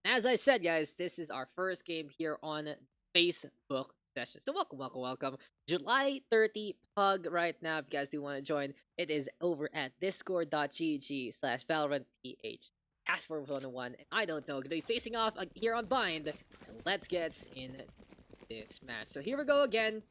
As I said, guys, this is our first game here on Facebook session. So welcome. July 30 Pug right now. If you guys do want to join, it is over at discord.gg/Valorant PH. Task Force 101. And I don't know, gonna be facing off here on Bind. And let's get in this match. So here we go again.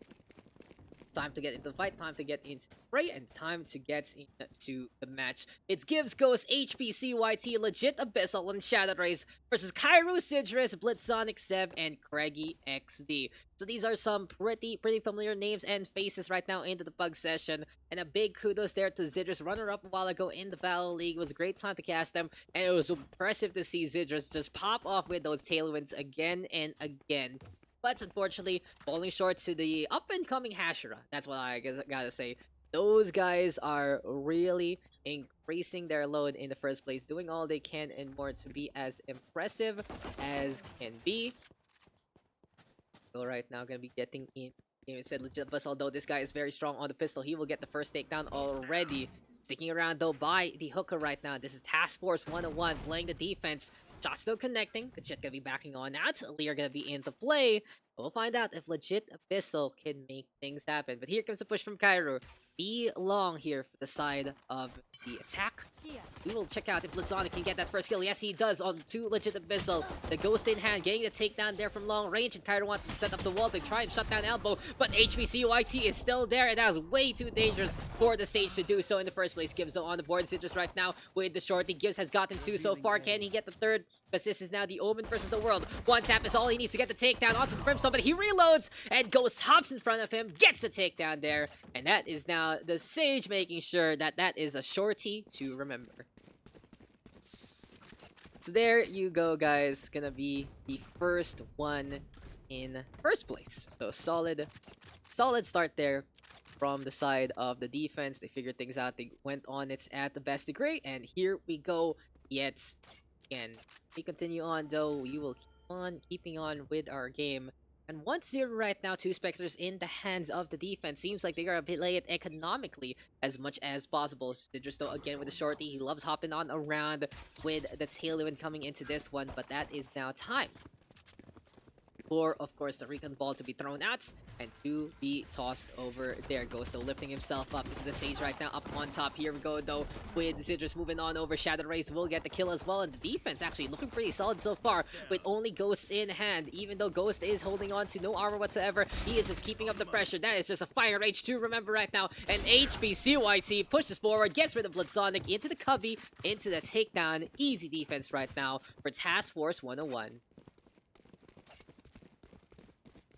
Time to get into the fight, time to get into the fray, and time to get into the match. It's Gibbs Ghost, HPCYT, Legit Abyssal, and Shadow Rays versus Cairo Sidris, Blitzonic Seb, and Craigie XD. So these are some pretty familiar names and faces right now into the Pug session. And a big kudos there to Zidris, runner-up a while ago in the Battle League. It was a great time to cast them, and it was impressive to see Zidris just pop off with those tailwinds again and again. But unfortunately, falling short to the up-and-coming Hashira. That's what I gotta say. Those guys are really increasing their load in the first place, doing all they can and more to be as impressive as can be. So right now, gonna be getting in. It said Legit Bus, although this guy is very strong on the pistol, he will get the first takedown already. Sticking around though by the hooker right now. This is Task Force 101 playing the defense. Shot still connecting. The Jet gonna be backing on out. Lear gonna be into play. We'll find out if Legit Abyssal can make things happen. But here comes a push from Cairo. Be long here for the side of the attack. We will check out if Blitzonic can get that first kill. Yes, he does on two Legit Abyssal. The Ghost in hand, getting the takedown there from long range. And Cairo wants to set up the wall. They try and shut down Elbow. But HBCYT is still there. And that was way too dangerous for the stage to do so in the first place. Gibbs on the board. Citrus right now with the shorty. Gibbs has gotten two so far. Can he get the third? Because this is now the Omen versus the World. One tap is all he needs to get the takedown onto the Brimstone. But he reloads. And Ghost hops in front of him. Gets the takedown there. And that is now the Sage making sure that that is a shorty to remember. So there you go, guys. Gonna be the first one in first place. So solid start there from the side of the defense. They figured things out. They went on it at the best degree. And here we go yet again. We continue on though. We will keep on keeping on with our game. And 1-0 right now, two Spectres in the hands of the defense. Seems like they are play it economically as much as possible. Sidris though again with the shorty. He loves hopping on around with the tailwind coming into this one. But that is now time for, of course, the recon ball to be thrown out and to be tossed over there. Goes though lifting himself up into the stage right now, up on top. Here we go though with Zidris moving on over. Shadow Rays will get the kill as well, and the defense actually looking pretty solid so far with only Ghost in hand. Even though Ghost is holding on to no armor whatsoever, he is just keeping up the pressure. That is just a fire rage to remember right now. And HBCYT pushes forward, gets rid of Bloodsonic into the cubby, into the takedown. Easy defense right now for Task Force 101.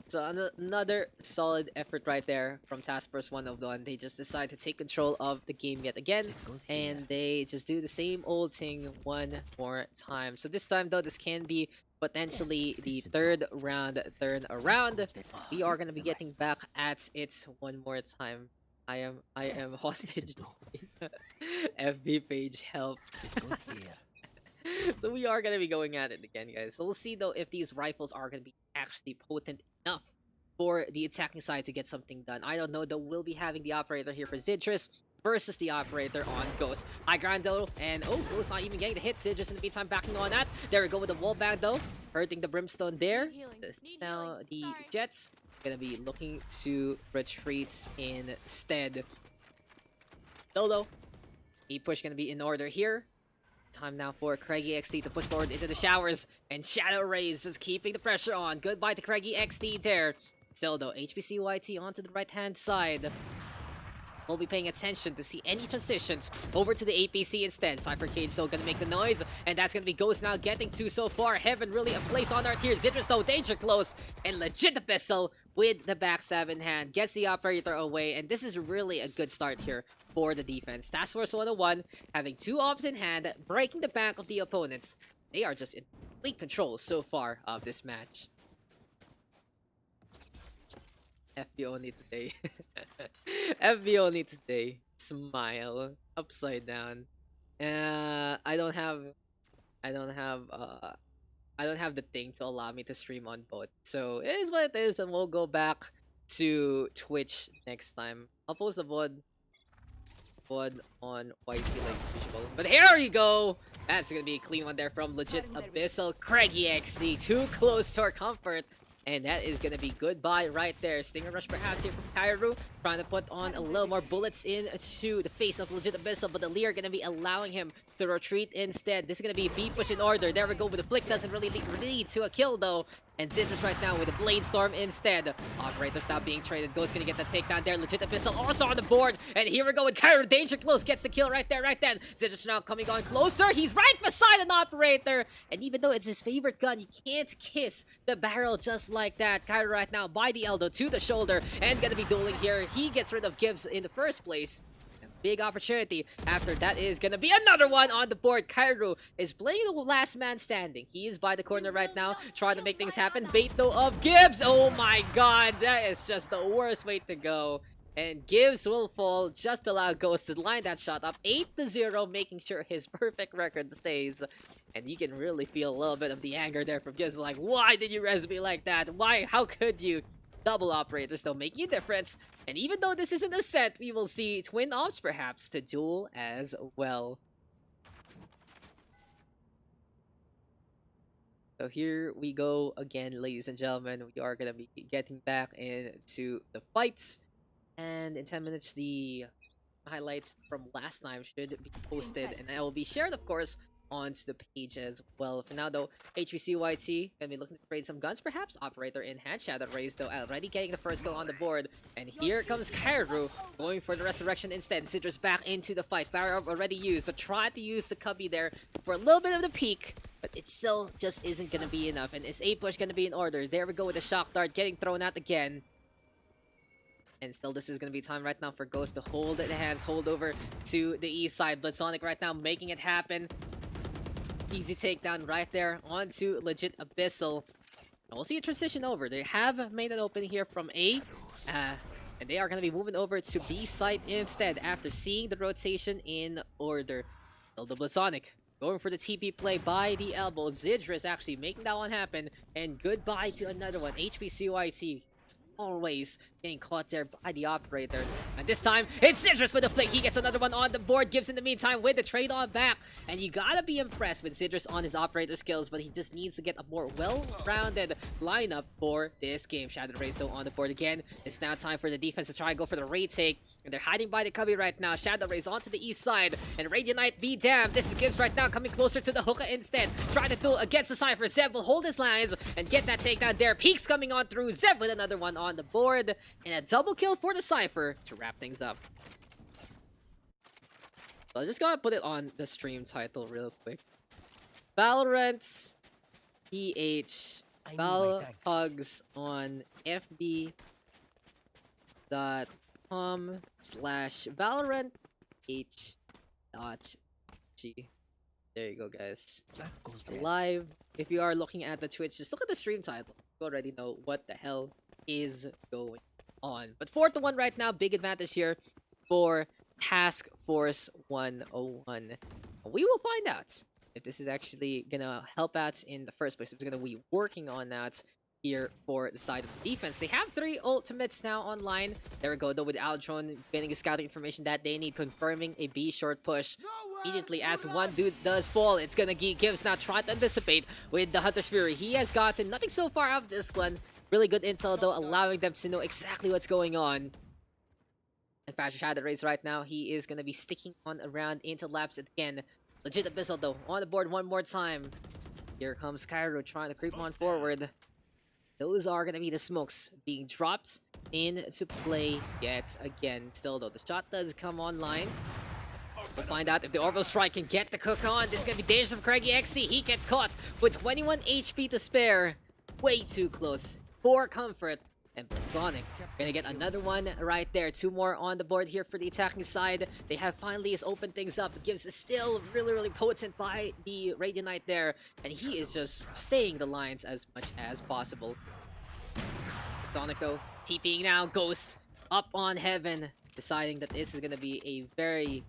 So another solid effort right there from Task Force 101. They just decide to take control of the game yet again. And they just do the same old thing one more time. So this time though, this can be potentially the third round turn around. We are going to be getting back at it one more time. I am hostage. FB page help. So we are going to be going at it again, guys. So we'll see though if these rifles are going to be actually potent enough for the attacking side to get something done. I don't know though. We'll be having the operator here for Zidris versus the operator on Ghost. High ground though, and Ghost not even getting the hit. Zidris in the meantime backing on that. There we go with the wall bang though, hurting the Brimstone there. Now the Jets gonna be looking to retreat instead. Though, a push gonna be in order here. Time now for Craigie XD to push forward into the showers, and Shadow Rays just keeping the pressure on. Goodbye to Craigie XD there. Still though, HBCYT onto the right-hand side. We'll be paying attention to see any transitions over to the APC instead. Cypher Cage still gonna make the noise, and that's gonna be Ghost now getting two so far. Heaven really a place on our tier. Zidris though, danger close, and Legit Abyssal with the backstab in hand gets the operator away, and this is really a good start here for the defense. Task Force 101 having two ops in hand, breaking the back of the opponents. They are just in complete control so far of this match. FB only today. FB only today. Smile. Upside down. I don't have the thing to allow me to stream on both. So it is what it is, and we'll go back to Twitch next time. I'll post the VOD one on YT like usual. But here you go! That's gonna be a clean one there from legit Abyssal Craigie XD. Too close to our comfort. And that is gonna be goodbye right there. Stinger Rush perhaps here from Kairu. Trying to put on a little more bullets into the face of legit Abyssal. But the Leer gonna be allowing him to retreat instead. This is gonna be a B push in order. There we go, but the flick doesn't really lead to a kill though. And Citrus right now with a Blade Storm instead. Operator stop being traded. Ghost gonna get the takedown there. Legit Abyssal also on the board. And here we go with Kairu. Danger close. Gets the kill right there, right then. Citrus now coming on closer. He's right beside an Operator. And even though it's his favorite gun, he can't kiss the barrel just like that. Kairu right now by the elbow to the shoulder. And gonna be dueling here. He gets rid of Gibbs in the first place. Big opportunity. After that is gonna be another one on the board. Kairu is playing the last man standing. He is by the corner right now, trying to make things happen. Bait though of Gibbs. Oh my god, that is just the worst way to go. And Gibbs will fall. Just allow Ghost to line that shot up 8-0, making sure his perfect record stays. And you can really feel a little bit of the anger there from Gibbs. Like, why did you res me like that? Why? How could you? Double Operators still making a difference. And even though this isn't Ascent, we will see Twin Ops perhaps to duel as well. So here we go again, ladies and gentlemen. We are going to be getting back into the fights. And in 10 minutes, the highlights from last time should be posted. And I will be shared, of course, onto the page as well. For now though, HVCYT gonna be looking to trade some guns perhaps. Operator in hand. Shadow Rays though already getting the first kill on the board. And here comes Kairu going for the resurrection instead. Citrus back into the fight. Fire Orb already used. To try to use the cubby there for a little bit of the peak. But it still just isn't gonna be enough. And is A push gonna be in order? There we go with the shock dart getting thrown out again. And still, this is going to be time right now for Ghost to hold the hands, hold over to the east side. Bloodsonic right now making it happen. Easy takedown right there onto legit Abyssal. And we'll see a transition over. They have made an opening here from A. And they are going to be moving over to B side instead after seeing the rotation in order. Still the Bloodsonic going for the TP play by the elbow. Zidris actually making that one happen. And goodbye to another one. HVCYT. Always getting caught there by the Operator. And this time, it's Zidris with the flick. He gets another one on the board. Gives in the meantime with the trade on back. And you gotta be impressed with Zidris on his Operator skills, but he just needs to get a more well-rounded lineup for this game. Shadow Rays though on the board again. It's now time for the defense to try and go for the retake. And they're hiding by the cubby right now. Shadow Rays onto the east side. And Radiant Knight be damned. This is Gibbs right now coming closer to the hookah instead. Trying to duel against the Cypher. Zeb will hold his lines and get that takedown there. Peaks coming on through. Zeb with another one on the board. And a double kill for the Cypher to wrap things up. So I just gotta put it on the stream title real quick. Valorant PH PUGS on fb.com/Valorant H.G. There you go, guys. Live. If you are looking at the Twitch, just look at the stream title. You already know what the hell is going on. But 4-1 right now, big advantage here for Task Force 101. We will find out if this is actually gonna help out in the first place. It's gonna be working on that here for the side of the defense. They have 3 ultimates now online. There we go though with Aldron getting the scouting information that they need, confirming a B short push. Immediately as one dude does fall, it's gonna be Gibbs now trying to anticipate with the Hunter's Fury. He has gotten nothing so far out of this one. Really good intel though, allowing them to know exactly what's going on. In fact, Shadow Rays right now, he is gonna be sticking on around into laps again. Legit Abyssal though, on the board one more time. Here comes Kairu trying to creep on forward. Those are gonna be the smokes being dropped into play yet again. Still though, the shot does come online. We'll find out if the Orbital Strike can get the cook on. This is gonna be dangerous for Craigie XD. He gets caught with 21 HP to spare. Way too close for comfort. And Sonic gonna get another one right there. 2 more on the board here for the attacking side. They have finally opened things up. Gibbs is still really potent by the Radiant Knight there. And he is just staying the lines as much as possible. Sonic though, TPing now, Ghost up on Heaven. Deciding that this is gonna be a very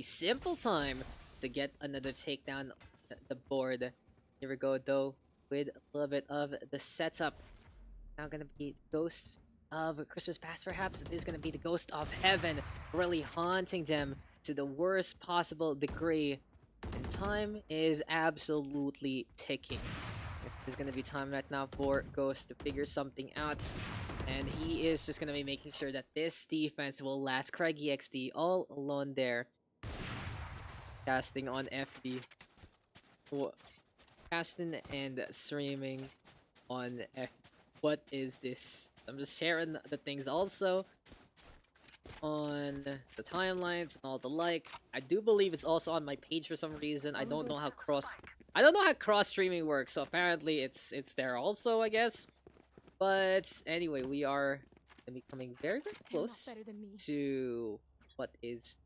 simple time to get another takedown on the board. Here we go though, with a little bit of the setup. Now gonna be Ghost of Christmas Past perhaps. It is gonna be the Ghost of Heaven really haunting them to the worst possible degree. And time is absolutely ticking. There's gonna be time right now for Ghost to figure something out. And he is just gonna be making sure that this defense will last. Craigie XD all alone there. Casting on FB. Casting and streaming on F. What is this? I'm just sharing the things also on the timelines and all the like. I do believe it's also on my page for some reason. I don't know how cross streaming works, so apparently it's there also, I guess. But anyway, we are becoming very, very close to what is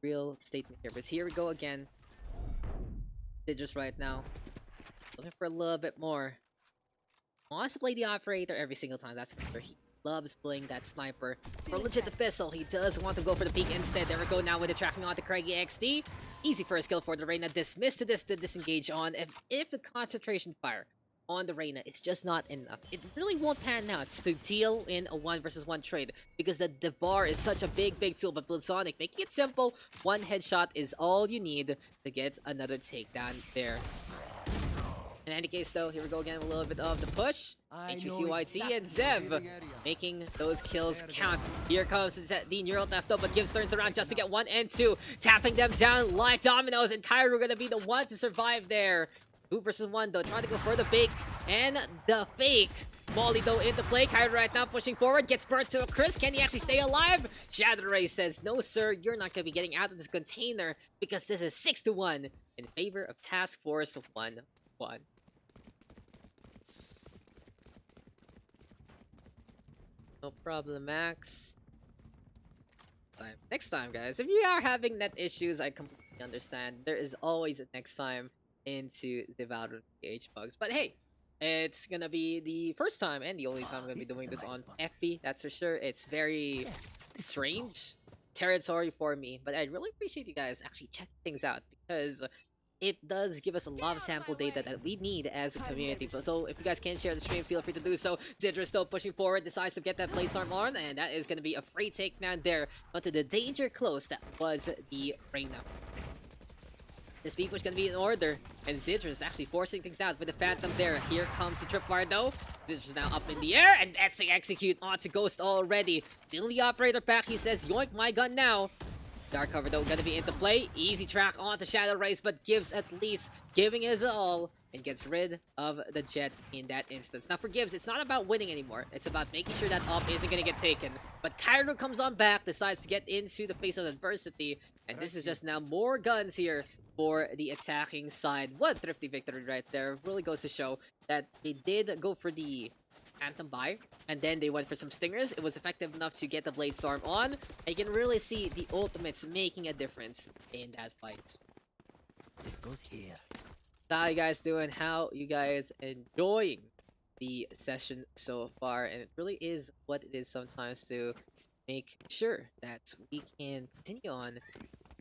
real statement here. But here we go again. Just right now, looking for a little bit more. Wants to play the operator every single time. That's for sure. He loves playing that sniper. For legit the pistol, he does want to go for the peek instead. There we go now with the tracking on the Craigie XD. Easy first kill for the Reyna. Dismiss to this, the disengage on. If the concentration fire on the Reyna is just not enough, it really won't pan out to deal in a 1v1 trade because the Devar is such a big tool. But Bloodsonic, making it simple, one headshot is all you need to get another takedown there. In any case, though, here we go again with a little bit of the push. HBCYT and Zev making those kills count. Here comes the neural theft, though, but Gibbs turns around just to get 1 and 2, tapping them down like dominoes, and Kairu gonna be the one to survive there. 2 versus 1, though, trying to go for the bake and the fake. Molly, though, into play. Kairu right now pushing forward, gets burnt to a crisp. Can he actually stay alive? Shadow Ray says, no, sir, you're not gonna be getting out of this container because this is 6-1 in favor of Task Force 1-1. No problem, Max. Next time, guys. If you are having net issues, I completely understand. There is always a next time into the Valorant PH PUGS. But hey, it's gonna be the first time and the only time I'm gonna be doing this on FB. That's for sure. It's very strange territory for me, but I really appreciate you guys actually checking things out because it does give us a lot of sample data that we need as a community. So if you guys can share the stream, feel free to do so. Zidra still pushing forward, decides to get that blade storm on, and that is going to be a free takedown there. But to the danger close, that was the Reyna. This beat was going to be in order, and Zidra is actually forcing things out with the Phantom there. Here comes the tripwire though. Zidra's now up in the air, and that's the execute onto Ghost already. Feeling the operator back, he says, yoink my gun now. Dark cover though gonna be into play. Easy track onto Shadow Race, but Gibbs at least giving his all and gets rid of the jet in that instance. Now for Gibbs, it's not about winning anymore. It's about making sure that up isn't gonna get taken. But Kairu comes on back, decides to get into the face of adversity, and this is just now more guns here for the attacking side. What a thrifty victory right there. Really goes to show that they did go for the Anthem buy, and then they went for some stingers. It was effective enough to get the Blade Storm on. You can really see the ultimates making a difference in that fight. This goes here. So how you guys doing? How you guys enjoying the session so far? And it really is what it is sometimes to make sure that we can continue on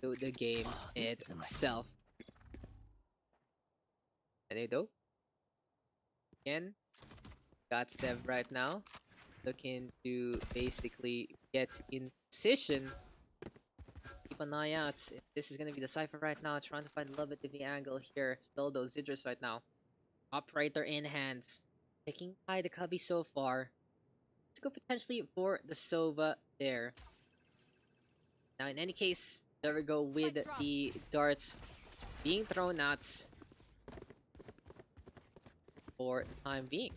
to the game itself. And there you go. Again, got Sev right now, looking to basically get in position. Keep an eye out. This is gonna be the Cypher right now, trying to find a little bit of the angle here. Still those Zidras right now. Operator in hands. Taking by the Cubby so far. Let's go potentially for the Sova there. Now in any case, there we go with the darts being thrown out for the time being.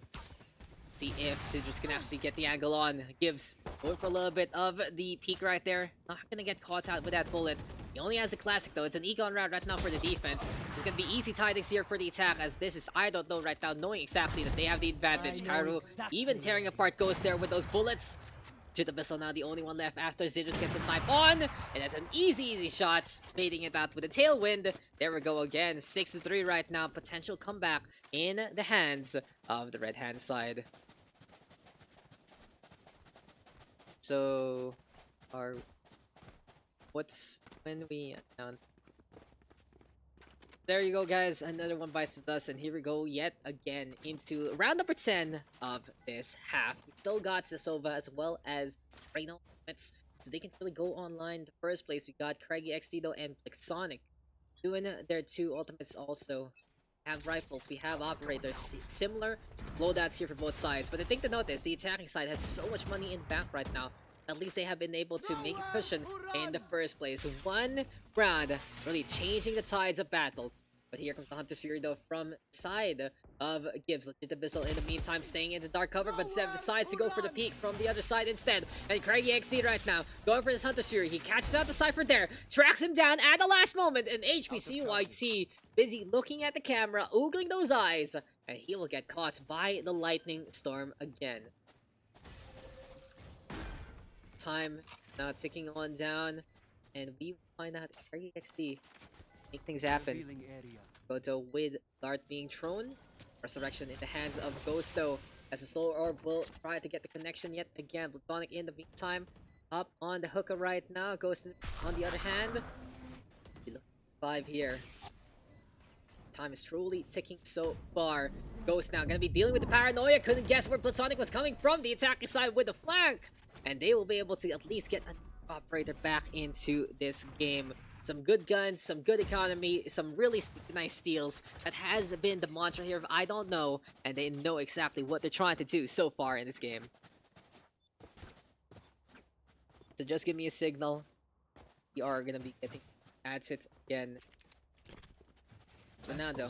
See if Citrus can actually get the angle on. Gibbs going for a little bit of the peek right there. Not gonna get caught out with that bullet. He only has the classic though. It's an econ round right now for the defense. It's gonna be easy tidings here for the attack, as this is, I don't know right now, knowing exactly that they have the advantage. Kairu even tearing apart Ghost there with those bullets. Abyssal now the only one left after Zidrus gets a snipe on, and that's an easy shot, baiting it out with a tailwind. There we go again, 6-3 right now. Potential comeback in the hands of the red hand side. So, what's when we announce? There you go, guys. Another one bites the dust, and here we go yet again into round number 10 of this half. We still got the Sova as well as Reno. It's so they can really go online in the first place. We got Craigie XD though and Sonic doing their 2 ultimates also. We have rifles, we have operators, similar loadouts here for both sides. But the thing to note is the attacking side has so much money in bank right now. At least they have been able to make a cushion in the first place. 1 round, really changing the tides of battle. But here comes the Hunter's Fury though from side of Gibbs. Legit Abyssal in the meantime staying in the dark cover, but Zev decides to go for the peek from the other side instead. And Craigie XD right now going for this Hunter's Fury. He catches out the Cypher there, tracks him down at the last moment, and HPC YT busy looking at the camera, oogling those eyes, and he will get caught by the lightning storm again. Time now ticking on down, and we find out Craigie XD make things happen. Goto with Dart being thrown. Resurrection in the hands of Ghost though, as the Soul Orb will try to get the connection yet again. Plutonic in the meantime up on the hookah right now. Ghost on the other hand. 5 here. Time is truly ticking so far. Ghost now gonna be dealing with the paranoia. Couldn't guess where Plutonic was coming from. The attacking side with the flank. And they will be able to at least get an operator back into this game. Some good guns, some good economy, some really nice steals. That has been the mantra here of I don't know, and they know exactly what they're trying to do so far in this game. So just give me a signal. We are gonna be getting Ascent again. Fernando.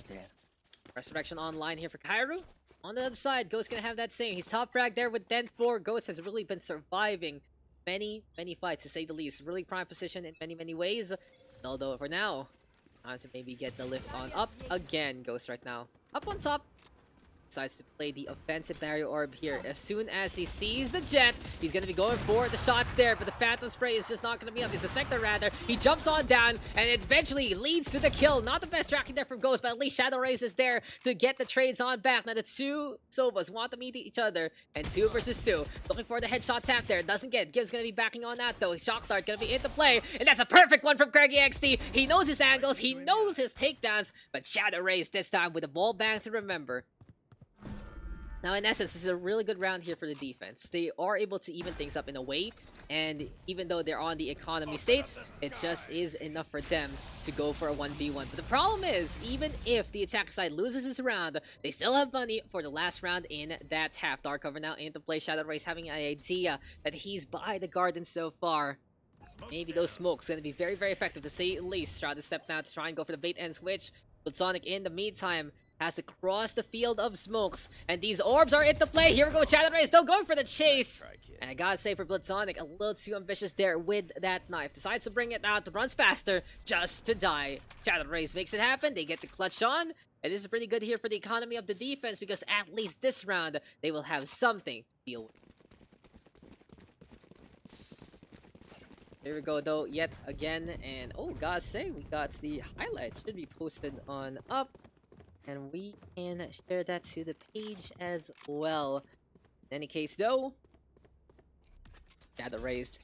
Resurrection online here for Kairu. On the other side, Ghost gonna have that same. He's top frag there with Den 4. Ghost has really been surviving many fights, to say the least. Really prime position in many ways. Although for now, time to maybe get the lift on up again. Ghost right now up on top. Decides to play the offensive barrier orb here. As soon as he sees the jet, he's going to be going for the shots there, but the Phantom Spray is just not going to be up. The Suspector rather. He jumps on down, and it eventually leads to the kill. Not the best tracking there from Ghost, but at least Shadow Rays is there to get the trades on back. Now the 2 Sovas want to meet each other, and 2 versus 2. Looking for the headshot tap there. Doesn't get. Gibbs going to be backing on that though. Shock Dart going to be into play, and that's a perfect one from Craigie XD. He knows his angles, he knows his takedowns, but Shadow Rays this time with a ball bang to remember. Now, in essence, this is a really good round here for the defense. They are able to even things up in a way, and even though they're on the economy states, it just is enough for them to go for a 1v1. But the problem is, even if the attack side loses this round, they still have money for the last round in that half. Dark cover now into play. Shadow Rays having an idea that he's by the garden so far. Maybe those smokes gonna be very effective to say the least. Try to step now to try and go for the bait and switch. Plutonic in the meantime has to cross the field of smokes, and these orbs are into play. Here we go, Shadow Rays still going for the chase. And I gotta say for Plutonic, a little too ambitious there with that knife. Decides to bring it out, runs faster, just to die. Shadow Rays makes it happen, they get the clutch on, and this is pretty good here for the economy of the defense, because at least this round, they will have something to deal with. Here we go though, yet again, and oh, gotta say, we got the highlights, should be posted on up. And we can share that to the page as well. In any case, though, Shadow Raised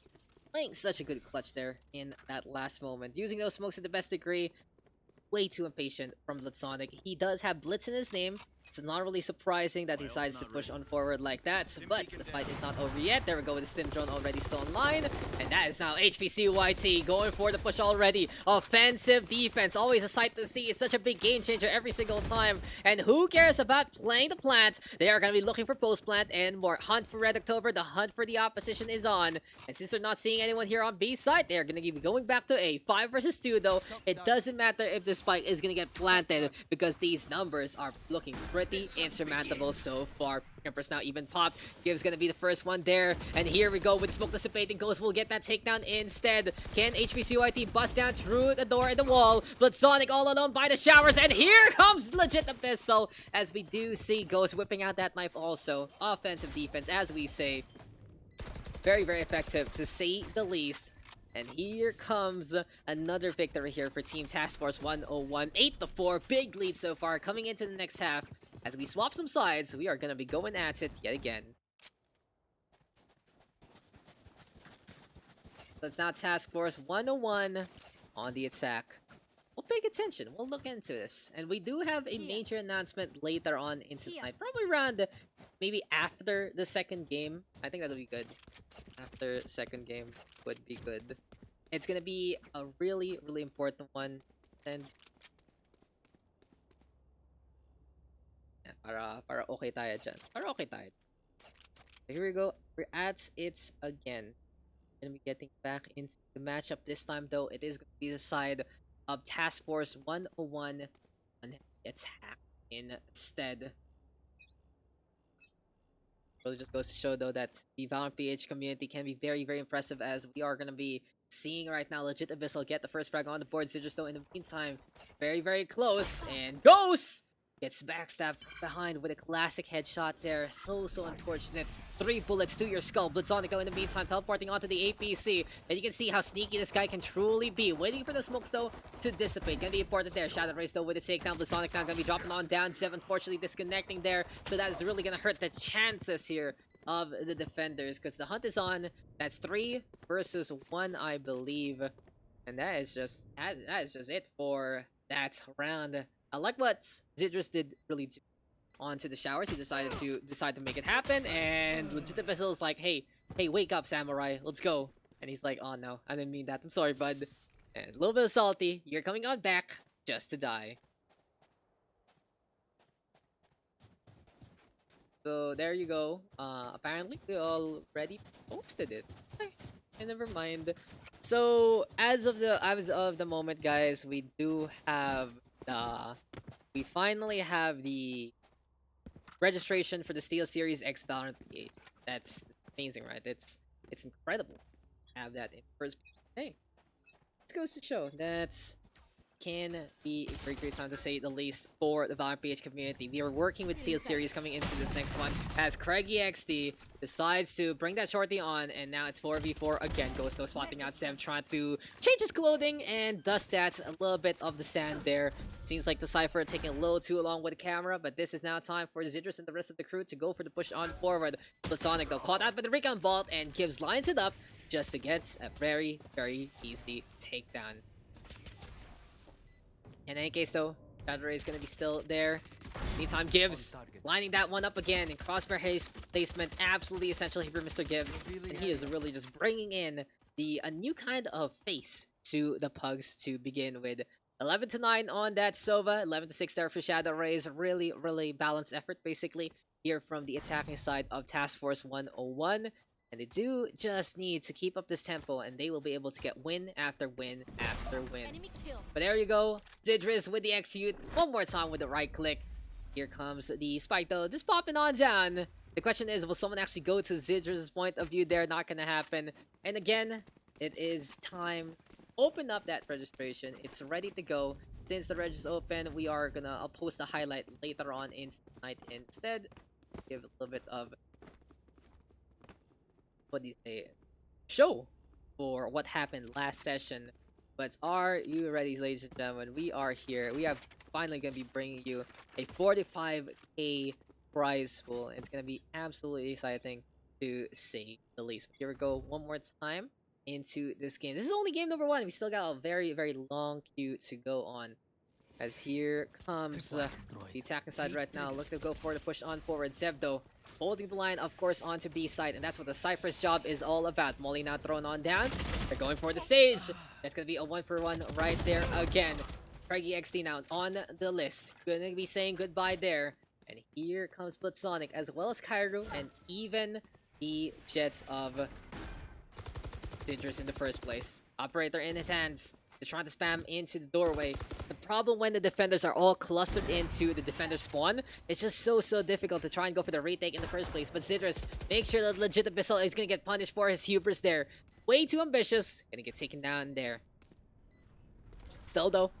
playing such a good clutch there in that last moment. Using those smokes to the best degree. Way too impatient from Blitzonic. He does have Blitz in his name. It's not really surprising that he decides to push on forward like that, but the fight is not over yet. There we go with the Stim Drone already still online, and that is now HPCYT going for the push already. Offensive defense, always a sight to see. It's such a big game changer every single time, and who cares about playing the plant? They are going to be looking for post plant and more. Hunt for Red October, the hunt for the opposition is on, and since they're not seeing anyone here on B side, they're going to be going back to a 5 versus 2 though. It doesn't matter if the spike is going to get planted, because these numbers are looking pretty insurmountable so far. Empress now even popped. Gibbs gonna be the first one there, and here we go with smoke dissipating. Ghost will get that takedown instead. Can HPCYT bust down through the door and the wall? Bloodsonic all alone by the showers, and here comes legit Abyssal, as we do see Ghost whipping out that knife also. Offensive defense, as we say. Very effective to say the least. And here comes another victory here for Team Task Force 101. 8-4, big lead so far coming into the next half. As we swap some sides, we are going to be going at it yet again. So it's now Task Force 101 on the attack. We'll pay attention. We'll look into this. And we do have a major announcement later on into the night. Probably around maybe after the second game. I think that'll be good. after second game would be good. It's gonna be a really, really important one. And yeah, para okay tayo dyan. Para okay tayo. Here we go. We're at it again. Gonna be getting back into the matchup this time though. It is gonna be the side of Task Force 101 on attack instead. Really just goes to show though that the Valorant PH community can be very, very impressive, as we are gonna be seeing right now legit Abyssal get the first frag on the board. Citrus though in the meantime, very, very close, and goes! Gets backstabbed behind with a classic headshot there. So unfortunate. 3 bullets to your skull. Blitzonica in the meantime teleporting onto the APC. And you can see how sneaky this guy can truly be. Waiting for the smokes though to dissipate. Gonna be important there. Shadow Race though with a takedown. Blitzonic now gonna be dropping on down. 7 unfortunately disconnecting there. So that is really gonna hurt the chances here of the defenders, because the hunt is on. That's 3 versus 1, I believe. And that is just it for that round. I like what Zidrus did really do onto the showers. He decided to make it happen, and legit Abyssal is like, hey, wake up, Samurai, let's go. And he's like, oh no, I didn't mean that, I'm sorry, bud. And a little bit of salty, you're coming on back just to die. So there you go. Apparently we already posted it. Okay, and never mind. So as of the moment, guys, we do have we finally have the registration for the Steel Series X Valorant PH. That's amazing, right? It's incredible to have that in first. Hey, it goes to show that can be a very great time, to say the least, for the Valorant PH community. We are working with Steel Series coming into this next one, as Craigie XD decides to bring that shorty on, and now it's 4v4 again. Ghosto spotting out Sev, trying to change his clothing and dust that a little bit of the sand there. Seems like the Cypher taking a little too long with the camera, but this is now time for Zidrus and the rest of the crew to go for the push on forward. Platonic though caught out by the recon vault, and Gibbs lines it up just to get a very, very easy takedown. In any case though, Shadow Ray is going to be still there. Meantime, Gibbs lining that one up again, and crossbar haze placement absolutely essential here for Mr. Gibbs. And he is really just bringing in a new kind of face to the Pugs to begin with. 11-9 on that Sova, 11-6 there for Shadow Rays. Really, really balanced effort basically here from the attacking side of Task Force 101. And they do just need to keep up this tempo, and they will be able to get win after win after win. But there you go, Zidrus with the execute one more time with the right click. Here comes the spike though, just popping on down. The question is, will someone actually go to Zidrus' point of view there? Not gonna happen. And again, it is time. Open up that registration. It's ready to go. Since the reg is open, we are gonna post a highlight later on in tonight instead. Give a little bit of, what do you say, show for what happened last session. But are you ready, ladies and gentlemen? We are here. We are finally gonna be bringing you a 45k prize pool. It's gonna be absolutely exciting, to say the least. Here we go one more time into this game. This is only game number 1. We still got a very, very long queue to go on. As here comes the attacking side right now. Look to go for the push on forward. Zev though holding the line, of course, onto B side, and that's what the Cypher's job is all about. Molly now thrown on down. They're going for the Sage. That's gonna be a 1-for-1 right there again. Craigie XD now on the list. Gonna be saying goodbye there. And here comes Blitzonic, as well as Kairu, and even the Jets of Zidrus in the first place. Operator in his hands. He's trying to spam into the doorway. The problem when the defenders are all clustered into the defender spawn, it's just so difficult to try and go for the retake in the first place. But Zidrus makes sure that legit Abyssal is gonna get punished for his hubris there. Way too ambitious. Gonna get taken down there. Still though,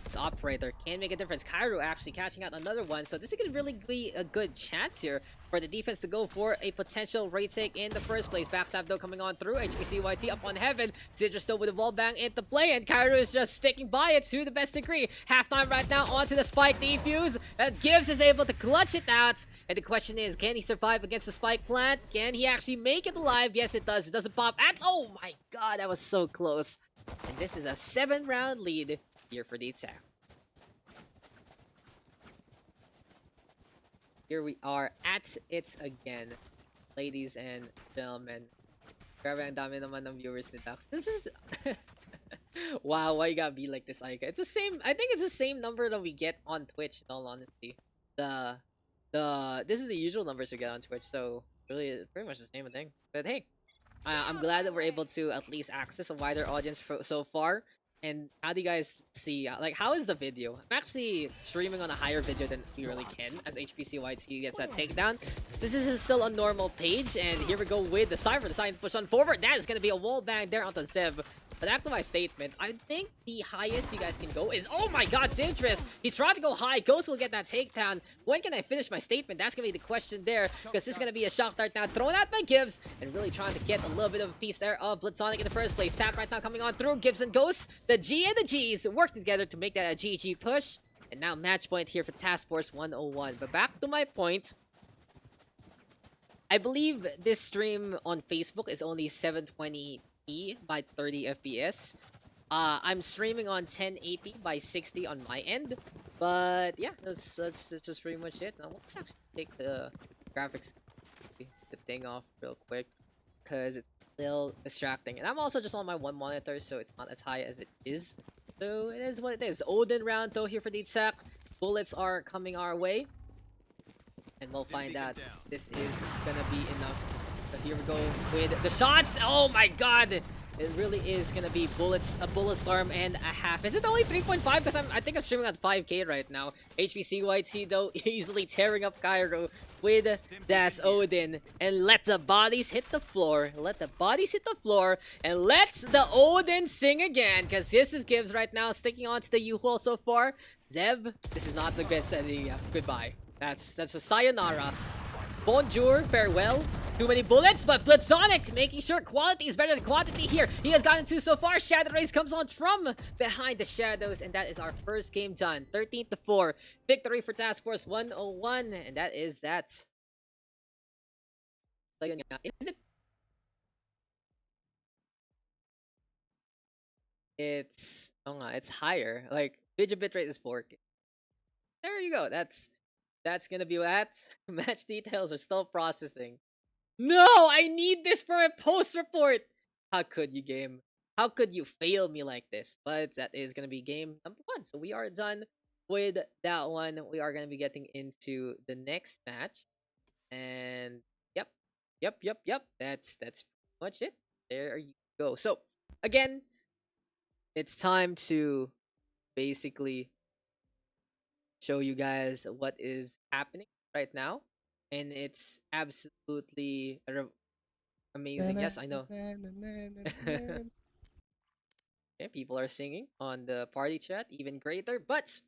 this operator can make a difference. Kairu actually catching out another one, so this is gonna really be a good chance here for the defense to go for a potential retake in the first place. Backstab though coming on through. HBCYT up on heaven. Zidrus still with the wall bang into play, and Kairu is just sticking by it to the best degree. Halftime right now onto the spike defuse, and Gibbs is able to clutch it out. And the question is, can he survive against the spike plant? Can he actually make it alive? Yes, it does. It doesn't pop at. Oh my god, that was so close. And this is a 7-round lead here for the attack. Here we are at it again, ladies and gentlemen. Grabe, ang dami naman ng viewers ni Daks. This is... Wow, why you gotta be like this, Aika? It's the same... I think it's the same number that we get on Twitch, in all honesty. This is the usual numbers we get on Twitch, so really, it's pretty much the same thing. But hey, I'm glad that we're able to at least access a wider audience so far. And how do you guys see, like, how is the video? I'm actually streaming on a higher video than we really can as HPCYT gets that takedown. This is still a normal page, and here we go with the Cypher, the sign push on forward. That is going to be a wall bang there onto Zev. But after my statement, I think the highest you guys can go is, oh my god, Sintress! He's trying to go high. Ghost will get that takedown. When can I finish my statement? That's going to be the question there, because this is going to be a shock dart now thrown out by Gibbs, and really trying to get a little bit of a piece there of Blitzonic in the first place. Tap right now coming on through. Gibbs and Ghost, the G and the G's working together to make that a GG push. And now match point here for Task Force 101. But back to my point, I believe this stream on Facebook is only 720p by 30 FPS. I'm streaming on 1080 by 60 on my end. But yeah, that's just pretty much it. Now let's actually take the graphics, the thing off real quick, because it's still distracting. And I'm also just on my one monitor, so it's not as high as it is. So it is what it is. Odin round though here for the attack. Bullets are coming our way, and we'll find out this is gonna be enough. But here we go with the shots. Oh my god! It really is gonna be bullets, a bullet storm and a half. Is it only 3.5? Because I think I'm streaming at 5K right now. HPCYT though easily tearing up Cairo with that's Odin, and let the bodies hit the floor. Let the bodies hit the floor, and let the Odin sing again. Because this is Gibbs right now sticking onto the U-Haul so far. Zev, this is not the best idea. Goodbye. That's a sayonara. Bonjour, farewell. Too many bullets, but Blitzonic making sure quality is better than quantity here. He has gotten two so far. Shadow Race comes on from behind the shadows, and that is our first game done. 13-4. Victory for Task Force 101, and that is that. So, yun nga. Is it? It's, oh nga, it's higher. Like, video bitrate is 4K. There you go. That's gonna be that. Match details are still processing. No, I need this for a post report. How could you, game? How could you fail me like this? But that is gonna be game number 1. So we are done with that one. We are gonna be getting into the next match, and yep. That's pretty much it. There you go. So again, it's time to basically show you guys what is happening right now, and it's absolutely amazing. Yes, I know. Okay, people are singing on the party chat, even greater. But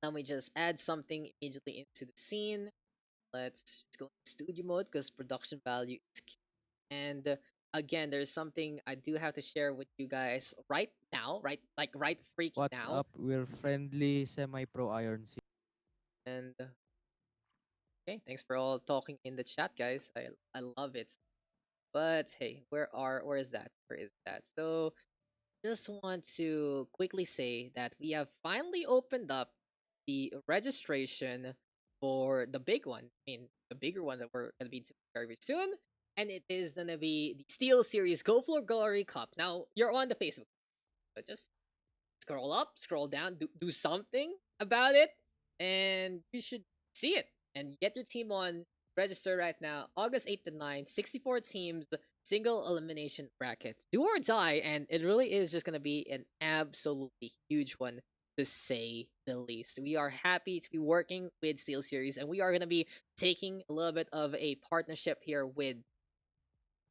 let me just add something immediately into the scene. Let's go to studio mode because production value is key. And again, there's something I do have to share with you guys right now, right freaking What's now. up? We're friendly semi-pro Iron Sea. And okay, thanks for all talking in the chat, guys. I love it. But hey, where is that? Where is that? So just want to quickly say that we have finally opened up the registration for the big one. I mean, the bigger one that we're gonna be doing very soon, and it is gonna be the Steel Series Go for Glory Cup. Now you're on the Facebook, but just scroll up, scroll down, do something about it, and you should see it and get your team on. Register right now, August 8th to 9, 64 teams, single elimination bracket. Do or die, and it really is just going to be an absolutely huge one, to say the least. We are happy to be working with Steel Series, and we are going to be taking a little bit of a partnership here with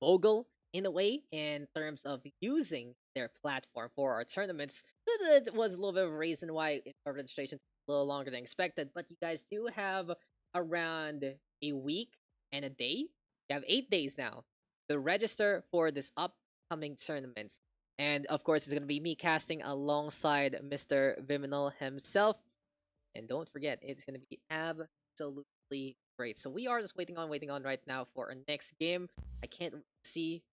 Vogel in a way, in terms of using their platform for our tournaments. It was a little bit of a reason why our registration took a little longer than expected, but you guys do have around a week and a day. You have 8 days now to register for this upcoming tournament. And of course, it's going to be me casting alongside Mr. Viminal himself. And don't forget, it's going to be absolutely great. So we are just waiting on right now for our next game. I can't see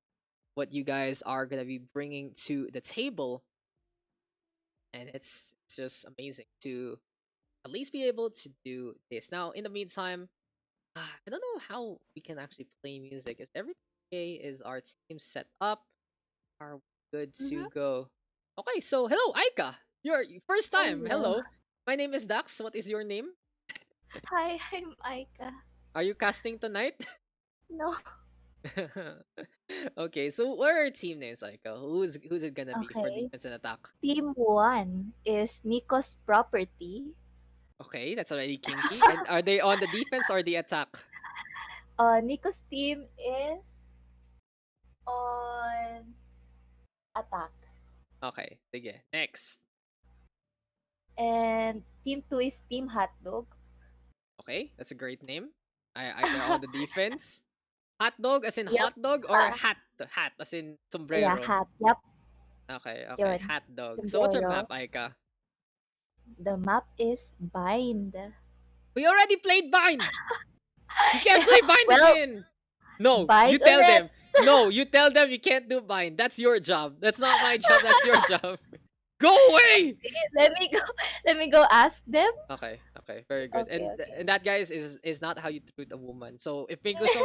what you guys are going to be bringing to the table. And it's just amazing to at least be able to do this. Now, in the meantime, I don't know how we can actually play music. Is everything Okay, is our team set up? Are we good Mm-hmm. to go? Okay, so hello, Aika. Your first time. Hello. Hello. My name is Dax. What is your name? Hi, I'm Aika. Are you casting tonight? No. Okay, so what are our team names, Aika? Who's it gonna be for Okay. defense and attack? Team 1 is Nico's property. Okay, that's already kinky. And are they on the defense or the attack? Nico's team is on attack. Okay, sige. Next. And Team 2 is Team Hatdog. Okay, that's a great name. They're on the defense. Hot dog as in Yep. hot dog or hat as in Yeah, sombrero? hat. Yep. Okay, okay. Yun. Hot dog. So what's our Sombrero. map, Aika? The map is Bind. We already played Bind! You can't play Bind Well, again! No, you Bind tell ulit. them. No, you tell them you can't do Bind. That's your job. That's not my job, that's your job. Go away! Let me go. Let me go ask them. Okay, okay, very good. Okay, okay. And that guys is not how you treat a woman. So if may gusto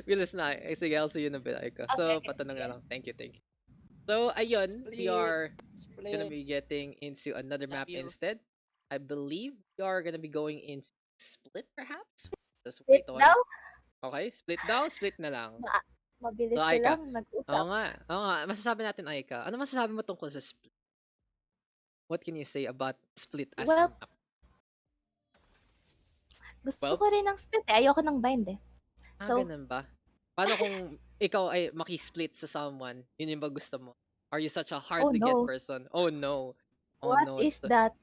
Bilis na. Sige, I'll see you in a bit, Aika. Okay, So okay, patanong na sige. lang. Thank you, thank you. So ayun, we Split. are gonna Split. be getting into another Love map you. instead. I believe we are gonna be going into split perhaps. Just Wait wait on. daw. Okay, split daw, split na lang. Mabilis So Aika, silang nag-usap. oo nga, masasabi natin Aika. Ano masasabi mo tungkol sa split? What can you say about split as a Well, map? Gusto Well, ko rin ng split eh. Ayoko ng bind eh. So, ganun ba? Paano kung ikaw ay maki-split sa someone? Yun yung ba gusto mo? Are you such a hard oh to get no. person? Oh no. Oh What no. is that?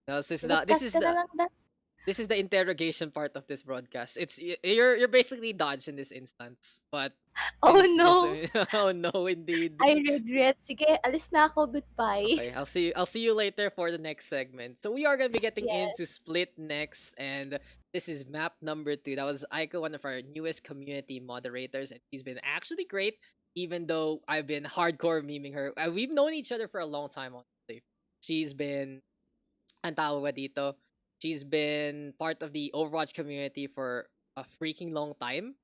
This Podcast is ka na the lang that. this is the interrogation part of this broadcast. You're basically Dodge in this instance. But Oh since no. oh no indeed. I regret. Sige, alis na ako. Goodbye. Okay, I'll see you later for the next segment. So we are gonna be getting Yes. into Split next, and this is map number 2. That was Aiko, one of our newest community moderators, and she's been actually great, even though I've been hardcore memeing her. We've known each other for a long time, honestly. She's been ang tawag ba dito? She's been part of the Overwatch community for a freaking long time.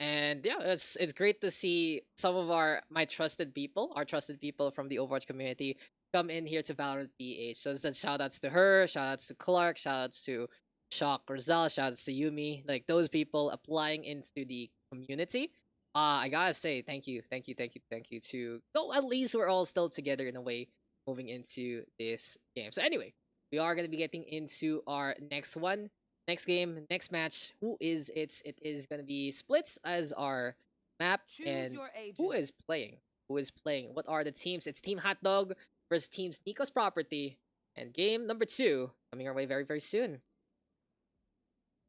And yeah, it's great to see some of my trusted people, our trusted people from the Overwatch community, come in here to Valorant PH. So it's shout outs to her, shout outs to Clark, shout outs to Shock Rizal, shout outs to Yumi, like those people applying into the community. I gotta say thank you, thank you, thank you, thank you to no, at least we're all still together in a way moving into this game. So anyway, we are gonna be getting into our next one. Next game, next match. Who is it? It is gonna be Splits as our map, Choose and your agent. who is playing? Who is playing? What are the teams? It's Team Hatdog versus Team Nico's Property, and game number 2 coming our way very very soon.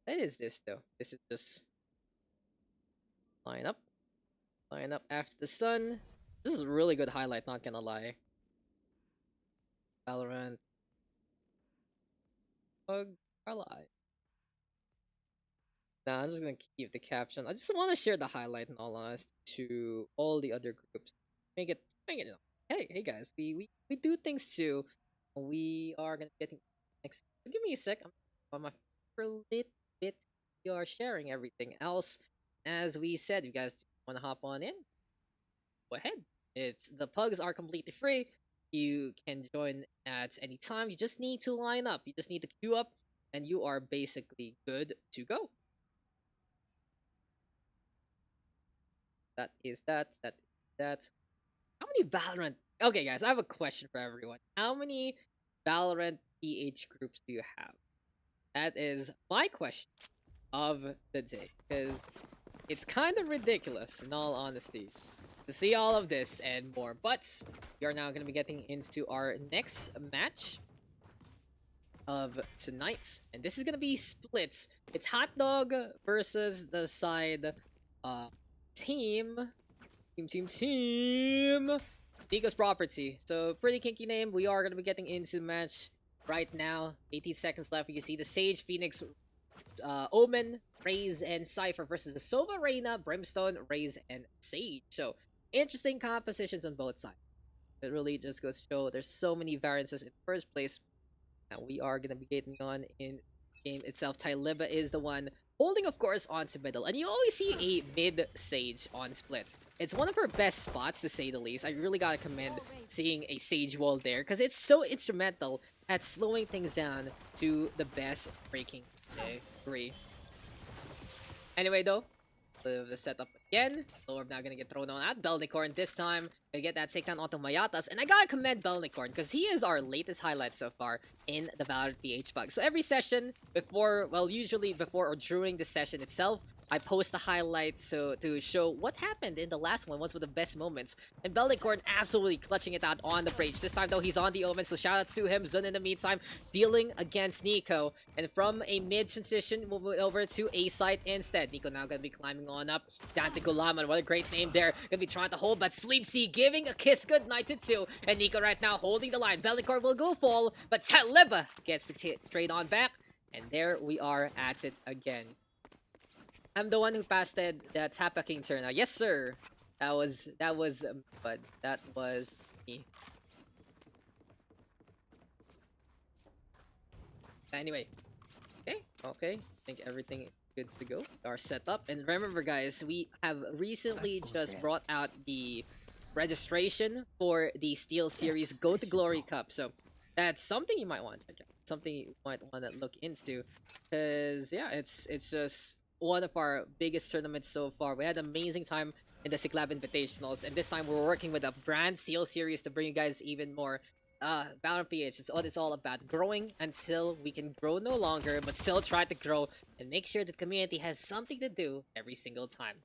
What is this though? This is just line up after the sun. This is a really good highlight. Not gonna lie. Valorant. Pug are live. Nah, I'm just gonna keep the caption. I just want to share the highlight in all honesty to all the other groups. Make it. Hey guys, we do things too. We are gonna be getting next. So give me a sec. I'm a little bit. We are sharing everything else. As we said, you guys want to hop on in? Go ahead. The pugs are completely free. You can join at any time. You just need to line up. You just need to queue up, and you are basically good to go. That is that. That is that. How many Valorant? Okay, guys, I have a question for everyone. How many Valorant PH groups do you have? That is my question of the day, because it's kind of ridiculous, in all honesty, to see all of this and more. But we are now going to be getting into our next match of tonight, and this is going to be splits. It's Hatdog versus the side team Nico's Property. So pretty kinky name. We are gonna be getting into the match right now. 18 seconds left. You can see the Sage, Phoenix, Omen, Raze, and Cypher versus the Sova, Reyna, Brimstone, Raze, and Sage. So interesting compositions on both sides. It really just goes to show there's so many variances in the first place. And we are gonna be getting on in the game itself. Tyliba is the one holding, of course, onto middle. And you always see a mid Sage on split. It's one of her best spots, to say the least. I really gotta commend seeing a Sage wall there, because it's so instrumental at slowing things down to the best breaking free. Anyway, though, the setup again. Orb now gonna get thrown on at Belnicorn this time. Gonna get that takedown onto Mayatas. And I gotta commend Belnicorn because he is our latest highlight so far in the Valorant PH PUGS. So every session before, well, usually before or during the session itself, I post the highlights so to show what happened in the last one, what's were the best moments. And Belnicorn absolutely clutching it out on the bridge. This time though, he's on the Omen, so shoutouts to him. Zun in the meantime dealing against Nico. And from a mid transition, we'll move over to A site instead. Nico now gonna be climbing on up. Dante Gulaman, what a great name there. Gonna be trying to hold, but Sleepsy giving a kiss goodnight to 2. And Nico right now holding the line. Belnicorn will go full, but Taliba gets the trade on back. And there we are at it again. I'm the one who passed that Tapa King turn. Yes, sir. That was me. Anyway, okay. I think everything is good to go. Our setup, and remember, guys, we have recently just brought out the registration for the Steel Series Go to Glory Cup. So that's something you might want to check out. Something you might want to look into, because yeah, it's just one of our biggest tournaments so far. We had an amazing time in the Cyclab Invitationals, and this time we're working with a brand Steel Series to bring you guys even more. Valorant PH, it's what it's all about. Growing until we can grow no longer, but still try to grow and make sure the community has something to do every single time.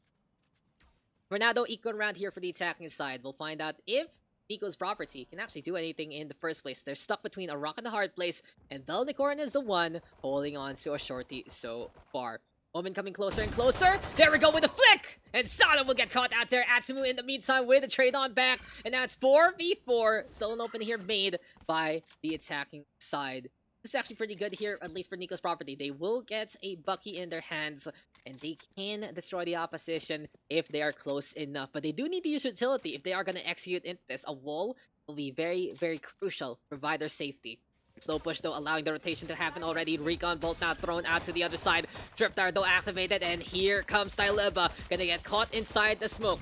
For now though, Econ round here for the attacking side. We'll find out if Nico's property can actually do anything in the first place. They're stuck between a rock and a hard place, and Belnicorn is the one holding on to a shorty so far. Omen coming closer and closer. There we go with a flick! And Sana will get caught out there. Atsumu in the meantime with a trade on back. And now it's 4v4. Still an open here made by the attacking side. This is actually pretty good here, at least for Nico's property. They will get a Bucky in their hands, and they can destroy the opposition if they are close enough. But they do need to use utility if they are going to execute into this. A wall will be very, very crucial for their safety. Slow push though, allowing the rotation to happen already. Recon Bolt now thrown out to the other side. Triptire though activated, and here comes Taliba. Gonna get caught inside the smoke.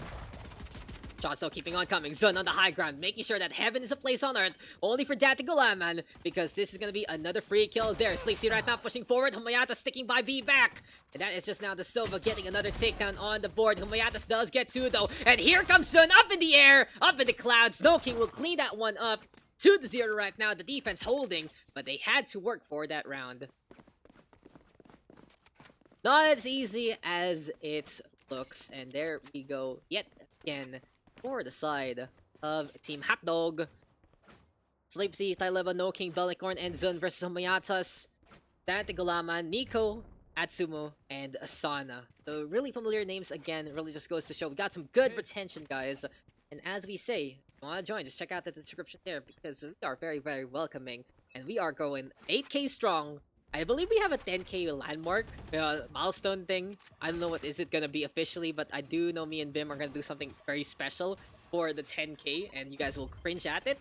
Shots though keeping on coming. Zun on the high ground, making sure that heaven is a place on earth. Only for Dante Gulaman, because this is gonna be another free kill there. Sleepsy right now pushing forward. Humayata sticking by B back. And that is just now the Sova getting another takedown on the board. Humayatas does get 2 though. And here comes Zun up in the air, up in the clouds. No King will clean that one up. 2-0 right now, the defense holding, but they had to work for that round. Not as easy as it looks, and there we go yet again for the side of Team Hatdog. Sleepsy, Taliba, No King, Belnicorn, and Zun versus Humayatas. Dante Gulaman, Nico, Atsumu, and Asana. So really familiar names again, really just goes to show we got some good retention, guys. And as we say, if you want to join, just check out the description there, because we are very, very welcoming. And we are going 8k strong. I believe we have a 10k landmark, milestone thing. I don't know what is it going to be officially, but I do know me and Bim are going to do something very special for the 10k, and you guys will cringe at it.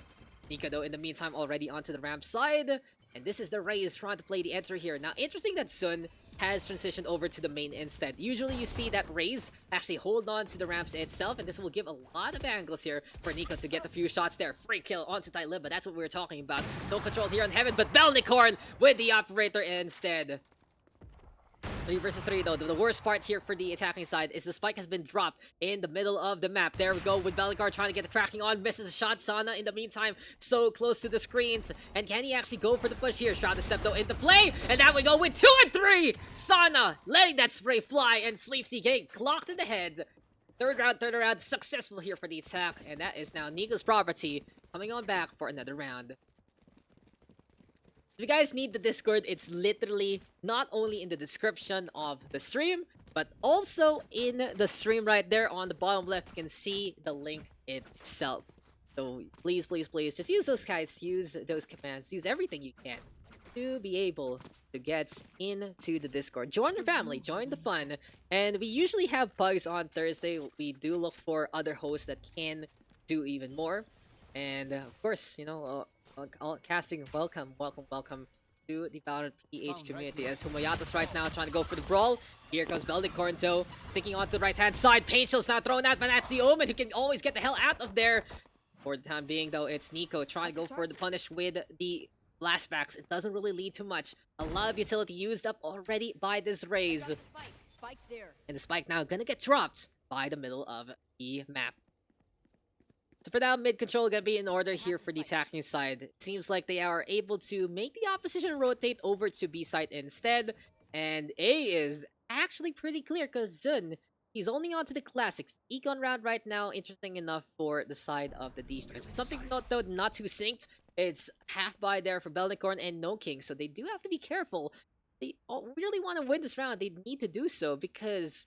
Nico, though, in the meantime, already onto the ramp side. And this is the Raze trying to play the enter here. Now, interesting that Sun has transitioned over to the main instead. Usually you see that Raze actually hold on to the ramps itself, and this will give a lot of angles here for Nico to get a few shots there. Free kill onto Taliba, that's what we were talking about. No control here on Heaven, but Belnicorn with the operator instead. 3 versus 3 though. The worst part here for the attacking side is the spike has been dropped in the middle of the map. There we go with Belnicorn trying to get the cracking on. Misses a shot. Sana in the meantime so close to the screens. And can he actually go for the push here? Shroud the step though into play. And now we go with 2 and 3. Sana letting that spray fly, and Sleepsy getting clocked in the head. Third round successful here for the attack. And that is now Nico's property coming on back for another round. If you guys need the Discord, it's literally not only in the description of the stream, but also in the stream right there on the bottom left. You can see the link itself. So please, please, please, just use those guys, use those commands, use everything you can to be able to get into the Discord. Join the family, join the fun. And we usually have pugs on Thursday. We do look for other hosts that can do even more. And of course, you know, all casting, welcome to the Valorant PH community. As Humayatas right now trying to go for the brawl. Here comes Beldicorn though, sticking onto the right-hand side. Pain Shield's now thrown out, but that's the Omen who can always get the hell out of there. For the time being though, it's Nico trying to go for the punish with the flashbacks. It doesn't really lead to much. A lot of utility used up already by this Raze. Spike's there. And the spike now gonna get dropped by the middle of the map. So for now, mid control gonna be in order here for the attacking side. It seems like they are able to make the opposition rotate over to B side instead. And A is actually pretty clear because Zun, he's only on to the classics. Econ round right now, interesting enough for the side of the defense. Something to note though, not too synced. It's half buy there for Beldicorn and No King, so they do have to be careful. They really want to win this round. They need to do so because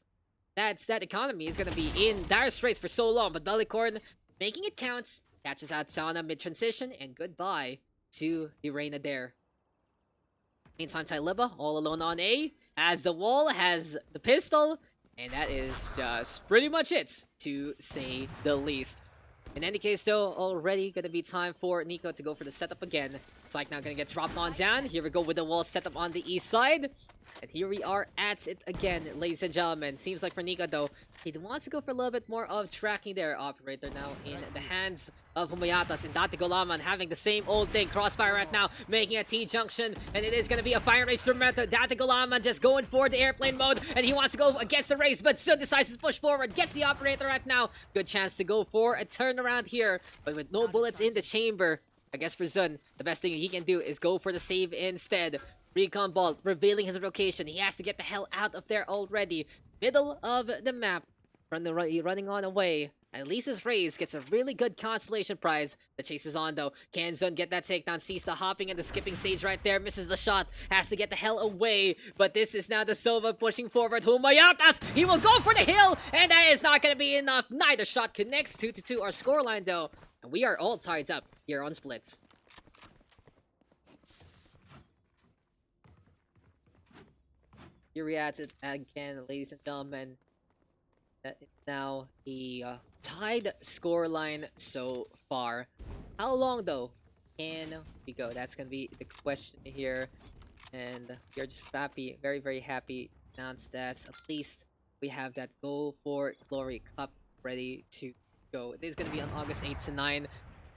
that economy is going to be in dire straits for so long. But Beldicorn making it count, catches out Sauna mid-transition, and goodbye to the Reyna there. Meantime, Tyliba all alone on A, as the wall has the pistol, and that is just pretty much it, to say the least. In any case, though, already gonna be time for Nico to go for the setup again. Spike now gonna get dropped on down. Here we go with the wall setup on the east side. And here we are at it again, ladies and gentlemen. Seems like for Nico, though, he wants to go for a little bit more of tracking there. Operator now in the hands of Humayatas and Dati Golaman having the same old thing. Crossfire right now, making a T-junction. And it is going to be a fire rage tormento. Dati Golaman just going for the airplane mode. And he wants to go against the race, but still decides to push forward. Gets the operator right now. Good chance to go for a turnaround here. But with no bullets in the chamber, I guess for Zun, the best thing he can do is go for the save instead. Recon Ball revealing his location. He has to get the hell out of there already. Middle of the map. Running on away. At least his Raze gets a really good consolation prize. The chase is on though. Can Zun get that takedown? Sees the hopping and the skipping stage right there. Misses the shot. Has to get the hell away. But this is now the Sova pushing forward. Humayatas! He will go for the hill! And that is not going to be enough. Neither shot connects. 2-2 our scoreline though. And we are all tied up here on splits. Here we at it again, ladies and gentlemen. That is now a tied scoreline so far. How long though can we go? That's gonna be the question here. And we are just happy, very, very happy to announce that at least we have that Go for Glory Cup ready to go. It is gonna be on August 8 to 9.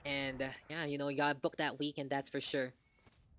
And yeah, you know, you gotta book that weekend, that's for sure.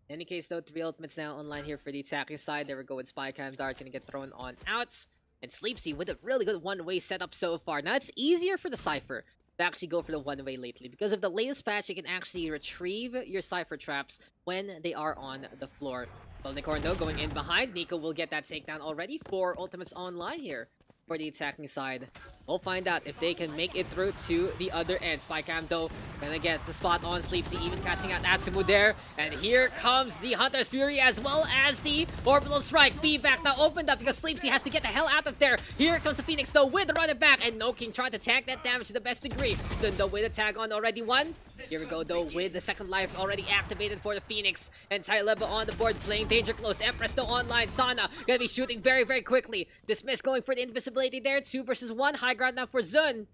In any case, though, 3 ultimates now online here for the attacking side. There we go with Spy Cam Dart gonna get thrown on out. And Sleepsy with a really good one-way setup so far. Now, it's easier for the Cypher to actually go for the one-way lately. Because of the latest patch, you can actually retrieve your Cypher traps when they are on the floor. Beldicorn, though, going in behind. Nico will get that takedown already. 4 ultimates online here for the attacking side. We'll find out if they can make it through to the other end. Spycam though, gonna get the spot on Sleepsy, even catching out Asimu there. And here comes the Hunter's Fury as well as the Orbital Strike. B-back now opened up because Sleepsy has to get the hell out of there. Here comes the Phoenix though with the running back, and No King trying to tank that damage to the best degree. Zundo with a tag on already one. Here we go though with the second life already activated for the Phoenix. And Tyleba on the board playing danger close. Empress still online. Sana gonna be shooting very, very quickly. Dismiss going for the invisibility there. 2 versus 1. High ground now for Zun.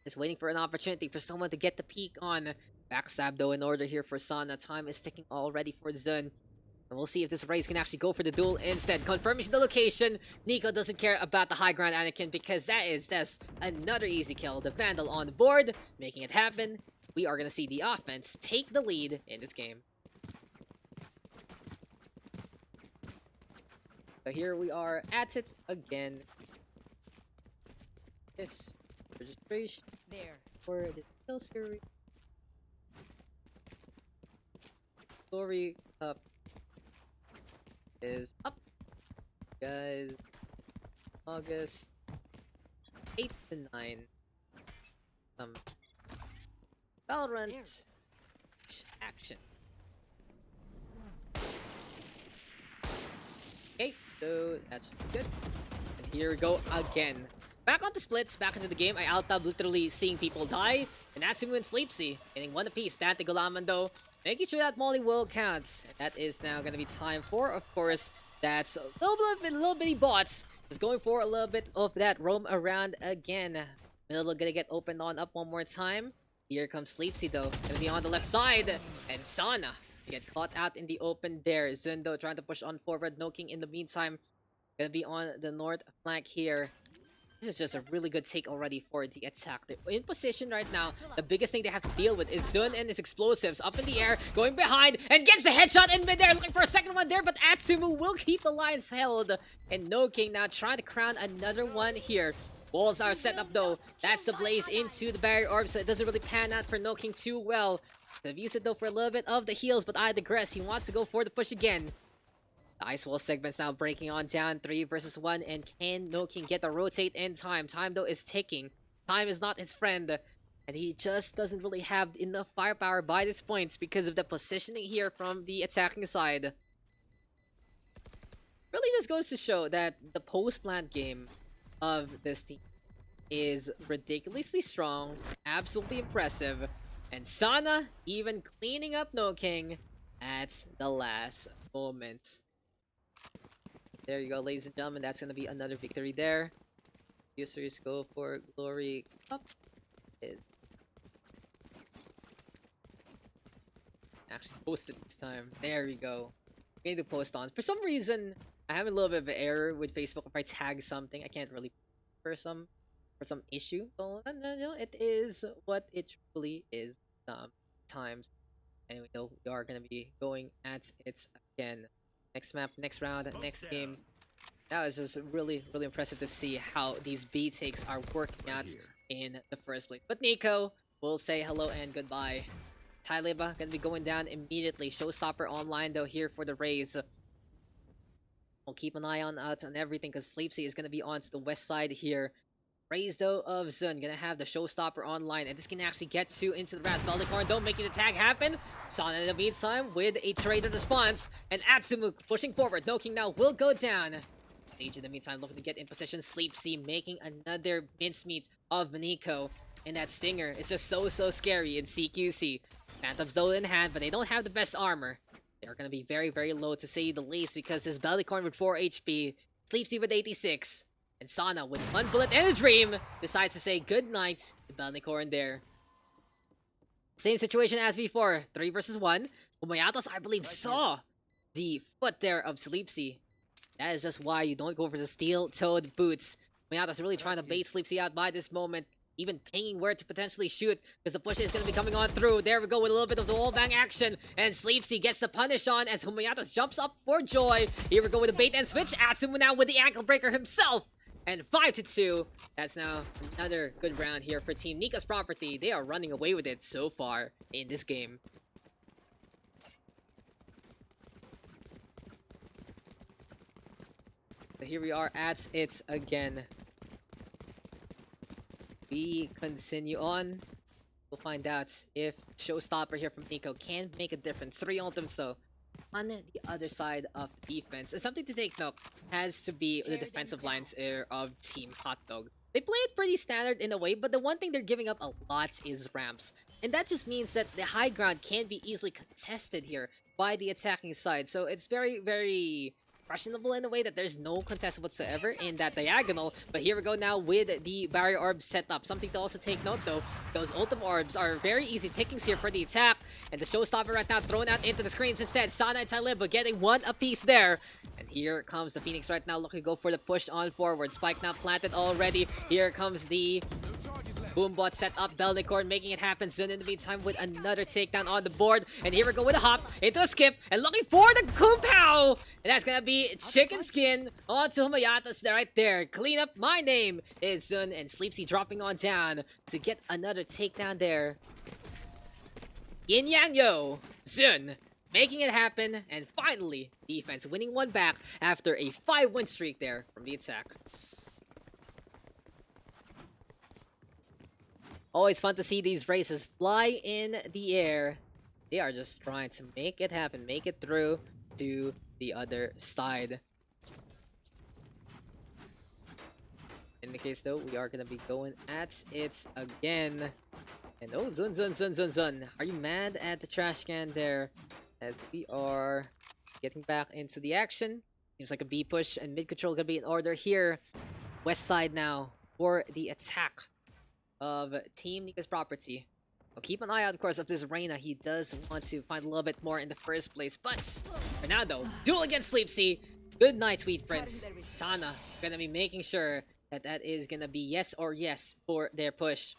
Just waiting for an opportunity for someone to get the peek on. Backstab though in order here for Sana. Time is ticking already for Zun. And we'll see if this Raze can actually go for the duel instead. Confirming the location. Nico doesn't care about the high ground Anakin because that's another easy kill. The Vandal on the board, making it happen. We are going to see the offense take the lead in this game. So here we are at it again. This registration There. for the kill series. Glory Cup is up, guys. August 8 to 9. Valorant action. Okay, so that's good. And here we go again. Back on the splits, back into the game. I out-tab literally seeing people die. And that's him and Sleepsy. Getting one apiece. Dante Golaman though, making sure that Molly will count. And that is now gonna be time for, of course, that's a little bitty bots. Just going for a little bit of that roam around again. Middle gonna get opened on up one more time. Here comes Sleepsy though, gonna be on the left side, and Sana get caught out in the open there. Zundo trying to push on forward. No King in the meantime. Gonna be on the north flank here. This is just a really good take already for the attack. They're in position right now. The biggest thing they have to deal with is Zun and his explosives up in the air, going behind, and gets the headshot in midair, looking for a second one there, but Atsumu will keep the lines held. And No King now trying to crown another one here. Walls are set up though. That's the blaze into the barrier orb, so it doesn't really pan out for No King too well. They've used it though for a little bit of the heals, but I digress. He wants to go for the push again. The ice wall segment's now breaking on down 3 versus 1, and can No King get the rotate in time? Time though is ticking. Time is not his friend, and he just doesn't really have enough firepower by this point because of the positioning here from the attacking side. Really just goes to show that the post-plant game of this team is ridiculously strong, absolutely impressive, and Sana even cleaning up No King at the last moment. There you go, ladies and gentlemen. That's gonna be another victory there. Users go for Glory Cup. Actually posted this time. There we go. Made the post on. For some reason, I have a little bit of an error with Facebook. If I tag something, I can't really for some issue. So no, it is what it truly is sometimes. And we know we are gonna be going at it again. Next map, next round, next game. That was just really, really impressive to see how these B takes are working out in the first place. But Nico will say hello and goodbye. Tyliba gonna be going down immediately. Showstopper online though here for the Rays. We'll keep an eye out on everything because Sleepsy is gonna be on to the west side here. Rays though of Zun gonna have the Showstopper online, and this can actually get into the Ras Beldicorn, don't making the tag happen. Sana in the meantime with a traitor response, and Atsumu pushing forward. No King now will go down. Sage in the meantime looking to get in position. Sleepsy making another mincemeat of Nico, and that stinger is just so scary in CQC. Phantom Zone in hand, but they don't have the best armor. They're gonna be very, very low to say the least because this Beldicorn with 4 HP, Sleepsy with 86. And Sana, with 1 bullet and a dream, decides to say goodnight to Beldicorn there. Same situation as before, 3 versus 1. Umayatos, I believe, saw the foot there of Sleepsy. That is just why you don't go for the steel-toed boots. Umayatos really trying to bait Sleepsy out by this moment, even pinging where to potentially shoot, because the push is going to be coming on through. There we go with a little bit of the wall bang action, and Sleepsy gets the punish on as Humayatos jumps up for joy. Here we go with the bait and switch. Atsumu now with the ankle breaker himself. And 5-2. That's now another good round here for Team Nico's Property. They are running away with it so far in this game. So here we are at it again. We continue on. We'll find out if Showstopper here from Nico can make a difference. 3 ultimates though on the other side of defense. And something to take note has to be the defensive lines of Team Hatdog. They play it pretty standard in a way, but the one thing they're giving up a lot is ramps. And that just means that the high ground can be easily contested here by the attacking side. So it's very, very questionable in a way that there's no contest whatsoever in that diagonal. But here we go now with the barrier orb setup. Something to also take note though, those ultimate orbs are very easy pickings here for the attack. And the Showstopper right now thrown out into the screens instead. Sana and Tyliba getting 1 apiece there. And here comes the Phoenix right now looking to go for the push on forward. Spike now planted already. Here comes the Boombot set up, Beldicorn making it happen. Zun in the meantime with another takedown on the board. And here we go with a hop into a skip and looking for the Kumpao. And that's gonna be Chicken Skin onto Humayatos right there. Clean up my name is Zun, and Sleepsy dropping on down to get another takedown there. Yin Yang Yo, Zun making it happen, and finally defense winning 1 back after a 5-win streak there from the attack. Always fun to see these races fly in the air. They are just trying to make it happen, make it through to the other side. In the case though, we are gonna be going at it again. And oh, Zun. Are you mad at the trash can there? As we are getting back into the action. Seems like a B push and mid control gonna be in order here. West side now for the attack of Team Nico's Property. Well, keep an eye out, of course, of this Reyna. He does want to find a little bit more in the first place. But for now, though, duel against Sleepsy. Good night, Sweet Prince. Sana gonna be making sure that that is gonna be yes or yes for their push.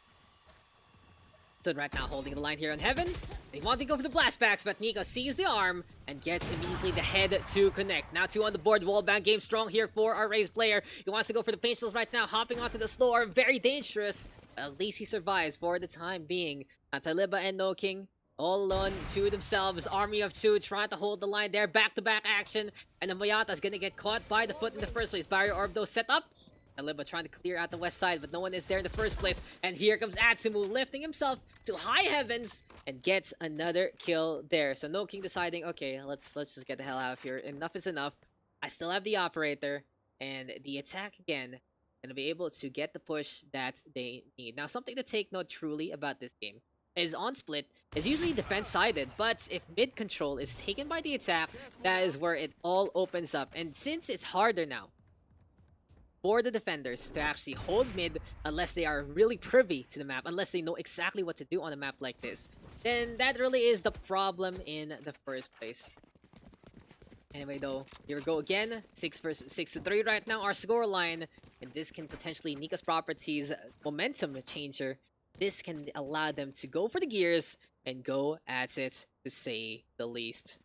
So right now, holding the line here on Heaven. They want to go for the blast backs, but Nico sees the arm and gets immediately the head to connect. Now 2 on the board. Wallbang game strong here for our Raze player. He wants to go for the pain stills right now, hopping onto the slow arm. Very dangerous. At least he survives for the time being. Taliba and No King all alone to themselves. Army of 2 trying to hold the line there. Back-to-back action. And the Mayata's gonna get caught by the foot in the first place. Barrier Orb though set up. Taliba trying to clear out the west side, but no one is there in the first place. And here comes Atsumu lifting himself to high heavens and gets another kill there. So No King deciding, okay, let's just get the hell out of here. Enough is enough. I still have the operator and the attack again. Gonna be able to get the push that they need. Now, something to take note truly about this game is on split is usually defense sided, but if mid control is taken by the attack, that is where it all opens up. And since it's harder now for the defenders to actually hold mid unless they are really privy to the map, unless they know exactly what to do on a map like this, then that really is the problem in the first place. Anyway though, here we go again. 6-3 right now, our score line. And this can potentially Nico's Properties momentum changer. This can allow them to go for the gears and go at it, to say the least.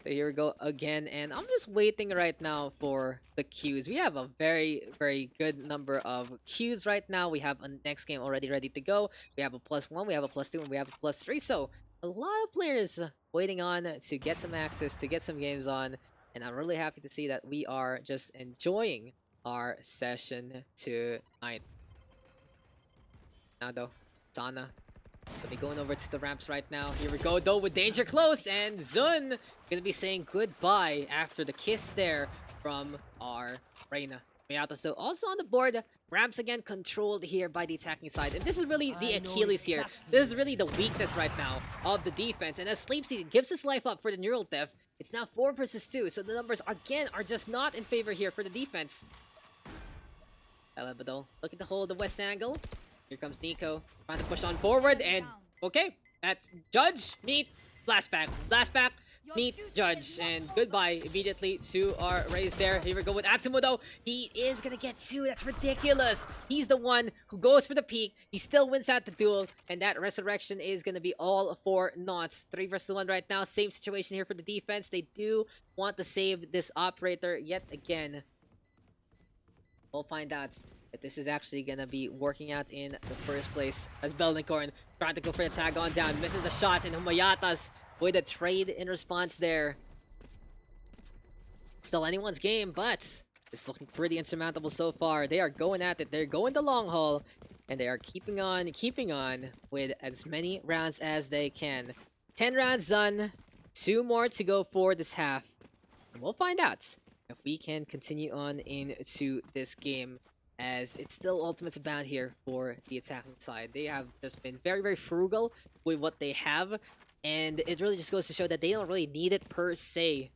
So here we go again, and I'm just waiting right now for the queues. We have a very, very good number of queues right now. We have a next game already ready to go. We have a +1, we have a +2, and we have a +3. So a lot of players waiting on to get some access, to get some games on. And I'm really happy to see that we are just enjoying our session tonight. Now though, Sana gonna be going over to the ramps right now. Here we go though with danger close, and Zun gonna be saying goodbye after the kiss there from our Reyna. Mayata still also on the board. Ramps again controlled here by the attacking side. And this is really the Achilles here. This is really the weakness right now of the defense. And as Sleepsy gives his life up for the neural theft, it's now 4 versus 2. So the numbers again are just not in favor here for the defense. Elebado looking to hold the west angle. Here comes Nico trying to push on forward, and okay, that's Judge meet blast back meet Judge, and goodbye immediately to our Raze there. Here we go with Atsumu though. He is gonna get 2. That's ridiculous. He's the one who goes for the peak. He still wins out the duel, and that resurrection is gonna be all for naught. 3 versus 1 right now. Same situation here for the defense. They do want to save this operator yet again. We'll find out if this is actually gonna be working out in the first place. As Belnicorn trying to go for the tag on down, misses the shot, and Humayatas with a trade in response there. Still anyone's game, but it's looking pretty insurmountable so far. They are going at it. They're going the long haul, and they are keeping on with as many rounds as they can. 10 rounds done. 2 more to go for this half. And we'll find out if we can continue on into this game, as it's still ultimates abound here for the attacking side. They have just been very, very frugal with what they have, and it really just goes to show that they don't really need it per se.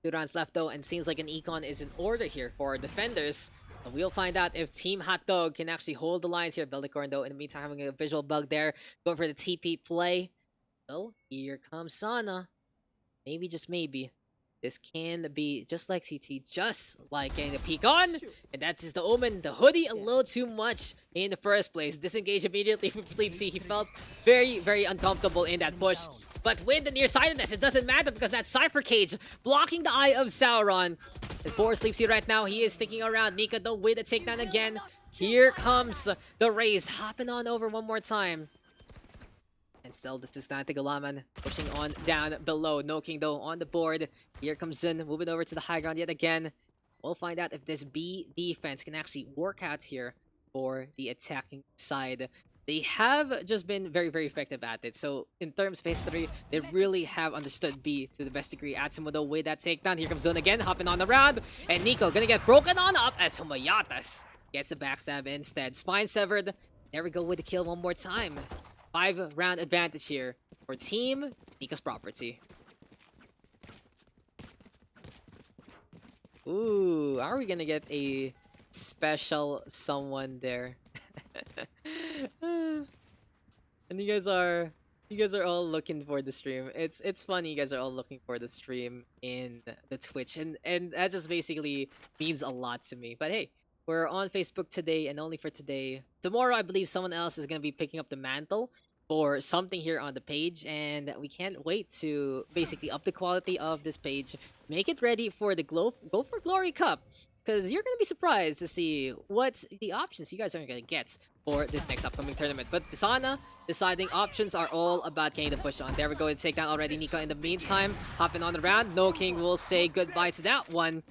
2 rounds left though, and seems like an econ is in order here for our defenders. But we'll find out if Team Hatdog can actually hold the lines here. Beldicorn though, in the meantime, having a visual bug there, going for the TP play. So here comes Sana. Maybe, just maybe, this can be just like CT, just like getting the peek on. And that is the omen. The hoodie a little too much in the first place. Disengage immediately from Sleepsy. He felt very, very uncomfortable in that push. But with the nearsightedness, it doesn't matter because that Cypher Cage blocking the eye of Sauron. And for Sleepsy right now, he is sticking around. Nico though with a takedown again. Here comes the Raze hopping on over one more time. And still, this is Nantagalaman pushing on down below. No King though on the board. Here comes Zun moving over to the high ground yet again. We'll find out if this B defense can actually work out here for the attacking side. They have just been very, very effective at it. So in terms of history, they really have understood B to the best degree. Atsumu though with that takedown. Here comes Zun again, hopping on the round. And Nico gonna get broken on up as Humayatas gets the backstab instead. Spine severed. There we go with the kill one more time. 5-round advantage here for Team Nico's Property. Ooh, are we gonna get a special someone there? And you guys are all looking for the stream. It's funny you guys are all looking for the stream in the Twitch, and that just basically means a lot to me. But hey, we're on Facebook today and only for today. Tomorrow I believe someone else is gonna be picking up the mantle for something here on the page, and we can't wait to basically up the quality of this page, make it ready for the Go for Glory Cup. Because you're going to be surprised to see what the options you guys are going to get for this next upcoming tournament. But Pisana deciding options are all about getting the push on. There we go, and take down already Nico in the meantime. Hopping on the round. No King will say goodbye to that one.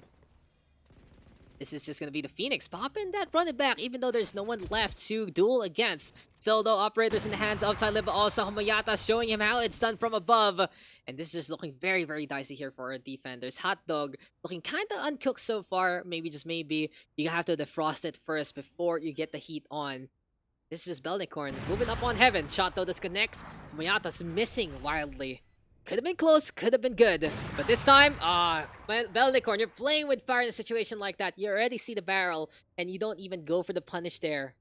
This is just going to be the Phoenix popping that running back, even though there's no one left to duel against. Still, though, operators in the hands of Tyliba, also Homayata showing him how it's done from above. And this is just looking very, very dicey here for our defenders. Hatdog looking kind of uncooked so far. Maybe, just maybe, you have to defrost it first before you get the heat on. This is just Belnicorn moving up on heaven. Shot, though, disconnects. Homayata's missing wildly. Could have been close, could have been good. But this time, Belnicorn, you're playing with fire in a situation like that. You already see the barrel, and you don't even go for the punish there.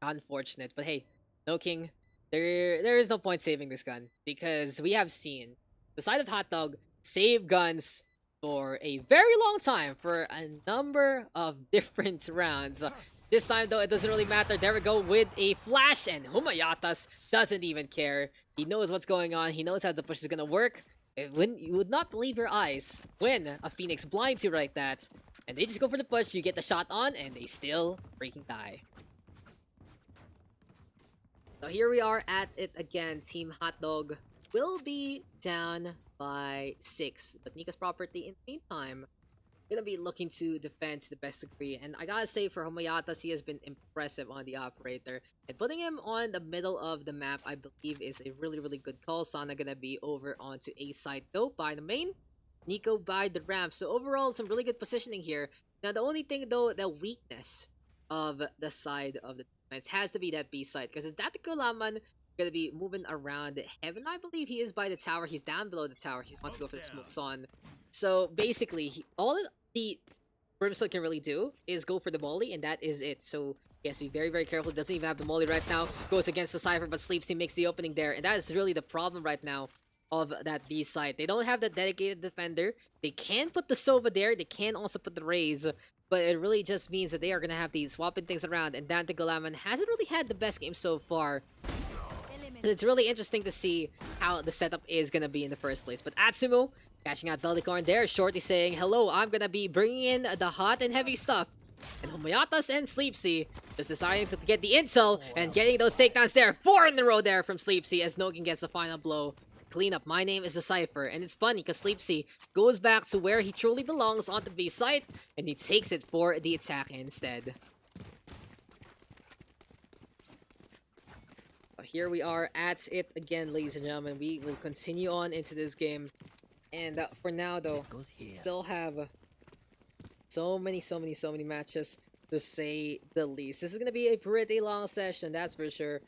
Unfortunate. But hey, no King. There is no point saving this gun. Because we have seen the side of Hatdog save guns for a very long time. For a number of different rounds. This time, though, it doesn't really matter. There we go with a flash, and Humayatas doesn't even care. He knows what's going on. He knows how the push is gonna work. You would not believe your eyes when a Phoenix blinds you like that. And they just go for the push, you get the shot on, and they still freaking die. So here we are at it again. Team Hatdog will be down by 6. But Nika's property, in the meantime, gonna be looking to defend to the best degree. And I gotta say, for Homayatas, he has been impressive on the operator. And putting him on the middle of the map, I believe, is a really, really good call. Sana gonna be over onto A side, though, by the main. Nico by the ramp. So overall, some really good positioning here. Now, the only thing, though, the weakness of the side of the defense has to be that B side. Because Datiko Laman gonna be moving around heaven. I believe he is by the tower. He's down below the tower. He wants to go for the smokes on. So basically, all the Brimstone can really do is go for the molly, and that is it. So he has to be very, very careful. He doesn't even have the molly right now. Goes against the Cypher, but Sleepsy makes the opening there. And that is really the problem right now of that B side. They don't have that dedicated defender. They can put the Sova there. They can also put the Raze. But it really just means that they are going to have these swapping things around. And Dante Golaman hasn't really had the best game so far. It's really interesting to see how the setup is going to be in the first place. But Atsumu catching out Bellicorn there. Shorty saying, hello, I'm going to be bringing in the hot and heavy stuff. And Homayatas and Sleepsy just deciding to get the intel and getting those takedowns there. 4 in a row there from Sleepsy as Nogan gets the final blow. Clean up. My name is the Cypher. And it's funny because Sleepsy goes back to where he truly belongs on the B site. And he takes it for the attack instead. Here we are at it again, ladies and gentlemen. We will continue on into this game. And for now, though, still have so many matches to say the least. This is going to be a pretty long session, that's for sure.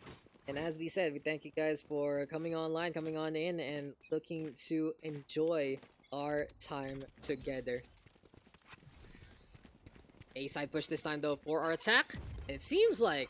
And as we said, we thank you guys for coming online, coming on in, and looking to enjoy our time together. A-side push this time, though, for our attack. And it seems like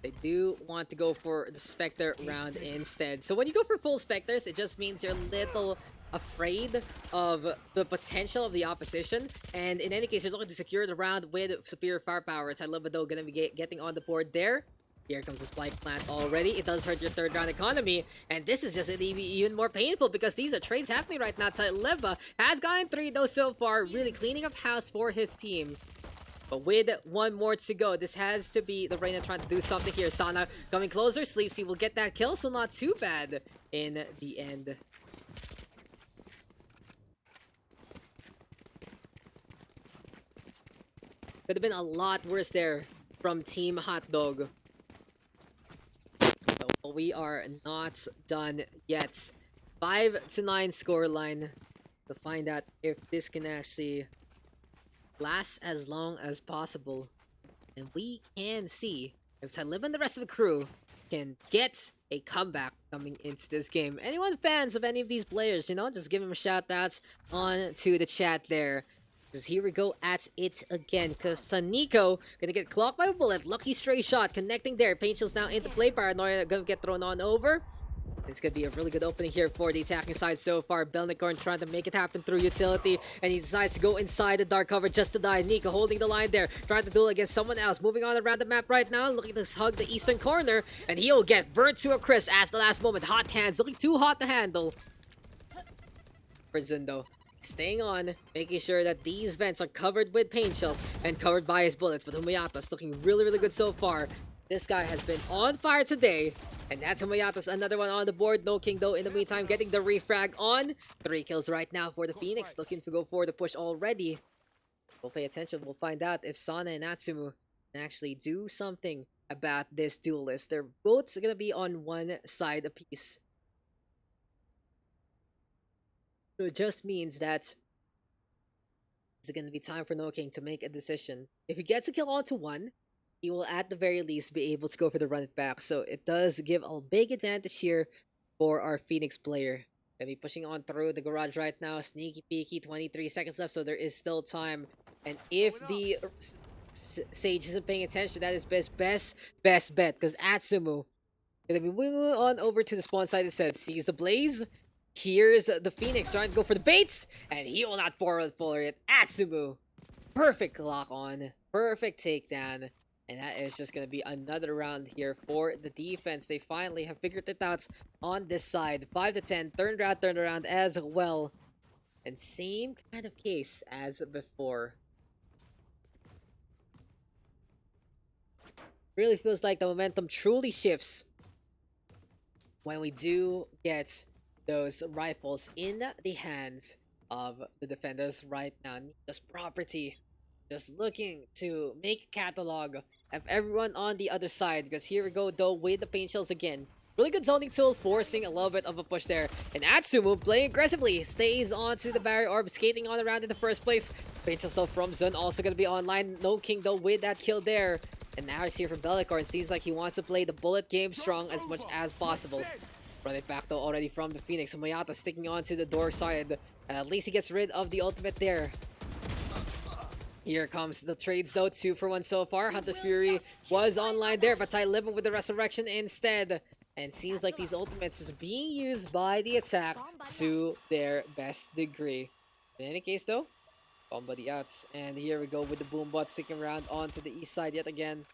they do want to go for the Spectre round instead. So when you go for full Spectres, it just means you're a little afraid of the potential of the opposition. And in any case, you're looking to secure the round with superior firepower. Tyliba, though, gonna be getting on the board there. Here comes the spike plant already. It does hurt your third round economy. And this is just even more painful because these are trades happening right now. Tyliba has gotten 3 though so far, really cleaning up house for his team. But with 1 more to go, this has to be the Reina trying to do something here. Sana coming closer. Sleepsy will get that kill, so not too bad in the end. Could have been a lot worse there from Team Hatdog. So we are not done yet. 5-9 scoreline to find out if this can actually last as long as possible. And we can see if Tyliba and the rest of the crew can get a comeback coming into this game. Anyone fans of any of these players, you know, just give them a shout out on to the chat there. Because here we go at it again. Because Nico gonna get clocked by a bullet. Lucky stray shot connecting there. Pain Chill's now into play. Paranoia gonna get thrown on over. It's gonna be a really good opening here for the attacking side so far. Belnicorn trying to make it happen through utility, and he decides to go inside the dark cover just to die. Nico holding the line there, trying to duel against someone else. Moving on around the map right now, looking to hug the eastern corner, and he'll get burnt to a crisp at the last moment. Hot hands, looking too hot to handle. For Zundo, staying on, making sure that these vents are covered with pain shells and covered by his bullets. But Humayatas looking really, really good so far. This guy has been on fire today. And that's Humayatas, another one on the board. No King though in the meantime, getting the refrag on. 3 kills right now for the Phoenix, looking to go for the push already. We'll pay attention, we'll find out if Sana and Natsumu can actually do something about this duelist. They're both gonna be on one side apiece. So it just means that it's gonna be time for No King to make a decision. If he gets a kill onto one, he will at the very least be able to go for the run it back. So it does give a big advantage here for our Phoenix player. Gonna be pushing on through the garage right now. Sneaky peeky, 23 seconds left, so there is still time. And if the Sage isn't paying attention, that is best bet. Because Atsumu gonna be moving on over to the spawn side instead. Sees the blaze. Here's the Phoenix trying to go for the baits. And he will not forward for it. Atsumu. Perfect lock on. Perfect takedown. And that is just going to be another round here for the defense. They finally have figured it out on this side. 5 to 10. Turned around as well. And same kind of case as before. Really feels like the momentum truly shifts when we do get those rifles in the hands of the defenders right now. Nico's property. Just looking to make a catalog of everyone on the other side. Because here we go though with the paint shells again. Really good zoning tool, forcing a little bit of a push there. And Atsumu playing aggressively. Stays onto the barrier orb, skating on around in the first place. Paint shells though from Zun also going to be online. No King though with that kill there. And now it's here from Bellicorn. Seems like he wants to play the bullet game strong as much as possible. Run it back though already from the Phoenix. Mayata sticking onto the door side. And at least he gets rid of the ultimate there. Here comes the trades though, 2 for 1 so far. Hunter's Fury was online there, but living with the Resurrection instead. And seems like these ultimates is being used by the attack to their best degree. In any case though, somebody out. And here we go with the Boombot sticking around onto the east side yet again.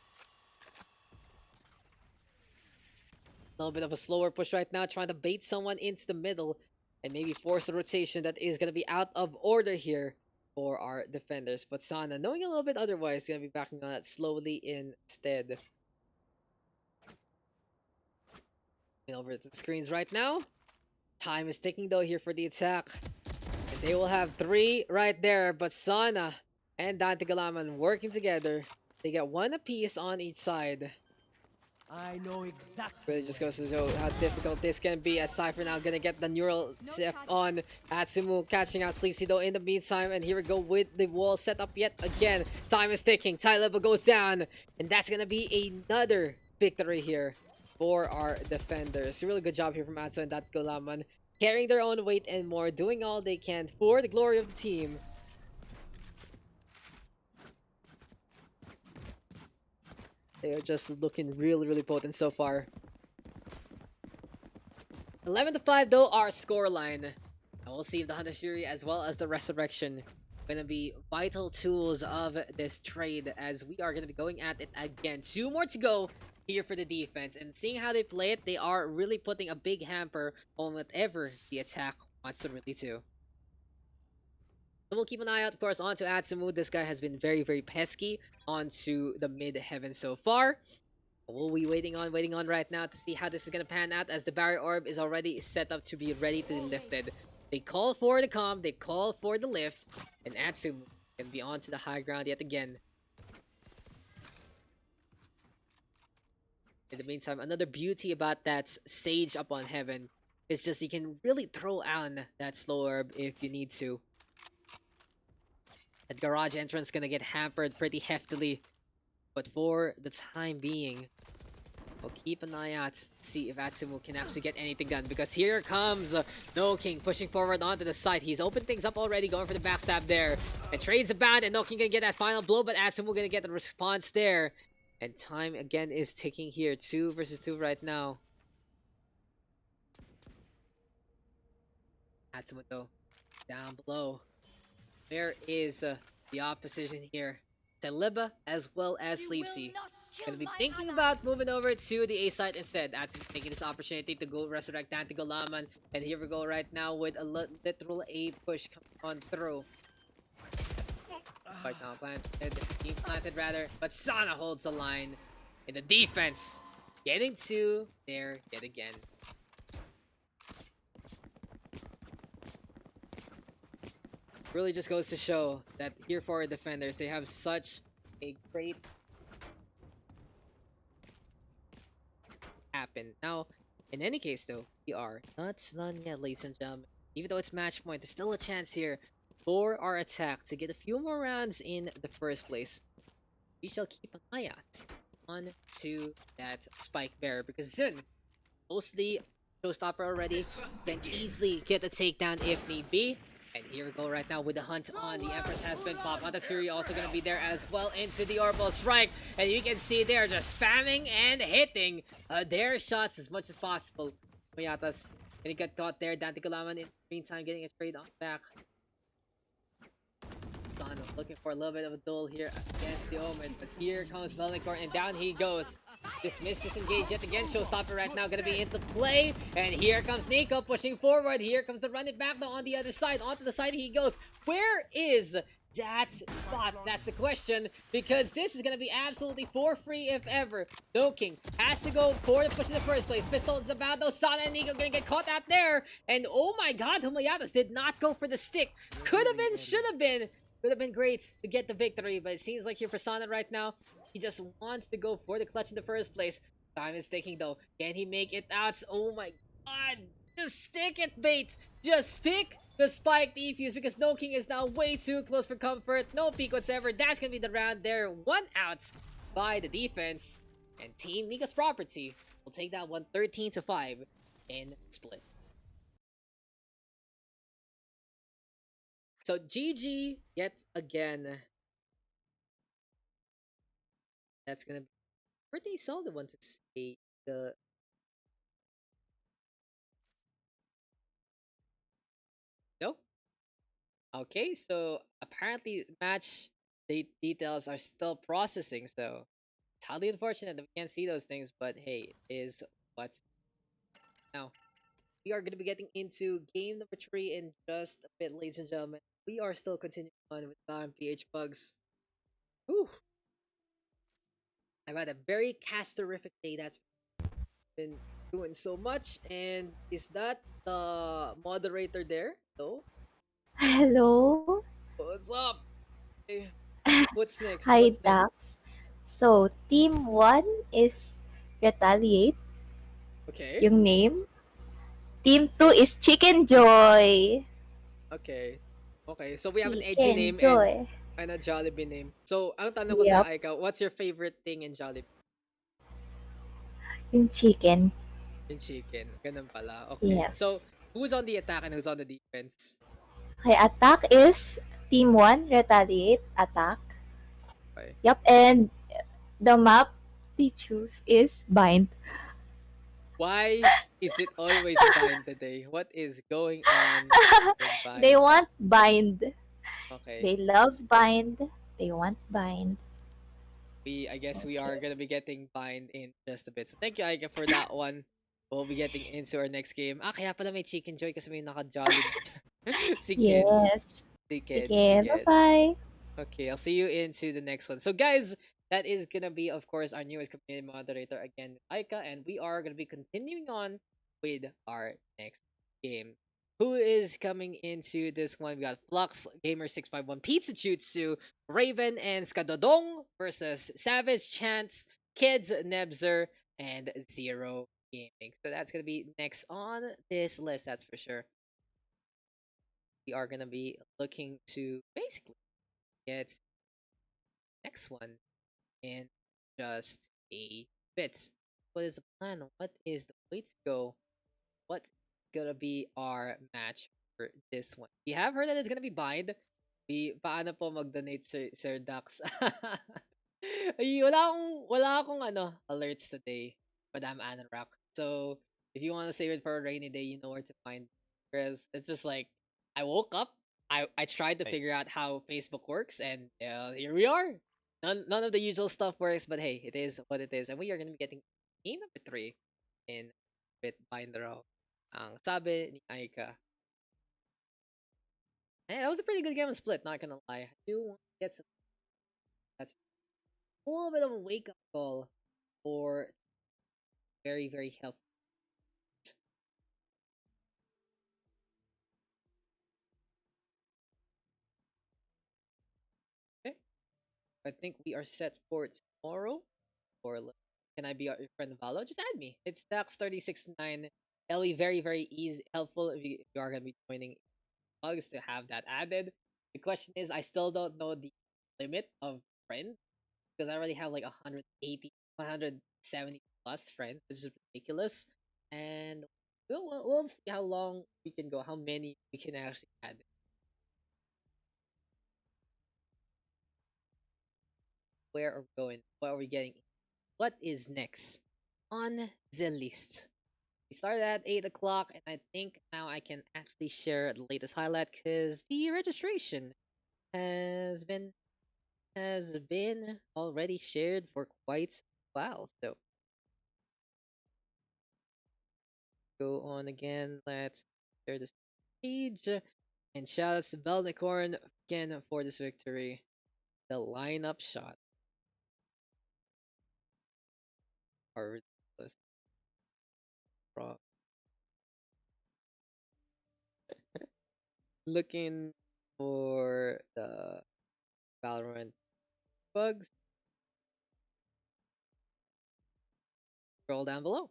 A little bit of a slower push right now, trying to bait someone into the middle and maybe force a rotation that is going to be out of order here for our defenders. But Sana, knowing a little bit otherwise, going to be backing on that slowly instead. Over to the screens right now. Time is ticking though here for the attack. And they will have 3 right there. But Sana and Dante Galaman working together. They get 1 apiece on each side. I know exactly. Really just goes to show how difficult this can be, as Cypher now gonna get the neural tiff on. Atsumu catching out Sleepsy though in the meantime, and here we go with the wall set up yet again. Time is ticking, tie level goes down, and that's gonna be another victory here for our defenders. Really good job here from Atsu and that Golaman, carrying their own weight and more, doing all they can for the glory of the team. They are just looking really, really potent so far. 11 to 5 though, our scoreline. And we'll see if the Hunter's Fury as well as the Resurrection are gonna be vital tools of this trade, as we are gonna be going at it again. 2 more to go here for the defense, and seeing how they play it, they are really putting a big hamper on whatever the attack wants to really do. So we'll keep an eye out, of course, onto Atsumu. This guy has been very, very pesky onto the mid-heaven so far. We'll be waiting on right now to see how this is going to pan out, as the barrier orb is already set up to be ready to be lifted. They call for the calm, they call for the lift, and Atsumu can be onto the high ground yet again. In the meantime, another beauty about that Sage up on heaven is just you can really throw on that slow orb if you need to. That garage entrance gonna get hampered pretty heftily, but for the time being, We'll keep an eye out to see if Atsumu can actually get anything done. Because here comes No King pushing forward onto the side. He's opened things up already, going for the backstab there. And trades abound, and No King gonna get that final blow, but Atsumu gonna get the response there. And time again is ticking here. 2 versus 2 right now. Atsumu though, down below. Where is the opposition here? Taliba as well as Sleepsy. Gonna be thinking about moving over to the A side instead. Atsumu taking this opportunity to go resurrect Antigolaman. And here we go right now with a literal A push coming on through. Right now, being planted rather. But Sana holds the line in the defense. Getting to there yet again. Really just goes to show that here forward defenders, they have such a great happen. Now, in any case though, we are not done yet, ladies and gentlemen. Even though it's match point, there's still a chance here for our attack to get a few more rounds in the first place. We shall keep an eye out on to that spike bearer because Zun, mostly showstopper already, can easily get a takedown if need be. And here we go right now with the hunt on. The Empress has been popped. Hunter's Fury also going to be there as well into the orbital strike. And you can see they're just spamming and hitting their shots as much as possible. Mayatas gonna get caught there. Dante Kalaman in the meantime getting a trade on back. Dono looking for a little bit of a duel here against the Omen. But here comes Valorant and down he goes. Dismiss, disengage yet again. Showstopper right now gonna be into play. And here comes Nico pushing forward. Here comes the run it back though on the other side. Onto the side he goes. Where is that spot? That's the question. Because this is gonna be absolutely for free if ever. No King has to go for the push in the first place. Pistol is about though. Sana and Nico gonna get caught out there. And oh my god, Humayatas did not go for the stick. Could have been, should have been. Would have been great to get the victory, but it seems like here for Sana right now, he just wants to go for the clutch in the first place. Time is ticking though. Can he make it out? Oh my god. Just stick it, bait. Just stick the spike defuse because No King is now way too close for comfort. No peek whatsoever. That's gonna be the round there. 1 out by the defense. And Team Nico's property will take that one 13-5 in split. So GG yet again. That's gonna be pretty solid one to say. The no. Okay, so apparently match details are still processing. So it's highly unfortunate that we can't see those things. But hey, it is what's now. We are gonna be getting into game number 3 in just a bit, ladies and gentlemen. We are still continuing on with Valorant PH Pugs. Whew. I've had a very casterific day. That's been doing so much. And is that the moderator there? No? Hello. What's up? Hey, what's next? Hi, What's next? Daks. So, Team 1 is Retaliate, Okay. yung name. Team 2 is Chickenjoy. Okay. Okay. So we have an edgy name Chickenjoy. and a Jollibee name. So, ang tanong ko sa Yep, Aika, what's your favorite thing in Jollibee? yung chicken. Yung chicken. Ganun pala. Okay. Yes. So, who's on the attack and who's on the defense? Okay, attack is Team 1, Retaliate, attack. Okay. Yep, and the map they choose is Bind. Why is it always Bind today? What is going on with Bind? They want Bind. Okay. They love Bind. They want Bind. I guess we are gonna be getting Bind in just a bit. So thank you, Aika, for that one. We'll be getting into our next game. Kaya pala may Chickenjoy kasi may naka-jolly. Si Kids. Yes. Si Kids. Sige, Si Kids. bye-bye. Okay, I'll see you into the next one. So guys, that is gonna be, of course, our newest community moderator again, Aika, and we are gonna be continuing on with our next game. Who is coming into this one? We got Flux, Gamer651, Pizza Jutsu, Raven, and Skadodong versus Savage, Chance, Kids, Nebzer, and Zero Gaming. So that's gonna be next on this list, that's for sure. We are gonna be looking to basically get next one in just a bit. what is the plan? What is the way to go? What's gonna be our match for this one? We have heard that it's gonna be bind. Paano po mag-donate, Sir Daks? Ay, wala akong alerts today, Madam Anorak. So, if you want to save it for a rainy day, you know where to find. Because it's just like, I woke up, I tried to figure out how Facebook works, and here we are. None of the usual stuff works, but hey, it is what it is. And we are going to be getting game number 3 in Bit Bind Raw. Ang sabi ni Aika. And that was a pretty good game of Split, not gonna lie. I do want to get some. That's a little bit of a wake up call for very, very helpful. Okay. I think we are set for tomorrow. Or can I be your friend Valo? Just add me. It's Dax369. Ellie, very, very easy, helpful if you are gonna be joining Pugs to have that added. The question is, I still don't know the limit of friends because I already have like 180, 170 plus friends, which is ridiculous. And we'll see how long we can go, how many we can actually add. Where are we going? What are we getting? What is next on the list? We started at 8 o'clock, and I think now I can actually share the latest highlight because the registration has been already shared for quite a while. So go on again. Let's share this page and shout out to Belnicorn again for this victory. The lineup shot are ridiculous. Looking for the Valorant bugs. Scroll down below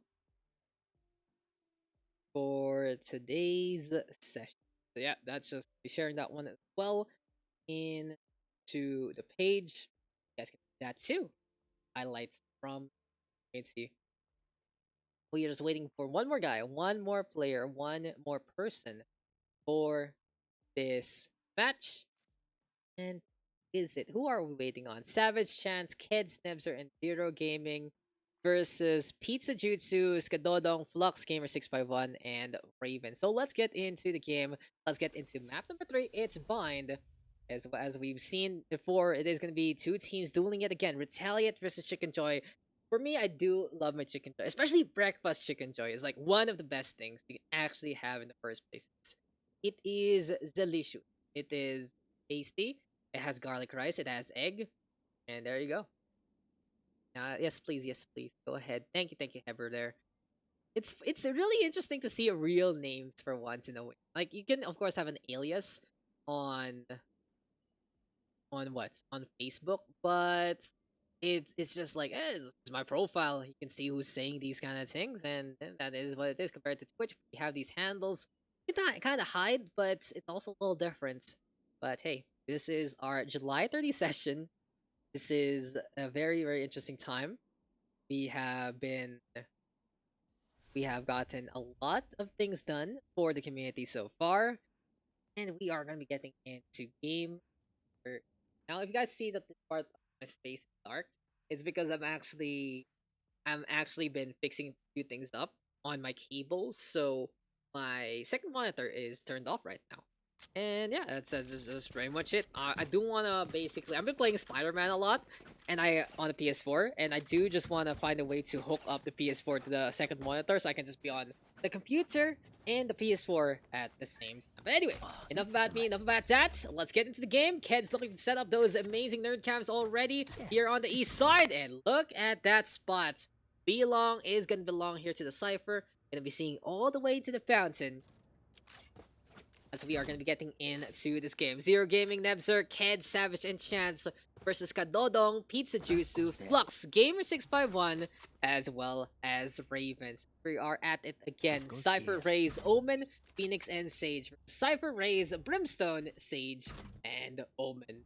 for today's session. So yeah, that's just be sharing that one as well into the page. You guys can see that too. Highlights from see. We are just waiting for one more guy, one more player, one more person for this match. And is it? Who are we waiting on? Savage Chance, Ked Snebzer, and Zero Gaming versus Pizza Jutsu, Skadodong, Flux Gamer 651, and Raven. So let's get into the game. Let's get into map number 3. It's Bind. As we've seen before, it is going to be two teams dueling yet again. Retaliate versus Chickenjoy. For me, I do love my Chickenjoy, especially breakfast Chickenjoy. Is like one of the best things you can actually have in the first place. It is delicious. It is tasty. It has garlic rice. It has egg. And there you go. Yes, please. Yes, please. Go ahead. Thank you, Heber. There. It's really interesting to see a real names for once in a way. Like you can of course have an alias on what on Facebook, but it's just like this is my profile. You can see who's saying these kind of things, and that is what it is compared to Twitch. We have these handles. You can kind of hide, but it's also a little different. But hey, this is our July 30 session. This is a very, very interesting time. We have gotten a lot of things done for the community so far, and we are going to be getting into game. Now, if you guys see that this part of my space is dark, it's because I'm actually been fixing a few things up on my cables, so my second monitor is turned off right now. And yeah, that's pretty much it. I do wanna basically, I've been playing Spider-Man a lot, and on the PS4, and I do just wanna find a way to hook up the PS4 to the second monitor, so I can just be on the computer and the PS4 at the same time. But anyway, enough about me, enough about that. Let's get into the game. Ked's looking to set up those amazing nerd cams already here on the east side, and look at that spot. Belong is gonna belong here to the Cypher. Gonna be seeing all the way to the fountain. As we are going to be getting into this game. Zero Gaming, Nebzer, Ked, Savage, and Chance versus Kadodong, Pizza Jutsu, Flux, Gamer 651, as well as Ravens. We are at it again. Cypher, Raze, Omen, Phoenix, and Sage. Cypher, Raze, Brimstone, Sage, and Omen.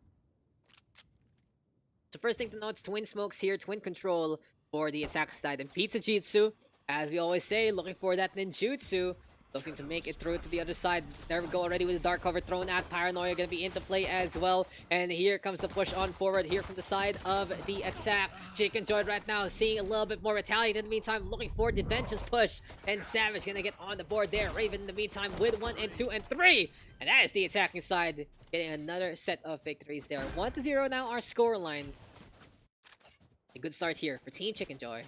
So first thing to note, Twin Smokes here, Twin Control. for the attack side. And Pizza Jitsu, as we always say, looking for that ninjutsu. Looking to make it through to the other side. There we go already with the dark cover thrown at. Paranoia gonna be into play as well. And here comes the push on forward here from the side of the attack. Chickenjoy right now seeing a little bit more Retaliate in the meantime. Looking for the vengeance push. And Savage gonna get on the board there. Raven in the meantime with 1 and 2 and 3. And that is the attacking side. Getting another set of victories there. 1-0 now our scoreline. A good start here for Team Chickenjoy.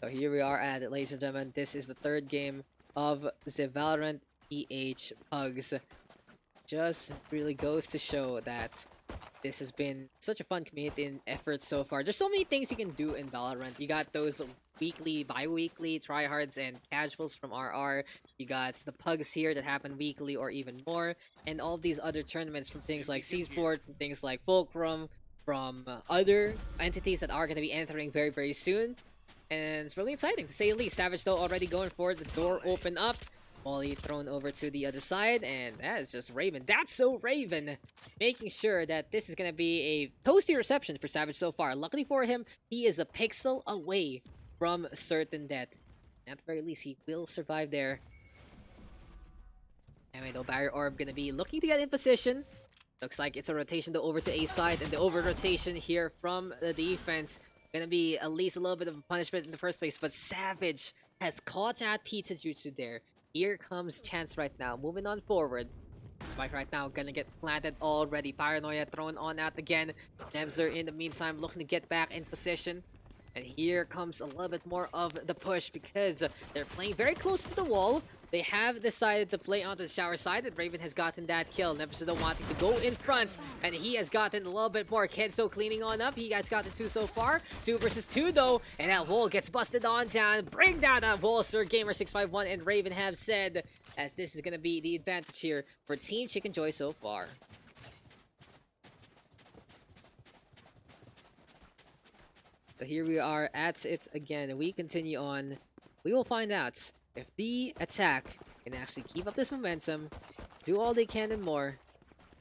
So here we are at it, ladies and gentlemen. This is the third game of the Valorant PH PUGS. Just really goes to show that this has been such a fun community and effort so far. There's so many things you can do in Valorant. You got those weekly, bi-weekly tryhards and casuals from RR. You got the PUGs here that happen weekly or even more. And all of these other tournaments from things like Seasport, from things like Fulcrum, from other entities that are going to be entering very, very soon. And it's really exciting to say the least. Savage though already going for it. The door open up. Molly thrown over to the other side. And that is just Raven. That's so Raven. Making sure that this is going to be a toasty reception for Savage so far. Luckily for him, he is a pixel away from certain death. At the very least, he will survive there. Anyway, though, Barrier Orb going to be looking to get in position. Looks like it's a rotation though over to A side. And the over rotation here from the defense. Gonna be at least a little bit of a punishment in the first place, but Savage has caught that Pizza Jutsu there. Here comes Chance right now, moving on forward. Spike right now gonna get planted already. Paranoia thrown on out again. Nemzer in the meantime looking to get back in position. And here comes a little bit more of the push because they're playing very close to the wall. They have decided to play onto the shower side, and Raven has gotten that kill. Nevertheless, wanting to go in front, and he has gotten a little bit more. Kenzo cleaning on up. He has gotten 2 so far. 2 versus 2 though, and that wall gets busted on down. Bring down that wall, Sir Gamer 651 and Raven have said, as this is gonna be the advantage here for Team Chickenjoy so far. So here we are at it again. We continue on. We will find out if the attack can actually keep up this momentum, do all they can and more,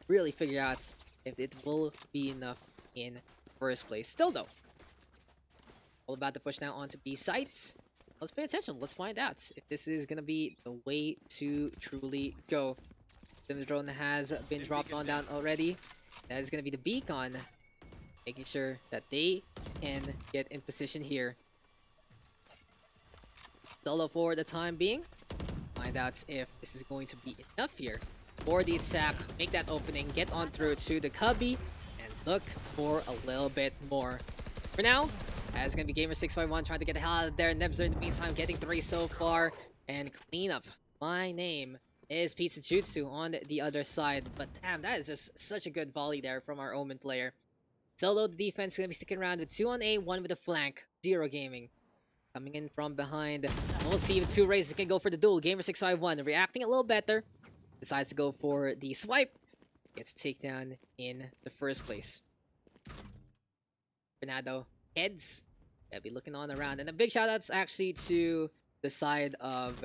really figure out if it will be enough in first place. Still though, all about to push now onto B sites. Let's pay attention. Let's find out if this is gonna be the way to truly go. The drone has been dropped on down already. That is gonna be the beacon, making sure that they can get in position here. Solo for the time being. Find out if this is going to be enough here for the attack. Make that opening, get on through to the cubby, and look for a little bit more. For now, it's gonna be Gamer651 trying to get the hell out of there. Nebzer in the meantime getting 3 so far. And cleanup. My name is Pizza Jutsu on the other side. But damn, that is just such a good volley there from our Omen player. Solo, the defense is gonna be sticking around with 2 on A, 1 with a flank. Zero Gaming coming in from behind. We'll see if 2 races can go for the duel. Gamer651 reacting a little better. Decides to go for the swipe. Gets a takedown in the first place. Fernando heads. Gotta be looking on around. And a big shout outs actually to the side of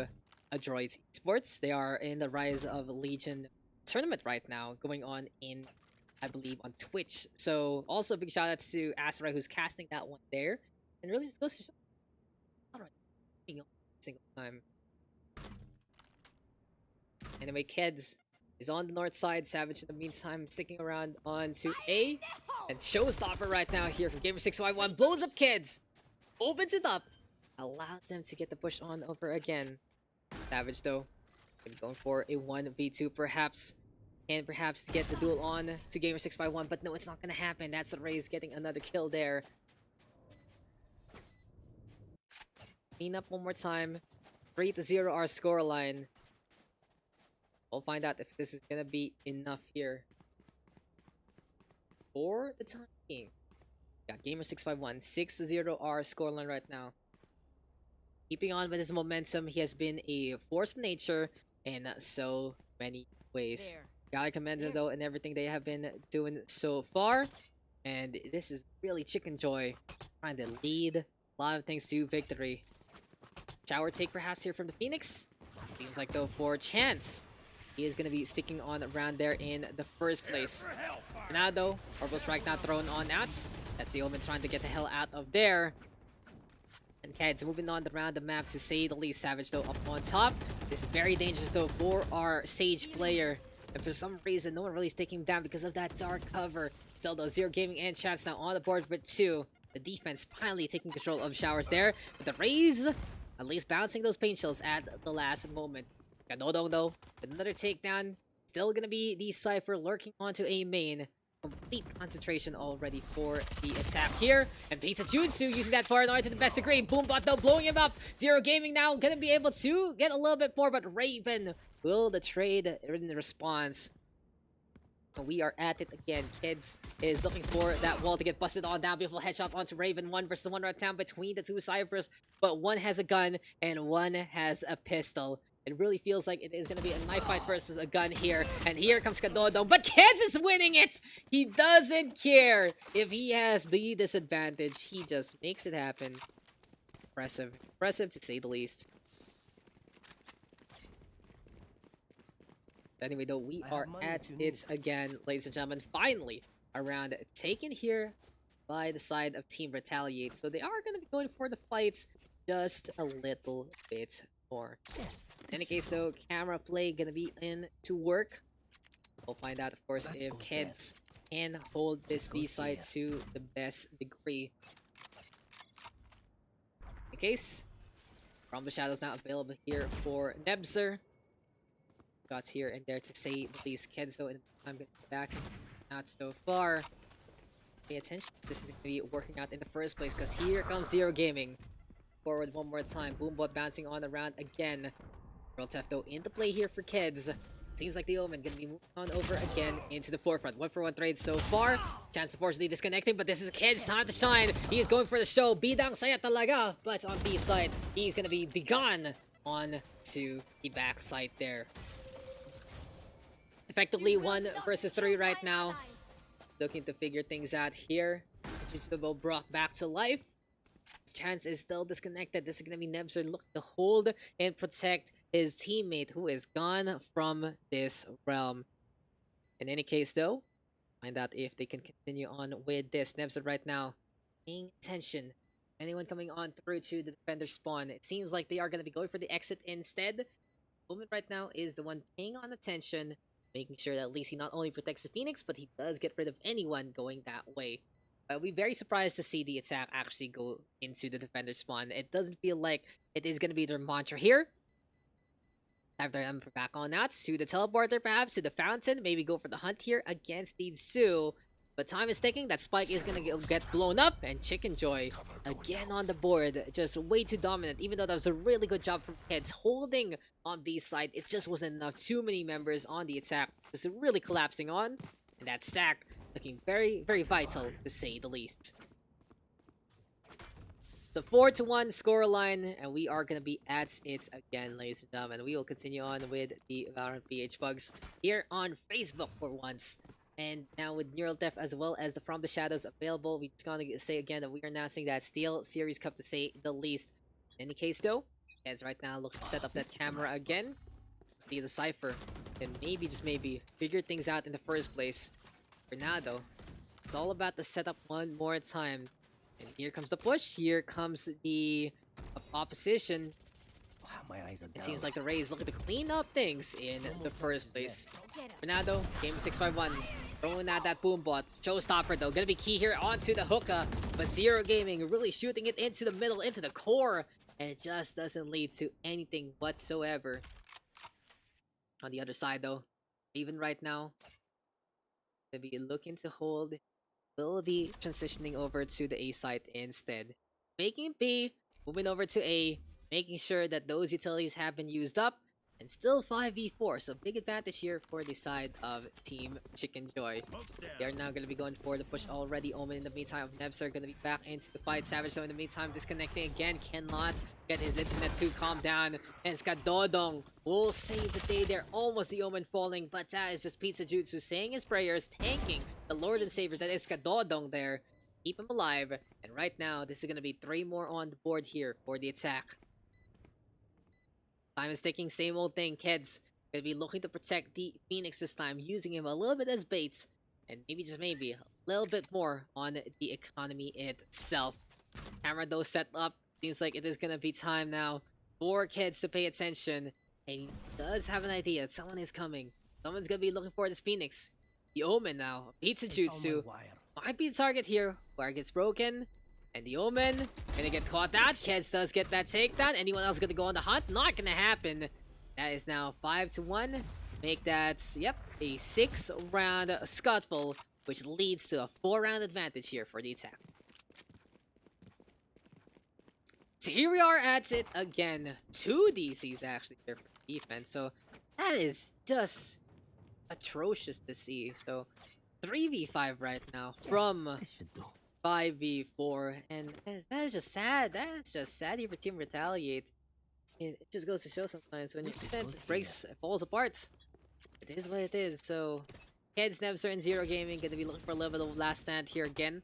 Adroit Esports. They are in the Rise of Legion tournament right now, going on in, I believe, on Twitch. So also a big shout out to Asra who's casting that one there. And really just goes to single time. Anyway, Keds is on the north side. Savage in the meantime sticking around on to A. And Showstopper right now here from Gamer651 blows up Keds. Opens it up. Allows them to get the push on over again. Savage though, going for a 1v2 perhaps. And perhaps get the duel on to Gamer651. But no, it's not gonna happen. That's the Raze getting another kill there. Clean up one more time. 3-0 our scoreline. We'll find out if this is gonna be enough here. For the time being. Got Gamer651. 6-0 our scoreline right now. Keeping on with his momentum, he has been a force of nature in so many ways. Gotta commend him though and everything they have been doing so far. And this is really Chickenjoy trying to lead a lot of things to victory. Shower take perhaps here from the Phoenix. Seems like though for Chance. he is going to be sticking on around there in the first place. For now though, Orbital Strike not thrown on out. That's the Omen trying to get the hell out of there. And Keds moving on around the map to say the least. Savage though up on top. This is very dangerous though for our Sage player. And for some reason, no one really is taking him down because of that dark cover. Still though, Zero Gaming and Chance now on the board with 2. The defense finally taking control of Showers there. With the Raze, at least bouncing those pain chills at the last moment. Oding though, with another takedown. Still gonna be the Cypher lurking onto a main. Complete concentration already for the attack here. And Pizza Jutsu using that paranoid to the best degree. Boombot though blowing him up. Zero Gaming now gonna be able to get a little bit more, but Raven will the trade in the response. We are at it again. Kids is looking for that wall to get busted on down. Beautiful headshot onto Raven. 1 versus 1 right now between the two Cyphers. But one has a gun and one has a pistol. It really feels like it is going to be a knife fight versus a gun here. And here comes Kadodong. But Kids is winning it! He doesn't care if he has the disadvantage. He just makes it happen. Impressive. Impressive to say the least. Anyway, though, we are at it again, ladies and gentlemen. Finally, a round taken here by the side of Team Retaliate. So they are going to be going for the fights just a little bit more. In any case, though, camera play going to be in to work. We'll find out, of course, if Kids can hold this B-side to the best degree. In case, From the Shadows now available here for Nebzer. Shots here and there to save these Kids, though, and I'm going to go back. Not so far. Pay attention. This is going to be working out in the first place, because here comes Zero Gaming. Forward one more time. Boombot bouncing on around again. World Theft, though, into play here for Kids. Seems like the Omen going to be moving on over again into the forefront. 1-for-1 trade so far. Chance unfortunately disconnecting, but this is Kids. Time to shine. He is going for the show. Bidang saya talaga. But on B side, he's going to be begone on to the backside there. Effectively 1 versus 3 right now. Looking to figure things out here. Suitable brought back to life. Chance is still disconnected. This is going to be Nebzer looking to hold and protect his teammate who is gone from this realm. In any case, though, find out if they can continue on with this. Nebzer right now paying attention. Anyone coming on through to the defender spawn. It seems like they are going to be going for the exit instead. Moment right now is the one paying on attention, making sure that at least he not only protects the Phoenix, but he does get rid of anyone going that way. I'll be very surprised to see the attack actually go into the defender spawn. It doesn't feel like it is going to be their mantra here. Time for them back on that. To the teleporter, perhaps, to the fountain. Maybe go for the hunt here against the Zoo. But time is ticking. That spike is going to get blown up. And Chickenjoy again on the board. Just way too dominant. Even though that was a really good job from Kids holding on B side, it just wasn't enough. Too many members on the attack. Just really collapsing on. And that stack looking very, very vital, to say the least. The 4-1 scoreline, and we are going to be at it again, ladies and gentlemen. We will continue on with the Valorant PH Pugs here on Facebook for once. And now with Neural Theft as well as the From the Shadows available, we just going to say again that we are announcing that Steel Series Cup, to say the least. In any case, though, as right now looking to set up that camera again. See the Cypher, and maybe, just maybe, figure things out in the first place. For now, though, it's all about the setup one more time. And here comes the push. Here comes the opposition. Wow, my eyes are It seems like the Rays looking to clean up things in the first place. For now, though, game 6-5-1. Throwing out that Boombot. Showstopper, though, gonna be key here onto the hookah. But Zero Gaming really shooting it into the middle, into the core. And it just doesn't lead to anything whatsoever. On the other side, though, even right now, gonna be looking to hold. Will be transitioning over to the A site instead. Making B, moving over to A, making sure that those utilities have been used up, and still 5v4, so big advantage here for the side of Team Chickenjoy. They are now going to be going for the push already. Omen in the meantime, Nebs are going to be back into the fight. Savage, though, in the meantime, disconnecting again, cannot get his internet to calm down, and Skadodong will save the day there. Almost the Omen falling, but that is just Pizza Jutsu saying his prayers, tanking the Lord and Savior that is Skadodong there. Keep him alive, and right now, this is going to be 3 more on the board here for the attack. Time is ticking, same old thing, kids. Gonna be looking to protect the Phoenix this time, using him a little bit as bait, and maybe just maybe a little bit more on the economy itself. Camera though set up. Seems like it is gonna be time now for kids to pay attention. And he does have an idea that someone is coming. Someone's gonna be looking for this Phoenix. The Omen now. Pizza Jutsu might be the target here. Wire gets broken. And the Omen gonna get caught out. Keds does get that takedown. Anyone else gonna go on the hunt? Not gonna happen. That is now 5-1. Make that, yep, a 6-round scuffle, which leads to a 4-round advantage here for the attack. So here we are at it again. 2 DCs actually here for defense. So that is just atrocious to see. So 3v5 right now from 5v4. And that is just sad. That is just sad here for Team Retaliate. It just goes to show sometimes when your defense breaks, it falls apart. It is what it is. So Heads, Nebster, and Zero Gaming gonna be looking for a little bit of last stand here again.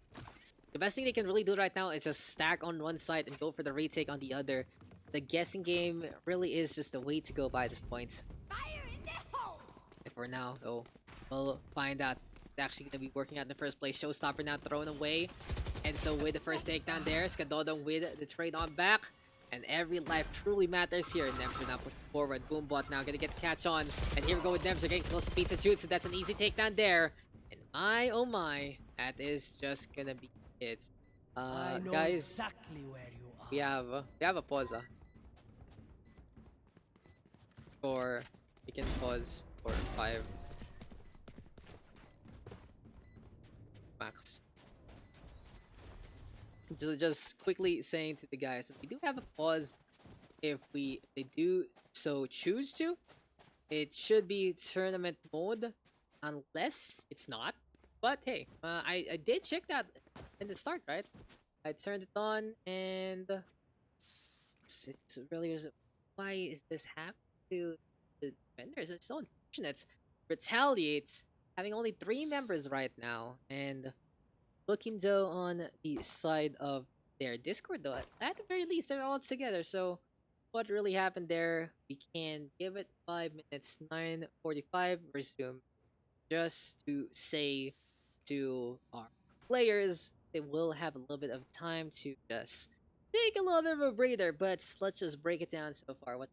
The best thing they can really do right now is just stack on one side and go for the retake on the other. The guessing game really is just the way to go by this point. And for now, though, we'll find out it's actually gonna be working out in the first place. Showstopper now thrown away. And so with the first takedown there, Skadodong with the trade on back. And every life truly matters here. Nemser now pushing forward. Boombot now gonna get the catch on. And here we go with Nemser getting close to Pizza Jutsu. That's an easy takedown there. And my oh my, that is just gonna be it. I know Guys, exactly where you are. we have a pause. For we can pause for 5 max. Just quickly saying to the guys, we do have a pause. If they do so choose to, it should be tournament mode, unless it's not. But hey, I did check that in the start, right? I turned it on, and it's really why is this happening to the defenders? It's so unfortunate. Retaliates having only 3 members right now, and looking though on the side of their Discord though, at the very least they're all together. So what really happened there? We can give it 5 minutes. 9:45 resume, just to say to our players they will have a little bit of time to just take a little bit of a breather. But let's just break it down so far. What's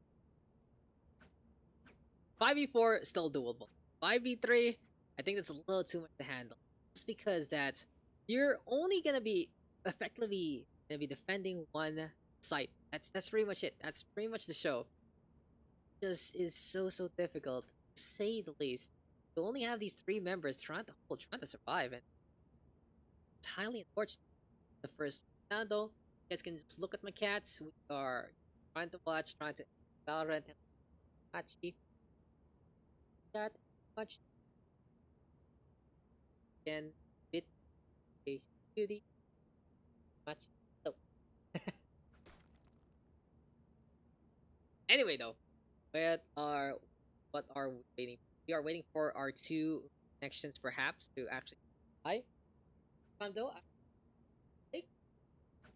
5v4 still doable. 5v3, I think that's a little too much to handle. Just because that you're only gonna be effectively gonna be defending one site. That's pretty much it. That's pretty much the show. Just is so difficult, to say the least. You only have these 3 members trying to survive, and it's highly unfortunate. The first now though, you guys can just look at my cats. We are trying to Valorant and Hachi. That much again bit beauty much so. Anyway though, what are we waiting? We are waiting for our 2 connections perhaps to actually hi. Time though,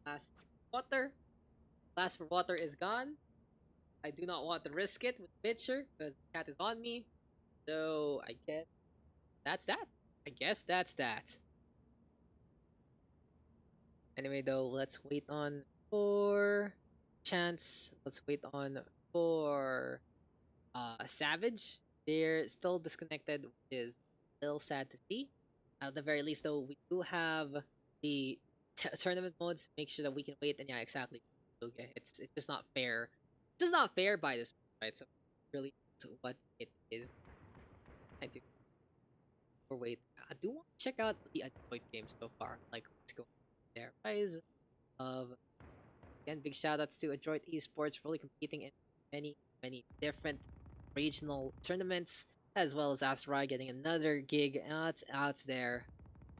last water. Last for water is gone. I do not want to risk it with Pitcher because the cat is on me. So I guess that's that. Anyway though, let's wait on for Chance. Let's wait on for Savage. They're still disconnected, which is a little sad to see. At the very least though, we do have the tournament modes. Make sure that we can wait. And yeah, exactly. Okay, it's just not fair. It's just not fair by this, right? So really, what it is. I do. Or wait, I do want to check out the Untitled games so far. Like, let's go there. Rise of again, big shout outs to Adroit Esports, really competing in many different regional tournaments, as well as Asrai getting another gig out there.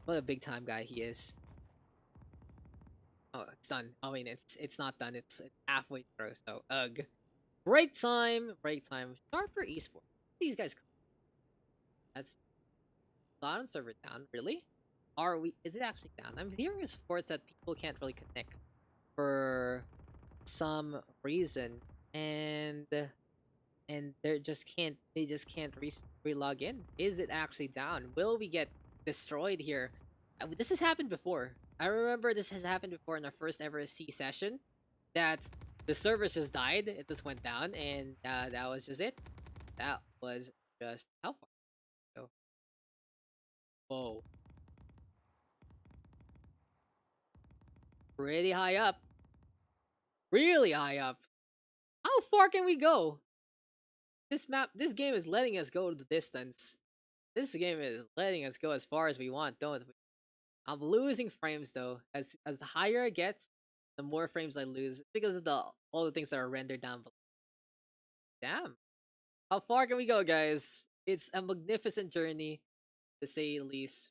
What a big time guy he is. Oh, it's done. I mean, it's not done. It's halfway through. So, ugh. Break time. Sharper Esports. These guys. That's not on server down. Really? Are we? Is it actually down? I'm hearing reports that people can't really connect for some reason, and and they just can't re-log in. Is it actually down? Will we get destroyed here? This has happened before. I remember this has happened before in our first ever C session, that the servers just died. It just went down, and that was just it. That was just how far? So, whoa, pretty high up, really high up. How far can we go? This game is letting us go to the distance. This game is letting us go as far as we want, don't we? I'm losing frames though. As higher I get, the more frames I lose because of all the things that are rendered down below. Damn. How far can we go, guys? It's a magnificent journey, to say the least.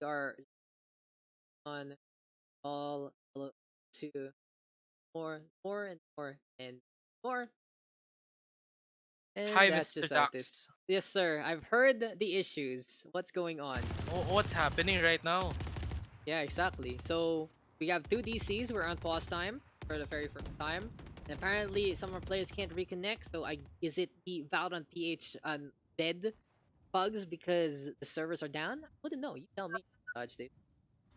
We are on all to more and more and more. And Hi, that's Mr. just how it is. Daks. Yes, sir. I've heard the issues. What's going on? What's happening right now? Yeah, exactly. So we have two DCs. We're on pause time for the very first time. And apparently some of our players can't reconnect. So is it the Valorant PH dead bugs because the servers are down? I wouldn't know. You tell me, Dodge Dude.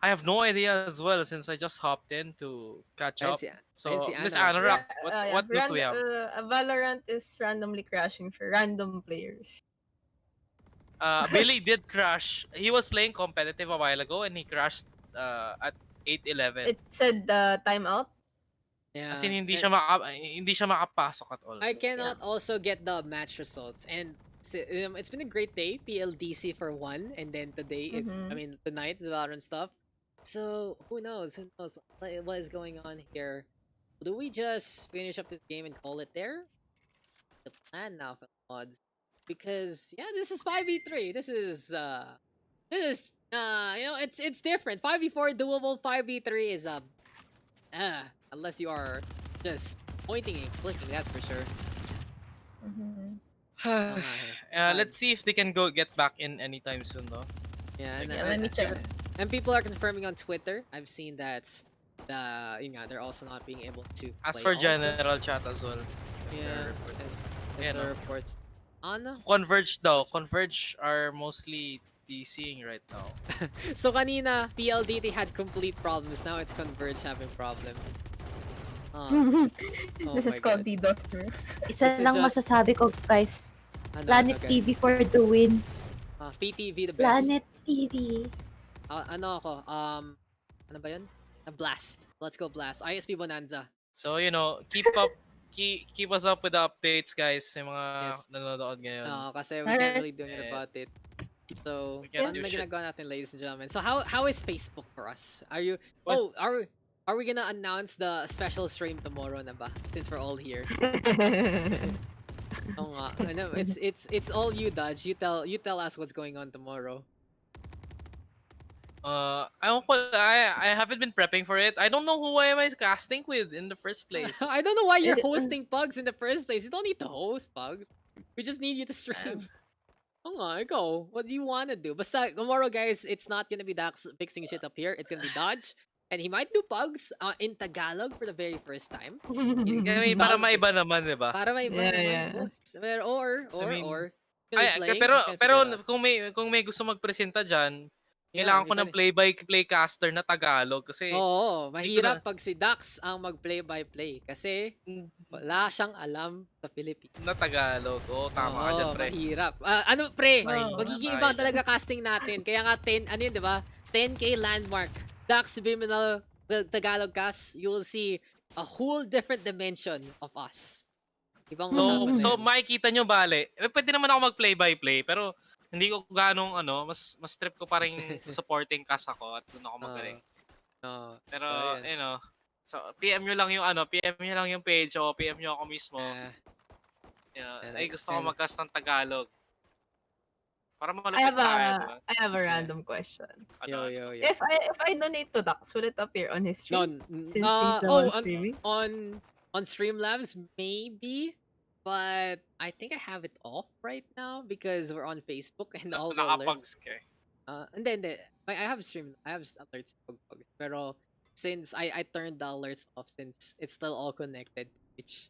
I have no idea as well since I just hopped in to catch I didn't up. see, I didn't So, see Miss Anna. Anorak, Yeah, what news we have? Valorant is randomly crashing for random players. Billy did crash. He was playing competitive a while ago and he crashed at 8:11. It said timeout. Yeah. As in hindi and hindi siya makapasok at all. I cannot also get the match results. And it's been a great day, PLDC for one, and then today Mhm. tonight is Valorant stuff. So who knows? Who knows what is going on here? Do we just finish up this game and call it there? The plan now for the mods, because yeah, this is 5v3. It's different. 5v4 doable. 5v3 is unless you are just pointing and clicking, that's for sure. Mhm. Let's see if they can get back in anytime soon, though. Yeah, and, Yeah, let me check. and people are confirming on Twitter. I've seen that they're also not being able to As play for also. general chat as well. Yeah, Yeah, the no. reports. On Converge daw. Converge are mostly DCing right now. so kanina PLDT had complete problems. Now it's Converge having problems. Oh This is my called God. the Doctor. Isa This is lang just- masasabi ko, guys. Planet guys? TV for the win. PTV the best. Planet TV. Ano ako? Ano ba yun? A Blast. Let's go Blast. ISP Bonanza. So, keep up keep us up with the updates, guys. Yung mga Yes. nanonood ngayon. Kasi we Alright. can't really do anything about it. So, We can't ano do na shit. ginagawa natin, ladies and gentlemen? So, how is Facebook for us? Are you... What? Are we gonna announce the special stream tomorrow na ba? Since we're all here. Oo nga. Ano, it's all you, Dodge. You tell us what's going on tomorrow. I haven't been prepping for it. I don't know who am I casting with in the first place. I don't know why you're Is it- hosting Pugs in the first place. You don't need to host Pugs. We just need you to stream. Oo nga, ikaw. What do you wanna do? Basta tomorrow, guys, it's not gonna be Dax fixing shit up here. It's gonna be Dodge. And he might do Pugs in Tagalog for the very first time. I mean, para maiba naman, 'di ba? Para may iba Yeah, naman, yeah. boss. Or I mean, gonna be Ay, playing, pero I can't pero figure it out. kung may gusto magpresenta diyan, Yeah, kailangan ko if ng play-by-play caster na Tagalog kasi Oo, mahirap na- pag si Dax ang mag-play-by-play kasi wala siyang alam sa Philippines. na Tagalog. Oo, tama ka dyan, pre. Mahirap. Ano, pre? Oo, Magiging tama iba ka talaga casting natin. Kaya nga 10, ano yun, di ba? 10K landmark. Dax Biminal Tagalog cast, you will see a whole different dimension of us. Ibang usapan na So yun. makikita nyo bale. Pwede naman ako mag-play-by-play pero hindi ko ganong mas trip ko pa rin supporting cast ako at doon ako magaling. Oo. Pero, So, yun. so PM nyo lang yung PM nyo lang yung page o PM nyo ako mismo. And Ay, gusto ko mag-cast ng Tagalog. Para I malapit have tayo, a diba? I have a random question. Ano? Yo. If I donate to Dax, will it appear on his stream? Since he's the one streaming? on Streamlabs maybe, but I think I have it off right now because we're on Facebook and all the alerts. Nakapugs ka eh. And then I have alerts pag-pugs. Pero since I turned the alerts off since it's still all connected, Which,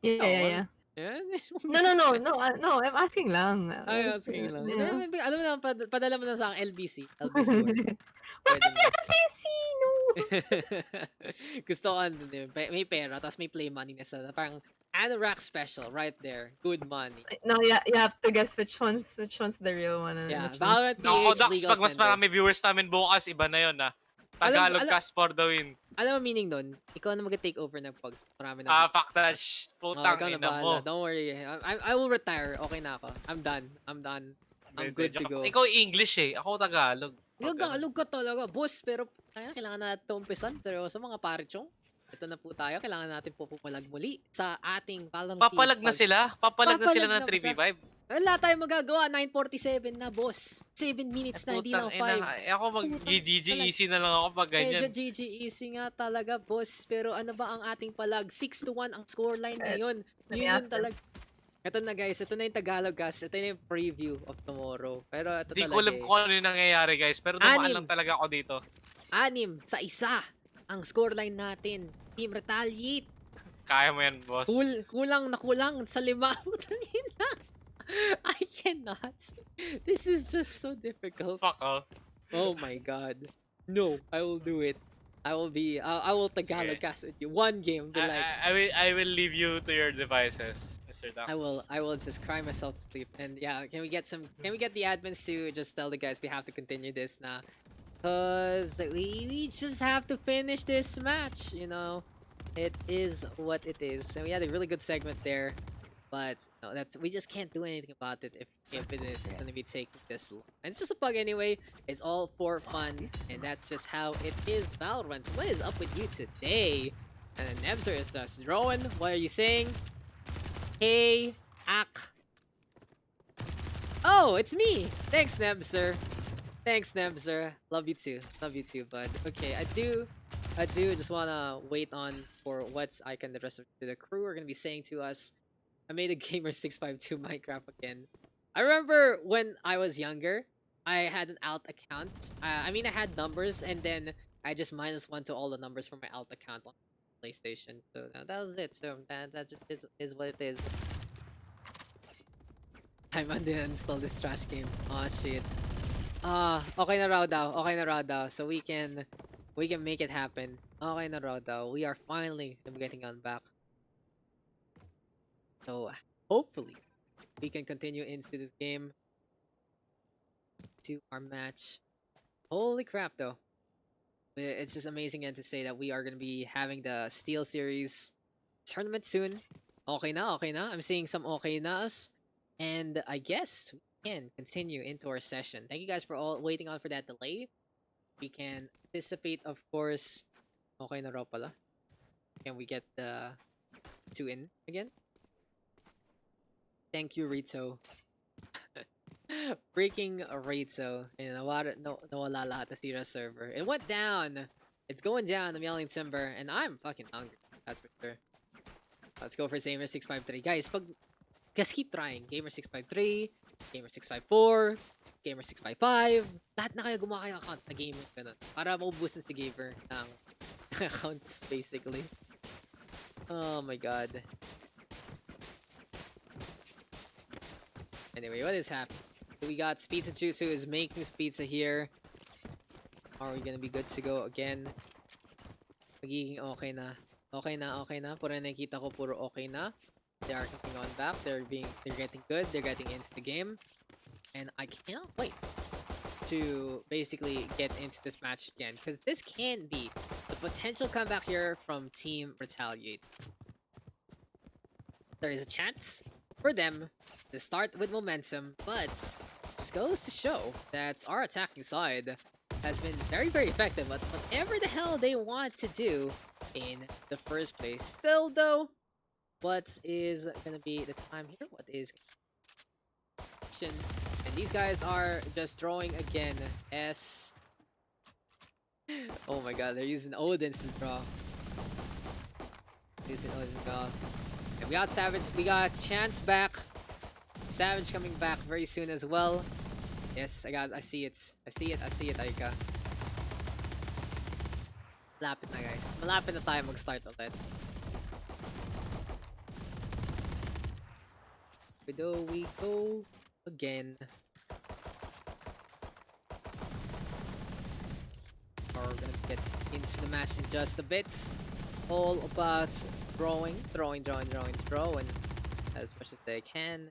Yeah. yeah. No, I'm asking lang. Ay, asking lang. Yeah. Alam mo na, padala mo na sa akin LBC. LBC word. Pwede Bakit na. LBC? No. Gusto ko ano din, may pera, tapos may play money na sa parang Anorak special right there. Good money. No, yeah, you have to guess which one's the real one. And Yeah, which Valorant Nako, PH Daks, legal pag mas tender. marami viewers namin bukas, iba na yun ah. Tagalog Alam- cast for the win. Alam mo meaning nun? Ikaw na mag-take over ng Pugs. Marami na. Ah, fuck that. Oh, Putang ikaw na ina mo. bahala. Don't worry. I will retire. Okay na ako. I'm done. I'm good to go. Ikaw English eh. Ako Tagalog. Gagalog ka talaga, boss. Pero kailangan natin ito umpisan. Seryoso mga parichong. Ito na po tayo. Kailangan natin po pumalag muli sa ating Valorant Papalag na sila. Papalag na sila ng Papalag na 3v5. Wala tayong magagawa. 9:47 na, boss. 7 minutes na, hindi lang 5. Ako mag-GG easy na lang ako pag Medyo ganyan. GG easy nga talaga, boss. Pero ano ba ang ating palag? 6-1 ang scoreline ngayon. Yun talaga. Ito na guys, ito na yung Tagalog cast. Ito na yung preview of tomorrow. Pero ito Di talaga ko alam kung ano yung nangyayari guys. Pero dumaan lang talaga ako dito. 6-1 ang scoreline natin. Team Retaliate. Kaya mo yan, boss. Kulang na kulang sa 5. I cannot. This is just so difficult. Fuck off. Oh my god. No, I will do it. I will Tagalog cast with you. One game, be like, I will leave you to your devices, Mr. Daks. I will just cry myself to sleep. And yeah, can we get the admins to just tell the guys we have to continue this now? Cause we just have to finish this match, you know. It is what it is. And we had a really good segment there. But no, we just can't do anything about it if it is gonna be taking this long. And it's just a bug anyway. It's all for fun, and that's just how it is. Valorant, what is up with you today? And then Nebzer is just throwing. What are you saying? Hey, Ak. Oh, it's me. Thanks, Nebzer. Thanks, Nebzer. Love you too, bud. Okay, I do just wanna wait on for what the rest of the crew are gonna be saying to us. I made a Gamer652 Minecraft again. I remember when I was younger, I had an alt account. I mean, I had numbers, and then I just -1 to all the numbers from my alt account on PlayStation. So that was it. So that is what it is. I'm uninstall this trash game. Oh shit. Okay na raw daw. So we can make it happen. Okay na raw daw. We are finally getting on back. So hopefully we can continue into this game to our match. Holy crap though. It's just amazing and to say that we are going to be having the Steel Series tournament soon. Okay na. I'm seeing some okay nas. And I guess we can continue into our session. Thank you guys for all waiting on for that delay. We can anticipate, of course. Okay na raw pala. Can we get the 2 in again? Thank you, Rito. Freaking Rito. And nawala lahat na sira server. It went down. It's going down. I'm yelling timber. And I'm fucking hungry. That's for sure. Let's go for Gamer653. Guys, just keep trying. Gamer653, Gamer654, Gamer655. Lahat na kayo gumawa kayong account na gamer. Ganun. Para maubusin si Gamer ng accounts, basically. Oh my god. Anyway, what is happening? We got Pizza Jutsu is making his pizza here. Are we gonna be good to go again? Magiging okay na. Okay na. Puro nakikita ko puro okay na. They are coming on back. They're getting good. They're getting into the game. And I cannot wait to basically get into this match again. Because this can be the potential comeback here from Team Retaliate. There is a chance for them to start with momentum, but just goes to show that our attacking side has been very, very effective at whatever the hell they want to do in the first place. Still though, what is gonna be the time here? What is and these guys are just throwing again. S. Oh my god, they're using Odin's to draw. And we got Savage. We got Chance back. Savage coming back very soon as well. Yes, I see it, Aika. Malapit na guys. Malapit na tayo mag-start ulit. though we go again. We're gonna get into the match in just a bit. All about throwing as much as they can.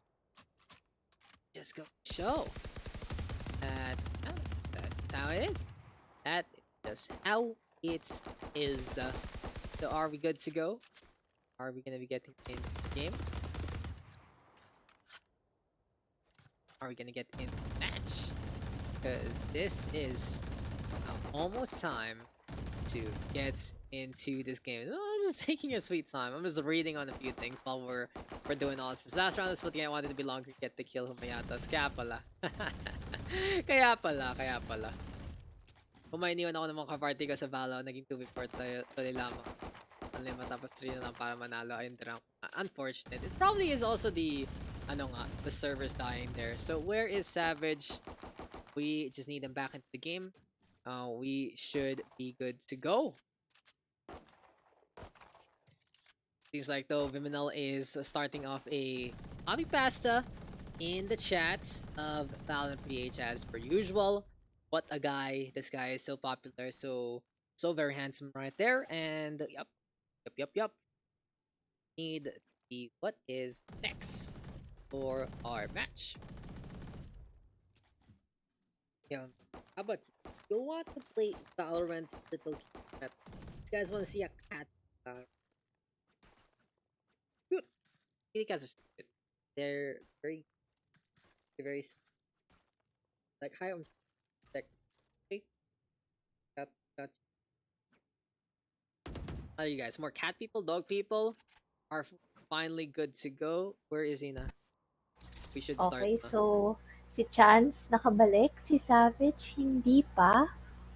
Just go show. That's how it is. That is just how it is. So are we good to go? Are we gonna be getting into the game? Are we gonna get into the match? Because this is almost time to get into this game. Oh, I'm just taking a sweet time. I'm just reading on a few things while we're doing all this. Last round is what I wanted to be longer, get the kill humayatas. Kaya pala. Kaya pala. Kung may iniwan ako ng mga kaparty ko sa Valo, naging 2v4 tuloy lamang. Only matapos 3 na lang para manalo. Ayun, unfortunate. It probably is also the the servers dying there. So where is Savage? We just need them back into the game. We should be good to go. Seems like though Viminal is starting off a hobby pasta in the chat of Valorant PH as per usual. What a guy! This guy is so popular, so very handsome right there. And yup. Need to see what is next for our match. Yeah, how about you want to play Valorant Little Cat? You guys want to see a cat? Good. Kitty cats are stupid. They're very like hi. Like hey, cat. How are you guys? More cat people, dog people are finally good to go. Where is Ina? We should start. Okay, so si Chance nakabalik, si Savage hindi pa.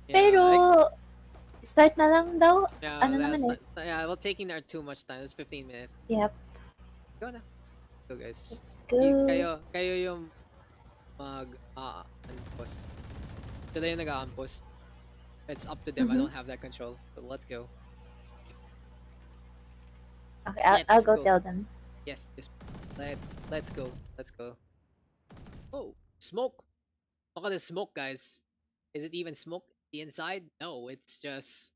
Yeah, Pero start na lang daw. yeah, Ano naman eh? yeah, well, taking there too much time. It's 15 minutes. Yep. Go na. Go guys. Let's go. Kayo yung unpost. Sila yung nag-unpost. It's up to them. I don't have that control. So let's go. Okay, I'll go tell them. Yes, let's go. Oh, smoke. Look at this smoke, guys. Is it even smoke the inside? No, it's just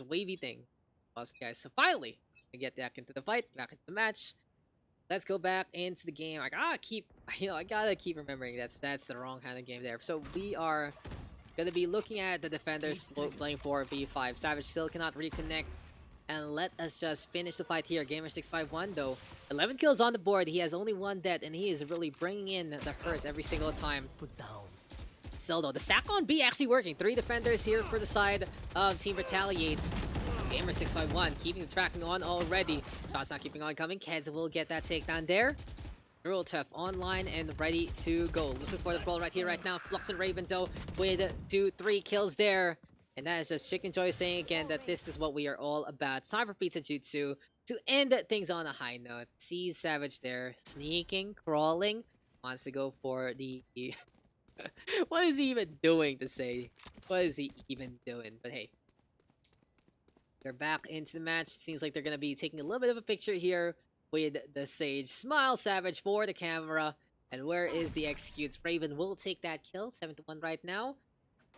wavy thing. Awesome, guys. So finally, we get back into the fight, back into the match. Let's go back into the game. I gotta keep remembering that's the wrong kind of game there. So we are gonna be looking at the defenders playing 4v5. Savage still cannot reconnect. And let us just finish the fight here. Gamer651 though, 11 kills on the board. He has only 1 death, and he is really bringing in the hurts every single time. Put down. Still though, the stack on B actually working. 3 defenders here for the side of Team Retaliate. Gamer651 keeping the tracking on already. Shots not keeping on coming. Keds will get that takedown there. Tough online and ready to go. Looking for the ball right here, right now. Flux and Raven though with 2-3 kills there. And that is just Chickenjoy saying again that this is what we are all about. Time for Pizza Jutsu to end things on a high note. Sees Savage there, sneaking, crawling. Wants to go for the... What is he even doing to say? What is he even doing? But hey. They're back into the match. Seems like they're going to be taking a little bit of a picture here with the Sage. Smile Savage for the camera. And where is the executes? Raven will take that kill. 7-1 right now.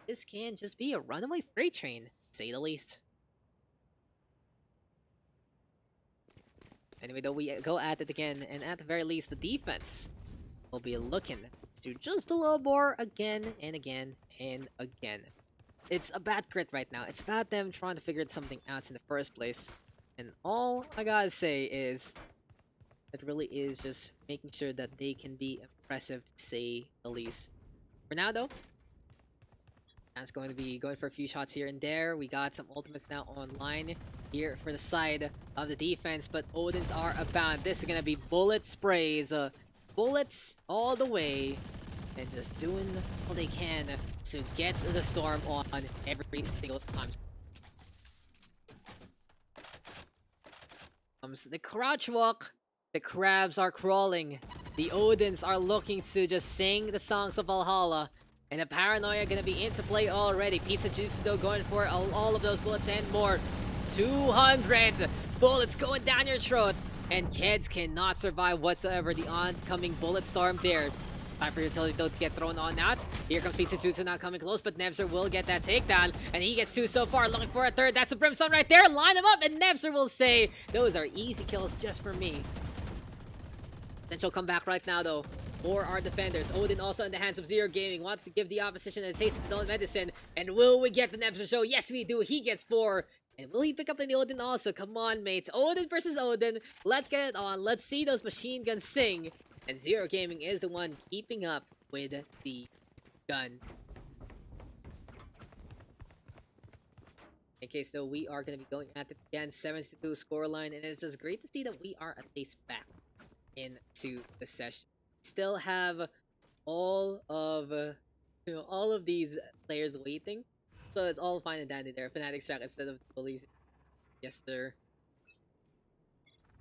This can just be a runaway freight train, to say the least. Anyway, though, we go at it again, and at the very least, the defense will be looking to do just a little more again and again and again. It's a bad crit right now. It's about them trying to figure something out in the first place. And all I gotta say is, it really is just making sure that they can be impressive, to say the least. For now, though, That's going to be going for a few shots here and there. We got some ultimates now online here for the side of the defense, but Odins are abound. This is going to be bullet sprays. Bullets all the way. And just doing all they can to get the storm on every single time. Comes the crouch walk. The crabs are crawling. The Odins are looking to just sing the songs of Valhalla. And the paranoia gonna be into play already. Pizza Jutsu though going for all of those bullets and more. 200 bullets going down your throat. and Kids cannot survive whatsoever. The oncoming bullet storm there. Time for Utility though to get thrown on that. Here comes Pizza Tutsu now coming close, but Nebzer will get that takedown, and he gets 2 so far, looking for a third. That's a Brimstone right there. Line him up, and Nebzer will say, those are easy kills just for me. Potential comeback right now though for our defenders. Odin also in the hands of Zero Gaming, wants to give the opposition a taste of his own medicine. And will we get the Nebzer show? Yes, we do. He gets 4. And will he pick up in the Odin also? Come on, mates. Odin versus Odin. Let's get it on. Let's see those machine guns sing. And Zero Gaming is the one keeping up with the gun. In case though, we are going to be going at it again. 7-2 scoreline. And it's just great to see that we are at least back into the session. Still have all of all of these players waiting, so it's all fine and dandy there. Fnatic's track instead of police. Yes, sir.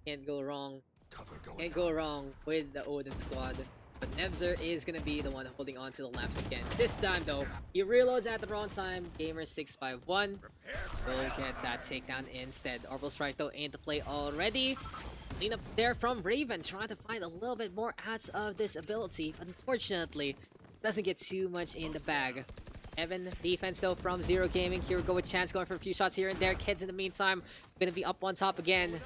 Can't go wrong. Can't go wrong with the Odin squad. But Nebzer is gonna be the one holding on to the lamps again. This time though, he reloads at the wrong time. Gamer651 will get that takedown instead. Orbital Strike though ain't the play already. Clean up there from Raven, trying to find a little bit more out of this ability. Unfortunately, doesn't get too much in the bag. Evan defense though from Zero Gaming. Here we go with Chance going for a few shots here and there. Kids in the meantime gonna be up on top again.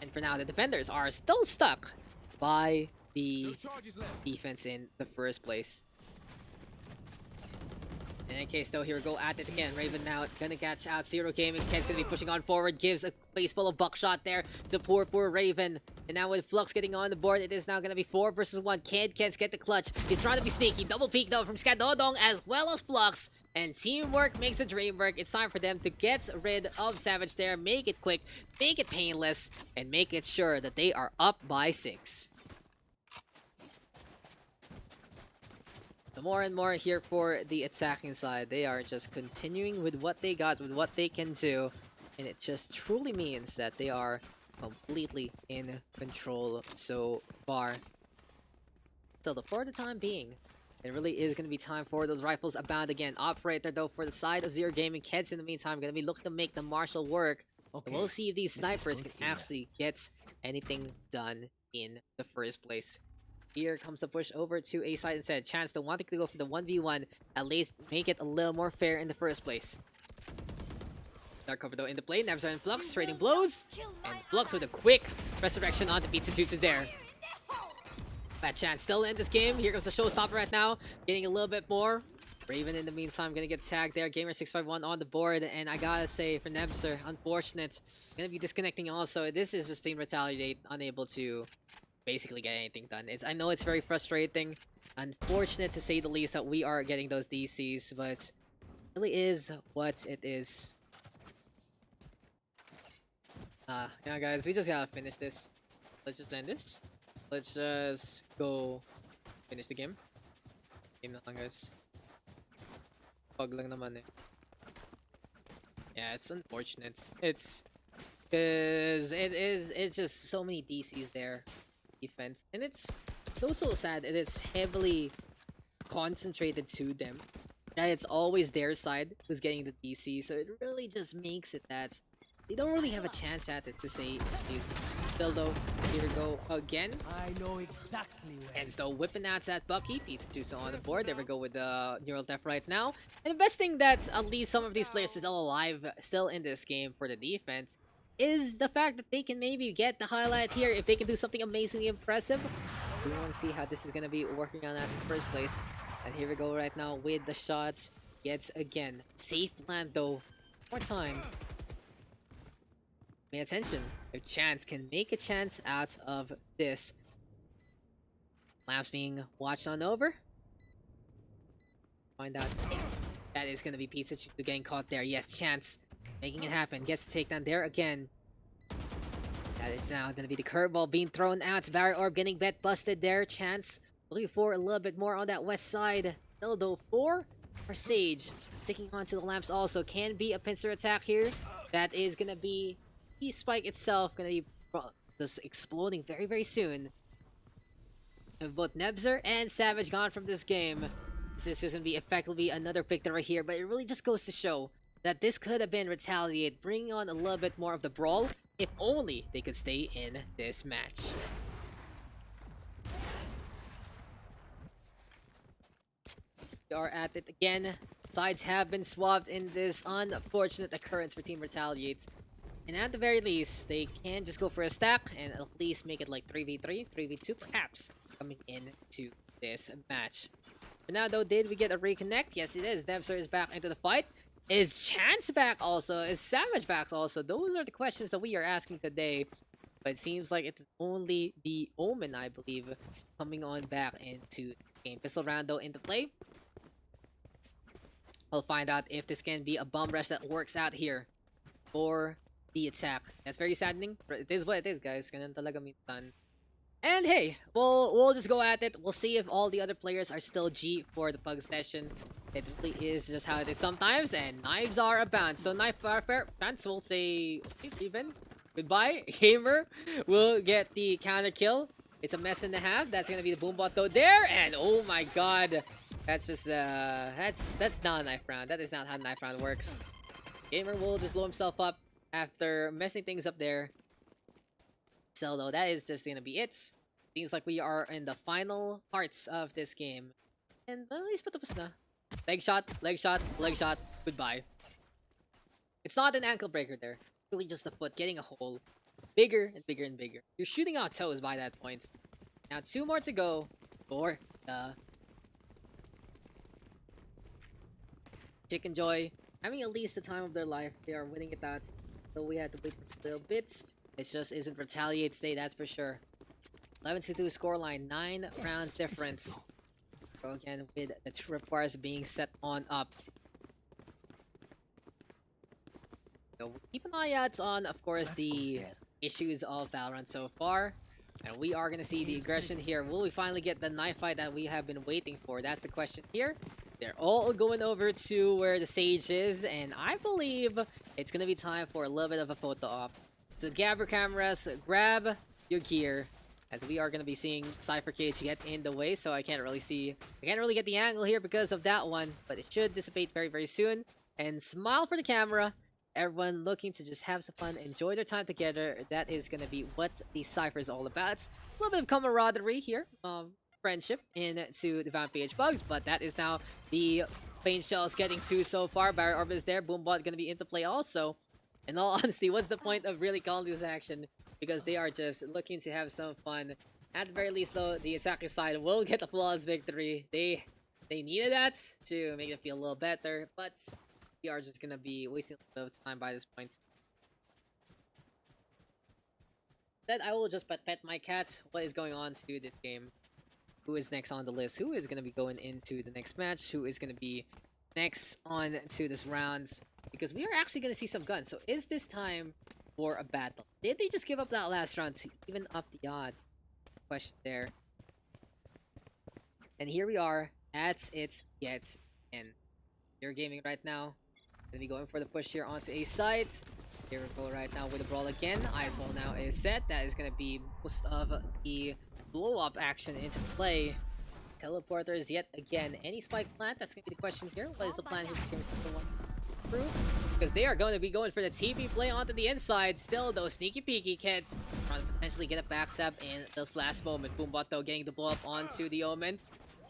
And for now, the defenders are still stuck by the defense in the first place. In any case though, here we go at it again. Raven now gonna catch out Zero Gaming. Ken's gonna be pushing on forward, gives a place full of buckshot there to poor Raven. And now with Flux getting on the board, it is now gonna be 4 versus 1. Ken's get the clutch. He's trying to be sneaky. Double peek though from Odong as well as Flux. And teamwork makes the dream work. It's time for them to get rid of Savage there. Make it quick, make it painless, and make it sure that they are up by 6. More and more here for the attacking side. They are just continuing with what they got, with what they can do. And it just truly means that they are completely in control so far. So for the time being, it really is going to be time for those rifles abound again. Operator though for the side of Zero Gaming. Kids in the meantime going to be looking to make the Marshall work. Okay. And we'll see if these snipers can actually get anything done in the first place. Here comes the push over to A side instead. Chance to wanting to go for the 1v1, at least make it a little more fair in the first place. Dark cover though in the play. Nebzer and Flux trading blows. And Flux with a quick resurrection onto Pizza Tutsu there. Bad Chance still in this game. Here comes the showstopper right now. Getting a little bit more. Raven in the meantime gonna get tagged there. Gamer651 on the board. And I gotta say for Nebzer, unfortunate. Gonna be disconnecting also. This is just Team Retaliate, unable to basically get anything done. I know it's very frustrating. Unfortunate to say the least that we are getting those DCs, but it really is what it is. Yeah guys, we just gotta finish this. Let's just end this. Let's just go finish the game. Game na lang guys. Pug lang naman eh. Yeah, it's unfortunate. It's because it's just so many DCs there. Defense, and it's so sad. It is heavily concentrated to them. Yeah, it's always their side who's getting the DC, so it really just makes it that they don't really have a chance at it, to say is. Still though, here we go again. I know exactly where. And so whipping out that Bucky, Pizza Tutsu on the board. There we go with the neural theft right now. And the best thing that at least some of these players are still alive, still in this game for the defense, is the fact that they can maybe get the highlight here if they can do something amazingly impressive. We want to see how this is going to be working on that in the first place. And here we go right now with the shots. Yet again, safe land though. More time. Pay attention. If Chance can make a chance out of this. Lamps being watched on over. Find out. That is going to be Pizza Tutsu getting caught there. Yes, Chance making it happen. Gets a takedown there again. That is now going to be the curveball being thrown out. Barrier Orb getting bet busted there. Chance looking for a little bit more on that west side. Still though, 4 for Sage. Sticking onto the lamps also. Can be a pincer attack here. That is going to be the spike itself. Going to be just exploding very soon. And both Nebzer and Savage gone from this game. This is going to be effectively another victory here. But it really just goes to show that this could have been Retaliate, bringing on a little bit more of the brawl, if only they could stay in this match. We are at it again. Sides have been swapped in this unfortunate occurrence for Team Retaliate. And at the very least, they can just go for a stack and at least make it like 3v3, 3v2 perhaps, coming into this match. For now though, did we get a reconnect? Yes it is. Devsor is back into the fight. Is Chance back also? Is Savage back also? Those are the questions that we are asking today. But it seems like it's only the Omen, I believe, coming on back into the game. Pistol round though into play. We'll find out if this can be a bomb rush that works out here for the attack. That's very saddening, but it is what it is, guys. Ganun talaga minsan. And hey, we'll just go at it. We'll see if all the other players are still G for the pug session. It really is just how it is sometimes, and knives are abound. So knife warfare, fans will say even goodbye. Gamer will get the counter kill. It's a mess and a half. That's gonna be the boombot though there, and oh my god. That's just that's not a knife round. That is not how knife round works. Gamer will just blow himself up after messing things up there. So though, that is just gonna be it. Seems like we are in the final parts of this game. And well, at least patapos na. Leg shot, leg shot, leg shot, goodbye. It's not an ankle breaker there. Really just the foot getting a hole. Bigger and bigger and bigger. You're shooting out toes by that point. Now 2 more to go for the Chickenjoy. Having at least the time of their life. They are winning it out. So we had to wait for a little bit. It just isn't Retaliate State, that's for sure. 11-2 scoreline, 9 rounds difference. So again, with the tripwires being set on up. So we'll keep an eye out on, of course, the issues of Valorant so far. And we are going to see the aggression here. Will we finally get the knife fight that we have been waiting for? That's the question here. They're all going over to where the Sage is. And I believe it's going to be time for a little bit of a photo op. So grab your cameras, grab your gear. As we are going to be seeing Cypher Cage get in the way. So I can't really get the angle here because of that one. But it should dissipate very, very soon. And smile for the camera. Everyone looking to just have some fun, enjoy their time together. That is going to be what the Cypher is all about. A little bit of camaraderie here, friendship into the Valorant PH PUGS, but that is now the plane shells getting to so far. Barrier Orb is there, Boombot going to be into play also. In all honesty, what's the point of really calling this action? Because they are just looking to have some fun. At the very least though, the attacking side will get a flawless victory. They needed that to make it feel a little better, but we are just gonna be wasting a little bit of time by this point. Then I will just pet my cat. What is going on to this game? Who is next on the list? Who is gonna be going into the next match? Who is gonna be next on to this round? Because we are actually gonna see some guns. So is this time for a battle? Did they just give up that last round to even up the odds? Question there. And here we are at it yet again. You're gaming right now. Gonna be going for the push here onto A site. Here we go right now with the brawl again. ISO now is set. That is gonna be most of the blow up action into play. Teleporters yet again. Any spike plant? That's gonna be the question here. What is the plan here for one through? Because they are going to be going for the TP play onto the inside. Still those sneaky peeky kids trying to potentially get a backstab in this last moment. Boombot though getting the blow up onto the Omen.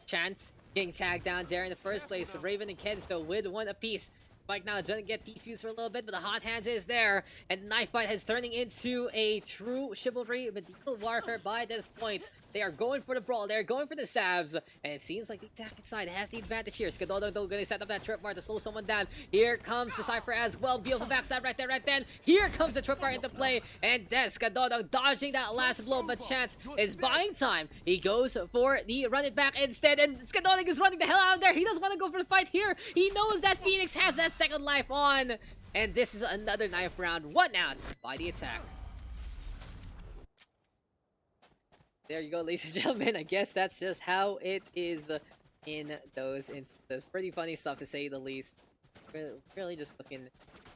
Chance getting tagged down there in the first place. Raven and Keds though with one apiece. Spike now trying to get defused for a little bit, but the hot hands is there. And knife fight is turning into a true chivalry medieval warfare by this point. They are going for the brawl. They're going for the stabs. And it seems like the attacking side has the advantage here. Skadodo though going to set up that tripwire to slow someone down. Here comes the Cypher as well. Beautiful backstab right there, right then. Here comes the tripwire into play. And Skadodo dodging that last blow, but Chance is buying time. He goes for the run it back instead. And Skadodo is running the hell out of there. He doesn't want to go for the fight here. He knows that Phoenix has that second life on. And this is another knife round. 1 out by the attack. There you go, ladies and gentlemen. I guess that's just how it is in those instances. Pretty funny stuff to say the least. Really just looking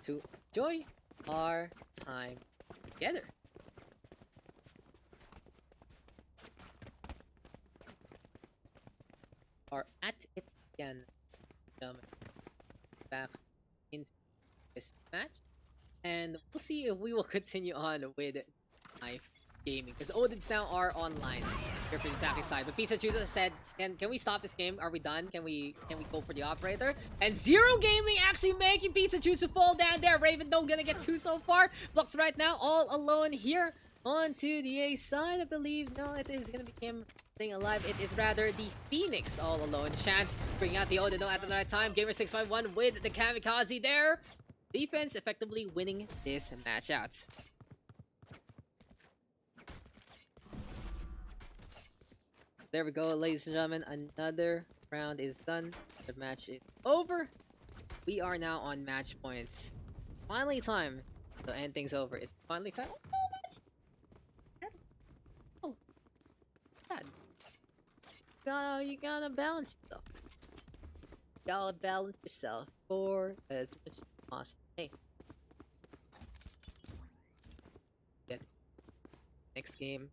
to enjoy our time together. Are at it again. Back in this match. And we'll see if we will continue on with Knife Gaming. Because Odin's now are online here for the attacking side. But Pizza Juice said, can we stop this game? Are we done? Can we go for the operator? And Zero Gaming actually making Pizza Juice fall down there. Raven don't gonna get two so far. Flux right now all alone here onto the A side, I believe. No, it is gonna be him staying alive. It is rather the Phoenix all alone. Chance bringing out the Odin at the right time. Gamer651 with the Kamikaze there. Defense effectively winning this match out. There we go, ladies and gentlemen. Another round is done. The match is over. We are now on match points. Finally time to end things over. It's finally time. Oh, God. You gotta balance yourself. You gotta balance yourself for as much as possible. Hey. Get next game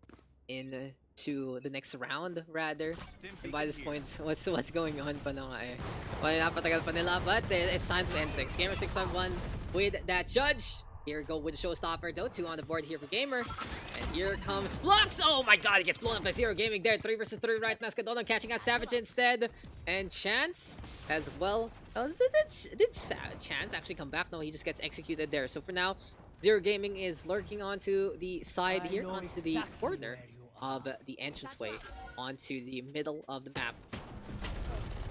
into the next round, rather. And by this point, what's going on pa na nga eh. Well, napatagal pa nila, but it's time to end things. Gamer651 with that judge. Here go with the showstopper, though. 2 on the board here for Gamer. And here comes Flux. Oh my god, he gets blown up by Zero Gaming there. 3 versus 3 right now. Skadolon catching out Savage instead. And Chance as well. Oh, did Chance actually come back? No, he just gets executed there. So for now, Zero Gaming is lurking onto the side here, onto the corner of the entranceway, onto the middle of the map.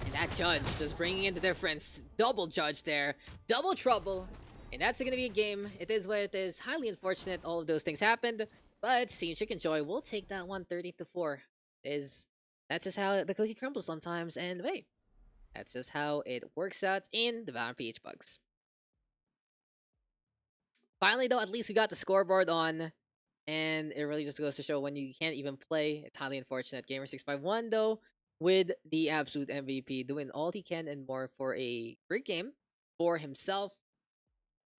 And that judge just bringing in the difference. Double judge there. Double trouble. And that's gonna be a game. It is what it is. Highly unfortunate all of those things happened. But Team Chickenjoy will take that one 30-4. That's just how the cookie crumbles sometimes. And wait, that's just how it works out in the Valorant PH PUGS. Finally, though, at least we got the scoreboard on. And it really just goes to show when you can't even play. It's highly unfortunate. Gamer651, though, with the absolute MVP, doing all he can and more for a great game for himself.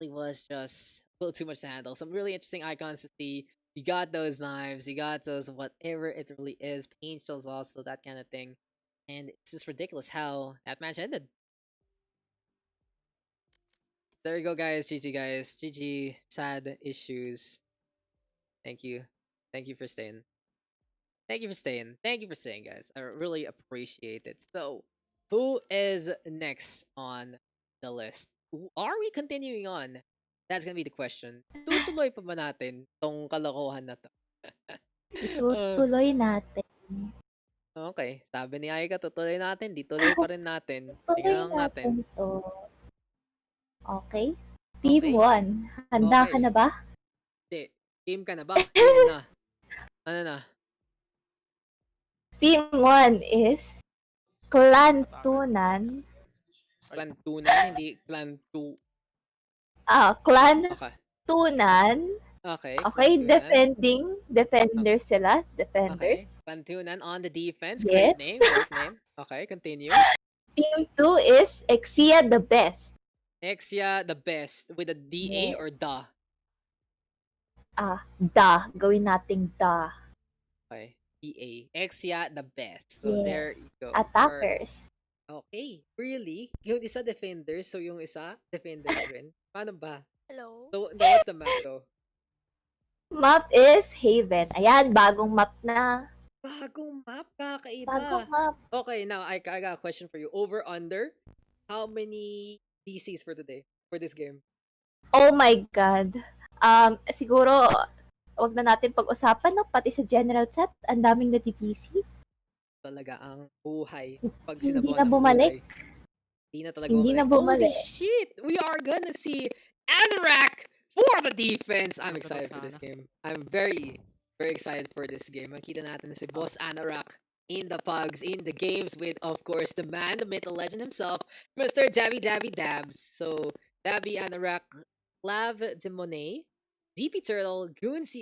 It was just a little too much to handle. Some really interesting icons to see. You got those knives, you got those whatever it really is. Pain shells also, that kind of thing. And it's just ridiculous how that match ended. There you go, guys. GG, guys. GG. Sad issues. Thank you. Thank you for staying. Thank you for staying. Thank you for staying, guys. I really appreciate it. So, who is next on the list? Are we continuing on? That's gonna be the question. Tutuloy pa ba natin tong kalokohan na to? Itutuloy natin. Okay, sabi ni Aika, tutuloy natin. Di tuloy pa rin natin. Tuloy Tingnan lang natin. to. Okay? Team Okay. 1, handa ka Okay. na ba? Hindi. Game ka na ba? Ano na? Ano na? Team 1 is Clantunan. Clantunan, hindi Clantu. Clantunan. Okay. Okay, Clantunan. defenders sila. Defenders. Okay. Clantunan on the defense. Yes. Great name. Great name. Okay, continue. Team 2 is Exia the best. Exia the best with a DA Yes. or da? Gawin nating da. Okay. DA. Exia the best. So Yes. there you go. Attackers. Okay. Really? Yung isa defenders, so yung isa defenders rin? Paano ba? Hello? So, what's the map though? Map is Haven. Ayan, bagong map na. Bagong map, kakaiba. Bagong map. Okay, now I got a question for you. Over under, how many DCs for today? For this game? Oh my God. Siguro, wag na natin pag-usapan, no? Pati sa general chat, ang daming natitisi. Talaga ang buhay. Pag Hindi sinabawan na ng bumalik. buhay. Hindi na talaga Hindi na bumalik. Holy shit! We are gonna see Anorak for the defense. I'm excited for this game. I'm very, very excited for this game. Makita natin na si Boss Anorak in the pugs, in the games with, of course, the man, the myth, the legend himself, Mr. Dabby Dabs. So, Dabby, Anorak, Lav Demonet, DP Turtle, Goons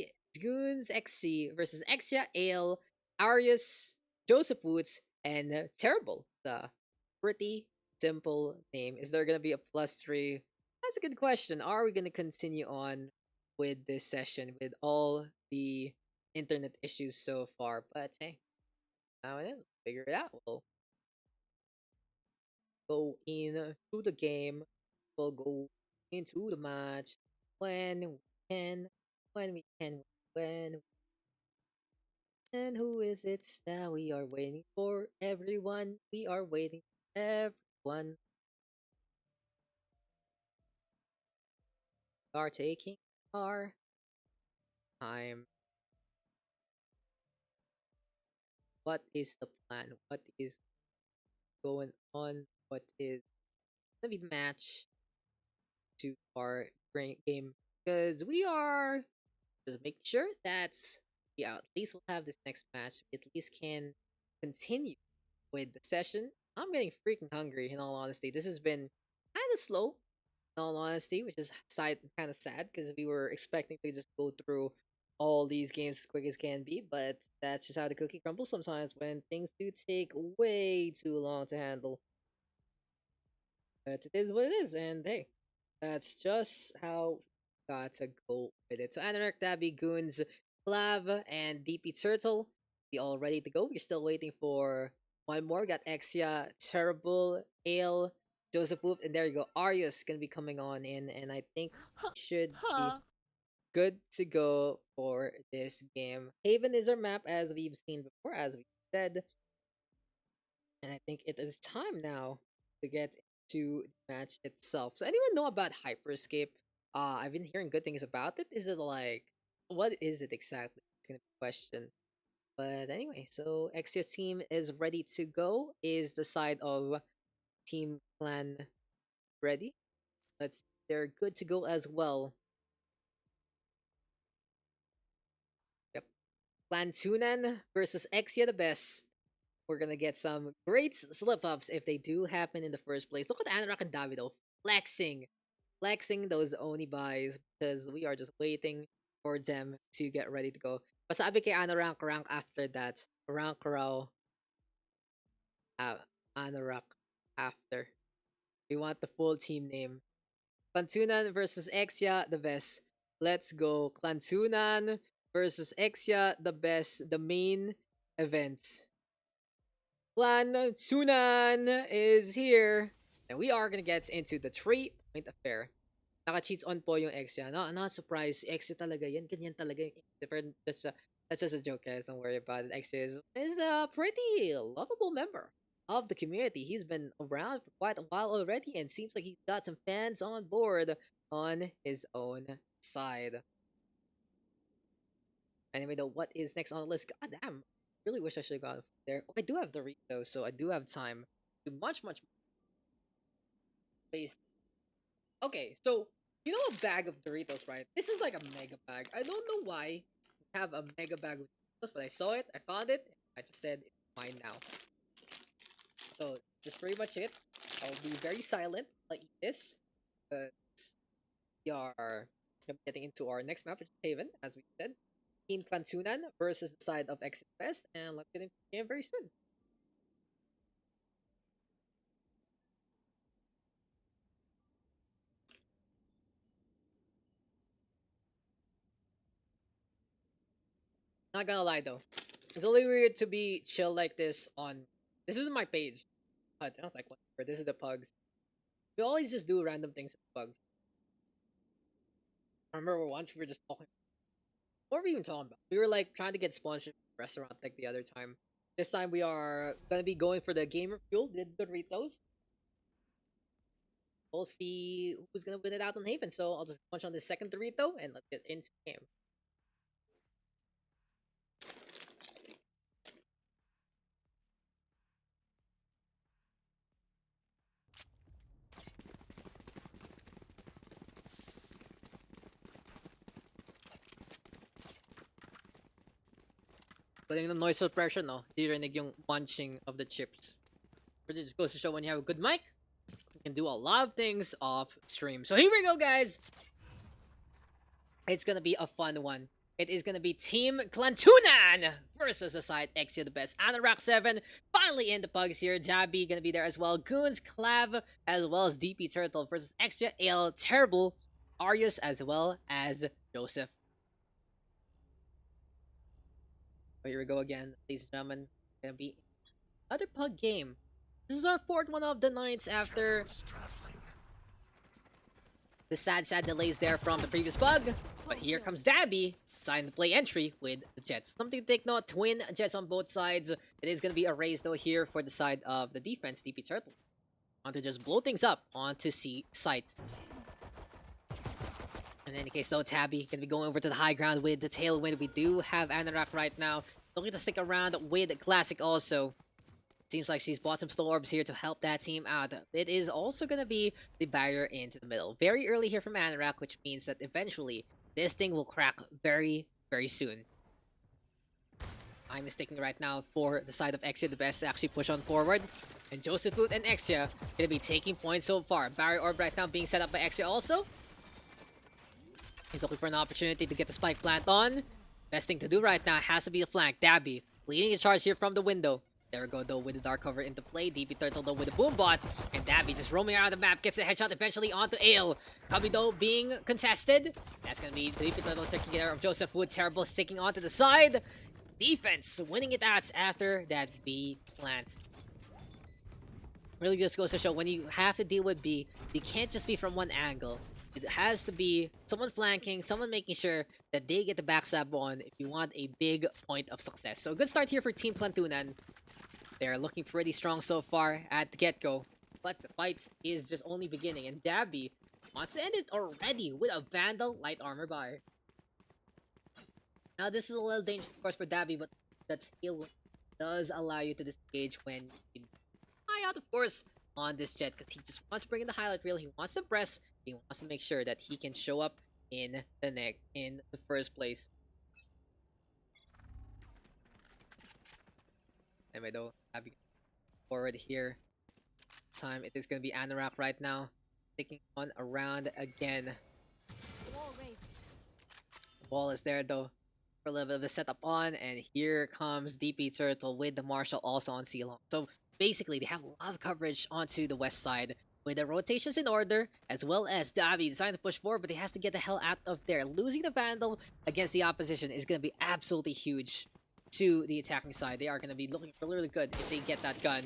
XC versus Exia, Ale, Arius, Joseph Woods, and Terrible. The pretty simple name. Is there gonna be a +3? That's a good question. Are we gonna continue on with this session with all the internet issues so far? But hey, now and then, figure it out. We'll go into the game. We'll go into the match when we can, when we can, when. And who is it that we are waiting for? Everyone, we are waiting for everyone. We are taking our time. What is the plan? What is going on? What is gonna be the match to our game? Because we are just making sure that yeah, at least we'll have this next match. We at least can continue with the session. I'm getting freaking hungry in all honesty. This has been kind of slow in all honesty, which is kind of sad because we were expecting to just go through all these games as quick as can be, but that's just how the cookie crumbles sometimes when things do take way too long to handle. But it is what it is, and hey, that's just how we gotta go with it. So Anorak, Dabby, Goons, Clav, and DP Turtle, we all ready to go. We're still waiting for one more. Got Exia, Terrible, Ale, Joseph Wolf, and there you go. Arius gonna be coming on in, and I think should be good to go for this game. Haven is our map as we've seen before, as we said. And I think it is time now to get to the match itself. So anyone know about Hyperscape? I've been hearing good things about it. Is it like what is it exactly? It's gonna be a question. But anyway, so Exia's team is ready to go. Is the side of Team Clan ready? They're good to go as well. Yep. Clantunan versus Exia the best. We're gonna get some great slip-ups if they do happen in the first place. Look at Anorak and Davido flexing those Oni buys because we are just waiting for them to get ready to go. Pasabi kay Anorak rank after that. Rank raw. Anorak after. We want the full team name. Clantunan versus Exia, the best. Let's go. Clantunan versus Exia, the best. The main event. Clantunan is here. And we are gonna get into the 3-point affair. Naka-cheats on po yung Exia. No, not surprised. Exia talaga yan. Ganyan talaga yung Exia. Pero that's just a joke, guys. Don't worry about it. Exia is a pretty lovable member of the community. He's been around for quite a while already and seems like he's got some fans on board on his own side. Anyway, though, what is next on the list? God damn. Really wish I should have gone there. I do have the Doritos, so I do have time to much space. Okay, so you know a bag of Doritos, right? This is like a mega bag. I don't know why we have a mega bag of Doritos, but I saw it, I found it, I just said it's mine now. So that's pretty much it. I'll be very silent like this, but we are getting into our next map, which is Haven, as we said. Team Clantunan versus the side of Exit Fest, and let's get into the game very soon. Not gonna lie though, it's only weird to be chill like this on. This isn't my page, but I was like, whatever. This is the Pugs. We always just do random things with Pugs. I remember once we were just talking. What were we even talking about? We were like trying to get sponsored restaurant like the other time. This time we are gonna be going for the gamer fuel with Doritos. We'll see who's gonna win it out on Haven. So I'll just punch on the second Dorito and let's get into the game. Putting the noise suppression, no? Dirinig yung munching of the chips. But it just goes to show when you have a good mic, you can do a lot of things off stream. So here we go, guys. It's gonna be a fun one. It is gonna be Team Clantunan versus the side Exia the best. Anorak 7 finally in the Pugs here. Jabby gonna be there as well. Goons, Clav, as well as DP Turtle versus Exia, Ale, Terrible, Arius, as well as Joseph. Oh, here we go again, ladies and gentlemen. Gonna be another Pug game. This is our fourth one of the nights after the sad delays there from the previous bug. But here comes Dabby, deciding to play entry with the Jets. Something to take note, twin Jets on both sides. It is going to be a raise though here for the side of the defense, DP Turtle. Want to just blow things up onto C site. In any case though, Tabby going to be going over to the high ground with the tailwind. We do have Anorak right now. Looking to stick around with Classic also. Seems like she's bought some Stone Orbs here to help that team out. It is also going to be the barrier into the middle. Very early here from Anorak, which means that eventually this thing will crack very, very soon. I'm mistaking right now for the side of Exia, the best to actually push on forward. And Joseph Boot and Exia going to be taking points so far. Barrier Orb right now being set up by Exia also. He's looking for an opportunity to get the spike plant on. Best thing to do right now has to be the flank. Dabby leading the charge here from the window. There we go though with the dark cover into play. DP Turtle though with the boom bot. And Dabby just roaming around the map. Gets a headshot eventually onto Ale. Cubby though being contested. That's going to be DP Turtle taking care of Joseph Wood. Terrible sticking onto the side. Defense winning it out after that B plant. Really just goes to show when you have to deal with B, you can't just be from one angle. It has to be someone flanking, someone making sure that they get the backstab on if you want a big point of success. So a good start here for Team Clantunan. They're looking pretty strong so far at the get-go. But the fight is just only beginning. And Dabby wants to end it already with a Vandal light armor buy. Now this is a little dangerous of course for Dabby, but that skill does allow you to disengage when you high out of course on this Jet. Because he just wants to bring in the highlight reel. He wants to press. He wants to make sure that he can show up in the first place. Anyway though, Dabby forward here. Time it is gonna be Anorak right now. Taking on around again. The ball is there though. For a little bit of a setup on, and here comes DP Turtle with the Marshall also on C-Long. So basically they have a lot of coverage onto the west side. With the rotations in order, as well as Dabby deciding to push forward, but he has to get the hell out of there. Losing the Vandal against the opposition is going to be absolutely huge to the attacking side. They are going to be looking really good if they get that gun.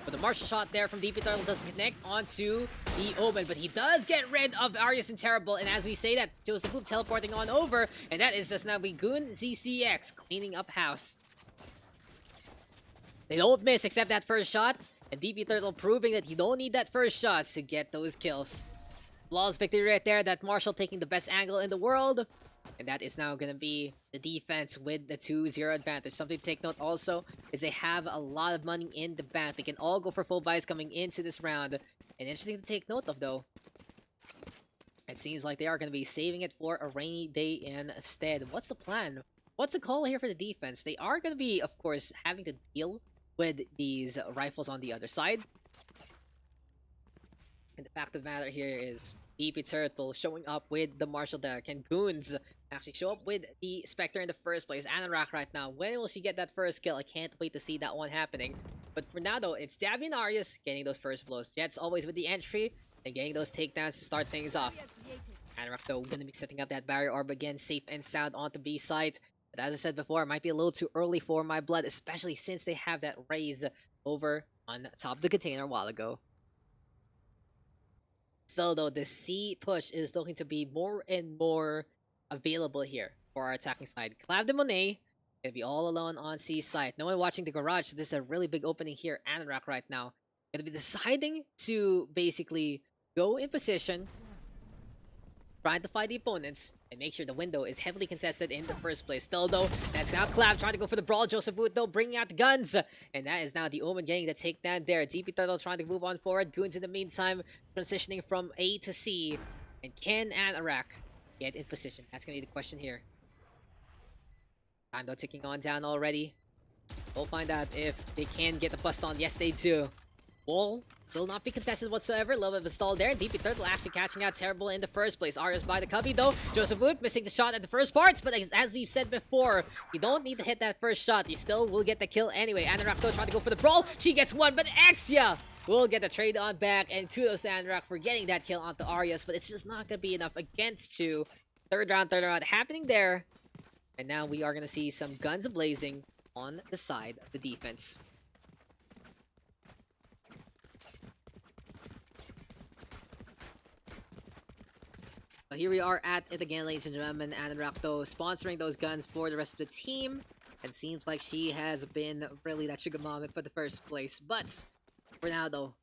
But the Marshall shot there from DP Turtle doesn't connect onto the Omen, but he does get rid of Arius and Terrible, and as we say that, Joseph Boop teleporting on over, and that is just now be Goon ZCX cleaning up house. They don't miss except that first shot. And DP Turtle proving that you don't need that first shot to get those kills. Flawless victory right there. That Marshall taking the best angle in the world. And that is now going to be the defense with the 2-0 advantage. Something to take note also is they have a lot of money in the bank. They can all go for full buys coming into this round. And interesting to take note of though. It seems like they are going to be saving it for a rainy day instead. What's the plan? What's the call here for the defense? They are going to be, of course, having to deal with these rifles on the other side. And the fact of the matter here is DP Turtle showing up with the Marshall there. Can Goons actually show up with the Spectre in the first place? Anorak right now. When will she get that first kill? I can't wait to see that one happening. But for now though, it's Dabby and Arius getting those first blows. Jets always with the entry and getting those takedowns to start things off. Anorak though gonna be setting up that barrier orb again, safe and sound onto B side. But as I said before, it might be a little too early for my blood, especially since they have that raise over on top of the container a while ago. Still though, the C push is looking to be more and more available here for our attacking side. Clav de Monet gonna be all alone on C side. No one watching the garage, so this is a really big opening here. Anorak right now gonna be deciding to basically go in position, trying to fight the opponents and make sure the window is heavily contested in the first place. Still though, that's now Clav trying to go for the brawl. Joseph Boot though bringing out the guns. And that is now the Omen getting the takedown there. DP Turtle trying to move on forward. Goons in the meantime transitioning from A to C. And can Anorak get in position? That's going to be the question here. Time though ticking on down already. We'll find out if they can get the bust on. Yes, they do. Wall will not be contested whatsoever. Little bit of a stall there. DP Turtle actually catching out Terrible in the first place. Arius by the cubby though. Joseph Wood missing the shot at the first parts. But as we've said before, you don't need to hit that first shot. You still will get the kill anyway. Anorak though trying to go for the brawl. She gets one, but Exia will get the trade on back. And kudos to Anorak for getting that kill onto Arius. But it's just not going to be enough against two. Third round happening there. And now we are going to see some guns blazing on the side of the defense. here we are at it again, ladies and gentlemen. Anorakto sponsoring those guns for the rest of the team. And seems like she has been really that sugar mom for the first place. But for now though,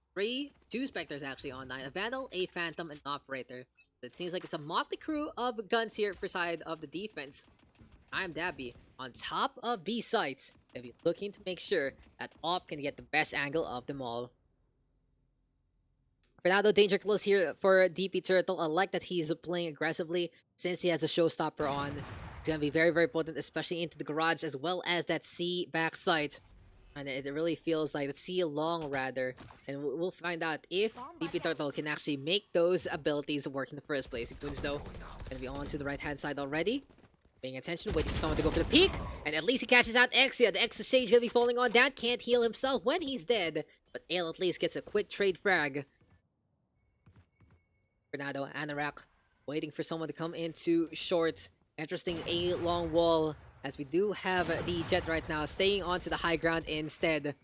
two Spectres actually online. A Vandal, a Phantom, and an Operator. It seems like it's a motley crew of guns here for side of the defense. I'm Dabby on top of B sites. Gonna be looking to make sure that Op can get the best angle of them all. For now though, danger close here for DP Turtle. I like that he's playing aggressively since he has a showstopper on. It's gonna be very, very potent, especially into the garage as well as that C backside. And it really feels like the C long rather. And we'll find out if DP Turtle can actually make those abilities work in the first place. Goons though, gonna be on to the right hand side already. Paying attention, waiting for someone to go for the peek. And at least he catches out Exia. The Exia Sage gonna be falling on that. Can't heal himself when he's dead. But Ale at least gets a quick trade frag. Fernando, Anorak, waiting for someone to come into short. Interesting A long wall, as we do have the Jet right now, staying onto the high ground instead.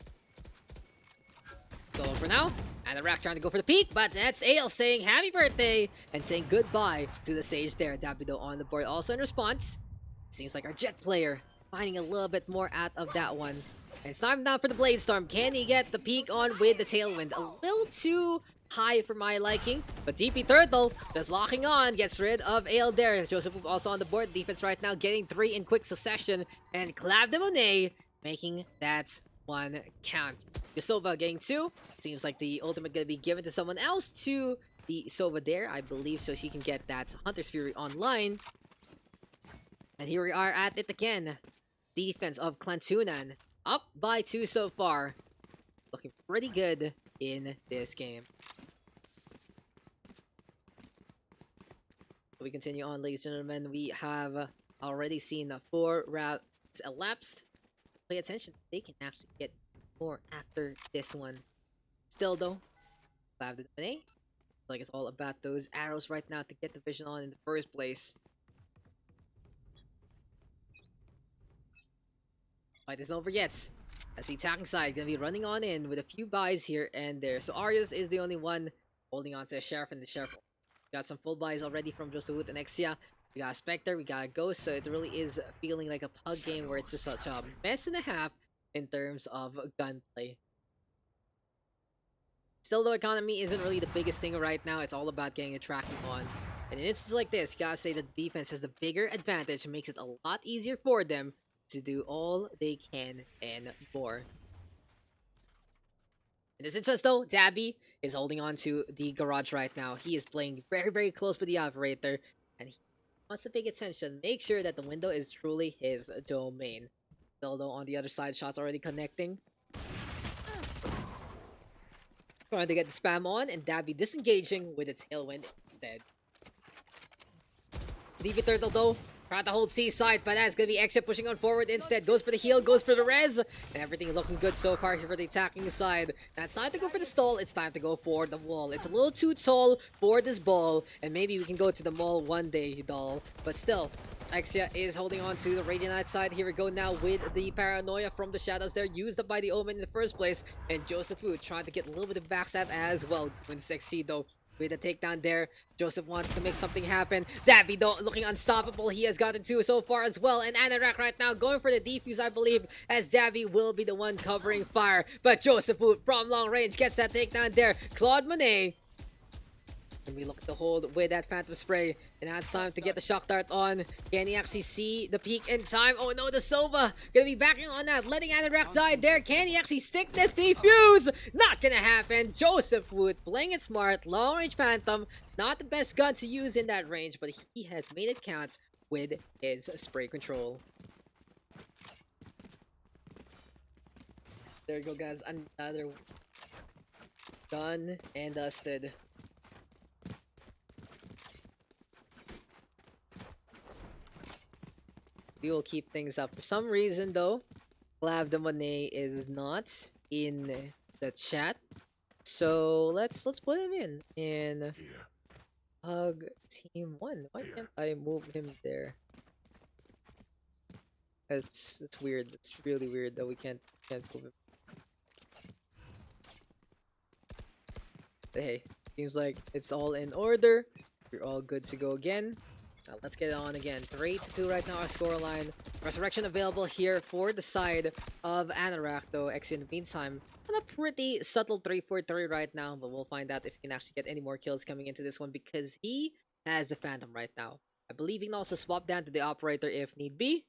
So for now, Anorak trying to go for the peak, but that's Ale saying happy birthday and saying goodbye to the Sage there. Dabido on the board also in response. Seems like our Jet player finding a little bit more out of that one. And it's time now for the Blade Storm. Can he get the peak on with the Tailwind? A little too high for my liking, but DP Turtle just locking on, gets rid of Ale there. Joseph also on the board. Defense right now getting 3 in quick succession, and Clav de Monet making that one count. Yasova getting 2. Seems like the ultimate gonna be given to someone else, to the Sova there, I believe, so she can get that Hunter's Fury online. And here we are at it again. Defense of Clantunan up by 2 so far. Looking pretty good in this game. We continue on, ladies and gentlemen. We have already seen 4 rounds elapsed. Pay attention, they can actually get more after this one. Still though, Clav de Monet, like it's all about those arrows right now to get the vision on in the first place. Fight isn't over yet, as the attacking side gonna be running on in with a few buys here and there. So Arius is the only one holding on to a Sheriff, and the Sheriff got some full buys already from Josahut and Exia. We got a Spectre, we got a Ghost, so it really is feeling like a pug game where it's just such a mess and a half in terms of gunplay. Still though, economy isn't really the biggest thing right now. It's all about getting a tracking on. And in instances like this, you gotta say the defense has the bigger advantage and makes it a lot easier for them to do all they can and more. In this instance though, Dabby is holding on to the garage right now. He is playing very, very close with the Operator, and he wants to pay attention, make sure that the window is truly his domain. Still though, on the other side, shots already connecting. Trying to get the spam on, and Dabby disengaging with its Tailwind instead. DP Turtle though, trying to hold C side, but that's gonna be Exia pushing on forward instead. Goes for the heal, goes for the res, and everything looking good so far here for the attacking side. Now it's time to go for the stall, it's time to go for the wall. It's a little too tall for this ball, and maybe we can go to the mall one day, doll. But still, Exia is holding on to the Radiant side. Here we go now with the Paranoia from the shadows there, used up by the Omen in the first place. And Joseph Wu trying to get a little bit of backstab as well. Going to succeed though with a takedown there. Joseph wants to make something happen. Dabby though looking unstoppable. He has gotten 2 so far as well. And Anorak right now going for the defuse, I believe, as Dabby will be the one covering fire. But Joseph Wu from long range gets that takedown there. Claude Monet. And we look to hold with that Phantom Spray. And now it's time to get the Shock Dart on. Can he actually see the peak in time? Oh no, the Sova gonna be backing on that, letting Anorak die there. Can he actually stick this defuse? Not gonna happen. Joseph Wood playing it smart. Long range Phantom. Not the best gun to use in that range, but he has made it count with his spray control. There you go, guys. Another done and dusted. We will keep things up. For some reason though, Clav de Monet is not in the chat. So let's put him in Pug Team 1. Why can't I move him there? That's weird. It's really weird that we can't move him. But hey, seems like it's all in order. We're all good to go again. Let's get it on again. 3-2 right now, our scoreline. Resurrection available here for the side of Anorak, though. Exia in the meantime on a pretty subtle 3-4-3 right now, but we'll find out if he can actually get any more kills coming into this one because he has the Phantom right now. I believe he can also swap down to the Operator if need be.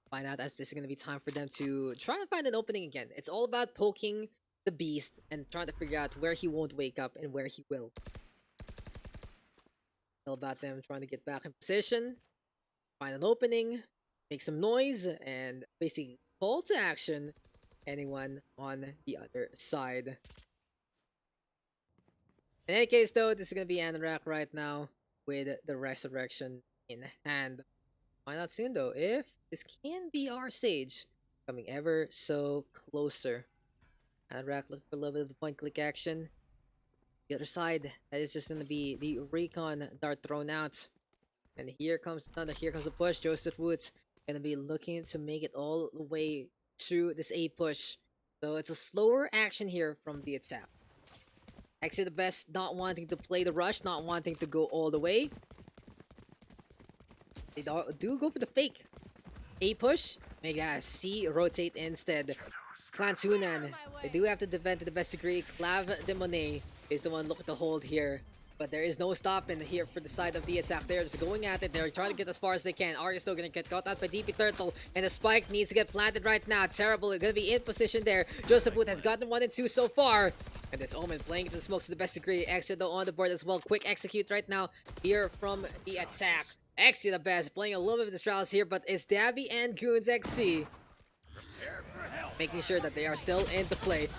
Find out as this is going to be time for them to try and find an opening again. It's all about poking the beast and trying to figure out where he won't wake up and where he will. All about them trying to get back in position, find an opening, make some noise, and basically call to action anyone on the other side. In any case, though, this is going to be Anorak right now with the Resurrection in hand. Find out soon, though, if this can be our Sage coming ever so closer. Anorak looking for a little bit of the point-click action. The other side, that is just going to be the recon dart thrown out. And here comes the push. Joseph Woods going to be looking to make it all the way through this A push. So it's a slower action here from the attack. Exia the best, not wanting to play the rush, not wanting to go all the way. They do go for the fake A push. Make that a C rotate instead. Clantunan, they do have to defend to the best degree. Clav de Monet is the one looking to hold here. But there is no stopping here for the side of the attack. They're just going at it. They're trying to get as far as they can. Arya's still going to get caught out by DP Turtle. And the spike needs to get planted right now. Terrible. Going to be in position there. Joseph Wood has gotten 1 and 2 so far. And this Omen playing into the smokes to the best degree. Exia though on the board as well. Quick execute right now here from the attack. Exia the best. Playing a little bit of the straddles here. But it's Dabby and Goons XC making sure that they are still into play.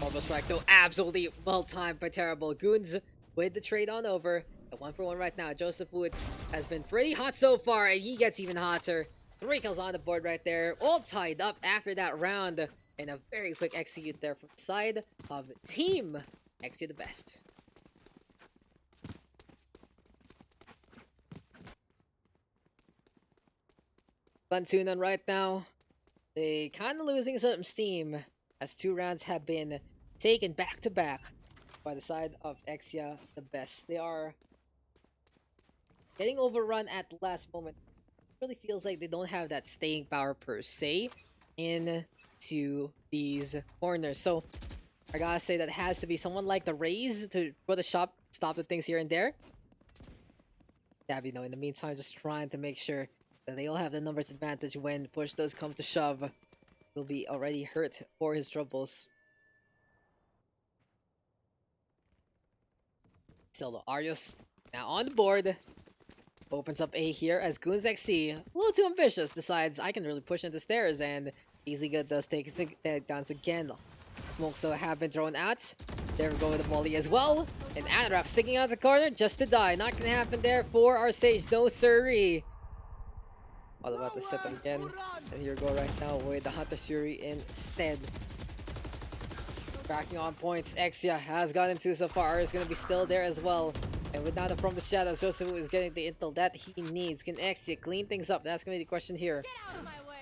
Almost strike though. Absolutely well timed by Terrible. Goons with the trade on over. A 1-for-1 right now. Joseph Woods has been pretty hot so far, and he gets even hotter. 3 kills on the board right there. All tied up after that round. And a very quick execute there from the side of Team Exia the best. Clantunan right now. They kind of losing some steam as 2 rounds have been taken back to back by the side of Exia the best. They are getting overrun at the last moment. It really feels like they don't have that staying power per se into these corners. So I gotta say that it has to be someone like the Rays to put a stop to things here and there. Dabby though in the meantime just trying to make sure that they'll have the numbers advantage when push does come to shove. He'll be already hurt for his troubles. Still, Arius now on the board. Opens up A here as Goons XC, a little too ambitious, decides I can really push into stairs and easily good does take it down again. Smokes have been thrown out. There we go with the volley as well. And Anorak sticking out the corner just to die. Not gonna happen there for our Sage, no siree. All about to set them again. And here we go right now with the Hunter Fury instead. Backing on points, Exia has gotten 2 so far. Is going to be still there as well. And with Nada from the shadows, Joseph is getting the intel that he needs. Can Exia clean things up? That's going to be the question here. Get out of my way.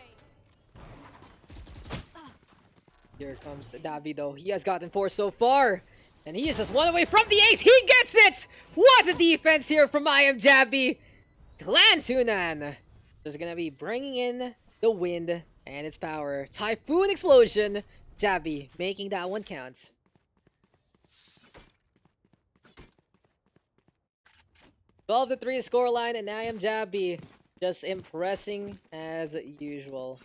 Here comes the Dabby though. He has gotten 4 so far. And he is just 1 away from the ace. He gets it! What a defense here from I Am Dabby. Clantunan is going to be bringing in the wind and its power. Typhoon Explosion. Dabby making that one count. Twelve to 3 scoreline, and I Am Dabby just impressing as usual.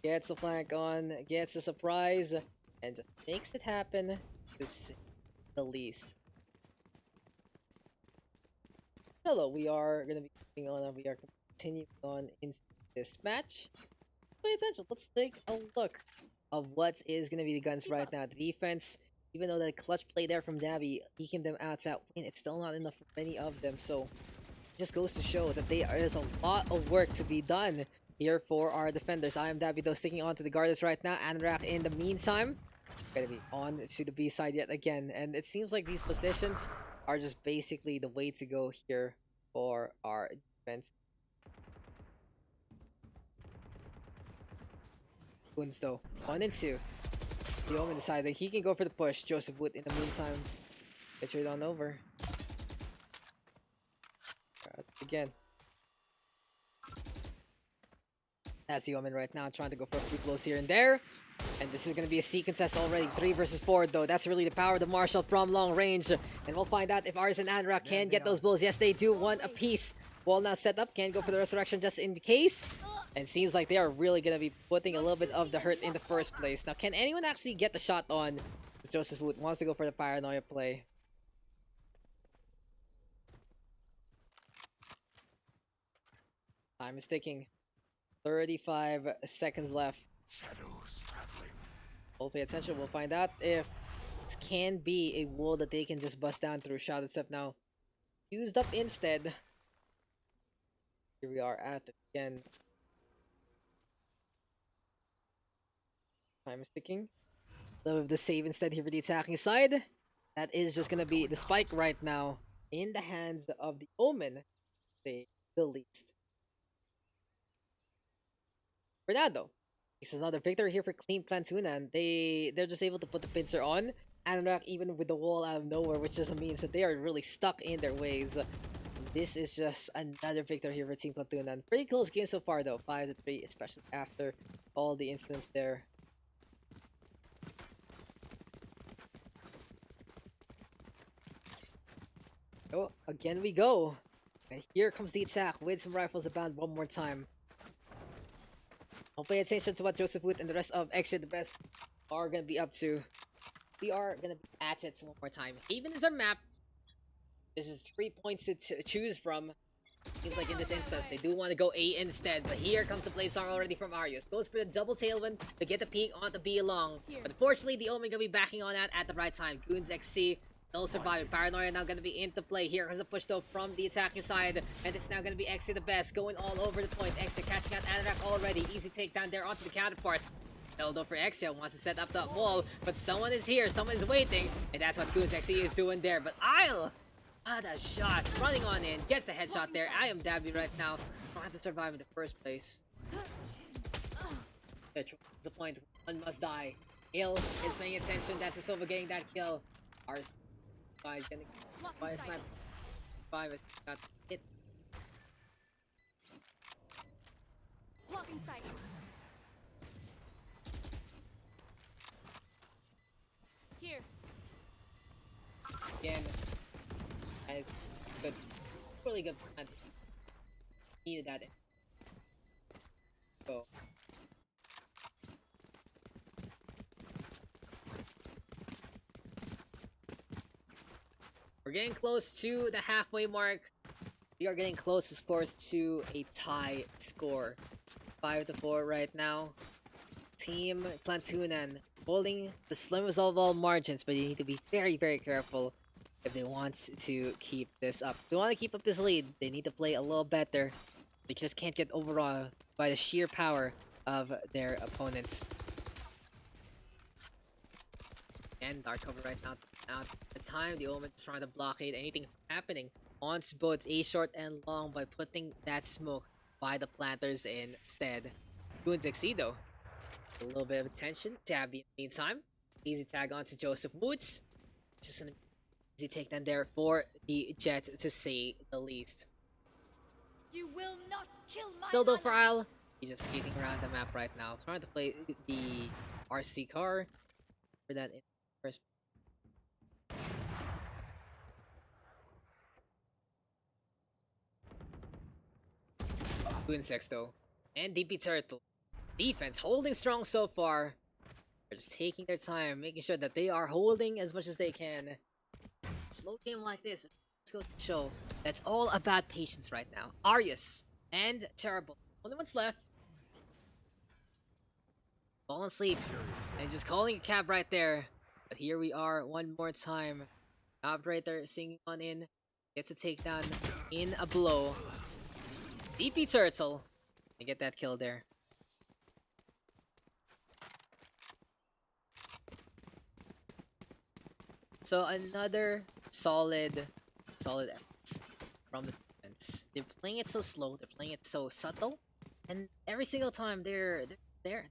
Gets the flank on, gets the surprise, and just makes it happen to say the least. Hello, we are gonna be continuing on. We are continuing on into this match. Pay attention. Let's take a look of what is going to be the guns right now. The defense, even though the clutch play there from Dabby, eking them out that win, it's still not enough for many of them. So it just goes to show that there is a lot of work to be done here for our defenders. I Am Dabby though sticking on to the Guardians right now. Anorak in the meantime gonna be on to the B side yet again. And it seems like these positions are just basically the way to go here for our defense. Goons though, 1 and 2. The Omen decided he can go for the push. Joseph Wood in the meantime Get it on over. Again. That's the Omen right now, trying to go for a few blows here and there. And this is going to be a C contest already. 3 versus 4, though. That's really the power of the Marshall from long range. And we'll find out if Ars and Anrak can get those blows. Yes, they do. 1 apiece. Wall now set up. Can't go for the resurrection just in case. And seems like they are really going to be putting a little bit of the hurt in the first place. Now, can anyone actually get the shot on? Joseph Wood wants to go for the paranoia play. Time is ticking. 35 seconds left. Shadows traveling. We'll pay attention. We'll find out if this can be a wall that they can just bust down through. Shot step now used up instead. Here we are at it again. Time is ticking. Love the save instead here for the attacking side. That is just gonna be the spike right now in the hands of the Omen. Say the least. Fernando. This is another victory here for Clean Clantunan. They're just able to put the pincer on. Anrak even with the wall out of nowhere, which just means that they are really stuck in their ways. This is just another victory here for Team Clantunan. Pretty close game so far though, 5-3, especially after all the incidents there. Oh, again we go. And here comes the attack with some rifles abound one more time. I'll pay attention to what Joseph Wood and the rest of Exia the Best are going to be up to. We are going to be at it one more time. Haven is our map. This is 3 points to choose from. Seems like in this instance, they do want to go A instead. But here comes the play song already from Arius. Goes for the double tailwind to get the peek on the B along. But unfortunately, the Omen going to be backing on that at the right time. Goons XC. No surviving. Paranoia now going to be into play. Here comes the push though from the attacking side. And this is now going to be Exia the Best. Going all over the point. Exia catching out Anrak already. Easy takedown there onto the counterparts. Eldo for Exia wants to set up that wall. But someone is here. Someone is waiting. And that's what Goons XC is doing there. But Isle. What a shot. Running on in. Gets the headshot there. I am Dabby right now. Trying to survive in the first place. That's the point. One must die. Il is paying attention. That's a Silva getting that kill. Ours. Is gonna buy a sniper. 5 is got hit. Blocking sight. Here. Again, as good, really good plan. Needed that. Go. We're getting close to the halfway mark. We are getting close, of course, to a tie score. 5-4 right now. Team Clantunan holding the slimmest of all margins, but you need to be very, very careful if they want to keep this up. If they want to keep up this lead, they need to play a little better. They just can't get overawed by the sheer power of their opponents. And dark cover right now. At the time, the Omen is trying to blockade anything from happening on both A short and long by putting that smoke by the planters instead. Goons XC though. A little bit of attention. Tabby in the meantime. Easy tag onto Joseph Woods. Just an easy takedown there for the Jet to say the least. You will not kill my Still though for Isle, he's just skating around the map right now. Trying to play the RC car for that first. Goon Sex though. And DP Turtle. Defense holding strong so far. They're just taking their time, making sure that they are holding as much as they can. Slow game like this, let's go to the show. That's all about patience right now. Arius and Terrible. Only one's left. Falling asleep. And just calling a cab right there. But here we are one more time. Operator singing on in. Gets a takedown in a blow. DP Turtle. And get that kill there. So another solid efforts from the defense. They're playing it so slow, they're playing it so subtle, and every single time they're there,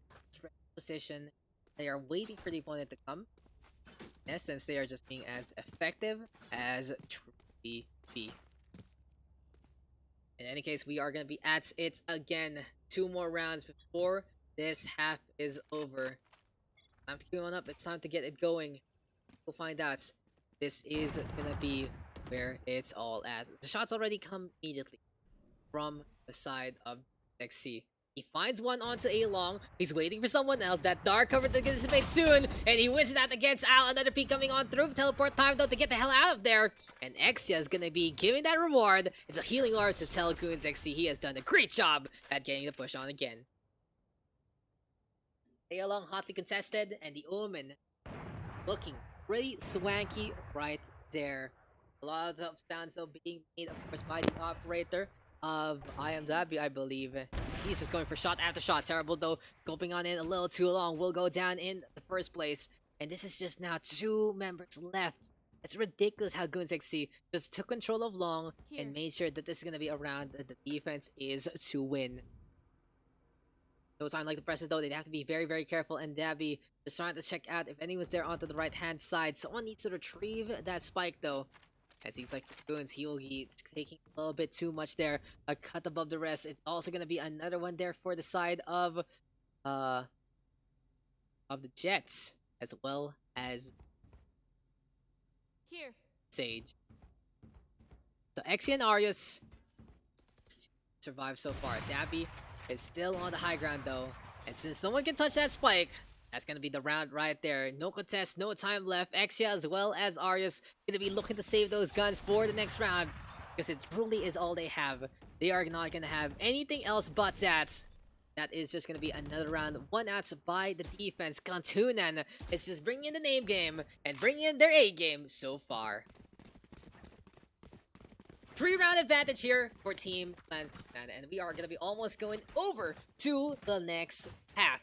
position, they are waiting for the opponent to come. In essence, they are just being as effective as truly be. In any case, we are going to be at it again. 2 more rounds before this half is over. Time to queue on up. It's time to get it going. We'll find out. This is going to be where it's all at. The shots already come immediately from the side of Exia. He finds one onto A long. He's waiting for someone else. That dark cover to dissipate soon. And he wins that against Al. Another peek coming on through. Teleport time though to get the hell out of there. And Exia is going to be giving that reward. It's a healing orb to tell Goons Exia he has done a great job at getting the push on again. A long hotly contested. And the Omen looking pretty swanky right there. A lot of stands though being made of course by the operator of I am Dabby, I believe. He's just going for shot after shot. Terrible though, gulping on in a little too long. Will go down in the first place. And this is just now 2 members left. It's ridiculous how Goons XC just took control of long and made sure that this is going to be a round that the defense is to win. No time like the presses though, they'd have to be very, very careful. And Dabby just trying to check out if anyone's there onto the right hand side. Someone needs to retrieve that spike though. As he's like, for Goons, he will be taking a little bit too much there. A cut above the rest. It's also going to be another one there for the side of the Jets. As well as Here. Sage. So Exia and Arius survive so far. Dabby is still on the high ground though. And since someone can touch that spike, that's going to be the round right there. No contest, no time left. Exia as well as Arius going to be looking to save those guns for the next round. Because it truly is all they have. They are not going to have anything else but that. That is just going to be another round. 1 out by the defense. Clantunan is just bringing in the name game and bringing in their A game so far. 3-round advantage here for Team Clantunan. And we are going to be almost going over to the next half.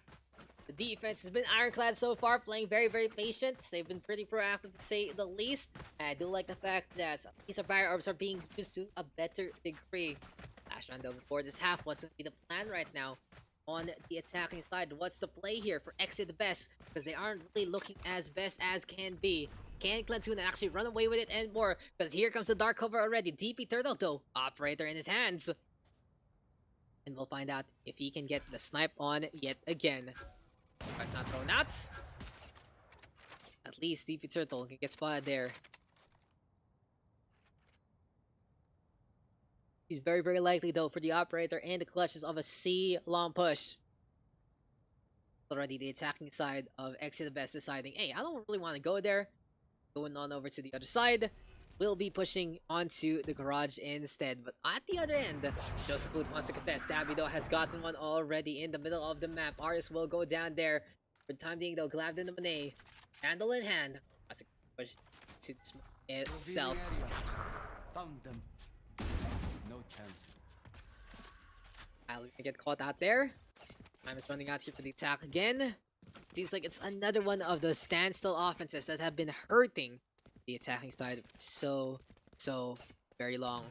The defense has been ironclad so far, playing very, very patient. They've been pretty proactive to say the least. And I do like the fact that these barrier orbs are being used to a better degree. Last round though, before this half, what's going to be the plan right now on the attacking side? What's the play here for Exia the best? Because they aren't really looking as best as can be. Can Clantunan actually run away with it and more? Because here comes the dark cover already. DP Turtle though, operator in his hands. And we'll find out if he can get the snipe on yet again. That's not thrown out. At least DP Turtle can get spotted there. He's very, very likely though for the operator and the clutches of a C long push. Already the attacking side of Exia the best deciding, hey, I don't really want to go there. Going on over to the other side. We'll be pushing onto the garage instead. But at the other end, Joseph Booth wants to contest. Dabby though has gotten one already in the middle of the map. Arius will go down there. For the time being though, Glavd in the Monet. Handle in hand. Wants to push to itself. Found them. No chance. I'll get caught out there. Time is running out here for the attack again. Seems like it's another one of those standstill offenses that have been hurting the attacking side for so very long.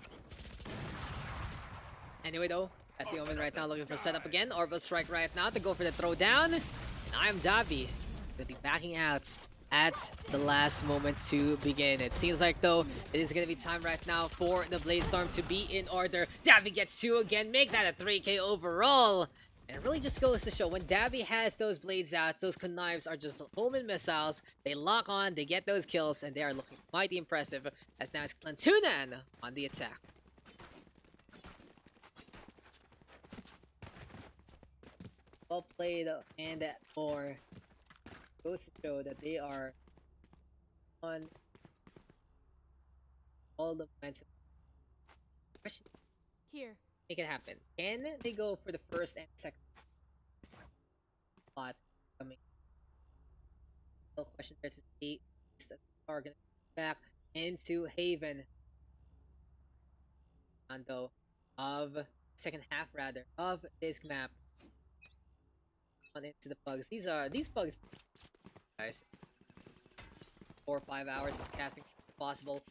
Anyway though, that's the Omen right now looking for setup again. Orbital strike right now to go for the throwdown. And I am Dabby. Gonna be backing out at the last moment to begin. It seems like though it is gonna be time right now for the Blade Storm to be in order. Dabby gets 2 again, make that a 3k overall. And it really just goes to show when Dabby has those blades out, those knives are just Omen missiles. They lock on, they get those kills, and they are looking mighty impressive. As now it's Clantunan on the attack. Well played, and more goes to show that they are on all the momentum. Question: Here. make it happen. Can they go for the first and second spot coming? No question there to see that are gonna go back into Haven. And though of second half rather of this map. On into the pugs. These pugs guys. 4 or 5 hours of casting if possible.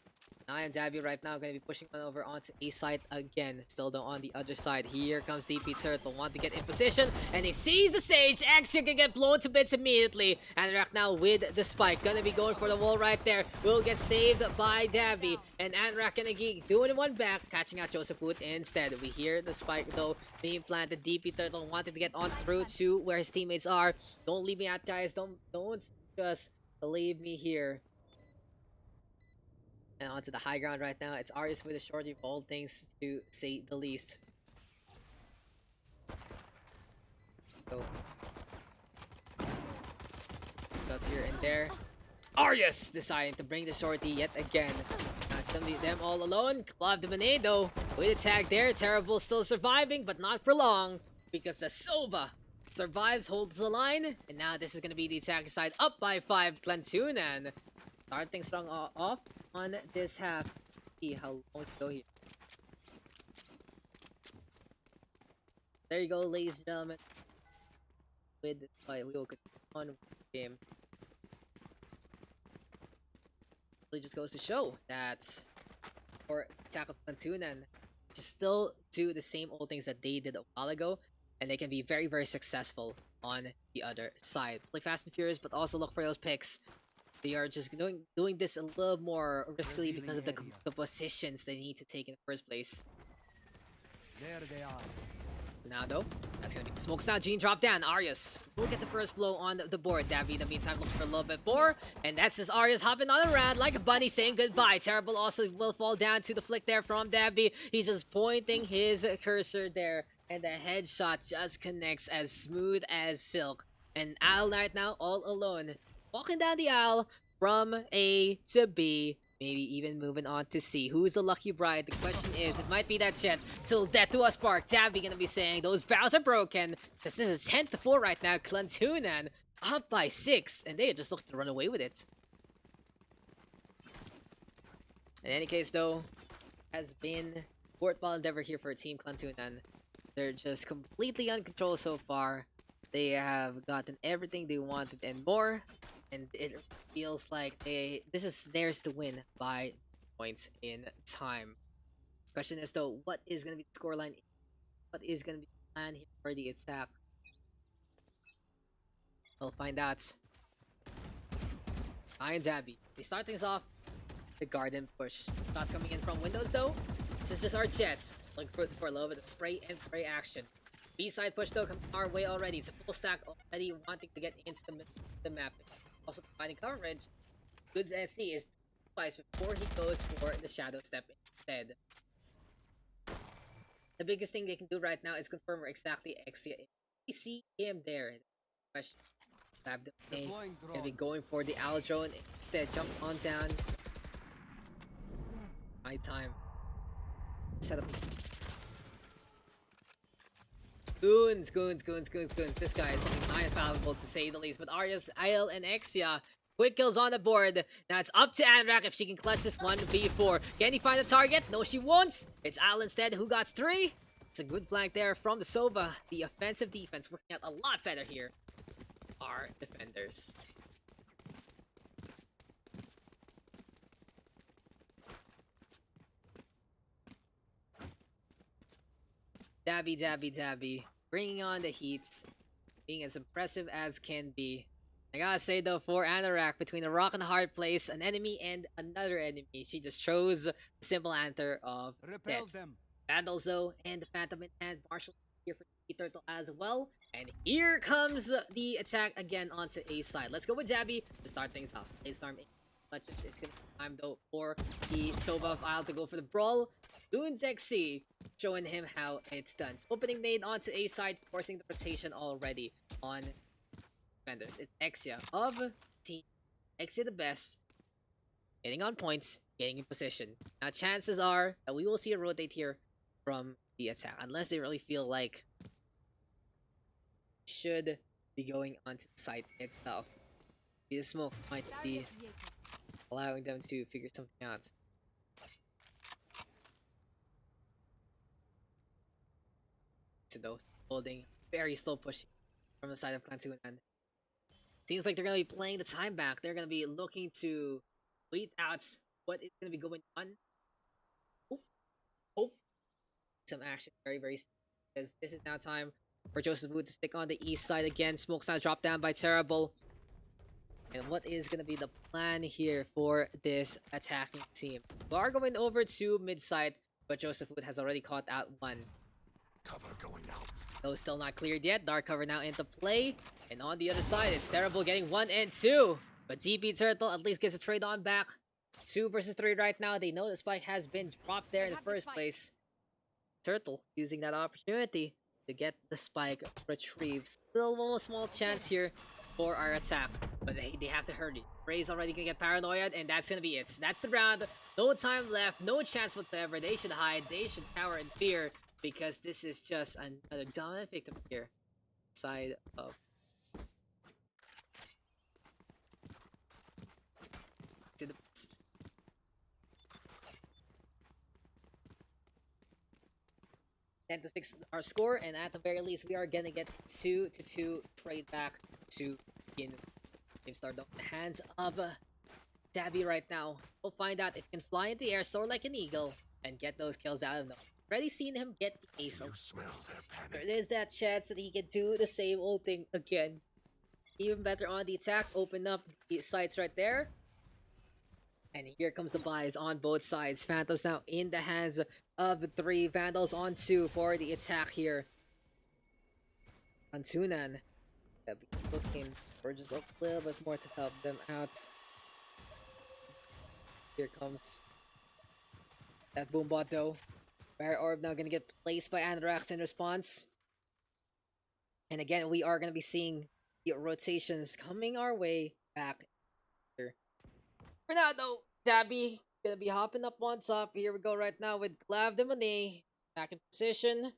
I am Dabby right now, going to be pushing one over onto A side again. Still though on the other side. Here comes DP Turtle, want to get in position, and he sees the Sage. Exia can get blown to bits immediately. And right now with the spike, gonna be going for the wall right there. Will get saved by Dabby, and Anrak gonna geek doing one back, catching out Joseph Wood instead. We hear the spike though being planted. DP Turtle wanted to get on through to where his teammates are. Don't leave me out, guys. Don't just leave me here. And onto the high ground right now. It's Arius with a shorty of all things, to say the least. So, that's here and there. Arius deciding to bring the shorty yet again. That's gonna be them all alone. Club de Manado with a tag there. Terrible still surviving, but not for long, because the Sova survives, holds the line, and now this is gonna be the attacking side, up by 5. Clantunan start things strong off on this half. See how long to go here. There you go, ladies and gentlemen. With the fight, we will continue on with the game. It just goes to show that for attack of Clantunan, just still do the same old things that they did a while ago, and they can be very, very successful on the other side. Play fast and furious, but also look for those picks. They are just doing this a little more riskily because of the positions they need to take in the first place. There they are. Now though, that's gonna be the smoke sound. Gene drop down. Arius will get the first blow on the board. Dabby in the meantime looking for a little bit more, and that's just Arius hopping on a rad like a bunny saying goodbye. Terrible also will fall down to the flick there from Dabby. He's just pointing his cursor there, and the headshot just connects as smooth as silk. And Al right now all alone, walking down the aisle from A to B, maybe even moving on to C. Who's the lucky bride? The question is, it might be that Jet. Till death do us part. Dabby gonna be saying those vows are broken. This is 10-4 right now. Clantunan up by 6, and they just look to run away with it. In any case, though, has been worthwhile endeavor here for Team Clantunan. They're just completely uncontrolled so far. They have gotten everything they wanted and more. And it feels like this is theirs to win by points in time. Question is though, what is gonna be the scoreline? What is gonna be the plan here for the attack? We'll find out. Iron Dabby. They start things off. The garden push. Shots coming in from windows though. This is just our Jets. Looking for a little bit of spray and pray action. B-side push though coming our way already. It's a full stack already wanting to get into the map. Also providing coverage. Goods SC is twice before he goes for the shadow step instead. The biggest thing they can do right now is confirm where exactly Exia is. We see him there. Question. Have the gonna be going for the owl drone instead. Jump on down. My time. Set up. Goons. This guy is something not infallible to say the least. But Arius, Isle, and Exia, quick kills on the board. Now it's up to Anrak if she can clutch this 1v4. Can he find a target? No, she won't. It's Al instead who got 3. It's a good flank there from the Sova. The offensive defense working out a lot better here. Our defenders. Dabby. Bringing on the heat. Being as impressive as can be. I gotta say though, for Anorak, between a rock and a hard place, an enemy and another enemy, she just chose the simple answer of Repel death. them. Vandals though, and the Phantom in hand. Marshall here for the Turtle as well. And here comes the attack again onto A side. Let's go with Dabby to start things off. A-Storm it's gonna be time though for the Sova of Isle to go for the brawl. Goons XC showing him how it's done. Opening made onto A side, forcing the rotation already on defenders. It's Exia of team. Exia the best. Getting on points, getting in position. Now chances are that we will see a rotate here from the attack. Unless they really feel like should be going onto the site itself. The smoke might be allowing them to figure something out. So though, holding very slow push from the side of Clantunan. Seems like they're gonna be playing the time back. They're gonna be looking to wait out what is gonna be going on. Hope some action very, very soon, because this is now time for Joseph Wu to stick on the east side again. Smoke's now dropped down by Terrible. And what is going to be the plan here for this attacking team? We are going over to mid side, but Joseph Wood has already caught out one. Cover going out. Those still not cleared yet. Dark cover now into play. And on the other side, it's Terrible getting 1 and 2. But DP Turtle at least gets a trade on back. 2 versus 3 right now. They know the spike has been dropped there in the first place. Turtle using that opportunity to get the spike retrieved. Still one small chance here for our attack, but they have to hurry. Ray's already gonna get paranoid, and that's gonna be it. That's the round. No time left, no chance whatsoever. They should hide, they should cower in fear, because this is just another dominant victim here. Side of to the best. 10-6 our score, and at the very least, we are gonna get 2-2 trade back to begin game start in the hands of Dabby right now. We'll find out if he can fly into the air, soar like an eagle, and get those kills out of them. Already seen him get the ace. You smell their panic. There is that chance that he can do the same old thing again. Even better on the attack, open up the sights right there. And here comes the buys on both sides. Phantoms now in the hands of 3. Vandals on 2 for the attack here. Clantunan looking for just a little bit more to help them out. Here comes that Boombot though. Barrier Orb now gonna get placed by Anorax in response. And again, we are gonna be seeing the rotations coming our way back here. For now though, Dabby gonna be hopping up on top. Here we go right now with Clav de Monet back in position.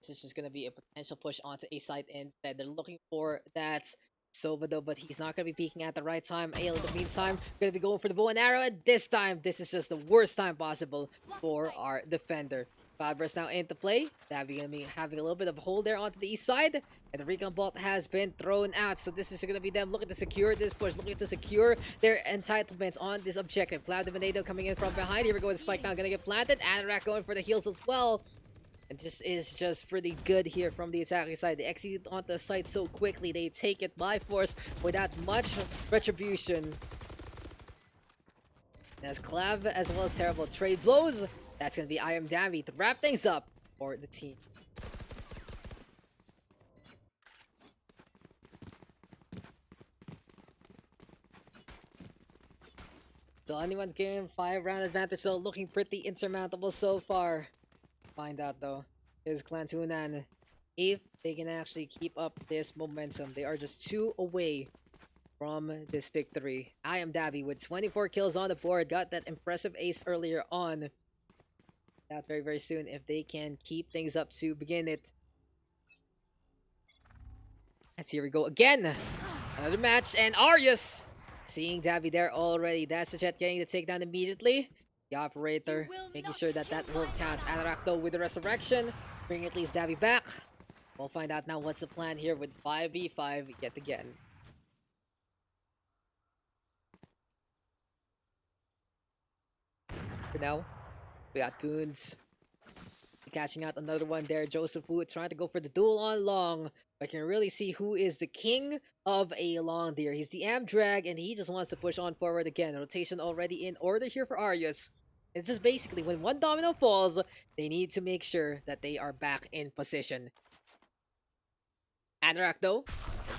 This is just gonna be a potential push onto a side instead. They're looking for that Sova though, but he's not gonna be peeking at the right time. Ale in the meantime gonna be going for the bow and arrow, and this time this is just the worst time possible for our defender. Cloudburst now into play. Dabby gonna be having a little bit of a hold there onto the east side. And the recon bolt has been thrown out. So this is gonna be them looking to secure this push, looking to secure their entitlements on this objective. Cloud Dominato coming in from behind. Here we go with the spike now, gonna get planted. Anorak going for the heals as well. And this is just pretty good here from the attacking side. They execute onto the site so quickly. They take it by force without much retribution. And as Clav as well as Terrible trade blows, that's gonna be I Am Dabby to wrap things up for the team. Still anyone's game 5-round advantage though, looking pretty insurmountable so far. Find out though is Clantunan if they can actually keep up this momentum. They are just 2 away from this victory. I Am Dabby with 24 kills on the board, got that impressive ace earlier on. That very, very soon if they can keep things up to begin it. As here we go again. Another match, and Arius seeing Dabby there already. That's the Jet getting the takedown immediately. The operator making sure that that will count. Anorak though with the resurrection, bring at least Dabby back. We'll find out now what's the plan here with 5v5 yet again. For now, we got Goons catching out another one there. Joseph Wu trying to go for the duel on long. I can really see who is the king of a long there. He's the Amdrag, and he just wants to push on forward again. Rotation already in order here for Arius. It's just basically when one domino falls, they need to make sure that they are back in position. Anorak though,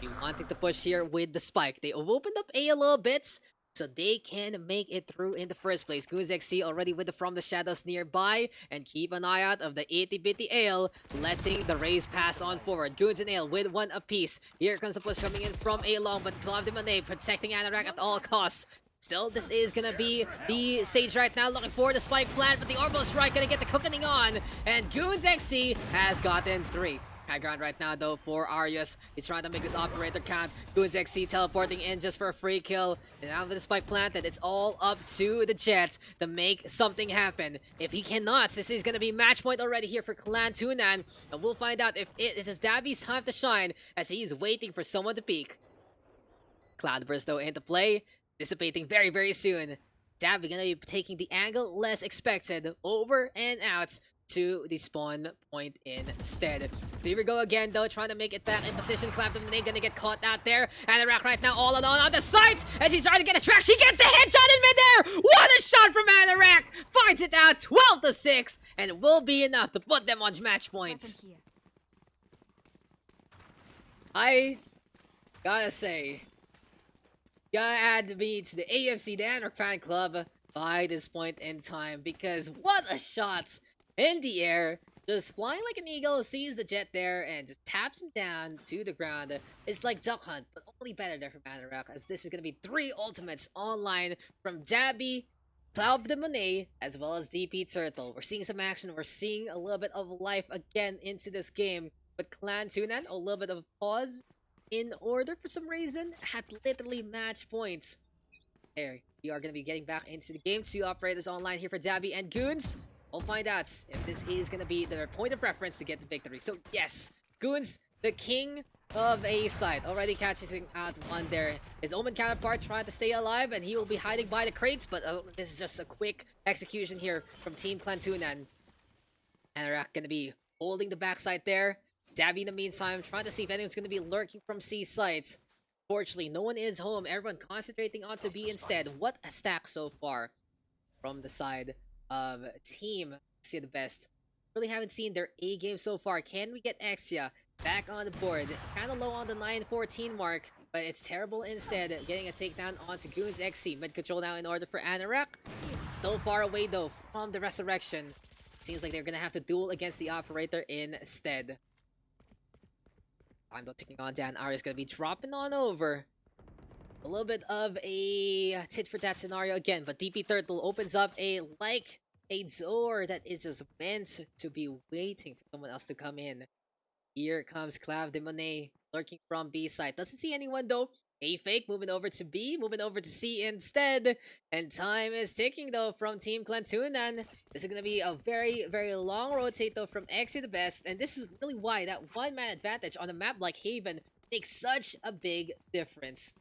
be wanting to push here with the spike. They have opened up A little bit, so they can make it through in the first place. Goons XC already with the From the Shadows nearby, and keep an eye out of the itty bitty Ale, letting the raise pass on forward. Goons and Ale with 1 apiece. Here comes the push coming in from A long, but Clav de Monet protecting Anorak at all costs. Still, this is gonna be the Sage right now, looking for the spike plant, but the Orbital Strike gonna get the cooking on, and Goons XC has gotten 3. High ground right now though for Arius. He's trying to make this operator count. Goons XC teleporting in just for a free kill. And now with the spike planted, it's all up to the Jet to make something happen. If he cannot, this is going to be match point already here for Clantunan. And we'll find out if it is Dabby's time to shine as he's waiting for someone to peek. Cloudburst though into play. Dissipating very, very soon. Dabby gonna be taking the angle less expected over and out to the spawn point instead. So here we go again though, trying to make it back in position. Clantunan gonna get caught out there. Anorak right now all alone on the sides as she's trying to get a track. She gets the headshot in midair! What a shot from Anorak! Finds it out 12-6 and will be enough to put them on match points. Weapon here. I gotta say, gotta add me to the AFC, the Anorak fan club, by this point in time, because what a shot in the air, just flying like an eagle, sees the jet there and just taps him down to the ground. It's like Duck Hunt, but only better there from Anorak, as this is gonna be 3 ultimates online from Dabby, Cloud the Monet, as well as DP Turtle. We're seeing some action, we're seeing a little bit of life again into this game, but Clantunan, a little bit of a pause in order for some reason, had literally match points. There, we are going to be getting back into the game. 2 operators online here for Dabby and Goons. We'll find out if this is going to be their point of reference to get the victory. So yes, Goons, the king of A side, already catching out one there. His Omen counterpart trying to stay alive, and he will be hiding by the crates, but this is just a quick execution here from Team Clantunan. Anorak going to be holding the backside there. Dabby in the meantime trying to see if anyone's going to be lurking from C sides. Fortunately, no one is home. Everyone concentrating onto B instead. What a stack so far from the side of Team Exia the best. Really haven't seen their A game so far. Can we get Exia back on the board? Kind of low on the 9-14 mark, but it's terrible instead. Getting a takedown onto Goons XC. Mid control now in order for Anorak. Still far away though from the resurrection. Seems like they're going to have to duel against the operator instead. I'm taking on Dan. Arya's gonna be dropping on over. A little bit of a tit for tat scenario again, but DP Turtle opens up a door that is just meant to be waiting for someone else to come in. Here comes Clav de Monet lurking from B side. Doesn't see anyone though. A fake moving over to B, moving over to C instead. And time is ticking though from Team Clantunan. This is going to be a very, very long rotate though from Exia the best. And this is really why that 1-man advantage on a map like Haven makes such a big difference.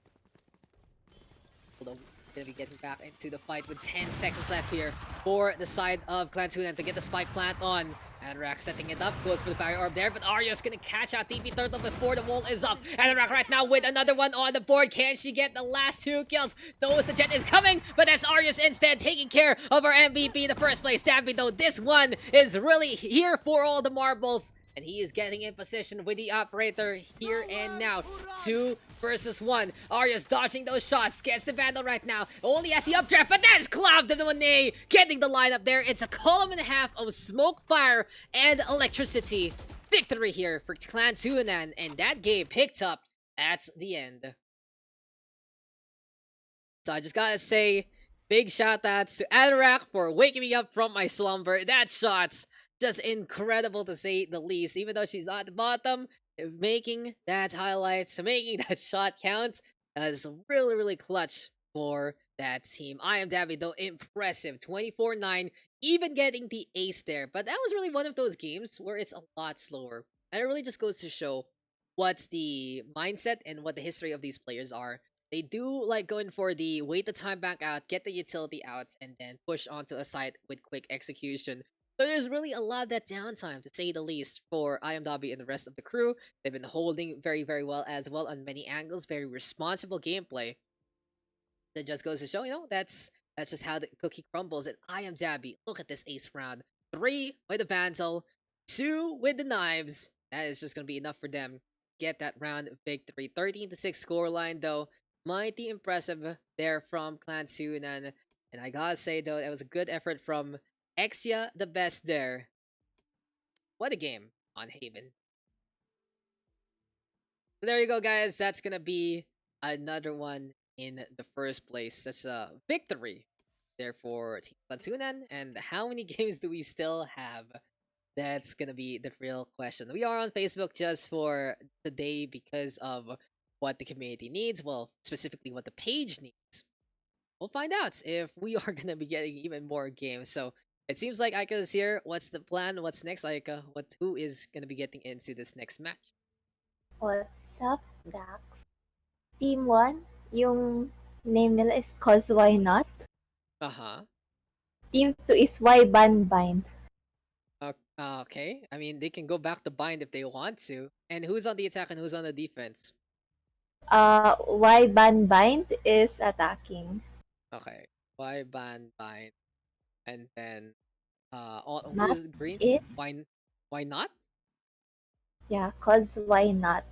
Although we're going to be getting back into the fight with 10 seconds left here for the side of Clantunan to get the spike plant on. Anorak setting it up, goes for the barrier orb there, but Arya's gonna catch out DP Turtle before the wall is up. Anorak right now with another one on the board. Can she get the last 2 kills? Knows the jet is coming, but that's Arya's instead taking care of our MVP in the first place. Dabby though, this one is really here for all the marbles. And he is getting in position with the operator here and now. 2 versus 1. Arya's dodging those shots. Gets the vandal right now. Only has the updraft, but that's Cloud de Monet getting the lineup there. It's a column and a half of smoke, fire, and electricity. Victory here for Clantunan, and that game picked up at the end. So I just gotta say, big shout outs to Anorak for waking me up from my slumber. That shot's just incredible to say the least. Even though she's at the bottom, making that highlights, making that shot count is really, really clutch for that team. I am Dabby though, impressive. 24-9, even getting the ace there. But that was really one of those games where it's a lot slower. And it really just goes to show what the mindset and what the history of these players are. They do like going for the wait the time back out, get the utility out, and then push onto a site with quick execution. So there's really a lot of that downtime, to say the least, for IMW and the rest of the crew. They've been holding very, very well as well on many angles. Very responsible gameplay. That just goes to show, you know, that's just how the cookie crumbles. And I am Dabby. Look at this ace round. 3 with the Vandal, 2 with the knives. That is just going to be enough for them. Get that round victory. 13-6 scoreline, though. Mighty impressive there from Clantunan. And I gotta say, though, that was a good effort from Exia the best there. What a game on Haven. So there you go, guys. That's gonna be another one in the first place. That's a victory there for Team Clantunan. And how many games do we still have? That's gonna be the real question. We are on Facebook just for today because of what the community needs. Well, specifically what the page needs. We'll find out if we are gonna be getting even more games. So it seems like Aika is here. What's the plan? What's next, Aika? Who is gonna be getting into this next match? What's up, Daks? Team 1, yung name nila is Cause Why Not. Uh-huh. Team 2 is Y Ban Bind. Okay. I mean, they can go back to bind if they want to. And who's on the attack and who's on the defense? Y Ban Bind is attacking. Okay. Why ban bind? And then Matt who's green? is, Why not? yeah, cause why not?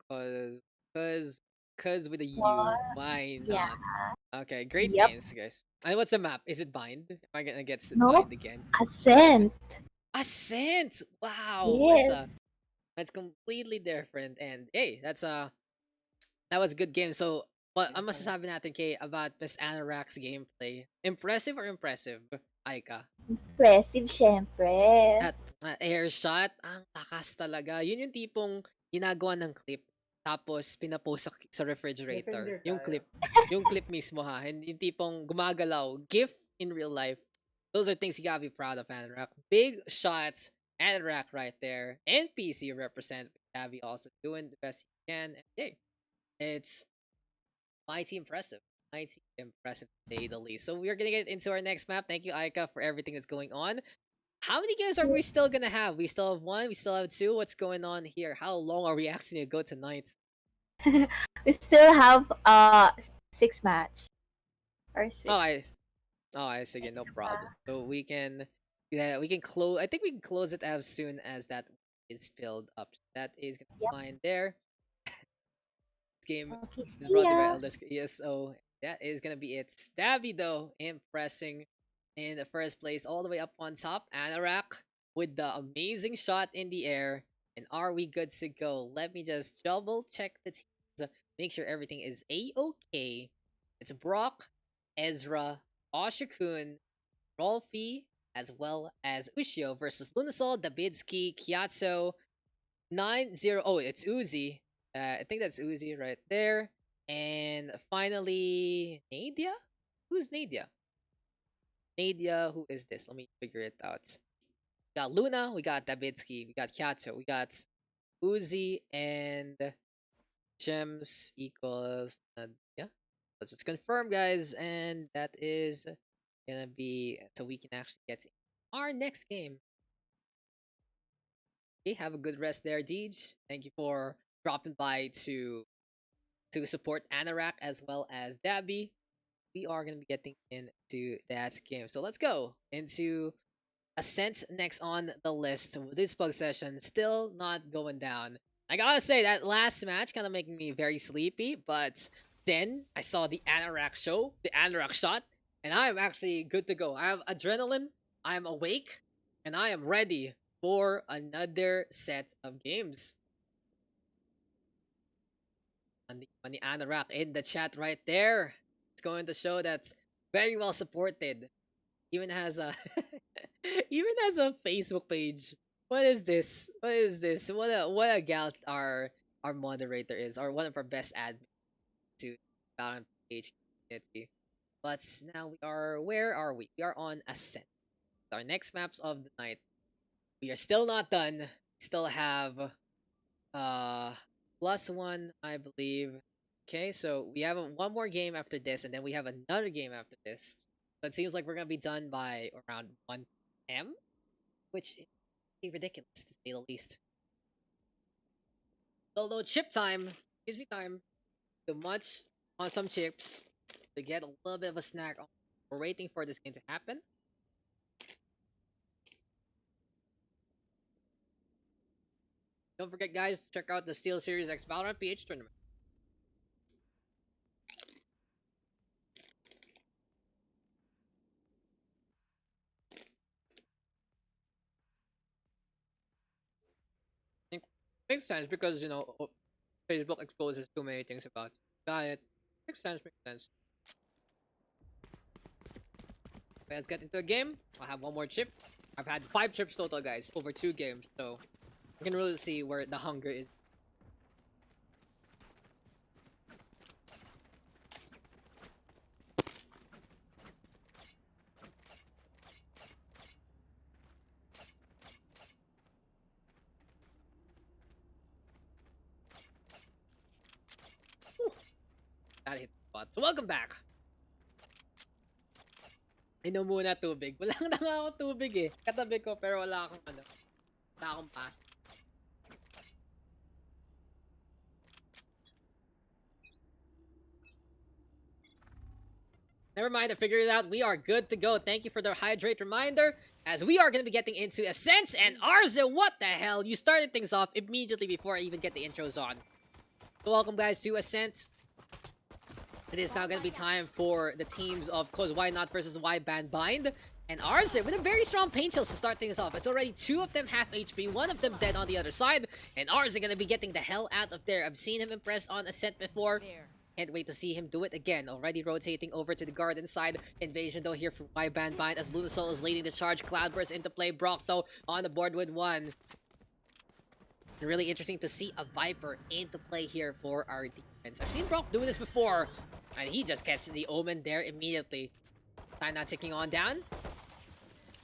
Cause cause cause with a U. What? Why Yeah. not? Okay, great Yep. games, guys. And what's the map? Is it bind? Am I gonna get Nope. bind again? Ascent. Ascent. Wow, Yes. that's completely different. And hey, that was a good game. So, what ang masasabi natin kay about Miss Anorak's gameplay? Impressive or impressive, Aika? Impressive, syempre. At air shot, ang takas talaga. Yun yung tipong ginagawa ng clip tapos pinapost sa refrigerator. Yung clip mismo ha. Yung tipong gumagalaw. GIF in real life. Those are things you gotta be proud of, Anorak. Big shots, Anorak right there. And PC represent. Gabby also doing the best he can. And hey, it's mighty impressive. Mighty impressive to say the least. So we're gonna get into our next map. Thank you, Aika, for everything that's going on. How many games are we still gonna have? We still have one, we still have two. What's going on here? How long are we actually gonna go tonight? We still have 6 match. Or 6. I see again, no problem. So we can close. I think we can close it as soon as that is filled up. That is gonna be fine there. This game Okay, is see brought to you by ya. Eldest ESO. That is gonna be it. Stabby though, impressing in the first place, all the way up on top. Anorak with the amazing shot in the air. And are we good to go? Let me just double check the teams. Make sure everything is a-okay. It's Brock, Ezra, Oshikun, Rolfi, as well as Ushio versus Lunasol, Dabidsky, Kiatso, 9-0. Oh, it's Uzi. I think that's Uzi right there. And finally, Nadia? Who's Nadia? Nadia, who is this? Let me figure it out. We got Luna, we got Dabidsky, we got Kiatso, we got Uzi, and Gems equals yeah. Let's just confirm, guys, and that is gonna be so we can actually get to our next game. Okay, have a good rest there, Deej. Thank you for dropping by to support Anorak as well as Dabby. We are gonna be getting into that game. So let's go into Ascent next on the list. This pug session still not going down. I gotta say that last match kind of making me very sleepy, but then I saw the Anorak show, the Anorak shot, and I'm actually good to go. I have adrenaline, I am awake, and I am ready for another set of games. On the Anorak in the chat right there. It's going to show that's very well supported. Even has a even has a Facebook page. What is this? What is this? What a gal our moderator is, or one of our best admins to Valorant PH community. But now we are, where are we? We are on Ascent. Our next maps of the night. We are still not done. Still have +1, I believe. Okay, so we have one more game after this, and then we have another game after this. So it seems like we're gonna be done by around 1 p.m., which is ridiculous to say the least. Although chip time gives me time to munch on some chips to get a little bit of a snack. We're waiting for this game to happen. Don't forget, guys, to check out the Steel Series X Valorant PH tournament. Makes sense because Facebook exposes too many things about diet. Makes sense, makes sense. Okay, let's get into a game. I have one more chip. I've had 5 chips total, guys, over 2 games, so you can really see where the hunger is. Whew. That hit the spot. So welcome back. Inom muna tubig. Wala na nga ako tubig eh. Katabi ko pero wala akong ano. Wala akong pass. Never mind, I figured it out. We are good to go. Thank you for the hydrate reminder. As we are going to be getting into Ascent and Arza. What the hell? You started things off immediately before I even get the intros on. So welcome guys to Ascent. It is now going to be time for the teams of Cause Why Not versus Why Band Bind. And Arza with a very strong pain chills to start things off. It's already 2 of them half HP, 1 of them dead on the other side. And Arza going to be getting the hell out of there. I've seen him impressed on Ascent before. There. Can't wait to see him do it again. Already rotating over to the garden side. Invasion though here for Y Band Bind as Lunasol is leading the charge. Cloudburst into play. Brock though on the board with 1. And really interesting to see a Viper into play here for our defense. I've seen Brock do this before. And he just gets the Omen there immediately. Time now ticking on down.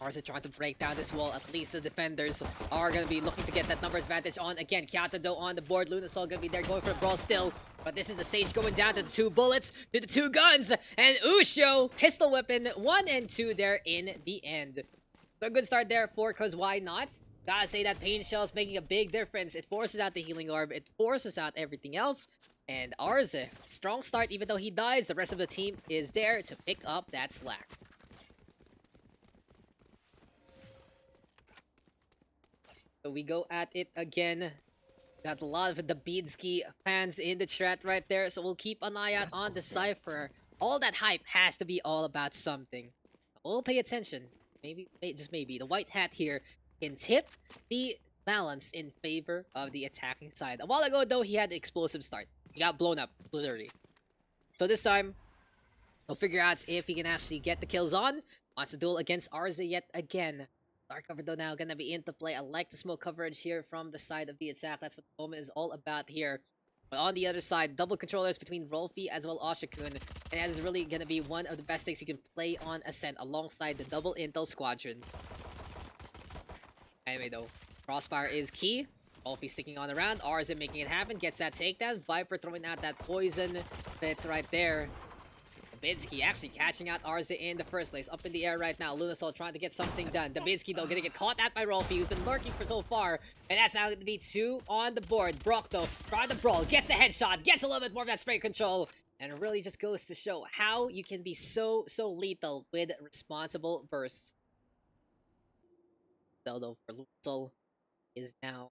Arza trying to break down this wall. At least the defenders are going to be looking to get that numbers advantage on. Again, Kyata though on the board. Lunasol going to be there going for a brawl still. But this is the Sage going down to the 2 bullets, to the 2 guns. And Usho, pistol weapon, 1 and 2 there in the end. So a good start there for Cause Why Not? Gotta say that Pain Shell's making a big difference. It forces out the healing orb. It forces out everything else. And Arza, strong start even though he dies. The rest of the team is there to pick up that slack. So we go at it again. Got a lot of the Beadsky fans in the chat right there, so we'll keep an eye out on the Cypher. All that hype has to be all about something. We'll pay attention. Maybe, just maybe, the white hat here can tip the balance in favor of the attacking side. A while ago, though, he had an explosive start. He got blown up, literally. So this time, we'll figure out if he can actually get the kills on. Wants to duel against Arza yet again. Dark cover though now gonna be into play. I like the smoke coverage here from the side of the attack. That's what the moment is all about here. But on the other side, double controllers between Rolfie as well as Oshikun. And that is really gonna be one of the best things you can play on Ascent alongside the double intel squadron. Anyway though, Crossfire is key. Rolfie sticking on around. Arza making it happen. Gets that takedown. Viper throwing out that poison bits right there. Dabinsky actually catching out Arza in the first place. Up in the air right now. Lunasol trying to get something done. Dabinsky though gonna get caught at by Rolfie, who's been lurking for so far. And that's now gonna be 2 on the board. Brock though trying to brawl. Gets the headshot. Gets a little bit more of that spray control. And it really just goes to show how you can be so lethal with responsible bursts. Though for Lunasol is now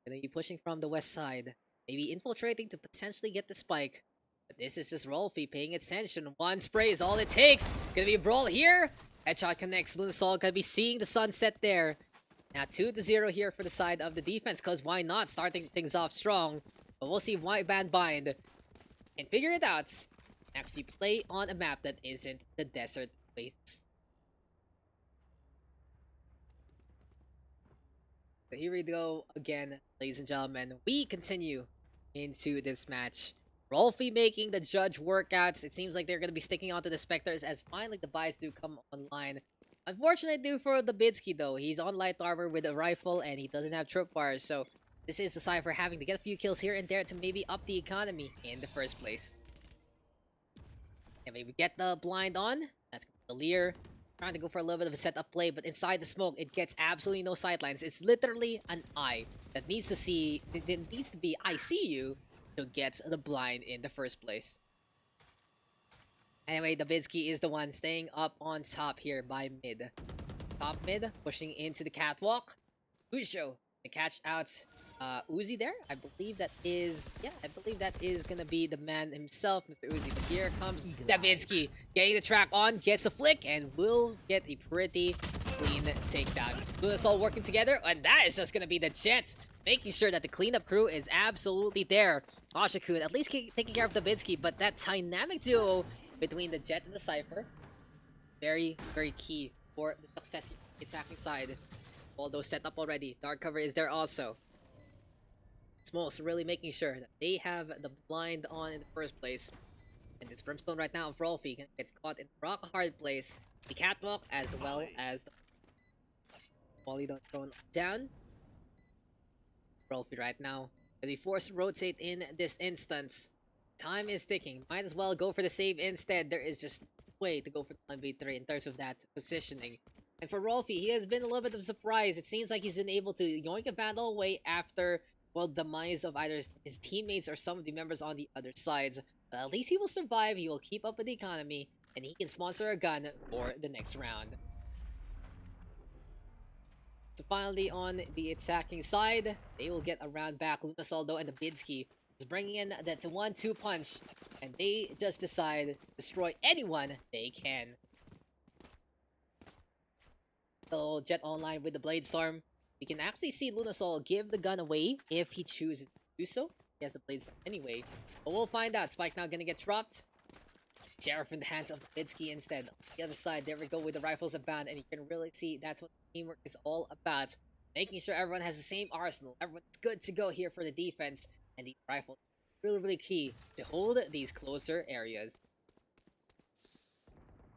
gonna be pushing from the west side. Maybe infiltrating to potentially get the spike. But this is just Rolfie paying attention. 1 spray is all it takes. Gonna be a brawl here. Headshot connects. Lunasol gonna be seeing the sunset there. Now 2-0 here for the side of the defense. Cause why not? Starting things off strong. But we'll see why Band Bind can figure it out. Actually play on a map that isn't the desert wastes. So here we go again, ladies and gentlemen. We continue into this match. Rolfie making the judge workouts. It seems like they're going to be sticking onto the Spectres as finally the buys do come online. Unfortunately for the Dabinsky though, he's on light armor with a rifle and he doesn't have tripwires. So this is the Cypher having to get a few kills here and there to maybe up the economy in the first place. And maybe get the blind on. That's the Lear. Trying to go for a little bit of a setup play, but inside the smoke, it gets absolutely no sightlines. It's literally an eye that needs to see, it needs to be I see you to get the blind in the first place. Anyway, Dabinsky is the one staying up on top here by mid. Top mid, pushing into the catwalk. Usho, to catch out Uzi there. I believe that is, yeah, I believe that is gonna be the man himself, Mr. Uzi. But here comes Dabinsky, getting the track on, gets a flick, and will get a pretty clean takedown. Lunasol working together, and that is just gonna be the Jets, making sure that the cleanup crew is absolutely there. Oshikun at least taking care of Dabinsky, but that dynamic duo between the Jet and the Cypher, very key for the success attacking side. Although set up already, dark cover is there also. Smalls really making sure that they have the blind on in the first place. And this Brimstone right now of Rolfie gets caught in a rock hard place. The catwalk as well as the volley thrown down. Rolfie right now gonna be forced to rotate in this instance. Time is ticking. Might as well go for the save instead. There is just way to go for the 1v3 in terms of that positioning. And for Rolfie, he has been a little bit of a surprise. It seems like he's been able to yoink a battle away after, well, demise of either his teammates or some of the members on the other sides. But at least he will survive, he will keep up with the economy, and he can sponsor a gun for the next round. So finally, on the attacking side, they will get a round back. Lunasoldo and the Bidsky is bringing in that 1-2 punch, and they just decide to destroy anyone they can. So Jet online with the Blade Storm. We can actually see Lunasol give the gun away if he chooses to do so. He has the Blade Storm anyway. But we'll find out. Spike now gonna get dropped. Sheriff in the hands of Bidsky instead. On the other side, there we go with the rifles abound, and you can really see that's what teamwork is all about. Making sure everyone has the same arsenal. Everyone's good to go here for the defense, and the rifle really, really key to hold these closer areas.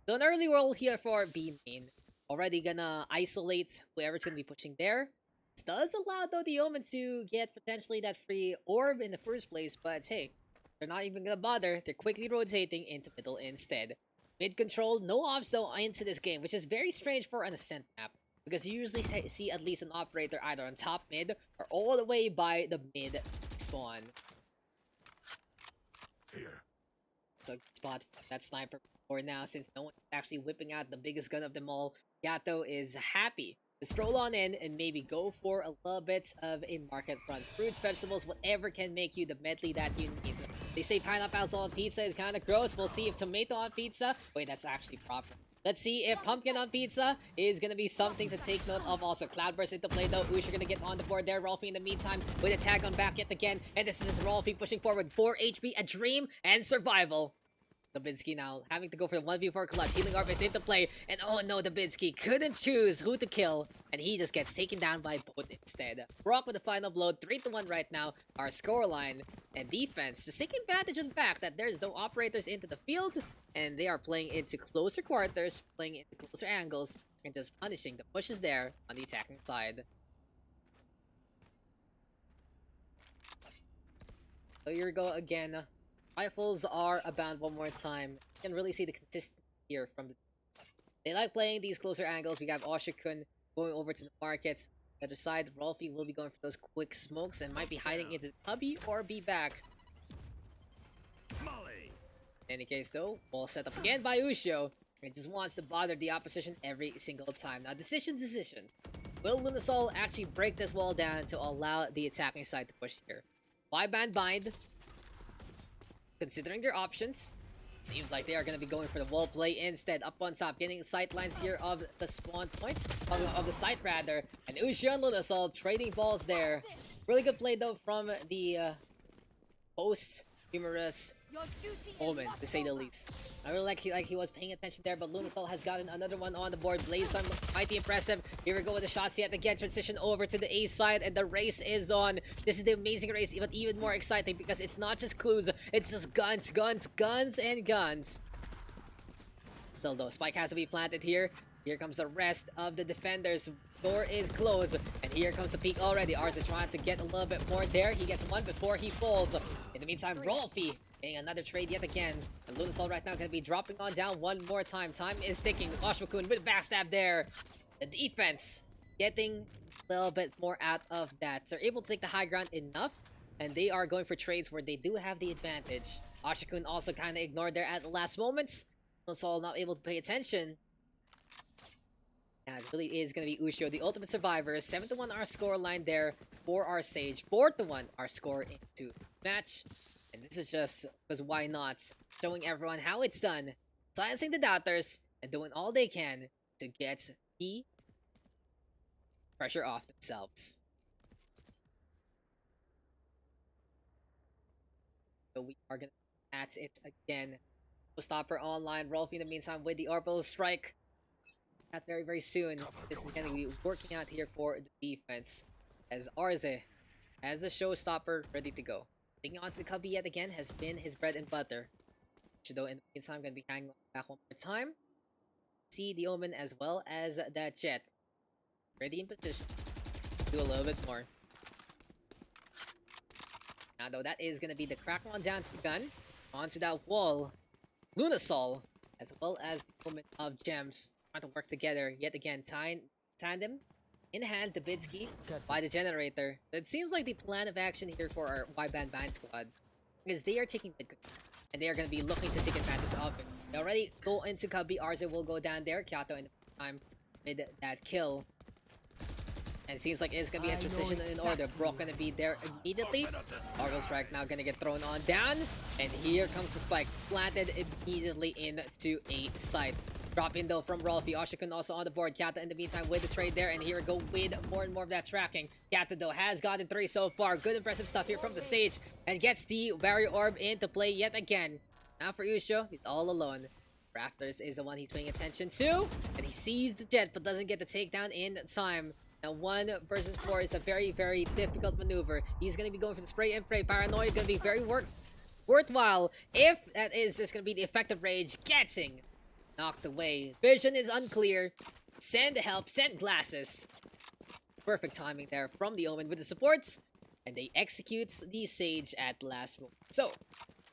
So an early roll here for B main. Already gonna isolate whoever's gonna be pushing there. This does allow though the Omens to get potentially that free orb in the first place, but hey, they're not even gonna bother. They're quickly rotating into middle instead. Mid control, no ops though into this game, which is very strange for an Ascent map. Because you usually see at least an operator either on top mid or all the way by the mid spawn. Here. So spot that sniper for now, since no one's actually whipping out the biggest gun of them all. Yato is happy to stroll on in and maybe go for a little bit of a market run. Fruits, vegetables, whatever can make you the medley that you need. They say pineapples on pizza is kind of gross. We'll see if tomato on pizza. Wait, that's actually proper. Let's see if pumpkin on pizza is gonna be something to take note of. Also, Cloudburst into play though. Usher gonna get on the board there. Rolfie in the meantime with a tag on back yet again. And this is Rolfie pushing forward. 4 HP, a dream, and survival. Dubinsky now having to go for the 1v4 clutch. Healing Orb is into play. And oh no, Dubinsky couldn't choose who to kill. And he just gets taken down by both instead. Brock with the final blow. 3-1 right now. Our scoreline and defense just taking advantage of the fact that there's no operators into the field. And they are playing into closer quarters, playing into closer angles, and just punishing the pushes there on the attacking side. So here we go again. Rifles are abound one more time. You can really see the consistency here from the... They like playing these closer angles. We have Oshikun going over to the markets. The other side, Rolfie will be going for those quick smokes and might be hiding into the cubby or be back. In any case though, ball set up again by Ushio. It just wants to bother the opposition every single time. Now decisions. Will Lunasol actually break this wall down to allow the attacking side to push here? 5-man bind. Considering their options, seems like they are going to be going for the wall play instead. Up on top, getting sight lines here of the spawn points, of the site rather. And Ushio and Lunasol trading balls there. Really good play though from the post-humorous Omen, to say the least. I really like he was paying attention there, but Lunasol has gotten another one on the board. Blaze Time, mighty impressive. Here we go with the shots yet again. Transition over to the A side, and the race is on. This is the amazing race, but even more exciting because it's not just clues, it's just guns, and guns. Still though, Spike has to be planted here. Here comes the rest of the defenders. Door is closed, and here comes the peak already. Arza trying to get a little bit more there. He gets one before he falls. In the meantime, Rolfie getting another trade yet again. And Lunasol right now going to be dropping on down one more time. Time is ticking. Oshwakun with backstab there. The defense getting a little bit more out of that. They're able to take the high ground enough, and they are going for trades where they do have the advantage. Oshwakun also kind of ignored there at the last moments. Lunasol not able to pay attention. Yeah, it really is going to be Ushio, the ultimate survivor. 7-1 our score line there for our Sage. 4-1 our score into match. And this is just because why not? Showing everyone how it's done. Silencing the doubters and doing all they can to get the pressure off themselves. So we are going to at it again. Stopper online. Rolfie in the meantime with the orbital strike. Not very, very soon. This is going to be working out here for the defense. As Arze has the showstopper ready to go. Taking on to the cubby yet again has been his bread and butter. Though in the meantime, going to be hanging back one more time. See the Omen as well as that Jet. Ready in position. Do a little bit more. Now though, that is going to be the crack on down to the gun. Onto that wall. Lunasol as well as the movement of gems trying to work together yet again. Tandem in hand, Dabidsky by the generator. It seems like the plan of action here for our Y-Band Band squad is they are taking mid control, and they are going to be looking to take advantage of it. They already go into Cubby. Arze will go down there. Kyato in the time with that kill. And it seems like it's going to be a transition in order. Brock going to be there immediately. Argo Strike now going to get thrown on down. And here comes the spike. Planted immediately into a site. Drop in though from Rolfie. Oshikun also on the board. Kata in the meantime with the trade there. And here we go with more and more of that tracking. Kata though has gotten 3 so far. Good impressive stuff here from the Sage. And gets the Barrier Orb into play yet again. Now for Usho, he's all alone. Rafters is the one he's paying attention to. And he sees the jet but doesn't get the takedown in time. Now 1 versus 4 is a very, very difficult maneuver. He's going to be going for the spray and pray. Paranoia going to be very worthwhile if that is just going to be the effective rage. Getting knocked away. Vision is unclear. Send help. Send glasses. Perfect timing there from the Omen with the supports. And they execute the Sage at the last moment. So,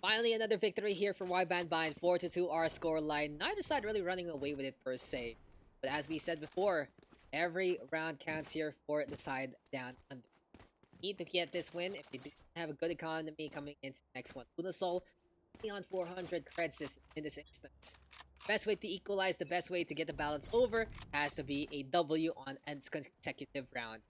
finally another victory here for Y-Band Bind. 4-2 our score line. Neither side really running away with it per se. But as we said before, every round counts here for the side down under. Need to get this win if they do have a good economy coming into the next one. Lunasol on 400 creds in this instance. Best way to equalize, the best way to get the balance over has to be a W on a consecutive round.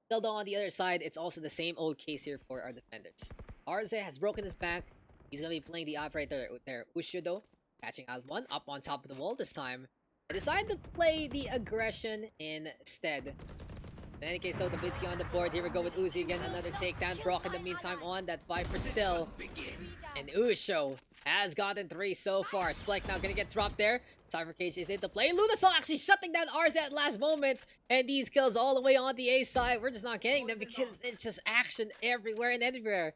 Still though on the other side, it's also the same old case here for our defenders. Arze has broken his back. He's going to be playing the operator there. Ushido catching out one up on top of the wall this time. I decided to play the aggression instead. In any case though, the Dabidsky on the board. Here we go with Uzi again, another takedown. Brock in the meantime on that Viper still. And Usho has gotten 3 so far. Spike now gonna get dropped there. Cypher Cage is into play. Lunasol actually shutting down Arze at last moment. And these kills all the way on the A side. We're just not getting them because it's just action everywhere and everywhere.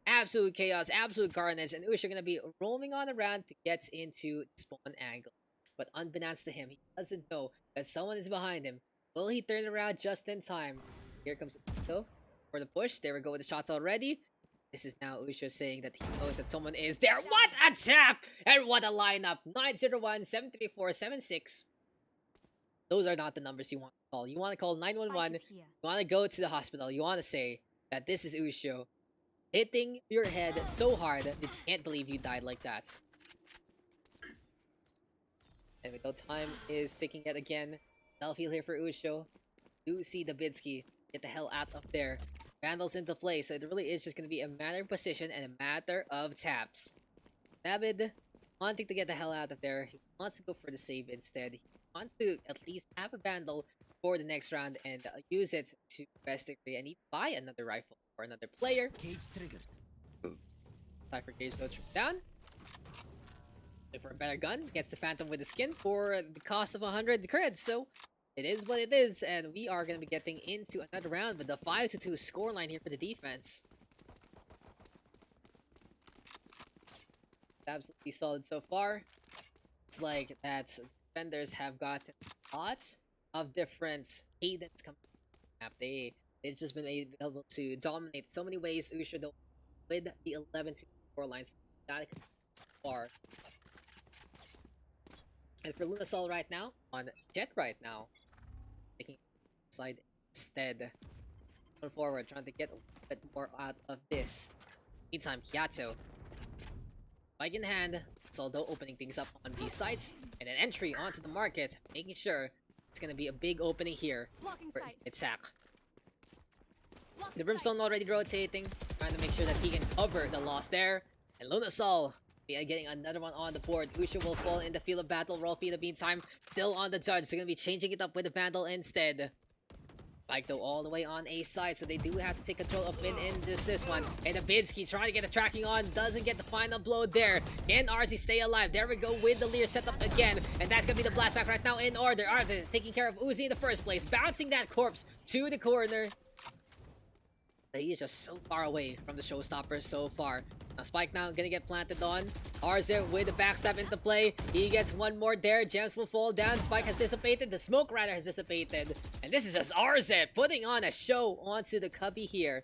Absolute chaos, absolute carnage. And Usho gonna be roaming on around to get into the spawn angle. But unbeknownst to him, he doesn't know that someone is behind him. Will he turn around just in time? Here comes Usho for the push. There we go with the shots already. This is now Usho saying that he knows that someone is there. What a tap! And what a lineup! 901, 734, 76. Those are not the numbers you want to call. You want to call 911. You want to go to the hospital. You want to say that this is Usho hitting your head so hard that you can't believe you died like that. And we know time is ticking yet again. Self-heal here for Usho. Do see Dabidsky get the hell out of there. Vandals into play, so it really is just going to be a matter of position and a matter of taps. David wanting to get the hell out of there. He wants to go for the save instead. He wants to at least have a Vandal for the next round and use it to the best degree. And he buy another rifle for another player. Cage triggered. Cypher Cage though down. For a better gun, gets the Phantom with the skin for the cost of 100 creds. So it is what it is, and we are going to be getting into another round with the 5-2 scoreline here for the defense. Absolutely solid so far. Looks like that defenders have gotten lots of different cadence coming up. They've just been able to dominate so many ways. Usho though with the 11-2 scorelines got it far. And for Lunasol right now, on Jet right now, taking side instead. Going forward, trying to get a bit more out of this. Meantime, Kyato, bike in hand, Soldo opening things up on these sides, and an entry onto the market, making sure it's going to be a big opening here for Itzak. The Brimstone already rotating, trying to make sure that he can cover the loss there. And Lunasol getting another one on the board. Usho will fall in the field of battle. Rolfie in the meantime still on the judge. They're going to be changing it up with the Vandal instead. Spike though all the way on A side, so they do have to take control of mid in this one. And Dabidsky trying to get the tracking on, doesn't get the final blow there. Can RZ stay alive? There we go with the Lear setup again. And that's going to be the blast back right now in order. RZ taking care of Uzi in the first place, bouncing that corpse to the corner. But he is just so far away from the showstopper so far. Now Spike now gonna get planted on. Arze with the backstab into play. He gets one more there. Gems will fall down. Spike has dissipated. The smoke rather has dissipated. And this is just Arze putting on a show onto the cubby here.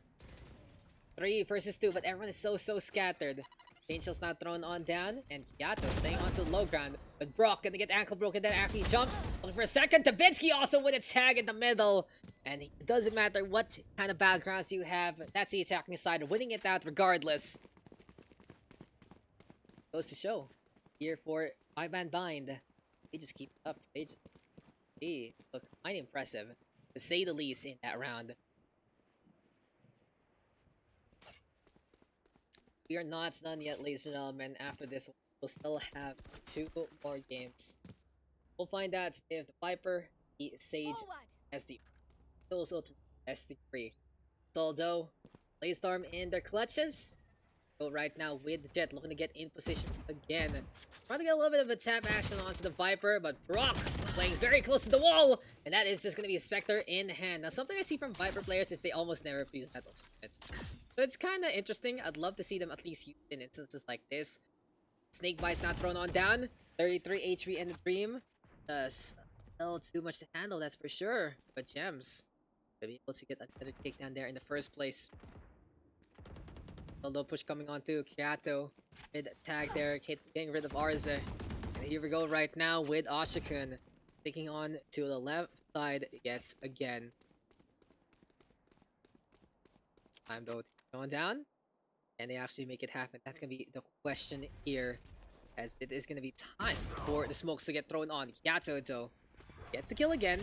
3 versus 2, but everyone is so scattered. Angel's now thrown on down, and Yato staying onto the low ground. But Brock gonna get ankle broken, then actually jumps. Looking for a second. Tabitsky also with a tag in the middle. And it doesn't matter what kind of backgrounds you have, that's the attacking side, winning it out regardless. Goes to show. Here for 5-man bind. They just keep it up. They look quite impressive, to say the least, in that round. We are not done yet, ladies and gentlemen. After this, we'll still have 2 more games. We'll find out if the Viper, the Sage, Forward. SD, those ultimate SD3. Although, Blaze-Storm in their clutches. So right now with Jet looking to get in position again. Trying to get a little bit of a tap action onto the Viper, but Brock playing very close to the wall. And that is just going to be a Spectre in hand. Now something I see from Viper players is they almost never use that ultimate. So it's kind of interesting. I'd love to see them at least use it in instances like this. Snake Bite's not thrown on down. 33 HP in the Dream. Still too much to handle, that's for sure. But Gems will be able to get another takedown there in the first place. Although push coming on to Kyato. Mid tag there, getting rid of Arze. And here we go right now with Ashikun. Taking on to the left side yet again. Time though going down. And they actually make it happen. That's gonna be the question here. As it is gonna be time for the smokes to get thrown on. Kyato though gets the kill again.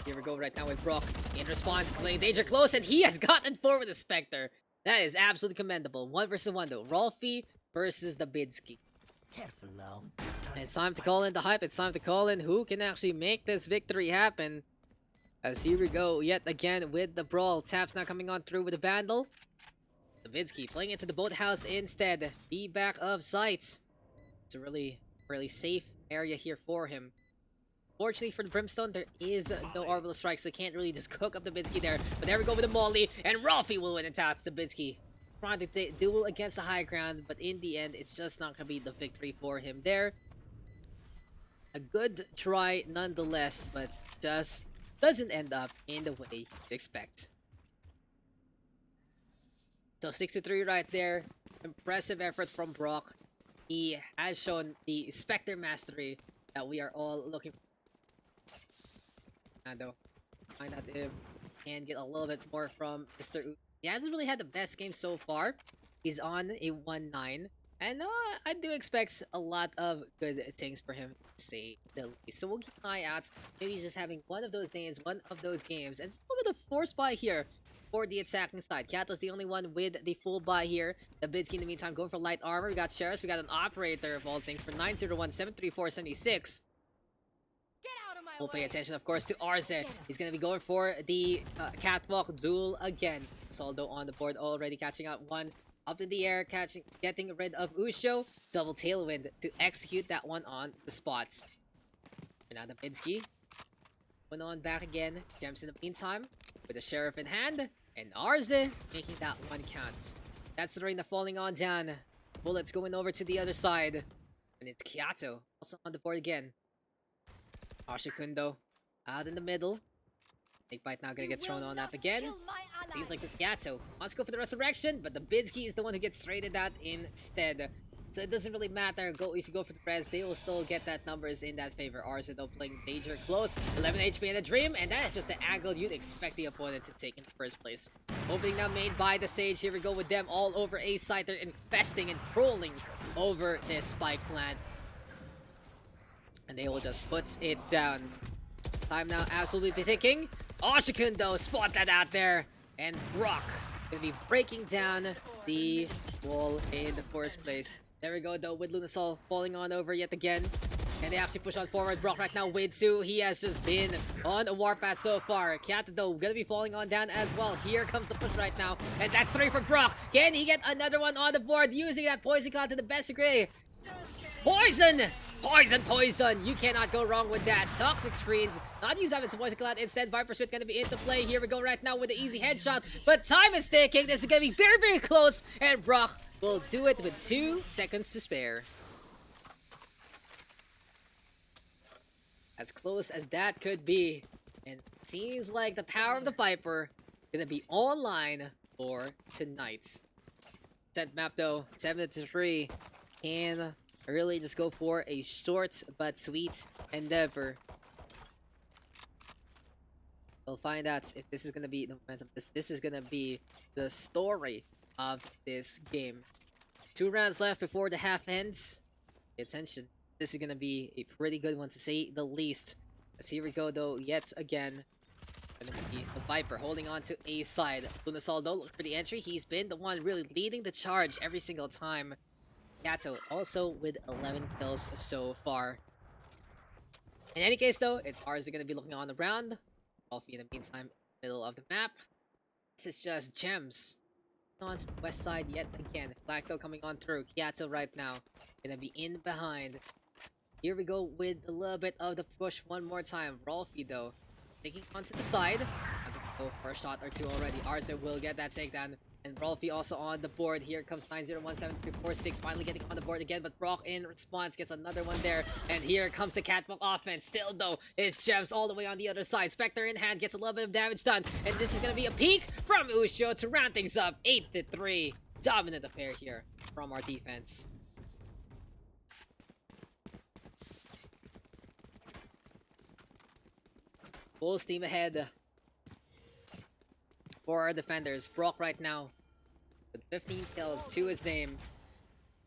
Here we go right now with Brock. In response, playing danger close, and he has gotten forward the Spectre. That is absolutely commendable. 1 versus 1 though. Rolfie versus the Bidsky. Careful now. And it's time to call in the hype. It's time to call in who can actually make this victory happen. As here we go yet again with the brawl. Taps now coming on through with the Vandal. The Bidsky playing into the boathouse instead. Be back of sight. It's a really safe area here for him. Fortunately for the Brimstone, there is no orbital strike, so can't really just cook up the Bidsky there. But there we go with the Molly, and Rolfie will win it out to Bidsky. Trying to duel against the high ground, but in the end, it's just not going to be the victory for him there. A good try nonetheless, but just doesn't end up in the way you expect. So 63 right there. Impressive effort from Brock. He has shown the Spectre mastery that we are all looking for. Though, find out if we can get a little bit more from Mr. He hasn't really had the best game so far. He's on a 1-9. And I do expect a lot of good things for him, to say the least. So we'll keep an eye out. Maybe he's just having one of those days, one of those games. And it's a little bit of force buy here for the attacking side. Kato's the only one with the full buy here. The Bidsky in the meantime going for light armor. We got Sheriffs, we got an operator of all things for 901 734 76. Get out of my We'll pay way. attention, of course, to Arze. He's going to be going for the catwalk duel again. Soldo on the board already, catching out one. Up in the air, getting rid of Usho. Double tailwind to execute that one on the spots. And now the Bidsky. Went on back again. Gems in the meantime. With the Sheriff in hand. And Arze making that one count. That's the Reina falling on down. Bullets going over to the other side. And it's Kyato also on the board again. Ashikundo out in the middle. Big Bite now gonna get thrown on that again. Seems like the Kyato wants to go for the resurrection, but the Bidsky is the one who gets traded out instead. So it doesn't really matter. If you go for the res, they will still get that numbers in that favor. Arze though playing danger close. 11 HP in the Dream, and that is just the angle you'd expect the opponent to take in the first place. Opening now made by the Sage. Here we go with them all over A side. They're infesting and crawling over this spike plant. And they will just put it down. Time now absolutely ticking. Ashikun though, spot that out there. And Brock gonna be breaking down the wall in the first place. There we go though with Lunasol falling on over yet again. And they actually push on forward. Brock right now with 2. He has just been on a warpath so far. Kyato though gonna be falling on down as well. Here comes the push right now. And that's 3 for Brock. Can he get another one on the board using that Poison Cloud to the best degree? Poison! Poison, poison! You cannot go wrong with that. Toxic screens. Not use that as a Poison Cloud. Instead, Viper Suit gonna be into play. Here we go right now with the easy headshot. But time is ticking. This is gonna be very, very close. And Brock will do it with 2 seconds to spare. As close as that could be. And it seems like the power of the Viper gonna be online for tonight. Ascent map though, 7-3. Can really just go for a short but sweet endeavor. We'll find out if this is gonna be the momentum. This is gonna be the story of this game. 2 rounds left before the half ends. Pay attention. This is gonna be a pretty good one to say the least. As here we go though, yet again. Gonna be the Viper holding on to A side. Lunasol though, look for the entry. He's been the one really leading the charge every single time. Gato also with 11 kills so far. In any case though, it's ours are gonna be looking on the round. Alfie in the meantime, middle of the map. This is just gems. On to the west side yet again. Flacco coming on through. Kiato right now. Gonna be in behind. Here we go with a little bit of the push one more time. Rolfie though, taking onto the side. Go for a shot or two already. Arze will get that takedown. And Rolfie also on the board. Here comes 9017346 finally getting on the board again. But Brock in response gets another one there. And here comes the catwalk offense. Still though, it's Gems all the way on the other side. Spectre in hand gets a little bit of damage done. And this is going to be a peek from Usho to round things up. 8-3. Dominant affair here from our defense. Full steam ahead for our defenders. Brock right now with 15 kills to his name.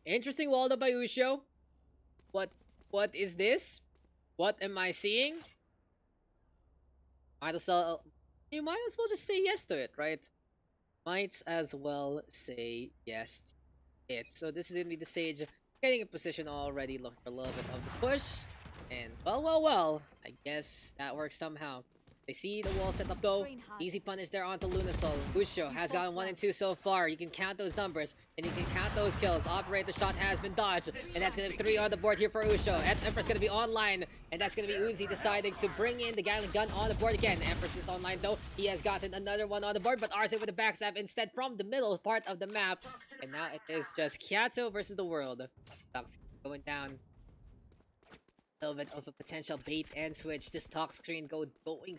Interesting wall up by Usho. What is this? What am I seeing? You might as well just say yes to it, right? Might as well say yes to it. So this is gonna be the Sage getting in position already, looking for a little bit of the push. And well, I guess that works somehow. They see the wall set up though. Easy punish there onto Lunasol. Usho has gotten 1 and 2 so far. You can count those numbers and you can count those kills. Operator shot has been dodged. And that's going to be 3 on the board here for Usho. Empress going to be online. And that's going to be Uzi deciding to bring in the Gatling gun on the board again. Empress is online though. He has gotten another one on the board. But Arze with the backstab instead from the middle part of the map. And now it is just Kiato versus the world. Daks going down. A little bit of a potential bait and switch. This talk screen going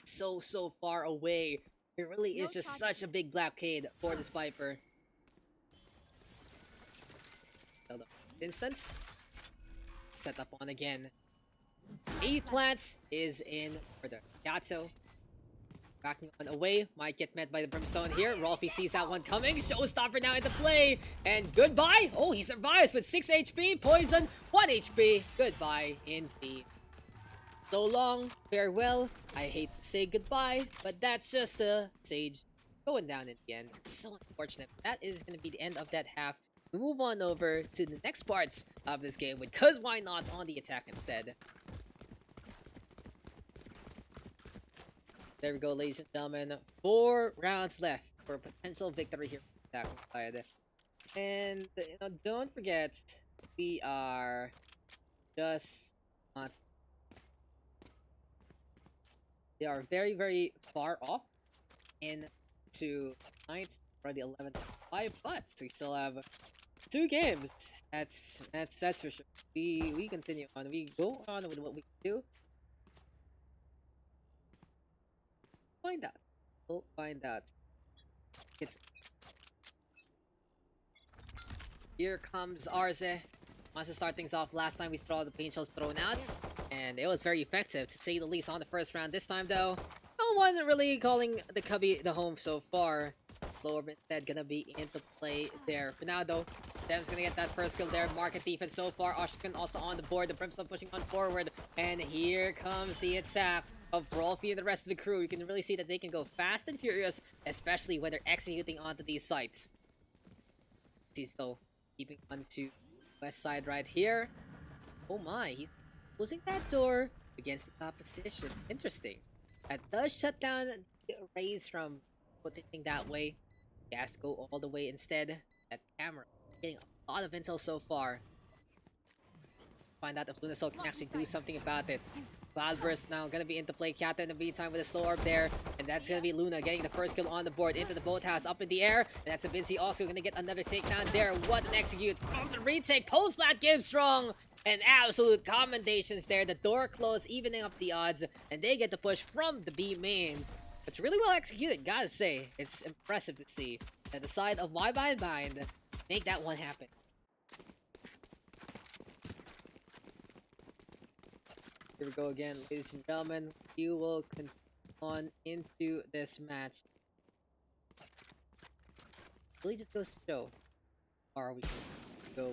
so far away. It really is just such a big blockade for this Viper. Hold on. Instance. Set up on again. A plant is in order. Gato backing on away. Might get met by the Brimstone here. Rolfie sees that one coming. Showstopper now into play. And goodbye. Oh, he survives with 6 HP. Poison, 1 HP. Goodbye indeed. So long. Farewell. I hate to say goodbye, but that's just a Sage going down in the end. It's so unfortunate. That is going to be the end of that half. We move on over to the next parts of this game with Cuz Why Not on the attack instead. There we go, ladies and gentlemen. 4 rounds left for a potential victory here on the attack side. And, don't forget, we are just not... They are very far off into 9th for the 11th 5, but we still have 2 games. That's for sure. We continue on. We go on with what we can do. Find out. We'll find out. Here comes Arze. Wants to start things off. Last time we saw the paint shells thrown out, and it was very effective to say the least on the first round. This time though, no one really calling the cubby the home so far. Slower instead gonna be into play there. For now though, Dev's gonna get that first kill there. Market defense so far. Oshkin also on the board. The Brimstone pushing on forward, and here comes the attack of Rolfie and the rest of the crew. You can really see that they can go fast and furious, especially when they're executing onto these sites. He's though keeping on to west side right here. Oh my, he's losing that door against the opposition. Interesting. That does shut down the arrays from putting that way. He has to go all the way instead. That camera getting a lot of intel so far. Find out if Lunasol can actually do something about it. Cloudburst now gonna be into play. Kata in the meantime with a slow orb there. And that's gonna be Luna getting the first kill on the board. Into the boathouse, up in the air. And that's a Vinci also gonna get another takedown there. What an execute from the retake. Post-plant gives strong. And absolute commendations there. The door closed, evening up the odds. And they get the push from the B main. It's really well executed, gotta say. It's impressive to see. At the side of Why Bind, make that one happen. Here we go again, ladies and gentlemen. You will continue on into this match. Really just goes to show how far we can go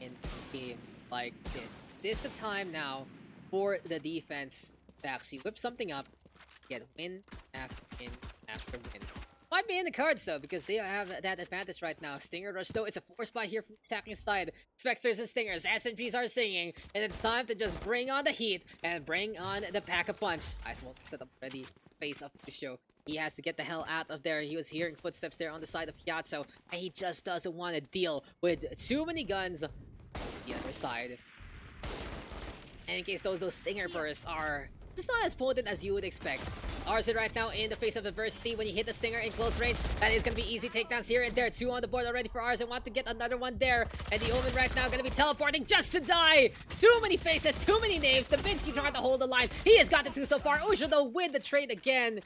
in a game like this. Is this the time now for the defense to actually whip something up, get win after win after win? Might be in the cards though, because they have that advantage right now. Stinger rush though, it's a force buy here from the attacking side. Spectres and Stingers, SMGs are singing, and it's time to just bring on the heat and bring on the pack-a-punch. Ice won't set up ready, face up to show. He has to get the hell out of there. He was hearing footsteps there on the side of Hyatso, and he just doesn't want to deal with too many guns on the other side. And in case those Stinger bursts are just not as potent as you would expect. Arson right now in the face of adversity. When you hit the Stinger in close range, that is going to be easy takedowns here and there. 2 on the board already for Arson. Want to get another one there. And the Omen right now going to be teleporting just to die. Too many faces, too many names. Davinsky trying to hold the line. He has gotten 2 so far. Usha though with the trade again.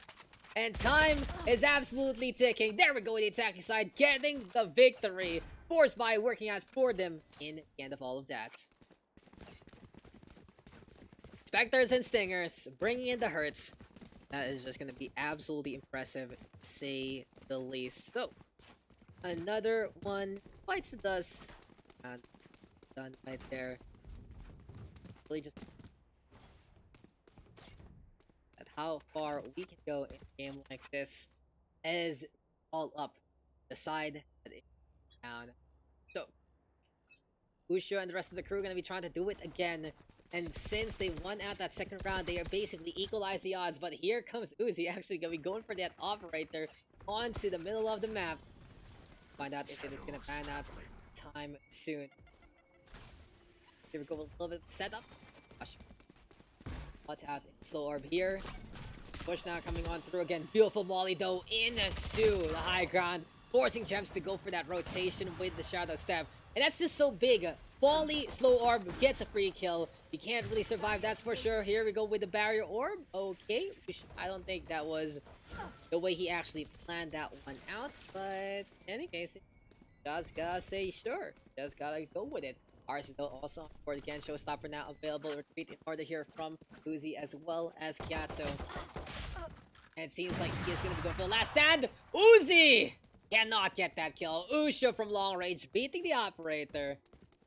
And time is absolutely ticking. There we go, the attacking side getting the victory. Force by working out for them in the end of all of that. Spectres and Stingers bringing in the hurts. That is just going to be absolutely impressive, to say the least. So, another one bites the dust. And done right there. Really just at how far we can go in a game like this is all up. Decide that it's down. So, Usha and the rest of the crew are going to be trying to do it again. And since they won out that second round, they are basically equalized the odds. But here comes Uzi actually going to be going for that operator onto the middle of the map. Find out if it is going to pan out time soon. Here we go, a little bit of setup. Watch out, slow orb here. Push now coming on through again. Beautiful Molly though into the high ground. Forcing Gems to go for that rotation with the Shadow Step. And that's just so big. Molly, slow orb, gets a free kill. He can't really survive, that's for sure. Here we go with the barrier orb. Okay, I don't think that was the way he actually planned that one out. But in any case, just gotta say sure. Just gotta go with it. Arsenal also on board again. Showstopper now available. Retreat in order here from Uzi as well as Kyatso. And it seems like he is going to be going for the last stand. Uzi cannot get that kill. Usha from long range beating the operator.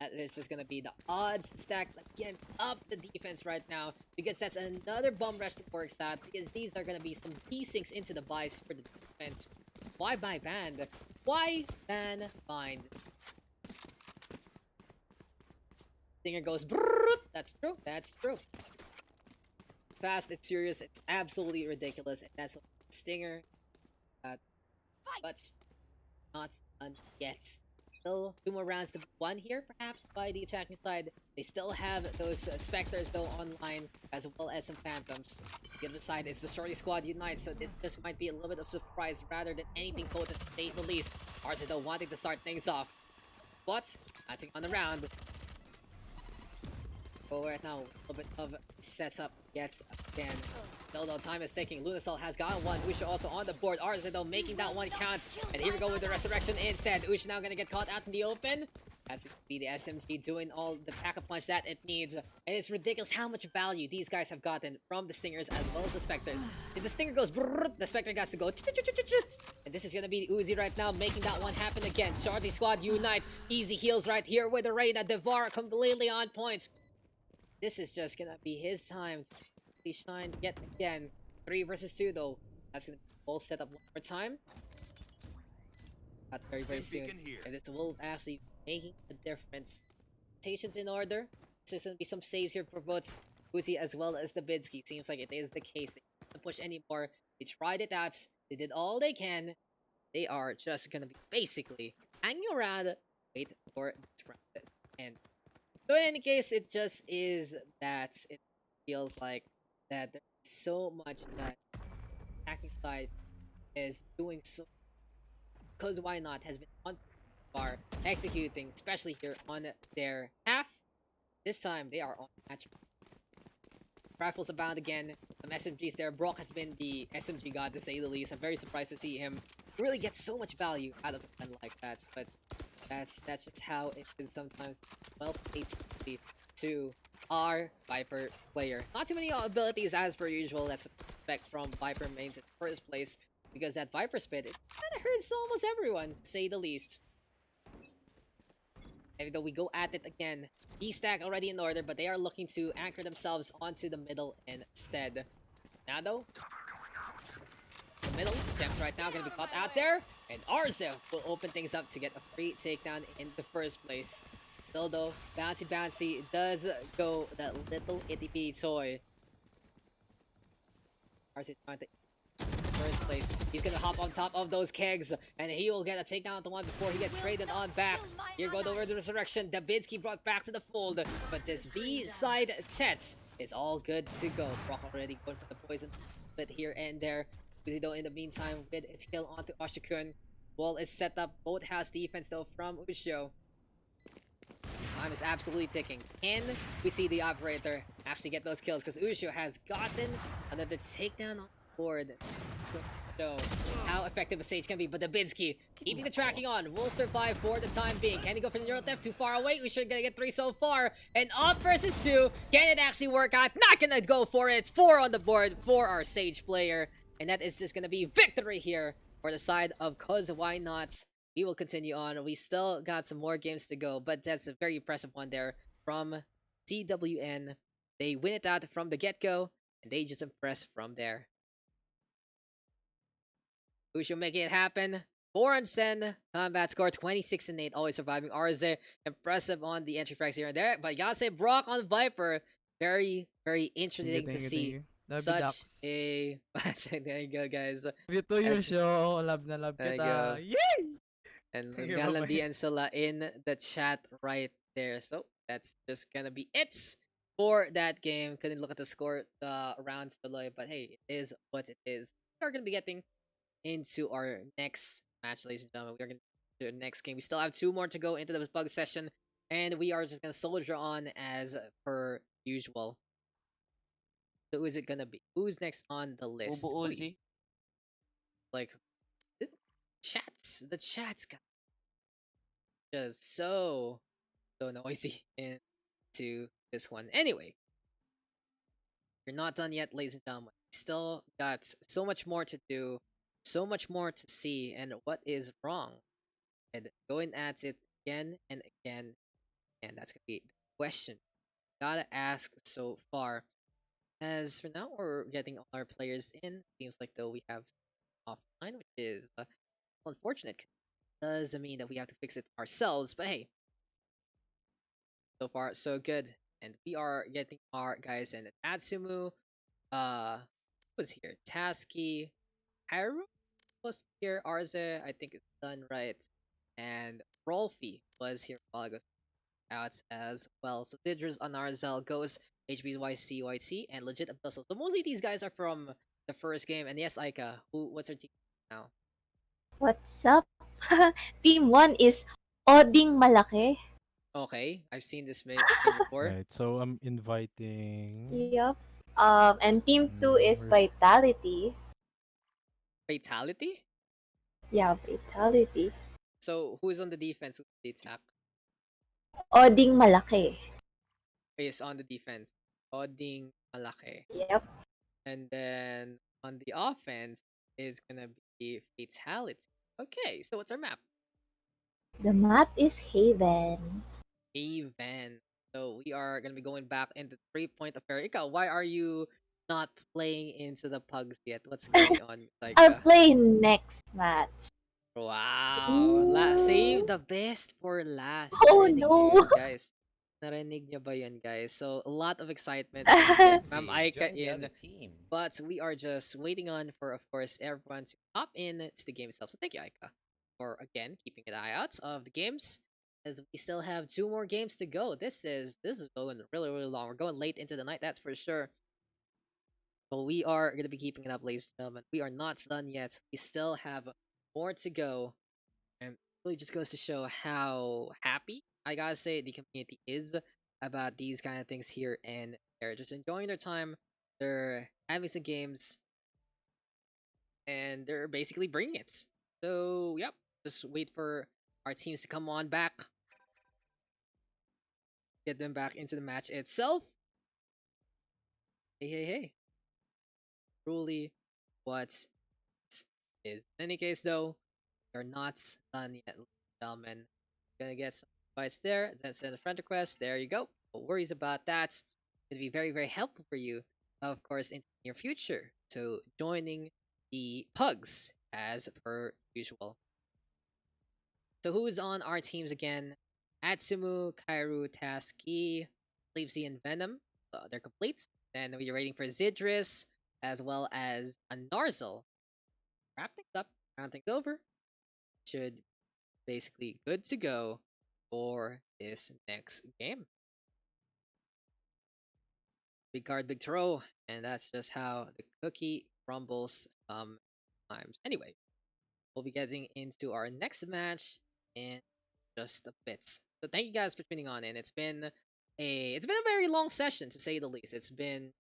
That is just going to be the odds stacked again up the defense right now. Because that's another bomb rush that works out. Because these are going to be some desyncs into the buys for the defense. Why buy band? Why ban bind? Stinger goes brrrr. That's true. That's true. Fast, it's serious, it's absolutely ridiculous, and that's Stinger. But not done yet. Still 2 more rounds to be won here, perhaps, by the attacking side. They still have those Spectres, though, online, as well as some Phantoms. The other side is the Shorty Squad Unite, so this just might be a little bit of surprise rather than anything potent, to say the least. Arsenal wanting to start things off. But, passing on the round. But right now, a little bit of setup yet again. Still time is ticking. Lunasol has gotten one. Usha also on the board. Arsenal making that one count. And here we go with the resurrection instead. Usha now gonna get caught out in the open. That's gonna be the SMG doing all the pack-a-punch that it needs. And it's ridiculous how much value these guys have gotten from the Stingers as well as the Spectres. If the Stinger goes brrrr, the Spectre has to go and this is gonna be Uzi right now making that one happen again. Shorty Squad Unite. Easy heals right here with the Reyna. Devar completely on point. This is just gonna be his time to be shined yet again. 3 versus 2 though. That's gonna be all set up one more time. Not very soon. If this will actually making a difference. Rotations in order. There's gonna be some saves here for both Uzi as well as the Bidsky. Seems like it is the case. They can't push anymore. They tried it out. They did all they can. They are just gonna be basically hanging around. Wait for this round to end. So in any case, it just is that it feels like that there's so much that attacking side is doing so, because why not, has been on far executing, especially here on their half. This time they are on match. Rifles abound again. Some SMGs there. Brock has been the SMG god to say the least. I'm very surprised to see him really get so much value out of a gun like that. But That's just how it is sometimes. Well played to our Viper player. Not too many abilities as per usual. That's what we expect from Viper mains in the first place. Because that Viper spit, it kind of hurts almost everyone, to say the least. Even though we go at it again. D-stack already in order, but they are looking to anchor themselves onto the middle instead. Now though, the middle, Gems right now gonna be caught out there, and Arzo will open things up to get a free takedown in the first place. Still though, Bouncy does go that little itty bitty toy. Arzo trying to first place. He's gonna hop on top of those kegs, and he will get a takedown at the one before he gets traded on back. Here goes over the resurrection. Dabinsky brought back to the fold, but this B-side set is all good to go. Brock already going for the poison, but here and there. Uzi though in the meantime with a kill onto Oshikun. Wall is set up. Both has defense though from Usho. Time is absolutely ticking. Can we see the operator actually get those kills? Because Usho has gotten another takedown on board. So how effective a Sage can be, but Dabinsky keeping the tracking on will survive for the time being. Can he go for the neural theft? Too far away. Usho gonna get 3 so far, and off versus 2. Can it actually work out? Not gonna go for it. 4 on the board for our Sage player, and that is just gonna be victory here for the side of Cuz Why Not. We will continue on. We still got some more games to go, but that's a very impressive one there from CWN. They win it out from the get-go, and they just impress from there. Who should make it happen? 410 combat score, 26 and 8, always surviving. Arze, impressive on the entry frags here and there, but you gotta say Brock on Viper, very, very interesting to see such a... There you go, guys. Love you too, Yusho. Love na love There you kita. go. Yay! And Thank you, Galandian sila in the chat right there. So that's just gonna be it for that game. Couldn't look at the score, rounds below, but hey, it is what it is. We are gonna be getting into our next match, ladies and gentlemen. We are gonna do the next game. We still have 2 more to go into the bug session, and we are just gonna soldier on as per usual. So who is it gonna be? Who's next on the list? Ubu Uzi. Like the chats got just so noisy into this one. Anyway, we're not done yet, ladies and gentlemen. We still got so much more to do, so much more to see, and what is wrong. And going at it again and again, and that's gonna be the question. Gotta ask so far. As for now, we're getting all our players in. Seems like though we have offline, which is unfortunate. Doesn't mean that we have to fix it ourselves, but hey, so far so good. And we are getting our guys in. Tatsumu, was here? Tasky, Haru was here. Arze, I think it's done right, and Rolfie was here. While goes out as well. So Didris on Arzel goes HBYCYT and legit Abyssal. So mostly these guys are from the first game. And yes, Aika, what's her team now? What's up? Team 1 is Oding Malake. Okay, I've seen this before. Right, so I'm inviting. Yup. And Team 2 is where's- Vitality. Fatality? Yeah, Vitality. So who's on the defense? Who's the attack? Oding Malake. Is on the defense. Oding Malake. Yep. And then on the offense is gonna be Fatality. Okay, so what's our map? The map is Haven. Haven. So we are gonna be going back into 3-point affair. Ikaw, why are you not playing into the pugs yet? What's going on? Like, I'll play next match. wow. Save the best for last. Oh, Narinig niyo no. yun, guys. Narinig niyo ba yun, guys? So a lot of excitement to get Ma'am Aika in. But we are just waiting on for, of course, everyone to hop in to the game itself. So thank you, Aika, for again keeping an eye out of the games, as we still have 2 more games to go. This is going really, really long. We're going late into the night, that's for sure. But we are gonna be keeping it up, ladies and gentlemen. We are not done yet. We still have more to go, and it really just goes to show how happy I gotta say the community is about these kind of things here, and they're just enjoying their time. They're having some games, and they're basically bringing it. So, yep, just wait for our teams to come on back. Get them back into the match itself. Hey. Truly what is. In any case, though, we're not done yet, ladies and gentlemen. Gonna get some advice there. Then send a friend request. There you go. No worries about that. It's gonna be very, very helpful for you, of course, in the near future. So joining the Pugs as per usual. So who's on our teams again? Atsumu, Kairu, Taski, Leapsy, and Venom. They're complete. Then we're waiting for Zidris, as well as a Narzel. Wrap things up, round things over. Should basically good to go for this next game. Big card, big throw, and that's just how the cookie crumbles sometimes. Anyway, we'll be getting into our next match in just a bit. So thank you guys for tuning on in. It's been a very long session to say the least. It's been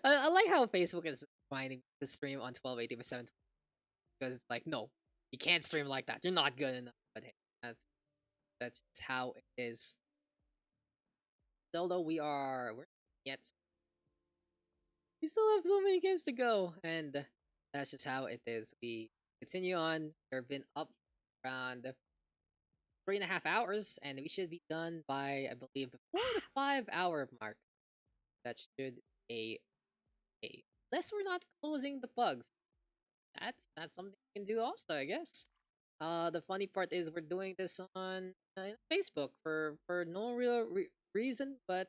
I like how Facebook is finding to stream on 1280 by 720 because it's like, no, you can't stream like that. You're not good enough. But hey, that's just how it is. Although we're yet we still have so many games to go, and that's just how it is. We continue on. We've been up around 3.5 hours, and we should be done by, I believe, before the 5-hour mark. That should be a unless we're not closing the bugs. That's something we can do also, I guess. The funny part is we're doing this on Facebook for no real reason, but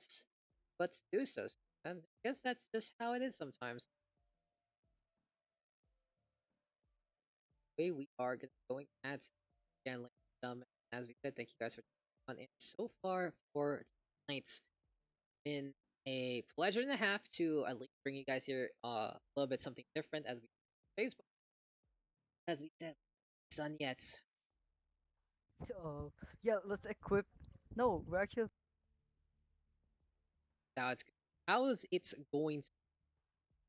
to do so. And I guess that's just how it is sometimes. We are gonna be going at again, ladies and gentlemen. As we said, thank you guys for tuning on in so far for tonight's. Been a pleasure and a half to at least bring you guys here a little bit something different as we Facebook. As we said, it's done yet. So, yeah, let's equip. No, we're actually. How is it going to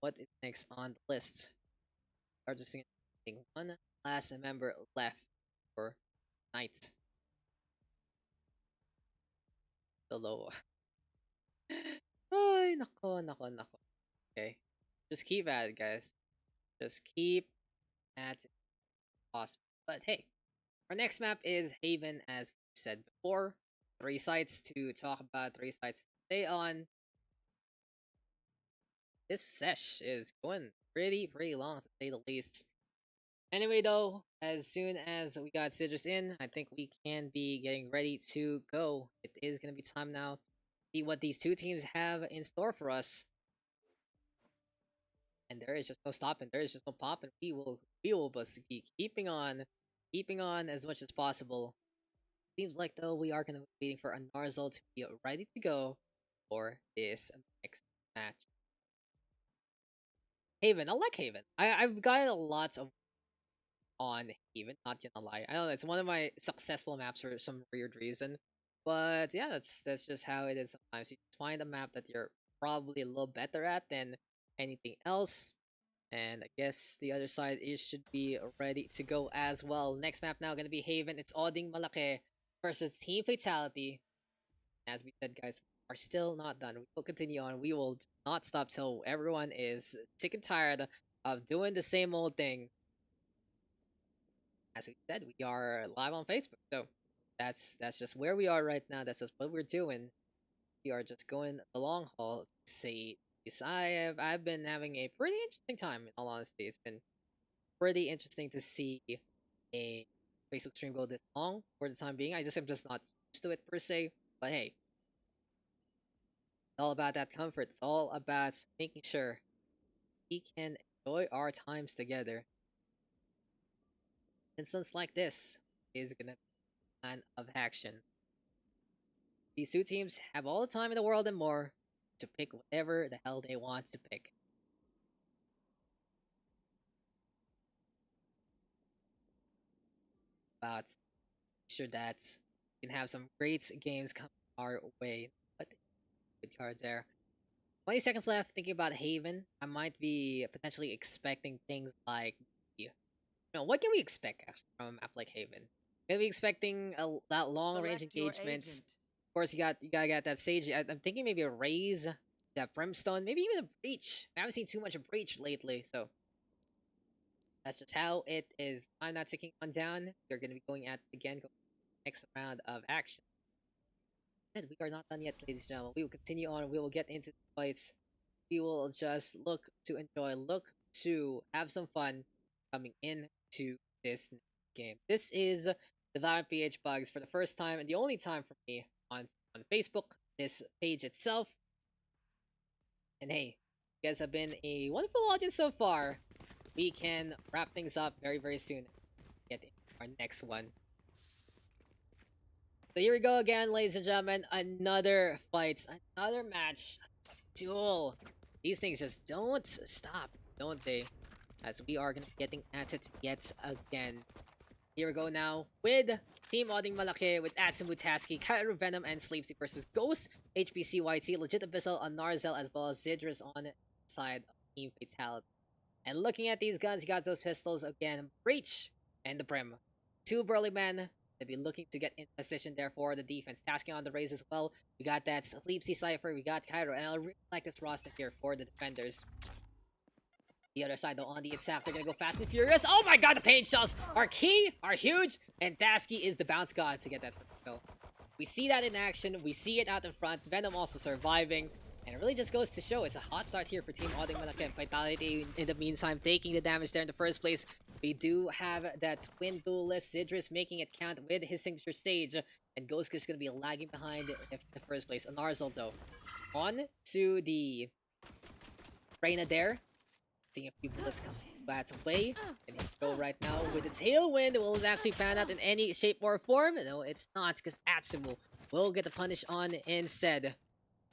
what is next on the list? Are just thinking one last member left for night. Solo. Ay, nako. Okay. Just keep at it, guys. Just keep at it. Possible. But hey, our next map is Haven, as we said before. 3 sites to talk about, 3 sites to stay on. This sesh is going pretty long, to say the least. Anyway, though, as soon as we got Citrus in, I think we can be getting ready to go. It is going to be time now to see what these 2 teams have in store for us. And there is just no stopping. There is just no popping. We will just be keeping on as much as possible. Seems like though we are gonna be waiting for a Narzel to be ready to go for this next match. Haven, I like Haven. I've got a lot of on Haven, not gonna lie. I don't know, it's one of my successful maps for some weird reason. But yeah, that's just how it is sometimes. You just find a map that you're probably a little better at than anything else. And I guess the other side should be ready to go as well. Next map now gonna be Haven. It's Oding Malake versus Team Fatality. As we said, guys, we are still not done. We will continue on. We will not stop till everyone is sick and tired of doing the same old thing. As we said, we are live on Facebook, so that's just where we are right now. That's just what we're doing. We are just going the long haul to say this. I've been having a pretty interesting time, in all honesty. It's been pretty interesting to see a Facebook stream go this long for the time being. I'm just not used to it per se. But hey, it's all about that comfort. It's all about making sure we can enjoy our times together. Instance like this is gonna be a plan of action. These 2 teams have all the time in the world and more to pick whatever the hell they want to pick. About sure that we can have some great games come our way. But good cards there. 20 seconds left. Thinking about Haven, I might be potentially expecting things like, what can we expect actually from a map like Haven? Gonna be expecting that long range engagements. Of course, you gotta get that Sage. I'm thinking maybe a Raze, that Brimstone, maybe even a Breach. I haven't seen too much of Breach lately, so that's just how it is. I'm not ticking on down. We're gonna be going at again next round of action. And we are not done yet, ladies and gentlemen. We will continue on. We will get into the fights. We will just look to enjoy, look to have some fun coming into this game. This is the Valorant PH Pugs for the first time and the only time for me on Facebook, this page itself. And hey, you guys have been a wonderful audience so far. We can wrap things up very, very soon. Get into our next one. So here we go again, ladies and gentlemen. Another fight, another match, duel. These things just don't stop, don't they? As we are gonna be getting at it yet again. Here we go now with Team Oding Malake with Ascent, Taski, Kyro, Venom, and Sleepsy versus Ghost, HPC, YT, Legit Abyssal, on Narzel, as well as Zidrus on the side of Team Fatality. And looking at these guns, you got those pistols again, Breach and the Brim. Two burly men. They'll be looking to get in position there for the defense. Tasking on the raise as well. We got that Sleepsy Cypher. We got Kyro. And I really like this roster here for the defenders. The other side, though, on the inside, they're going to go fast and furious. Oh my god, the pain shells are key, are huge. And Dasky is the bounce god to get that kill. We see that in action. We see it out in front. Venom also surviving. And it really just goes to show it's a hot start here for Team Oding Malake. Fatality, in the meantime, taking the damage there in the first place. We do have that twin duelist, Zidrus, making it count with his signature stage. And Ghost is going to be lagging behind in the first place. Narzel, though, on to the Reyna there. Seeing a few bullets come bats away. And he go right now with the tailwind. Will it actually pan out in any shape or form? No, it's not, because Atsumu will get the punish on instead.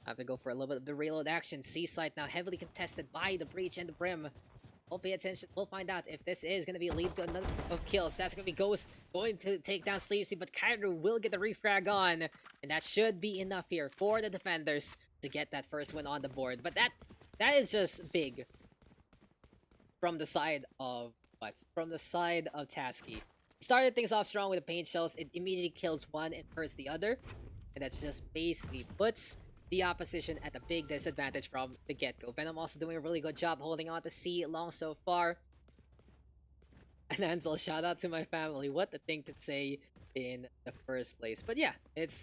Have to go for a little bit of the reload action. C-site now heavily contested by the Breach and the Brim. We'll pay attention. We'll find out if this is going to be a lead to another of kills. That's going to be Ghost going to take down Sleepsy, but Kyro will get the refrag on. And that should be enough here for the defenders to get that first win on the board. But that is just big. From the side of what? From the side of Tasky. Started things off strong with the paint shells. It immediately kills one and hurts the other. And that's just basically puts the opposition at a big disadvantage from the get-go. Venom also doing a really good job holding on to C long so far. And Ansel, shout out to my family. What a thing to say in the first place. But yeah, it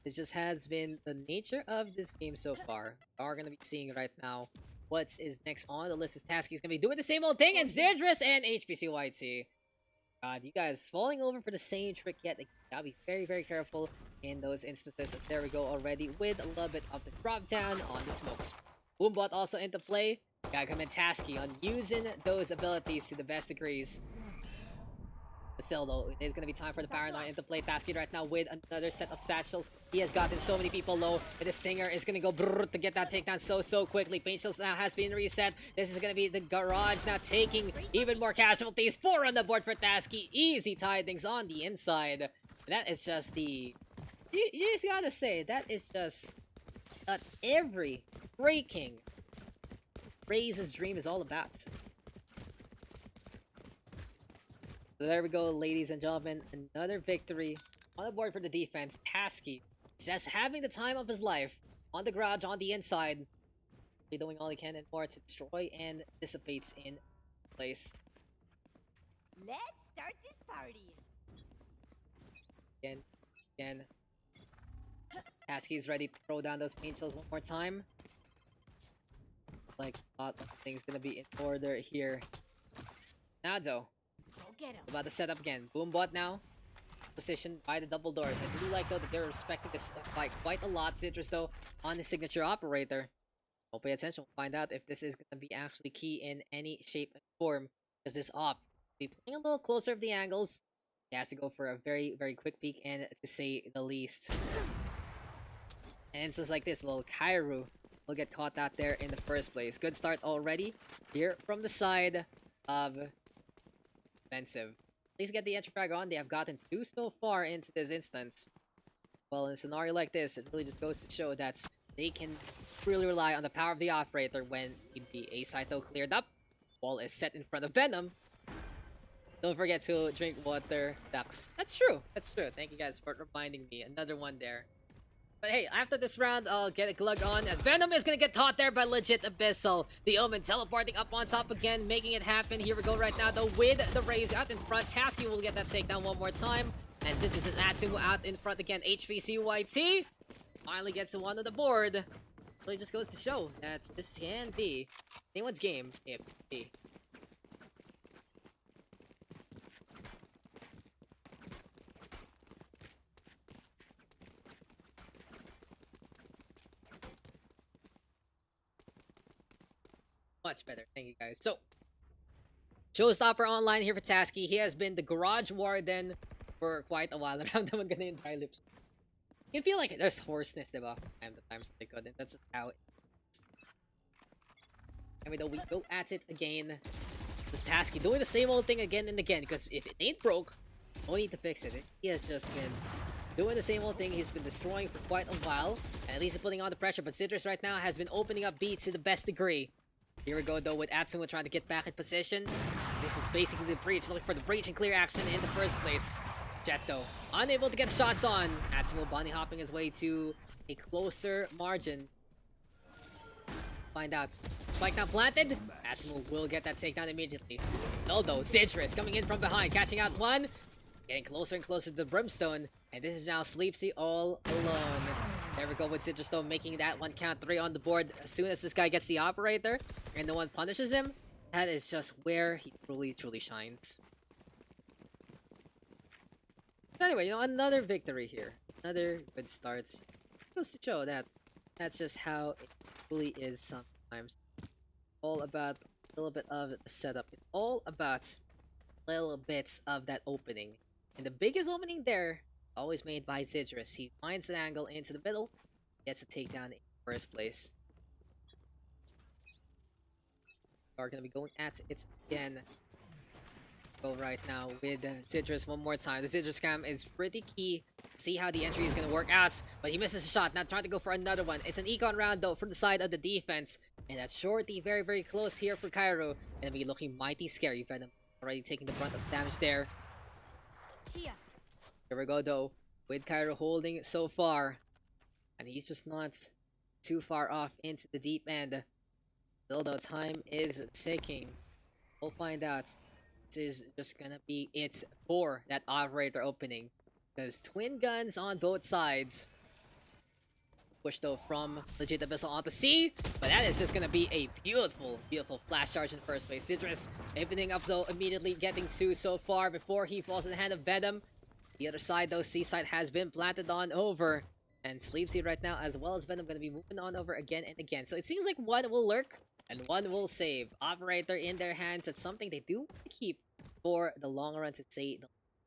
just has been the nature of this game so far. We are going to be seeing right now what is next on the list. Is Tasky is going to be doing the same old thing. And Zidrus and HPCYT. God, you guys falling over for the same trick yet. Gotta be very, very careful in those instances. There we go already with a little bit of the drop down on the smokes. Boombot also into play. Gotta come in Tasky on using those abilities to the best degrees. But still though, it is gonna be time for the Paranoid into play. Tasky right now with another set of satchels. He has gotten so many people low. And the Stinger is gonna go brrr to get that takedown so quickly. Paint shells now has been reset. This is gonna be the Garage now taking even more casualties. 4 on the board for Tasky. Easy tidings on the inside. That is just the... You just gotta say, that is just what every breaking Raze's dream is all about. So there we go, ladies and gentlemen. Another victory on the board for the defense. Tasky just having the time of his life on the garage, on the inside. Doing all he can and more to destroy and dissipates in place. Let's start this party. Again. Tasky's ready to throw down those paint shells one more time. Like, a lot of things gonna be in order here. Now though, Go get him. about the setup again. Boombot now, positioned by the double doors. I do like though that they're respecting this fight quite a lot. Zidrus though on the signature operator. We'll pay attention. We'll find out if this is gonna be actually key in any shape and form. Because this op will be playing a little closer of the angles. He has to go for a very, very quick peek, and to say the least. And instances like this, little Kyro will get caught out there in the first place. Good start already here from the side of defensive. At least get the entry frag on. They have gotten 2 so far into this instance. Well, in a scenario like this, it really just goes to show that they can really rely on the power of the operator when the A side though cleared up. Wall is set in front of Venom. Don't forget to drink water, Daks. That's true. That's true. Thank you guys for reminding me. Another one there. But hey, after this round, I'll get a glug on as Venom is gonna get taught there by legit Abyssal. The Omen teleporting up on top again, making it happen. Here we go right now though with the raise out in front. Tasky will get that takedown one more time. And this is an Atsumu out in front again. HVCYT finally gets to one on the board. Really just goes to show that this can be anyone's game if he. Much better. Thank you guys. So, Showstopper online here for Tasky. He has been the Garage Warden for quite a while. Around naman ganun yung dry lips. You feel like there's hoarseness, diba? Time to time they could. And that's how it is. I mean, though, we go at it again. This Tasky doing the same old thing again and again. Because if it ain't broke, no need to fix it. He has just been doing the same old thing. He's been destroying for quite a while. And at least he's putting on the pressure. But Citrus right now has been opening up beats to the best degree. Here we go though with Atsumu trying to get back in position. This is basically the breach, looking for the breach and clear action in the first place. Jet though, unable to get shots on. Atsumu bunny hopping his way to a closer margin. Find out. Spike now planted. Atsumu will get that takedown immediately. No though, Citrus coming in from behind, catching out one. Getting closer and closer to the Brimstone. And this is now Sleepsy all alone. There we go with Citrus though, making that one count. 3 on the board. As soon as this guy gets the operator and no one punishes him, that is just where he truly shines. But anyway, you know, another victory here. Another good start. Goes to show that that's just how it really is sometimes. All about a little bit of the setup. It's all about little bits of that opening. And the biggest opening there, always made by Citrus. He finds an angle into the middle, gets a takedown in the first place. We are going to be going at it again. Go right now with Citrus one more time. The Citrus scam is pretty key. See how the entry is going to work out, but he misses a shot. Now trying to go for another one. It's an econ round though from the side of the defense. And that's Shorty very close here for Cairo. And be looking mighty scary. Venom already taking the brunt of damage there. Here we go though, with Cairo holding so far. And he's just not too far off into the deep end. Still though, time is ticking. We'll find out. This is just gonna be it for that operator opening. Because twin guns on both sides. Push though from legit Abyssal onto C. But that is just gonna be a beautiful flash charge in first place. Citrus opening up though, immediately getting 2 so far before he falls in the hand of Venom. The other side though, C side has been planted on over. And Sleepsy right now, as well as Venom, gonna be moving on over again and again. So it seems like one will lurk and one will save. Operator in their hands, that's something they do want to keep for the long run to say.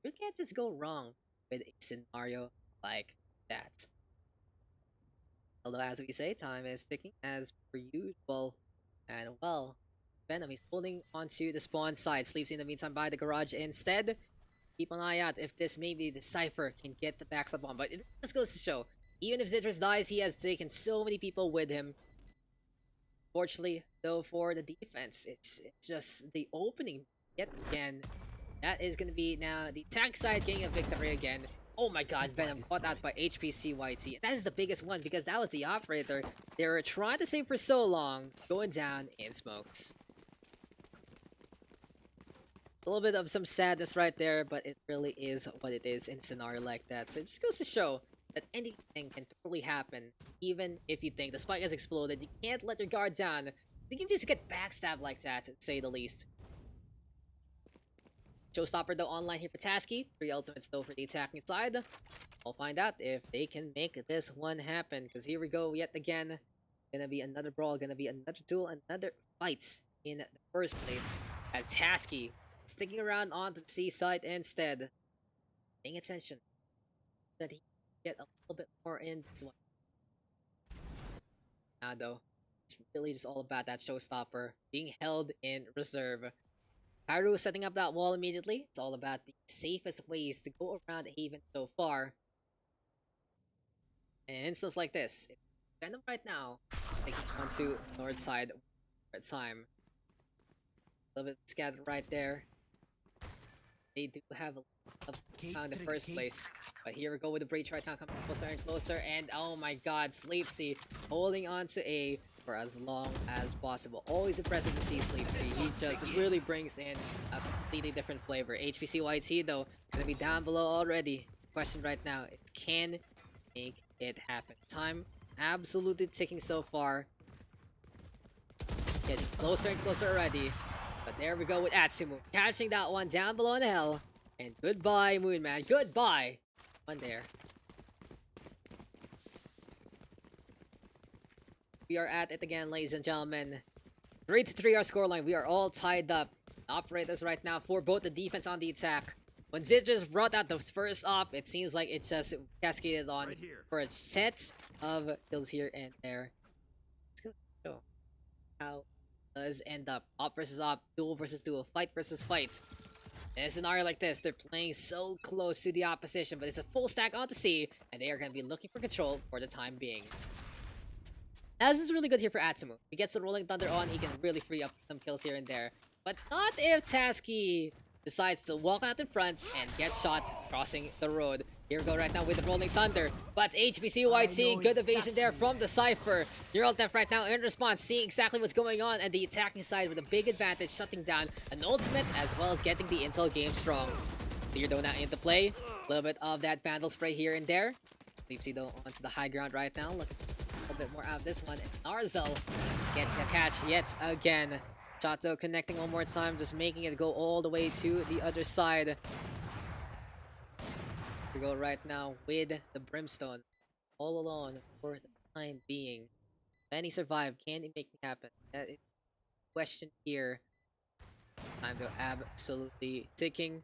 You can't just go wrong with a scenario like that. Although, as we say, time is ticking as per usual. And, well, Venom is holding onto the spawn side. Sleeps in the meantime by the garage instead. Keep an eye out if this maybe the Cypher can get the backstab on. But it just goes to show, even if Citrus dies, he has taken so many people with him. Fortunately, though, for the defense, it's just the opening yet again. That is going to be now the tank side getting a victory again. Oh my god, Venom caught out by HPCYT. That is the biggest one because that was the operator they were trying to save for so long, going down in smokes. A little bit of some sadness right there, but it really is what it is in a scenario like that. So it just goes to show that anything can totally happen, even if you think the spike has exploded. You can't let your guard down. You can just get backstabbed like that, to say the least. Showstopper though online here for Tasky. 3 ultimates though for the attacking side. We'll find out if they can make this one happen. Because here we go yet again. Gonna be another brawl, gonna be another duel, another fight in the first place. As Tasky sticking around onto the C side instead. Paying attention that he can get a little bit more in this one. Now though, it's really just all about that Showstopper being held in reserve. Cairo setting up that wall immediately. It's all about the safest ways to go around Haven so far. In an instance like this, it's Venom right now taking onto north side at time. A little bit scattered right there. they do have a lot of in the first place. But here we go with the breach right now, coming closer and closer, and oh my god, Sleepsy holding on to A for as long as possible. Always impressive to see Sleepsy. He just really brings in a completely different flavor. HPCYT though, gonna be down below already. Question right now, it can make it happen. Time absolutely ticking so far. Getting closer and closer already. But there we go with Atsumu. Catching that one down below in the hell. And goodbye, Moonman. Goodbye. One there. We are at it again, ladies and gentlemen. 3-3 our scoreline. We are all tied up. Operators right now for both the defense and the attack. When Zitrus brought out the first op, it seems like it just cascaded on for a set of kills here and there. Let's go. Show how it does end up. Op versus op, duel versus duel, fight versus fight. In a scenario like this, they're playing so close to the opposition, but it's a full stack onto C, and they are going to be looking for control for the time being. Now, this is really good here for Atsumu. If he gets the Rolling Thunder on, he can really free up some kills here and there. But not if Tasky decides to walk out in front and get shot crossing the road. Here we go right now with the Rolling Thunder. But HBCYT, good evasion there from the Cypher. Neural Theft right now in response, seeing exactly what's going on, and the attacking side with a big advantage, shutting down an ultimate as well as getting the intel game strong. Theodore now into play. A little bit of that Vandal spray here and there. Sleepsy though onto the high ground right now. Looking a little bit more out of this one. And Narzel getting a catch yet again. Chato connecting one more time, just making it go all the way to the other side. We go right now with the Brimstone. All alone for the time being. Can he survive? Can he make it happen? That is the question here. Time to absolutely ticking.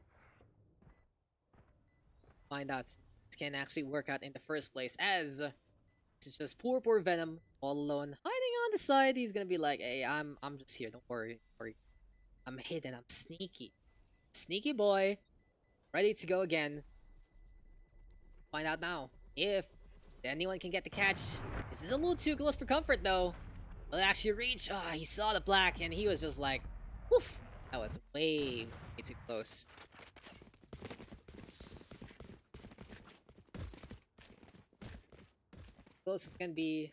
Find out if this can actually work out in the first place, as it's just poor Venom all alone, hiding on the side. He's gonna be like, hey, I'm just here, don't worry. I'm hidden, I'm sneaky. Sneaky boy. Ready to go again. Find out now if anyone can get the catch. This is a little too close for comfort though. Will it actually reach? Ah, he saw the black and he was just like, woof. That was way too close. Closest can be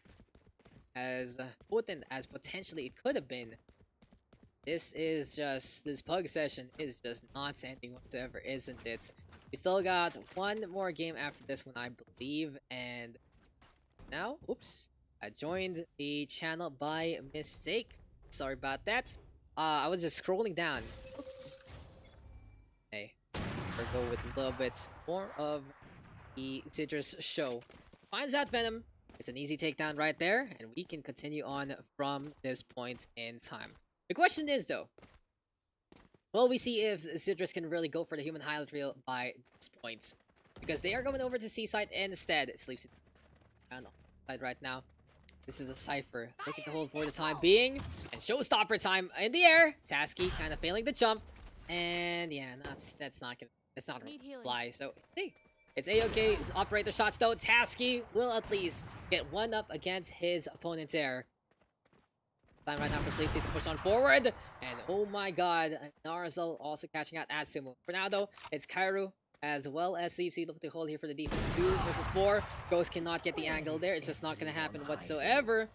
as potent as potentially it could have been. This pug session is just not ending whatsoever, isn't it? We still got one more game after this one, I believe, and now, oops, I joined the channel by mistake. Sorry about that. I was just scrolling down. Oops. Hey, we'll go with a little bit more of the Citrus show. Finds out Venom. It's an easy takedown right there, and we can continue on from this point in time. The question is, though, will we see if Citrus can really go for the human highlight reel by this point? Because they are going over to Seaside instead. It sleeps on side right now. This is a Cypher looking to hold for the time being. And showstopper time in the air. Tasky kind of failing the jump. And yeah, that's not gonna fly. So hey, it's A-OK. His operator shots though. Tasky will at least get one up against his opponent's air. Time right now for Sleepsy to push on forward. And oh my god, Narzel also catching out Atsumu. For now though, it's Kairu as well as Sleepsy looking to hold here for the defense. 2 versus 4. Ghost cannot get the angle there. It's just not going to happen whatsoever.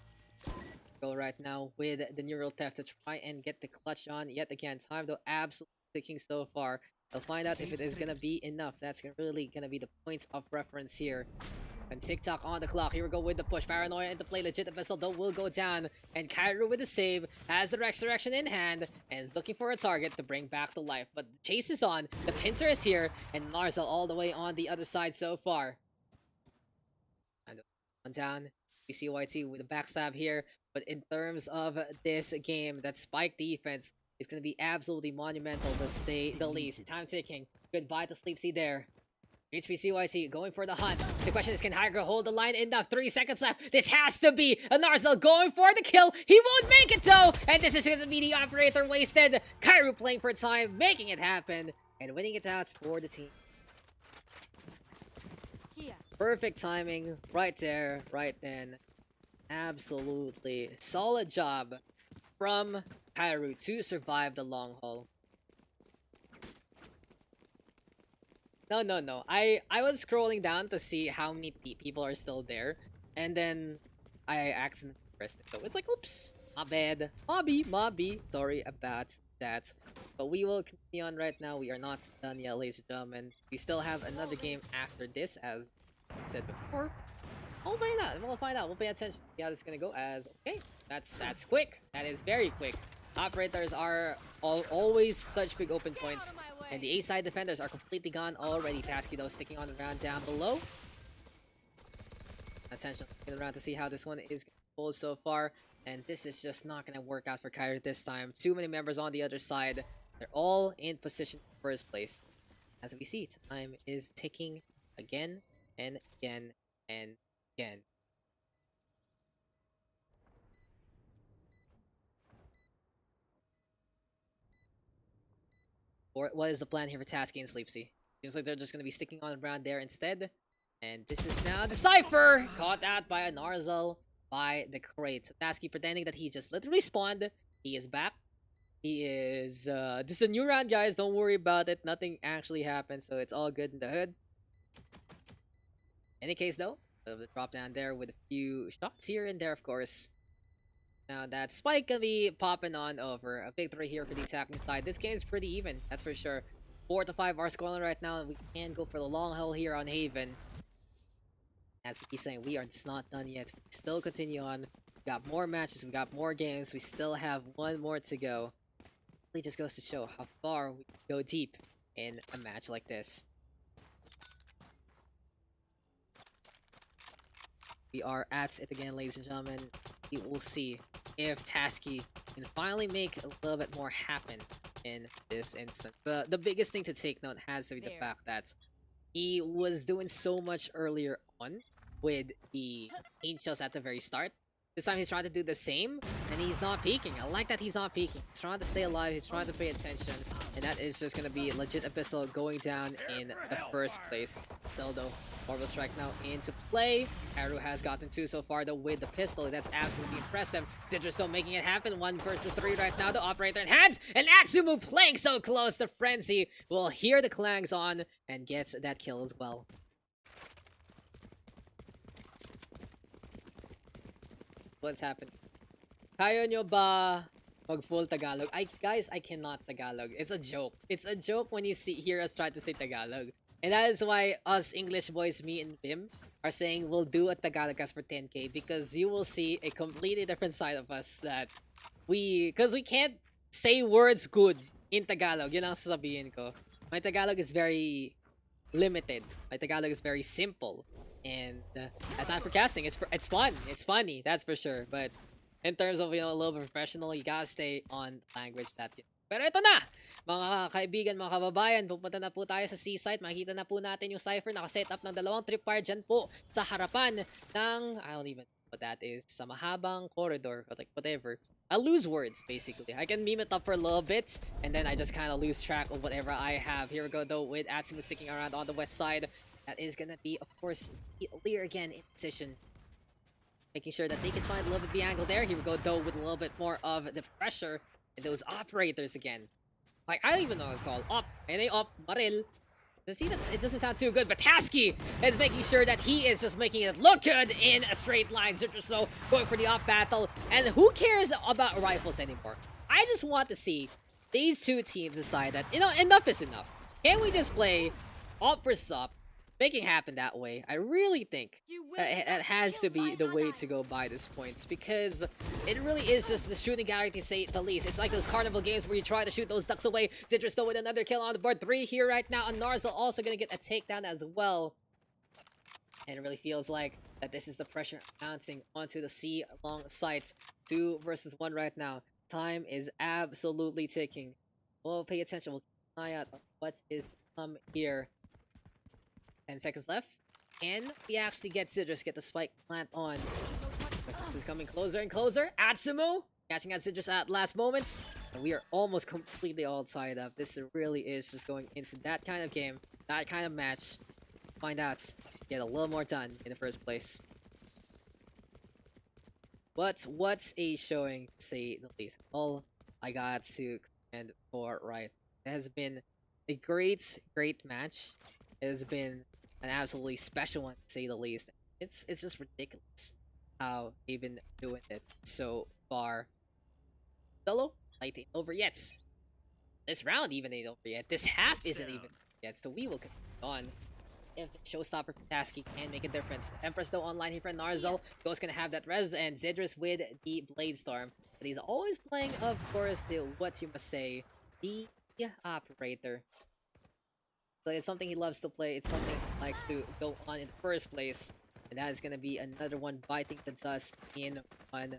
Go right now with the Neural Theft to try and get the clutch on yet again. Time though absolutely ticking so far. We'll find out if it is going to be enough. That's really going to be the points of reference here. And TikTok on the clock. Here we go with the push. Paranoia into play. Legit vessel though will go down. And Kairu with the save. Has the Resurrection in hand. And is looking for a target to bring back to life. But the chase is on. The pincer is here. And Narzel all the way on the other side so far. And one down. We see YT with a backstab here. But in terms of this game, that spike defense is going to be absolutely monumental to say the least. Time ticking. Goodbye to Sleepsy there. HPCYT going for the hunt. The question is, can Hydra hold the line enough? 3 seconds left. This has to be a Narzel going for the kill. He won't make it though. And this is going to be the operator wasted. Kairu playing for time, making it happen. And winning it out for the team. Perfect timing right there, right then. Absolutely solid job from Kairu to survive the long haul. No. I was scrolling down to see how many people are still there, and then I accidentally pressed it. So it's like, oops, my bad. Mobby. Sorry about that. But we will continue on right now. We are not done yet, ladies and gentlemen. We still have another game after this, as I said before. We'll find out. We'll pay attention to how this is gonna go. As okay, that's quick. That is very quick. Operators are always such big open points, and the A-side defenders are completely gone already. Tasky though sticking on the ground down below. Attention, looking around to see how this one is pulled so far, and this is just not gonna work out for Kyrie this time. Too many members on the other side. They're all in position for first place. As we see, time is ticking again and again and again. Or what is the plan here for Tasky and Sleepsy? Seems like they're just gonna be sticking on around there instead. And this is now the Cypher! Caught out by a Narzel by the crate. So Tasky pretending that he just literally spawned. He is back. He is this is a new round, guys. Don't worry about it. Nothing actually happened, so it's all good in the hood. Any case though, the drop down there with a few shots here and there, of course. Now that spike can be popping on over. A victory here for the attacking side. This game is pretty even, that's for sure. 4 to 5 are scoring right now, and we can go for the long haul here on Haven. As we keep saying, we are just not done yet. We still continue on. We got more matches, we got more games. We still have one more to go. It just goes to show how far we can go deep in a match like this. We are at it again, ladies and gentlemen. We will see if Tasky can finally make a little bit more happen in this instance. The biggest thing to take note has to be the fact that he was doing so much earlier on with the angels at the very start. This time he's trying to do the same, and he's not peeking. I like that he's not peeking. He's trying to stay alive, he's trying to pay attention, and that is just gonna be legit Abyssal going down in the first place. Still though, Orbital Strike now into play. Haru has gotten 2 so far though with the pistol. That's absolutely impressive. Sidra still making it happen. 1 versus 3 right now. The operator in hands. And Atsumu playing so close to Frenzy will hear the clangs on and gets that kill as well. What's happened? Kaya nyo ba mag-full Tagalog? Guys, I cannot Tagalog. It's a joke. It's a joke when you hear us try to say Tagalog. And that is why us English boys, me and Bim, are saying we'll do a Tagalog cast for 10k, because you will see a completely different side of us that because we can't say words good in Tagalog. Yun ang sasabihin ko. My Tagalog is very limited. My Tagalog is very simple. And as I'm forecasting, it's fun. It's funny, that's for sure. But in terms of, a little bit professional, you gotta stay on language that you know. Pero ito na, mga kaibigan, mga kababayan, pupunta na po tayo sa C-site. Makikita na po natin yung Cypher. Nakaset up ng 2 tripwire dyan po sa harapan ng, I don't even know what that is, sa mahabang corridor, or like whatever. I lose words, basically. I can meme it up for a little bit, and then I just kind of lose track of whatever I have. Here we go, though, with Atsumu sticking around on the west side. That is gonna be, of course, Lear again in position. Making sure that they can find a little bit of the angle there. Here we go, though, with a little bit more of the pressure. And those operators again. Like, I don't even know what to call. Op. And they op. Maril. See, it doesn't sound too good, but Tasky is making sure that he is just making it look good in a straight line. Citrusno going for the op battle. And who cares about rifles anymore? I just want to see these two teams decide that, enough is enough. Can we just play op versus op? Make it happen that way. I really think that has to be the way to go by this points, because it really is just the shooting gallery, to say the least. It's like those carnival games where you try to shoot those ducks away. Citrus though with another kill on the board. 3 here right now, and Narzel also gonna get a takedown as well. And it really feels like that this is the pressure mounting onto the C long sights. 2 versus 1 right now. Time is absolutely ticking. We'll pay attention. We'll keep an eye out on what is here. 10 seconds left. Can we actually get Citrus, get the spike plant on? This is coming closer and closer. Atsumu catching out Citrus at last moments. And we are almost completely all tied up. This really is just going into that kind of game, that kind of match. Find out, get a little more done in the first place. But what's a showing, to say the least. All I got to commend for right. It has been a great match. has been an absolutely special one, to say the least. It's just ridiculous how they've been doing it so far. Solo, fight ain't over yet. This round even ain't over yet. This half isn't even yet, so we will continue on. If the showstopper Pataski can make a difference. Empress though online here for Narzel. Ghost gonna have that res, and Zidrus with the Blade Storm. But he's always playing, of course, the what you must say, the operator. So it's something he loves to play. It's something he likes to go on in the first place. And that is gonna be another one biting the dust in one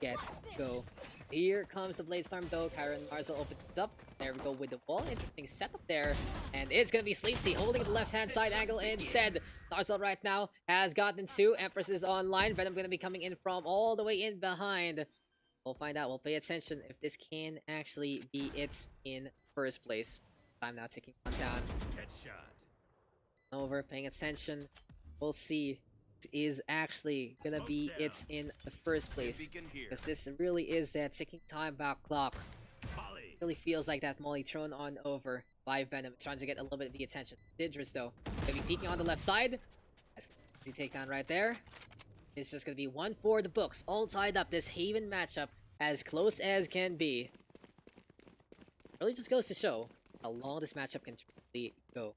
gets go. Here comes the Blade Storm though. Kyron Narzel opens up. There we go with the wall. Interesting setup there. And it's gonna be Sleepsy holding the left hand side angle instead. Narzel right now has gotten two. Empress is online. Venom gonna be coming in from all the way in behind. We'll find out. We'll pay attention if this can actually be it in first place. Time now ticking on down. Over, paying attention. We'll see. Is actually gonna be it in the first place, because this really is that ticking time back clock. Really feels like that Molly thrown on over by Venom, trying to get a little bit of the attention. Zidrus though gonna be peeking on the left side. That's the takedown right there. It's just gonna be one for the books, all tied up. This Haven matchup as close as can be. Really just goes to show how long this matchup can truly go.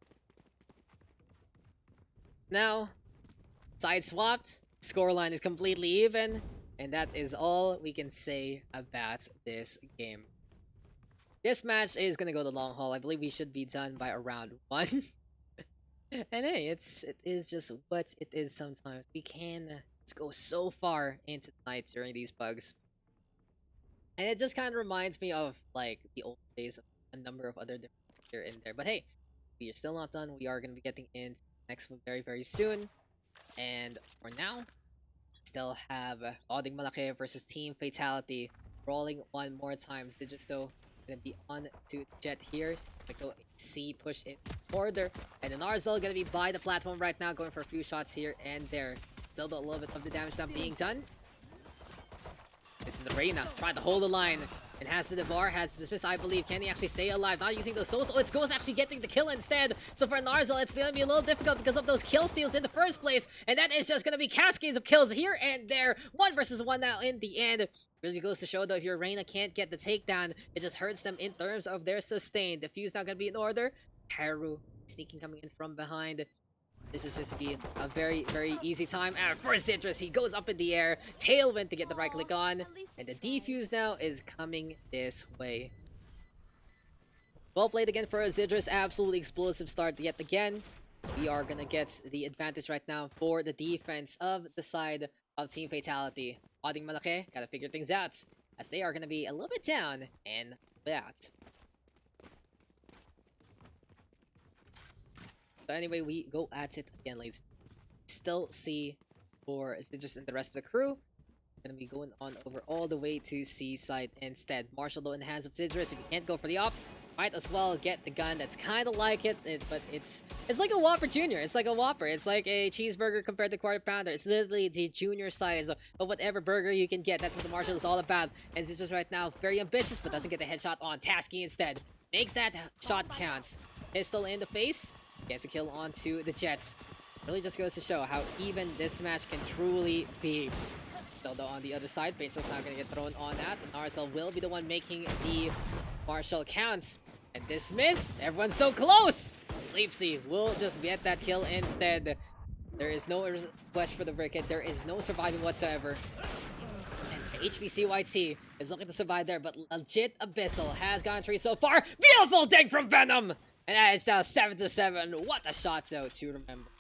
Now, side swapped, scoreline is completely even, and that is all we can say about this game. This match is gonna go the long haul. I believe we should be done by around 1. And hey, it is just what it is sometimes. We can go so far into the night during these bugs. And it just kind of reminds me of, like, the old days of a number of other different here and there. But hey, we are still not done. We are gonna be getting into the next one very, very soon. And for now, still have Oding Malake versus Team Fatality rolling one more time. They're just though gonna be on to Jet here. So go C push in order, and then Narzel gonna be by the platform right now, going for a few shots here and there. Still a little bit of the damage not being done. This is Reina trying to hold the line. And has the Devar, has the Dismiss, I believe. Can he actually stay alive? Not using those souls. Oh, it's Ghost actually getting the kill instead. So for Narzel, it's gonna be a little difficult because of those kill steals in the first place. And that is just gonna be cascades of kills here and there. 1 versus 1 now in the end. Really goes to show though, if your Reina can't get the takedown, it just hurts them in terms of their sustain. Defuse now gonna be in order. Haru sneaking coming in from behind. This is just to be a very, very easy time. And for Zidrus, he goes up in the air. Tailwind to get the right click on. And the defuse now is coming this way. Well played again for Zidrus. Absolutely explosive start yet again. We are going to get the advantage right now for the defense of the side of Team Fatality. Oding Malake got to figure things out, as they are going to be a little bit down in that. So anyway, we go at it again, ladies. Still see for Zidrus and the rest of the crew. Gonna be going on over all the way to C side instead. Marshall though in the hands of Zidrus. If you can't go for the op, might as well get the gun that's kind of like it, but it's like a Whopper Junior. It's like a Whopper. It's like a cheeseburger compared to quarter pounder. It's literally the junior size of whatever burger you can get. That's what the Marshall is all about. And Zidrus right now very ambitious, but doesn't get the headshot on Tasky instead. Makes that shot count. Pistol in the face. Gets a kill onto the Jets. Really just goes to show how even this match can truly be. Still though on the other side, Painsel's not gonna get thrown on that. And Narzel will be the one making the Marshall counts. And dismiss. Everyone's so close! Sleepsy will just get that kill instead. There is no flesh for the Bricket. There is no surviving whatsoever. And HBCYT is looking to survive there, but legit Abyssal has gone 3 so far. Beautiful dig from Venom! And that is now 7-7. What a shot though to remember.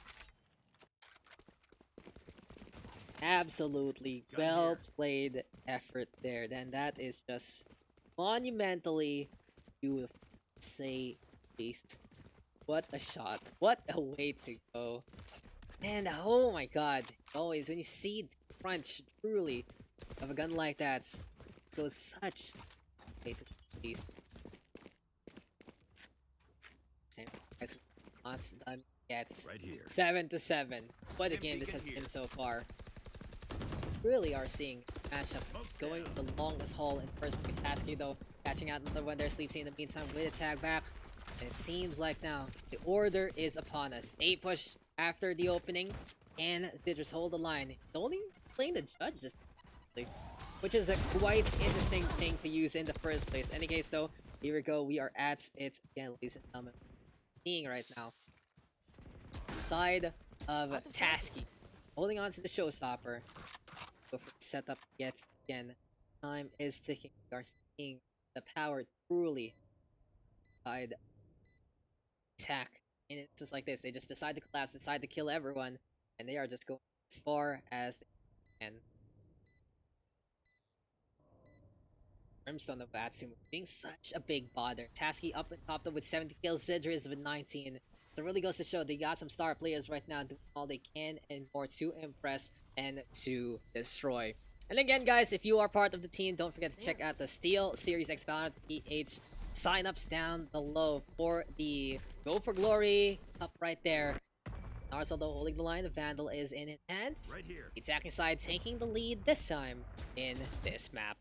Absolutely well played effort there. Then that is just monumentally beautiful, to say the least. What a shot. What a way to go. And oh my god. Always when you see the crunch truly of a gun like that, it goes such a way to the least. Guys, not done yet. Right here. 7-7. What a game this has been so far. Really are seeing matchup going the longest haul in first place. Tasky though catching out another one there. Sleepsy in the meantime with a tag back. And it seems like now the order is upon us. A push after the opening, and Zidrus hold the line. Only playing the judge this time, which is a quite interesting thing to use in the first place. Any case though, here we go. We are at it again, ladies and gentlemen. Seeing right now, side of Tasky, holding on to the showstopper. Go for the setup yet again. Time is ticking. We are seeing the power truly side attack. And it's just like this. They just decide to collapse, decide to kill everyone, and they are just going as far as they can. Brimstone of Atsumu being such a big bother. Tasky up and top though with 70 kills, Zidrus with 19. So it really goes to show they got some star players right now doing all they can and more to impress and to destroy. And again, guys, if you are part of the team, don't forget to check out the Steel Series X Valorant PH sign-ups down below for the Go for Glory up right there. Narzal though holding the line, the Vandal is in his hands. Right here. The attacking side taking the lead this time in this map.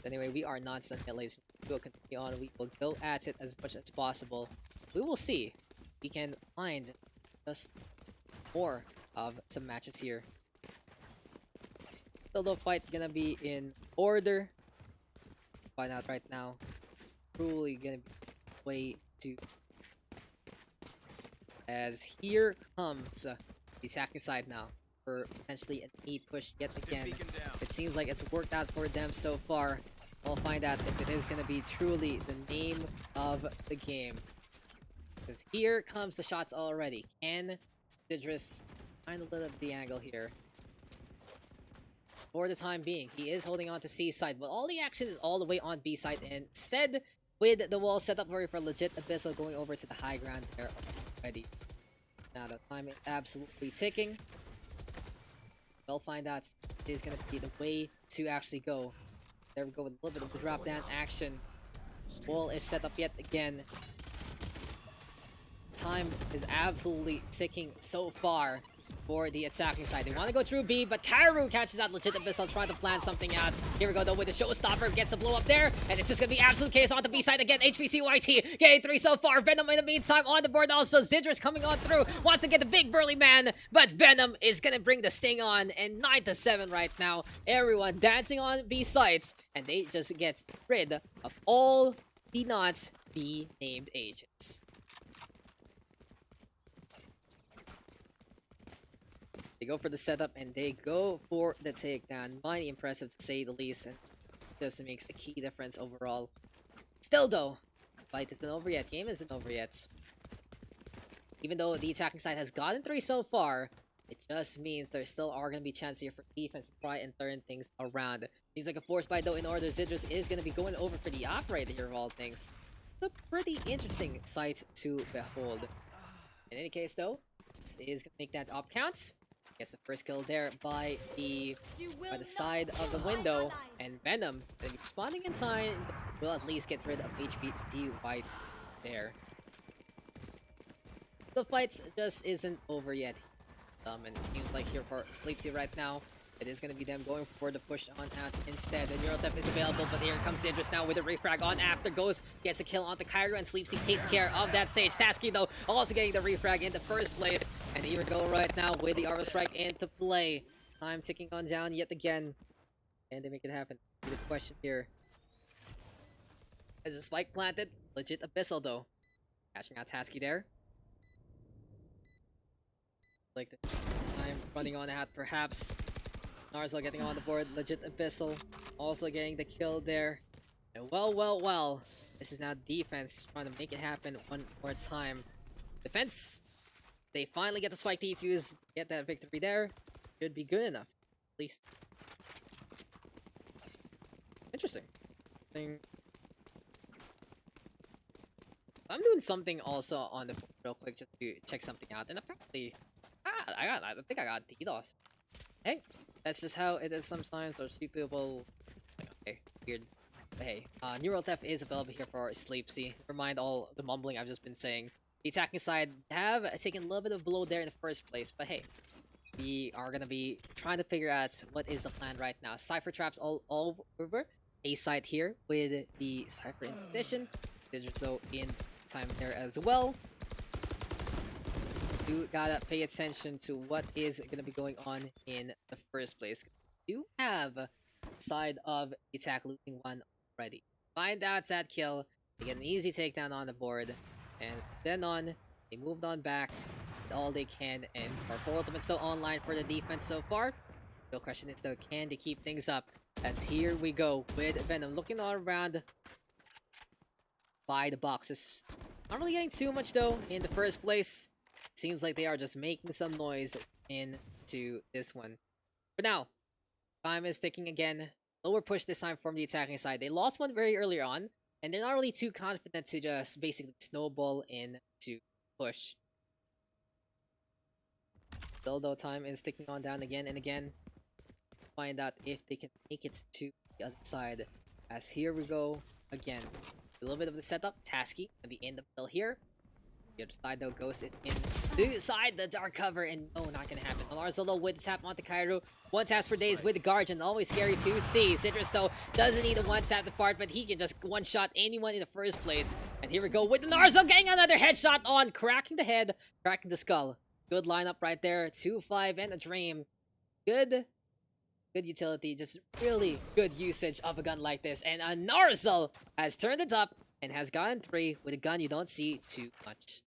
Anyway, we are non-stop yet, ladies. We will continue on. We will go at it as much as possible. We will see. We can find just more of some matches here. Still, the fight gonna be in order. Find out right now. Truly gonna be way too. As here comes the attacking side now for potentially an 8 push yet again. It seems like it's worked out for them so far. We'll find out if it is going to be truly the name of the game. Because here comes the shots already. Can Zidrus find a little of the angle here? For the time being, he is holding on to C side, but all the action is all the way on B side. And instead, with the wall set up for legit Abyssal going over to the high ground there already. Now the time is absolutely ticking. We'll find out it is going to be the way to actually go. There we go with a little bit of the drop down action. Wall is set up yet again. Time is absolutely ticking so far for the attacking side. They want to go through B, but Kairu catches out legit Abyssal trying to plan something out. Here we go though with the showstopper, gets the blow up there, and it's just gonna be absolute chaos on the B side again. HPCYT getting 3 so far. Venom in the meantime on the board also. Zidrus coming on through, wants to get the big burly man, but Venom is gonna bring the sting on, and 9-7 right now. Everyone dancing on B sides, and they just get rid of all the not B named agents. They go for the setup and they go for the takedown. Mighty impressive to say the least, and just makes a key difference overall. Still though, fight isn't over yet. Game isn't over yet. Even though the attacking side has gotten 3 so far, it just means there still are going to be chances here for defense to try and turn things around. Seems like a force buy though in order. Zidrus is going to be going over for the operator here of all things. It's a pretty interesting sight to behold. In any case though, this is going to make that up count. Gets the first kill there by the side of the window, and Venom responding inside will at least get rid of HPD White there. The fight just isn't over yet. And it seems like here for Sleepsy right now, it is going to be them going for the push on out instead. The Neural Theft is available, but here comes Zidrus now with a refrag on after. Gets a kill onto Cairo, and Sleepsy takes care of that stage. Tasky though also getting the refrag in the first place. And here we go right now with the Arrow Strike into play. Time ticking on down yet again. And they make it happen. The question here. Is a spike planted? Legit Abyssal though. Catching out Tasky there. Like the time running on out perhaps. Narzal getting on the board, legit Abyssal, also getting the kill there. And well, this is now defense trying to make it happen one more time. Defense, they finally get the spike defuse, get that victory there. Should be good enough, at least. Interesting. I'm doing something also on the real quick just to check something out, and apparently, I think I got DDoS. Hey. That's just how it is sometimes. There's people. Okay, weird. But hey, Neural Theft is available here for Sleepsy. Never mind all the mumbling I've just been saying. The attacking side have taken a little bit of blow there in the first place, but hey, we are gonna be trying to figure out what is the plan right now. Cypher traps all over. A site here with the Cypher in position. Digital in time there as well. You gotta pay attention to what is gonna be going on in the first place. You have side of the attack losing one already. Find out that kill. They get an easy takedown on the board. And then on, they moved on back with all they can. And our 4 ultimates still online for the defense so far. The question is though, can they keep things up? As here we go with Venom looking all around by the boxes. Not really getting too much though in the first place. Seems like they are just making some noise into this one. For now, time is ticking again. Lower push this time from the attacking side. They lost one very early on, and they're not really too confident to just basically snowball in to push. Still though, time is ticking on down again and again. Find out if they can make it to the other side. As here we go again. A little bit of the setup. Tasky gonna be in the middle here. The other side though, Ghost is in the side, the dark cover, and oh, not gonna happen. Alarzolo with the tap onto Cairo. One task for days with the Guardian, always scary to see. Citrus though doesn't need a one tap depart, but he can just one shot anyone in the first place. And here we go with the Narzo getting another headshot on, cracking the head, cracking the skull. Good lineup right there. 2-5 and a dream. Good utility, just really good usage of a gun like this. And a Narzo has turned it up and has gotten 3 with a gun you don't see too much.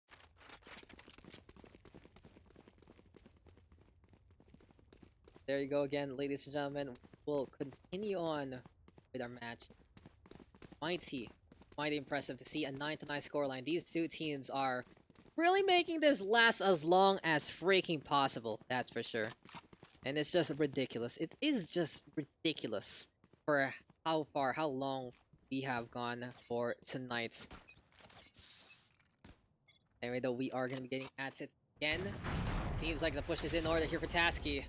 There you go again, ladies and gentlemen. We'll continue on with our match. Mighty impressive to see a 9-9 scoreline. These two teams are really making this last as long as freaking possible, that's for sure. And it's just ridiculous. It is just ridiculous for how long we have gone for tonight. Anyway, though, we are going to be getting at it again. Seems like the push is in order here for Tasky.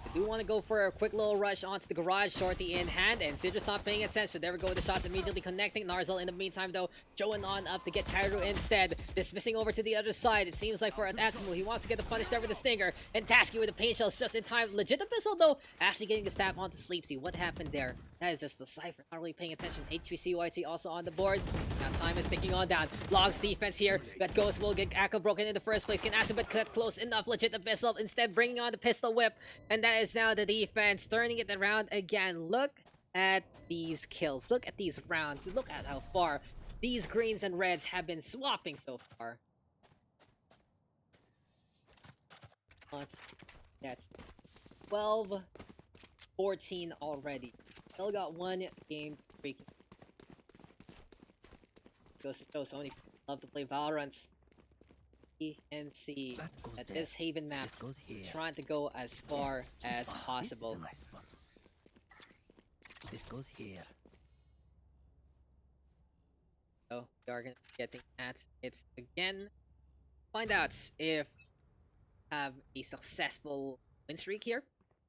They do want to go for a quick little rush onto the garage, Shorty in hand, and Citrus not paying attention. There we go, the shots immediately connecting. Narzel in the meantime, though, showing on up to get Cairo instead. Dismissing over to the other side. It seems like for Atsumu, he wants to get the punish there with the stinger. And Tasky with the pain shells just in time. Legit Abyssal, though, actually getting the stab onto Sleepsy. What happened there? That is just the Cypher, not really paying attention. HVCYT also on the board. Now time is ticking on down. Logs defense here. That Ghost will get Ackle broken in the first place. Can Ascent cut close enough? Legit Abyssal instead bringing on the pistol whip. And that is now the defense, turning it around again. Look at these kills. Look at these rounds. Look at how far these greens and reds have been swapping so far. That's 12-14 already. Still got one game freaking. Goes to show so many people love to play Valorant. You can see that this Haven map is trying to go as far as possible. This goes here. So we are gonna be getting at it again. Find out if have a successful win streak here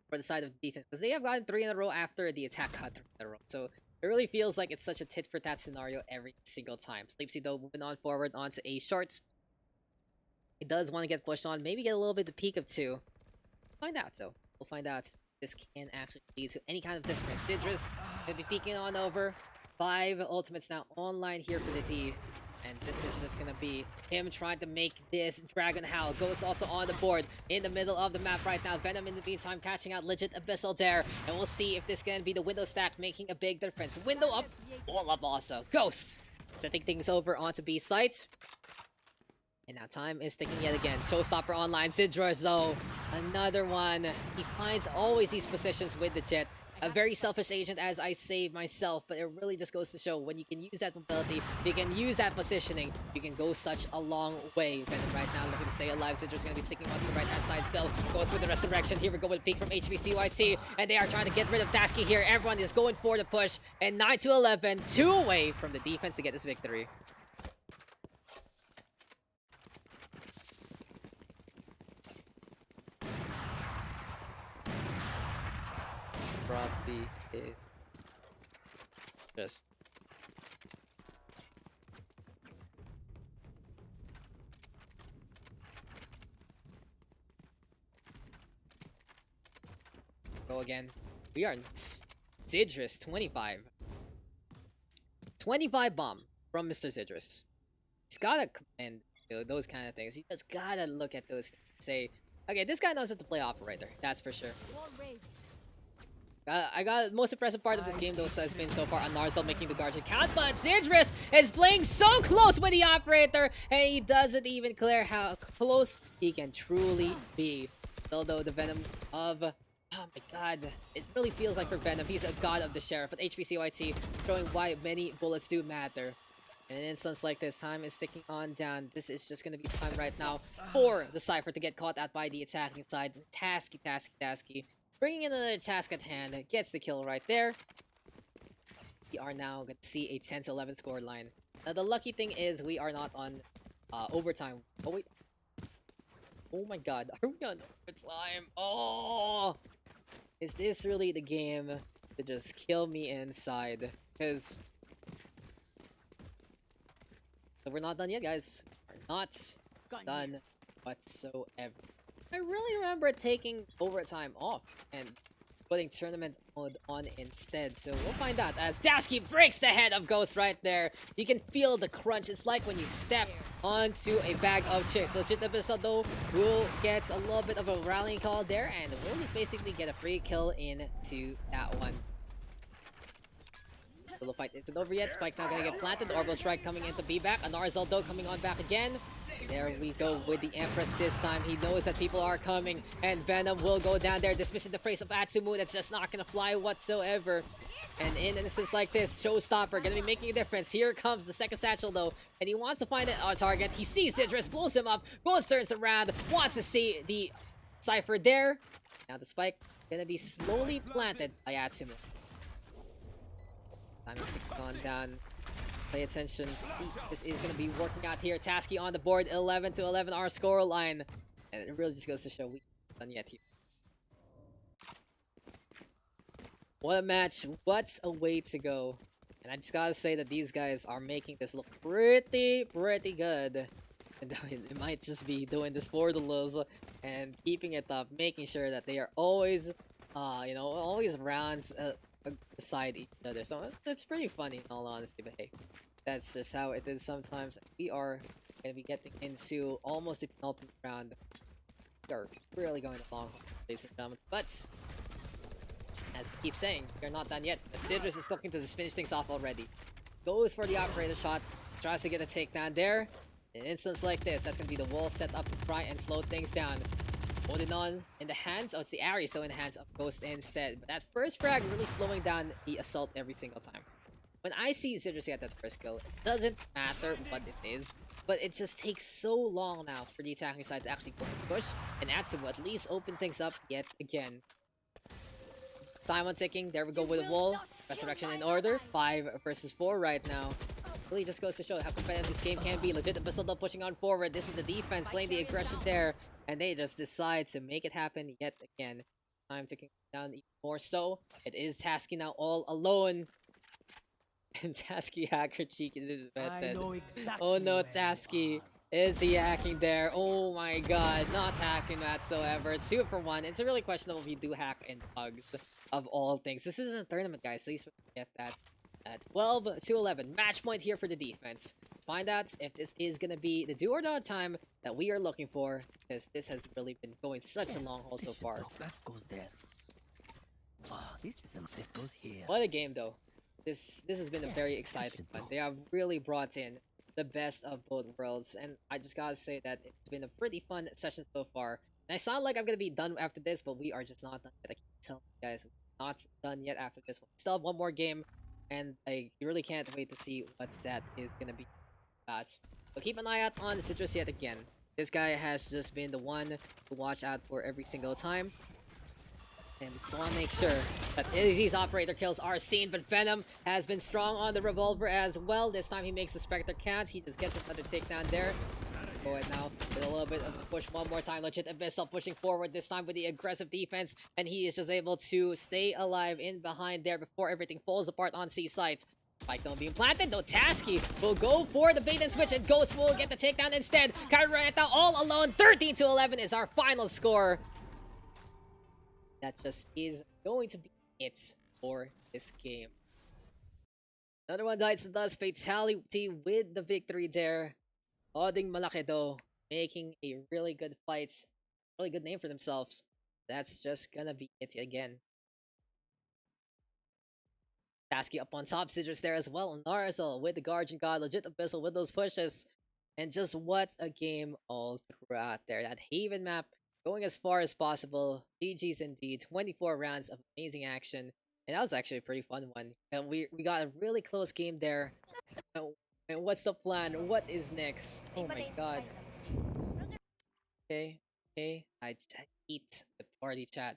for the side of the defense, because they have gotten 3 in a row after the attack got 3 in a row. So it really feels like it's such a tit for tat scenario every single time. Sleepsy though moving on forward onto a short. He does want to get pushed on, maybe get a little bit the peak of 2. Find out though. We'll find out if this can actually lead to any kind of disappearance. Didris will be peeking on over. 5 ultimates now online here for the T. And this is just gonna be him trying to make this Dragon Howl. Ghost also on the board in the middle of the map right now. Venom in the meantime catching out legit Abyssal there. And we'll see if this can be the window stack making a big difference. Window up, wall up also. Ghost setting things over onto B site. And now time is ticking yet again. Showstopper online. Sidros though, another one. He finds always these positions with the Jet. A very selfish agent, as I say myself, but it really just goes to show when you can use that mobility, you can use that positioning, you can go such a long way. Venom right now looking to stay alive. Citrus going to be sticking on the right-hand side still. Goes with the resurrection. Here we go with a peek from HVCYT, and they are trying to get rid of Dasky here. Everyone is going for the push, and 9-11, 2 away from the defense to get this victory. Probably just go again. We are Zidrus, 25. 25 bomb from Mr. Zidrus. He's gotta command those kind of things. You just gotta look at those things and say, okay, this guy knows how to play operator. That's for sure. I got most impressive part of this game though has been so far on Narzel making the Guardian count, but Zidrus is playing so close with the operator, and he doesn't even clear how close he can truly be. Although the Venom of, oh my god, it really feels like for Venom, he's a god of the sheriff, but HBCYT showing why many bullets do matter. In an instance like this, time is ticking on down. This is just gonna be time right now for the Cypher to get caught out by the attacking side. Tasky. Bringing in another task at hand, gets the kill right there. We are now going to see a 10-11 score line. Now the lucky thing is we are not on overtime. Oh wait. Oh my god, are we on overtime? Oh! Is this really the game to just kill me inside? Because... So we're not done yet, guys. We're not done whatsoever. I really remember taking overtime off and putting tournament mode on instead. So we'll find out as Dasky breaks the head of Ghost right there. You can feel the crunch. It's like when you step onto a bag of chicks. Legit Abyssal though will get a little bit of a rallying call there, and we'll just basically get a free kill into that one. Solo fight isn't over yet. Spike now gonna get planted. Orbital Strike coming into B-back. Anarzal though coming on back again. There we go with the Empress this time. He knows that people are coming, and Venom will go down there, dismissing the phrase of Atsumu. That's just not gonna fly whatsoever. And in an instance like this, Showstopper gonna be making a difference. Here comes the second satchel though, and he wants to find a target. He sees Zidrus, blows him up, goes, turns around, wants to see the Cypher there. Now the Spike gonna be slowly planted by Atsumu. Time to tick on down. Pay attention. See, this is going to be working out here. Tasky on the board, 11-11 our score line. And it really just goes to show we haven't done yet here. What a match. What a way to go. And I just gotta say that these guys are making this look pretty good. And it might just be doing this for the lulz and keeping it up, making sure that they are always, you know, always rounds beside each other. So it's pretty funny in all honesty, but hey, that's just how it is sometimes. We are gonna be getting into almost the penultimate round. We are really going along, ladies and gentlemen. But as we keep saying, we're not done yet. Zidrus is looking to just finish things off already. Goes for the operator shot, tries to get a takedown there. In an instance like this, that's gonna be the wall set up to try and slow things down. Holding on in the hands, oh, it's the Ares, so in the hands of Ghost instead. But that first frag really slowing down the assault every single time. When I see Zidrus get that first kill, it doesn't matter what it is, but it just takes so long now for the attacking side to actually go and push, and Atsumu at least opens things up yet again. Time on ticking, there we go with the wall. Resurrection in order, 5 versus 4 right now. Really just goes to show how competitive this game can be. Legit Abyssal though pushing on forward. This is the defense playing the aggression there, and they just decide to make it happen yet again. Time ticking down even more so. It is Tasky now all alone. And Tasky hacker cheek into the method. Oh no, Tasky. Is he hacking there? Oh my god, not hacking whatsoever. It's 2 for 1. It's really questionable if you do hack in PUGS of all things. This isn't a tournament, guys, so you should get that. At 12-11, match point here for the defense. Find out if this is gonna be the do or die time that we are looking for, because this has really been going such a long haul so far. That goes there. This goes here. What a game though. This has been a very exciting one. They have really brought in the best of both worlds, and I just gotta say that it's been a pretty fun session so far. And I sound like I'm gonna be done after this, but we are just not done yet. I keep telling you guys, we're not done yet after this one. We still have one more game, and I really can't wait to see what that is gonna be about. But keep an eye out on Zidrus yet again. This guy has just been the one to watch out for every single time. And we just want to make sure that these operator kills are seen, but Venom has been strong on the revolver as well. This time he makes the Spectre count. He just gets another takedown there. Go ahead now with a little bit of a push one more time. Legit Abyssal pushing forward this time with the aggressive defense, and he is just able to stay alive in behind there before everything falls apart on C site. Spike don't being planted, no Tasky will go for the bait and switch, and Ghost will get the takedown instead. Kaireta all alone, 13-11 is our final score. That just is going to be it for this game. Another one dies to dust. Fatality with the victory there. Oding Malake though, making a really good fight. Really good name for themselves. That's just gonna be it again. Tasky up on top, Citrus there as well. Narzel with the Guardian God, legit Abyssal with those pushes. And just what a game all throughout there. That Haven map going as far as possible. GG's indeed. 24 rounds of amazing action. And that was actually a pretty fun one. And we got a really close game there. And what's the plan? What is next? Oh my god. Okay, okay. I eat the party chat.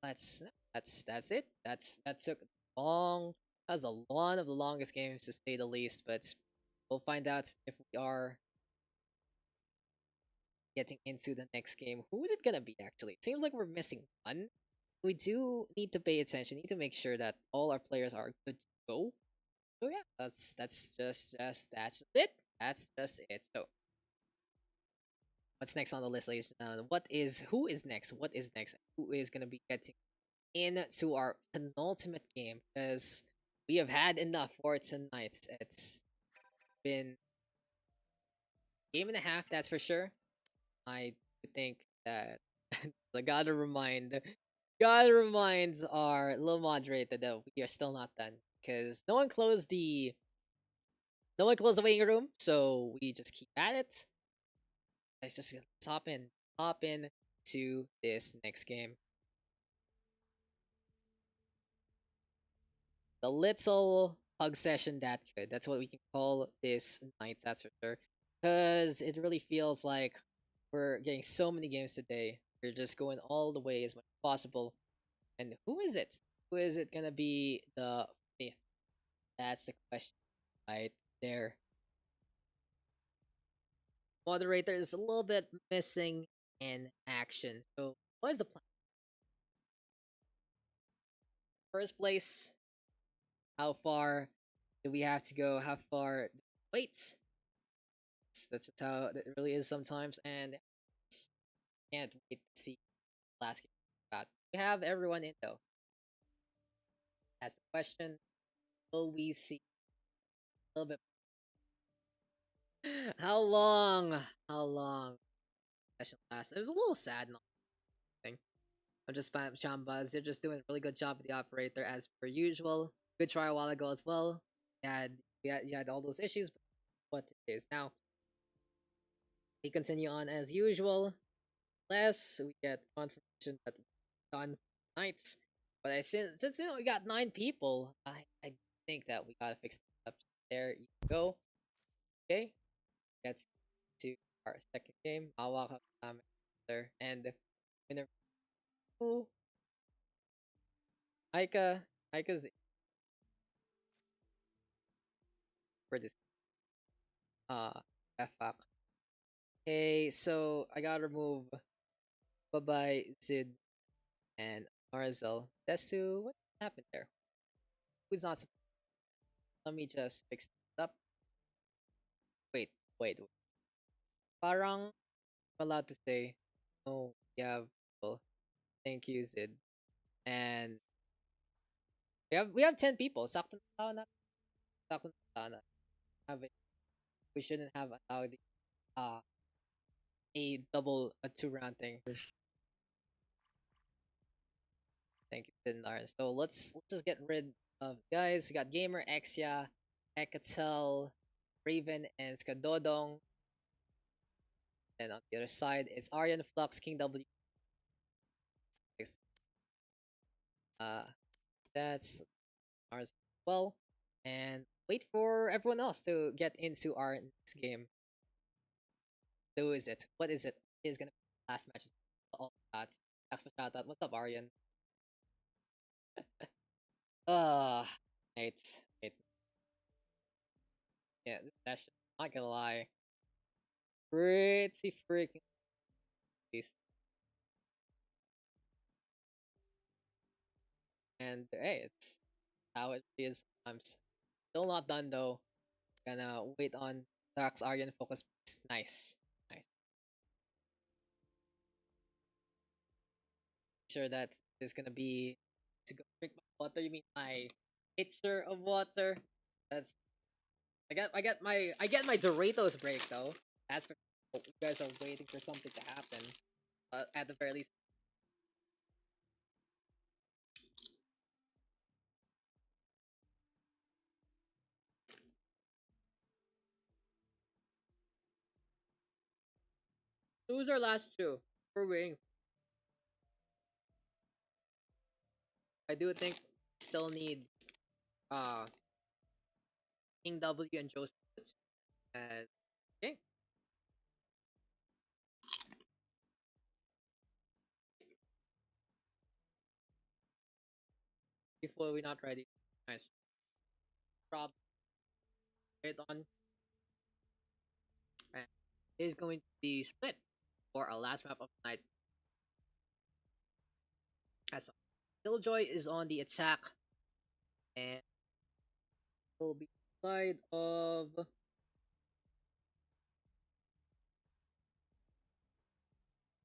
That's it. That took long. That was one of the longest games to say the least, but we'll find out if we are getting into the next game. Who is it gonna be actually? It seems like we're missing one. We do need to pay attention, need to make sure that all our players are good to go. So yeah, that's just that's it. That's just it. So what's next on the list, ladies? Who is next? What is next? Who is gonna be getting into our penultimate game? Because we have had enough for tonight. It's been a game and a half, that's for sure. I think that I gotta remind our little moderator that we are still not done because no one closed the waiting room, so we just keep at it. Let's just hop in to this next game. The little hug session that could. That's what we can call this night, that's for sure. Because it really feels like we're getting so many games today. We're just going all the way as much as possible. And who is it? Who is it gonna be the fifth? That's the question right there. Moderator is a little bit missing in action. So what is the plan? First place. How far do we have to go? How far? Wait. That's just how it really is sometimes, and can't wait to see the last game about. We have everyone in though. That's the question. Will we see a little bit? How long? How long? Session lasts. It's a little sad. Not thing. I'm just Chambas. They're just doing a really good job with the operator as per usual. Good try a while ago as well. You had all those issues, but what it is now. We continue on as usual. Unless we get confirmation that we're done nights. But since we got 9 people, I think that we gotta fix it up. There you go. Okay. Gets to our second game. Awaka there and winner. Ooh. Aika's for this FAQ. Okay, so I gotta remove Bye Zid and Marzel. Desu, what happened there? Who's not supposed? Let me just fix this up. Wait. Parang I'm allowed to say no. Yeah, well, thank you, Zid. And we have 10 people. Sakto na have it. We shouldn't have allowed a double 2-round thing. Thank you, Zid and Lars. So let's just get rid of guys. We got Gamer, Exia, Hekatel, Raven, and Skadodong. And on the other side, it's Aryan, Flux, King W. That's ours as well. And wait for everyone else to get into our next game. Who is it? What is it? It is gonna be the last match. All shots. Thanks for shout out. What's up, Aryan? Wait. Yeah, this session, not gonna lie, pretty freaking decent. And hey, it's how it is sometimes. Still not done though. Gonna wait on Daks Aryan focus. Nice. Sure that there's gonna be To go drink my water, you mean my pitcher of water? That's I get my Doritos break though. That's for you guys are waiting for something to happen. At the very least. Who's our last two? We're waiting. I do think we still need King W and Joseph. Okay. Before we're not ready. Nice. Problem. Right on. And it is going to be split for our last map of the night. As Killjoy is on the attack. And will be side of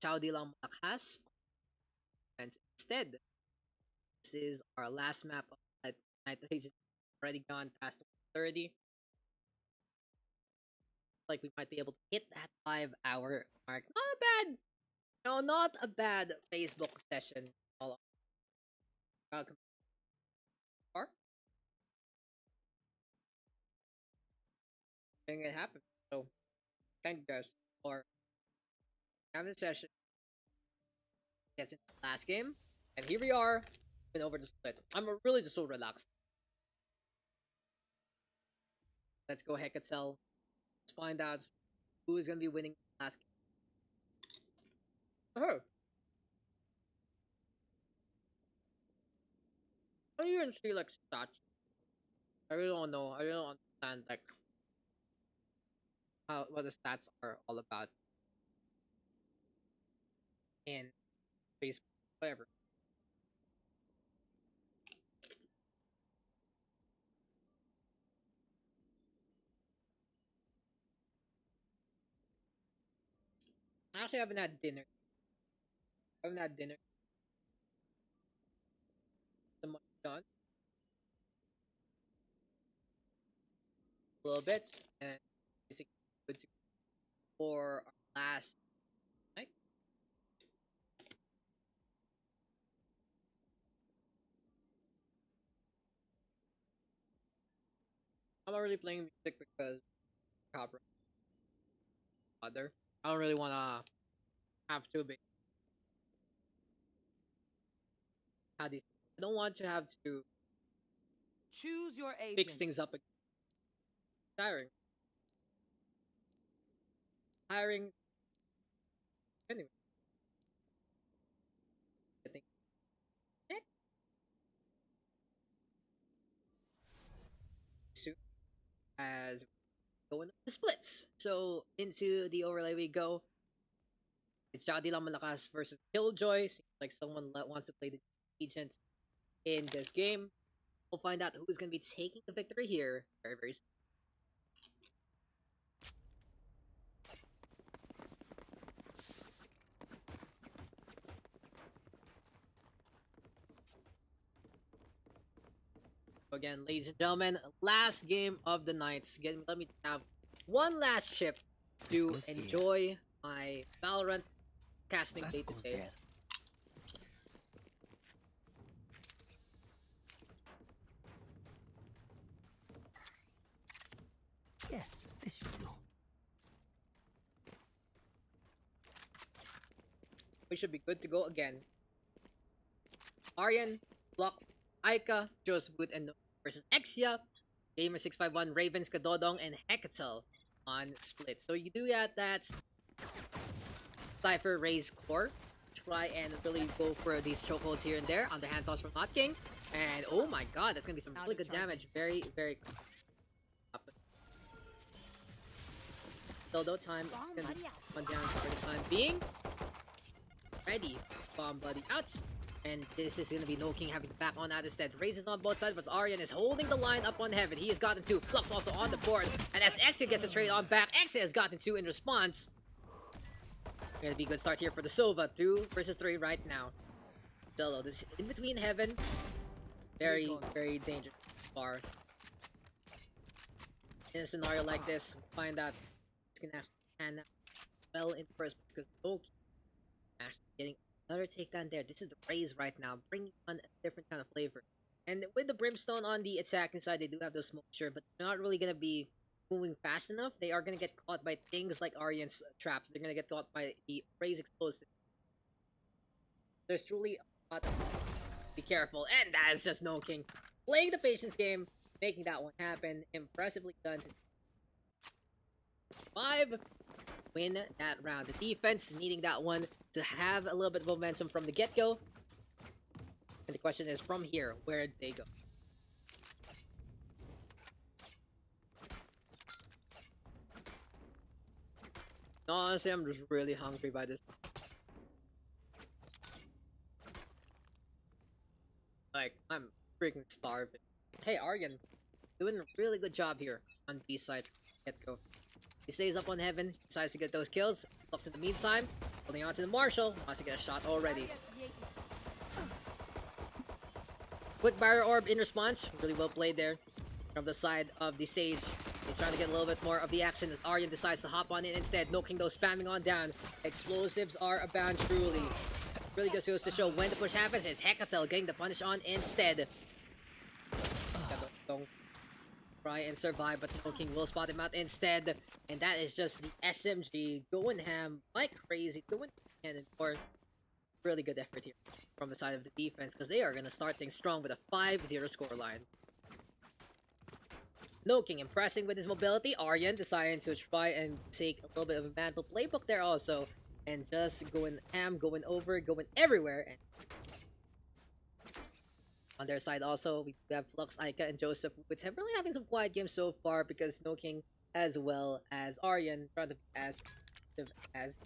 Chowdy lang Malakas. And instead, this is our last map of the night. It's already gone past 30. Like we might be able to hit that 5-hour mark. Not a bad, no, not a bad Facebook session. Or making it happen. So thank you guys for having the session. Gets into the last game, and here we are. Been over the split. I'm really just so relaxed. Let's go Hecatell. Let's find out who is gonna be winning the last game. Oh. I don't even see like stats. I really don't know. I really don't understand like what the stats are all about in Facebook, whatever. Actually, I haven't had dinner. I haven't had dinner. The month done. A little bit, and basically good to go for our last night. I'm not really playing music because copyright. Other, I don't really wanna have to be. How do you? I don't want to have to Choose your agent. fix things up again. Tiring. Hiring. Anyway. I think. Soon as going to the splits. So into the overlay we go. It's Chowdy lang Malakas versus Killjoy. Seems like someone wants to play the agent in this game. We'll find out who's going to be taking the victory here very, very soon. Again, ladies and gentlemen, last game of the night. Again, let me have one last chip to enjoy my Valorant casting day to day. Yes, this should do. We should be good to go again. Aryan, Blocks, Aika, Joseph Boot, and versus Exia, Gamer651, Ravens, Kadodong, and Hecatell on split. So you do get that Cypher raise core. Try and really go for these chokeholds here and there. Underhand toss from Not King. And oh my god, that's gonna be some really good damage. Very, very up. Still no time. Gonna be one down for the time being. Ready. Bomb buddy out. And this is going to be No King having to back on that instead. Raises on both sides, but Aryan is holding the line up on Heaven. He has gotten 2. Flux also on the board. And as Exia gets a trade on back, Exia has gotten 2 in response. Going to be a good start here for the Sova. 2 versus 3 right now. Still though, this in between heaven, very dangerous far. In a scenario like this, we find out it's gonna actually pan out well in the first place because Loki actually getting another takedown there. This is the Raze right now, bringing on a different kind of flavor. And with the Brimstone on the attacking side, they do have those smoke, sure, but they're not really gonna be moving fast enough. They are gonna get caught by things like Aryan's traps. They're gonna get caught by the Raze explosive. There's truly a lot of... Be careful, and that is just No King playing the patience game, making that one happen. Impressively done. 5 win that round. The defense needing that one to have a little bit of momentum from the get-go. And the question is, from here, where did they go? Honestly, I'm just really hungry by this. Like, I'm freaking starving. Hey, Aryan, doing a really good job here on B side. Get-go. He stays up on heaven, decides to get those kills. Looks in the meantime, holding on to the Marshall, wants to get a shot already. Quick barrier orb in response, really well played there from the side of the stage. He's trying to get a little bit more of the action as Aryan decides to hop on in instead. No King though spamming on down. Explosives are abound truly. Really just goes to show when the push happens. It's Hekatel getting the punish on instead. Don't try and survive, but No King will spot him out instead. And that is just the SMG going ham like crazy. Doing cannon for really good effort here from the side of the defense because they are going to start things strong with a 5-0 scoreline. No King impressing with his mobility. Aryan deciding to try and take a little bit of a mantle playbook there also. And just going ham, going over, going everywhere. And on their side also, we have Flux, Aika, and Joseph, which have really having some quiet games so far because No King as well as Aryan trying to be as active as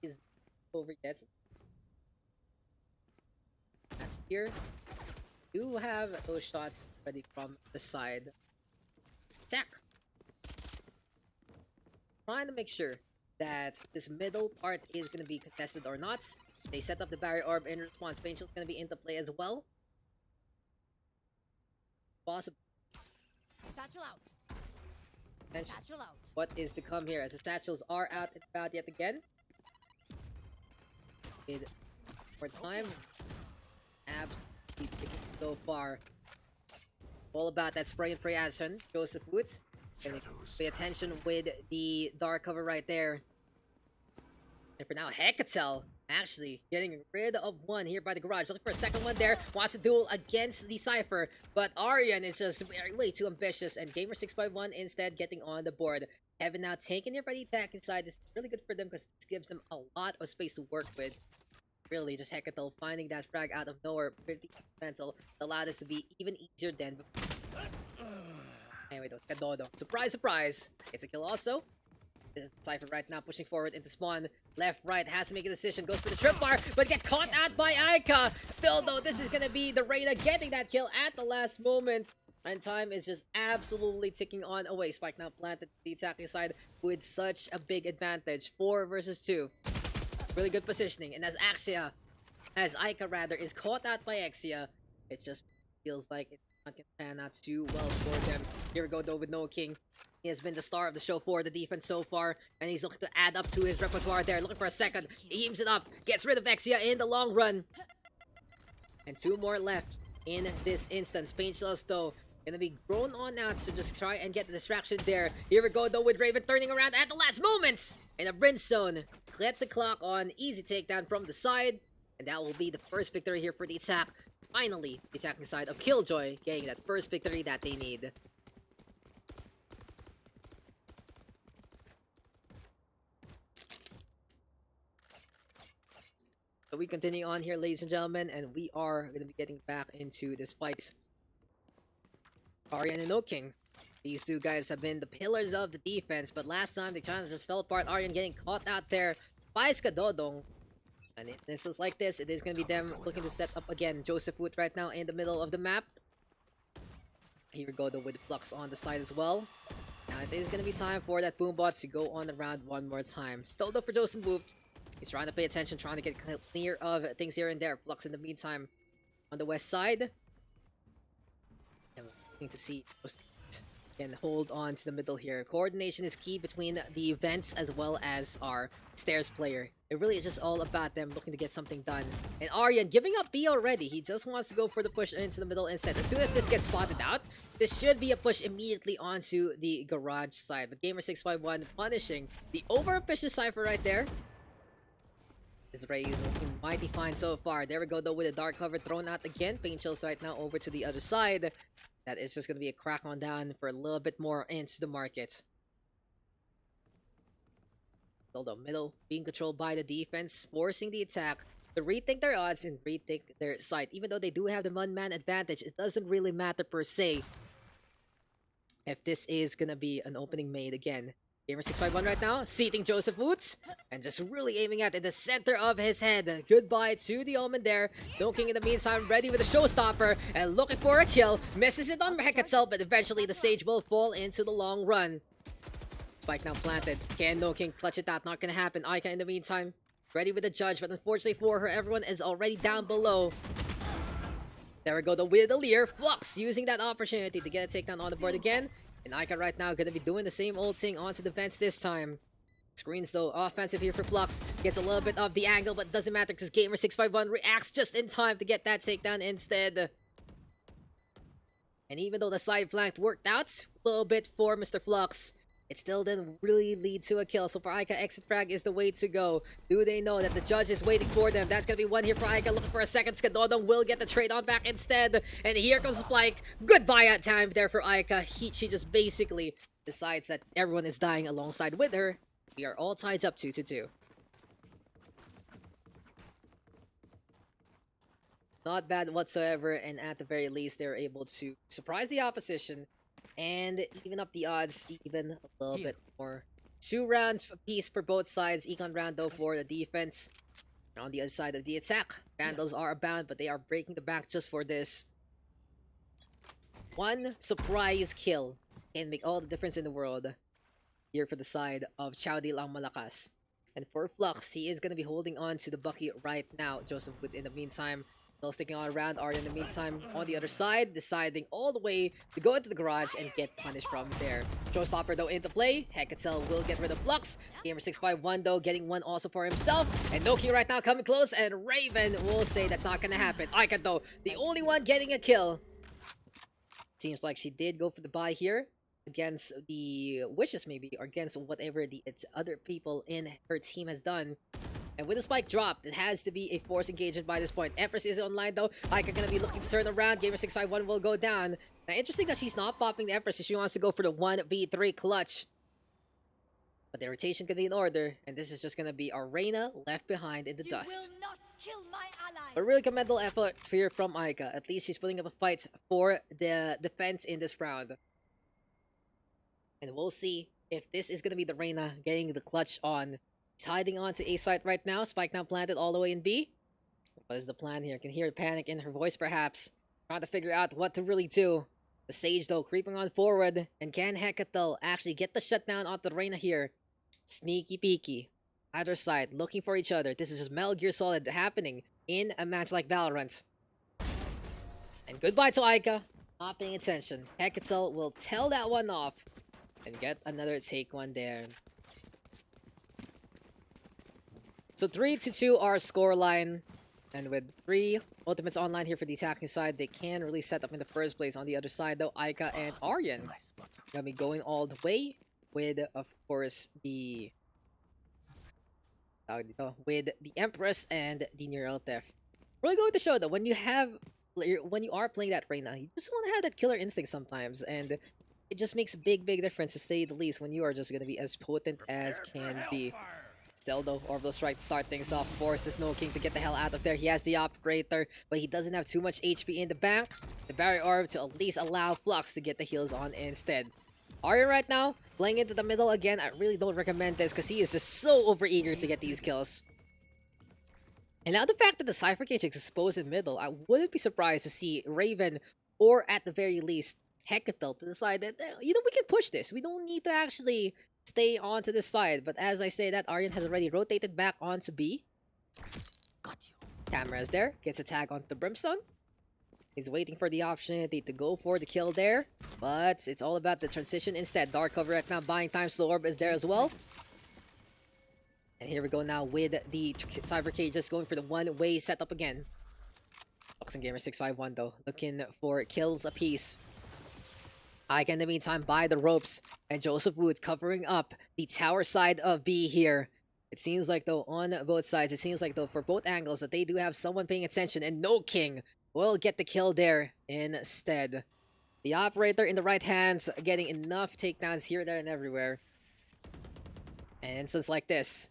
is over yet. Match here. Do have those shots ready from the side. Attack! Trying to make sure that this middle part is going to be contested or not. They set up the barrier orb in response. Painshield's going to be into play as well. Possible. Satchel out. Attention. Satchel out. What is to come here as the satchels are out and about yet again. For time. Absolutely picking so far. All about that spray and pray action. Joseph Woods. And pay attention with the dark cover right there. And for now, Hekatel actually getting rid of one here by the garage. Looking for a second one there. Wants to duel against the Cypher. But Aryan is just way too ambitious. And Gamer651 instead getting on the board. Heaven now taken here by the attack inside. This is really good for them because this gives them a lot of space to work with. Really, just Hekatel finding that frag out of nowhere. Pretty mental. Allowed this to be even easier than before. Anyway, those Kadodo. Surprise, surprise. It's a kill also. This is Cypher right now pushing forward into spawn. Left, right, has to make a decision. Goes for the trip bar, but gets caught out by Aika. Still though, this is gonna be the Reyna getting that kill at the last moment. And time is just absolutely ticking on away. Spike now planted the attacking side with such a big advantage. 4 versus 2. Really good positioning. And as Aika rather, is caught out by Exia, it just feels like it's not gonna pan out too well for them. Here we go though with No King. He has been the star of the show for the defense so far, and he's looking to add up to his repertoire there. Looking for a second. He aims it up, gets rid of Exia in the long run. And 2 more left in this instance. Painless though, gonna be grown on out to just try and get the distraction there. Here we go though with Raven turning around at the last moment. And a Brimstone gets the clock on. Easy takedown from the side. And that will be the first victory here for the attack. Finally, the attacking side of Killjoy getting that first victory that they need. So we continue on here, ladies and gentlemen, and we are going to be getting back into this fight. Aryan and No King. These two guys have been the pillars of the defense, but last time the challenge just fell apart. Aryan getting caught out there by Skadodong. And in an instance like this, it is going to be them looking to set up again. Joseph Wood right now in the middle of the map. Here we go though with Flux on the side as well. Now it is gonna be time for that Boombot to go on the round one more time. Still though for Joseph Booped. He's trying to pay attention, trying to get clear of things here and there. Flux in the meantime on the west side. And we're looking to see can hold on to the middle here. Coordination is key between the vents as well as our stairs player. It really is just all about them looking to get something done. And Aryan giving up B already. He just wants to go for the push into the middle instead. As soon as this gets spotted out, this should be a push immediately onto the garage side. But Gamer651 punishing the over-ambitious Cypher right there. This Ray is looking mighty fine so far. There we go though with a dark cover thrown out again. Pain chills right now over to the other side. That is just going to be a crack on down for a little bit more into the market. Still though, middle being controlled by the defense, forcing the attack to rethink their odds and rethink their site. Even though they do have the one-man advantage, it doesn't really matter per se if this is going to be an opening made again. Gamer651 right now, seating Joseph Woods, and just really aiming at in the center of his head. Goodbye to the Omen there. Doking in the meantime, ready with a showstopper, and looking for a kill. Misses it on Hecatzel, but eventually the Sage will fall into the long run. Spike now planted. Can No King clutch it out? Not gonna happen. Aika in the meantime, ready with the judge, but unfortunately for her, everyone is already down below. There we go, the with the Leer. Flux using that opportunity to get a takedown on the board again. And Aika right now gonna be doing the same old thing onto the fence this time. Screens though, offensive here for Flux. Gets a little bit of the angle, but doesn't matter because Gamer651 reacts just in time to get that takedown instead. And even though the side flank worked out a little bit for Mr. Flux, it still didn't really lead to a kill. So for Aika, exit frag is the way to go. Do they know that the judge is waiting for them? That's gonna be one here for Aika, looking for a second. Skadodon will get the trade on back instead. And here comes Spike. Goodbye at time there for Aika. She just basically decides that everyone is dying alongside with her. We are all tied up 2-2. Not bad whatsoever, and at the very least, they're able to surprise the opposition and even up the odds even a little bit more. 2 rounds apiece for both sides. Econ round though for the defense. And on the other side of the attack, Vandals are abound, but they are breaking the back just for this. One surprise kill can make all the difference in the world here for the side of Chowdy lang Malakas. And for Flux, he is going to be holding on to the Bucky right now. Joseph Woods in the meantime still sticking on around. Arya in the meantime on the other side, deciding all the way to go into the garage and get punished from there. Showstopper though into play. Hecatzel will get rid of Flux. Gamer651 though getting one also for himself. And Noki right now coming close, and Raven will say that's not gonna happen. Aika though, the only one getting a kill. Seems like she did go for the buy here against the wishes maybe, or against whatever the other people in her team has done. And with the spike dropped, it has to be a force engagement by this point. Empress is online though. Aika gonna be looking to turn around. Gamer651 will go down. Now interesting that she's not popping the Empress if she wants to go for the 1v3 clutch. But the rotation can be in order, and this is just gonna be Arena left behind in the dust. Will not kill my ally. But really commendable effort here from Aika. At least she's putting up a fight for the defense in this round. And we'll see if this is gonna be the Reina getting the clutch on. He's hiding onto A site right now. Spike now planted all the way in B. What is the plan here? Can hear panic in her voice perhaps. Trying to figure out what to really do. The Sage though creeping on forward. And can Hecatzel actually get the shutdown onto the Reina here? Sneaky peeky. Either side looking for each other. This is just Metal Gear Solid happening in a match like Valorant. And goodbye to Aika. Not paying attention. Hecatzel will tell that one off. And get another take one there. So 3-2 our scoreline, and with 3 ultimates online here for the attacking side, they can really set up in the first place. On the other side though, Aika and Aryan gonna be going all the way with, of course, the Empress and the Neural Theft. Really going to show that when you are playing that right now, you just want to have that killer instinct sometimes, and it just makes a big difference to say the least when you are just gonna be as potent as can be. Still though, Orbital Strike to start things off, forces No King to get the hell out of there. He has the Operator, but he doesn't have too much HP in the bank. The Barrier Orb to at least allow Flux to get the heals on instead. Arya right now, playing into the middle again. I really don't recommend this because he is just so overeager to get these kills. And now the fact that the Cypher Cage is exposed in middle, I wouldn't be surprised to see Raven, or at the very least, Hecatel to decide that, you know, we can push this. We don't need to actually stay onto this side. But as I say that, Aryan has already rotated back onto B. Got you. Camera is there. Gets a tag onto the Brimstone. He's waiting for the opportunity to go for the kill there. But it's all about the transition instead. Dark cover right now, buying time. Slow Orb is there as well. And here we go now with the Cyber Cage just going for the one-way setup again. Boxing Gamer 651 though, looking for kills apiece. Ike in the meantime by the ropes, and Joseph Wood covering up the tower side of B here. It seems like though on both sides, it seems like though for both angles that they do have someone paying attention, and No King will get the kill there instead. The operator in the right hands getting enough takedowns here, there, and everywhere. And instances like this,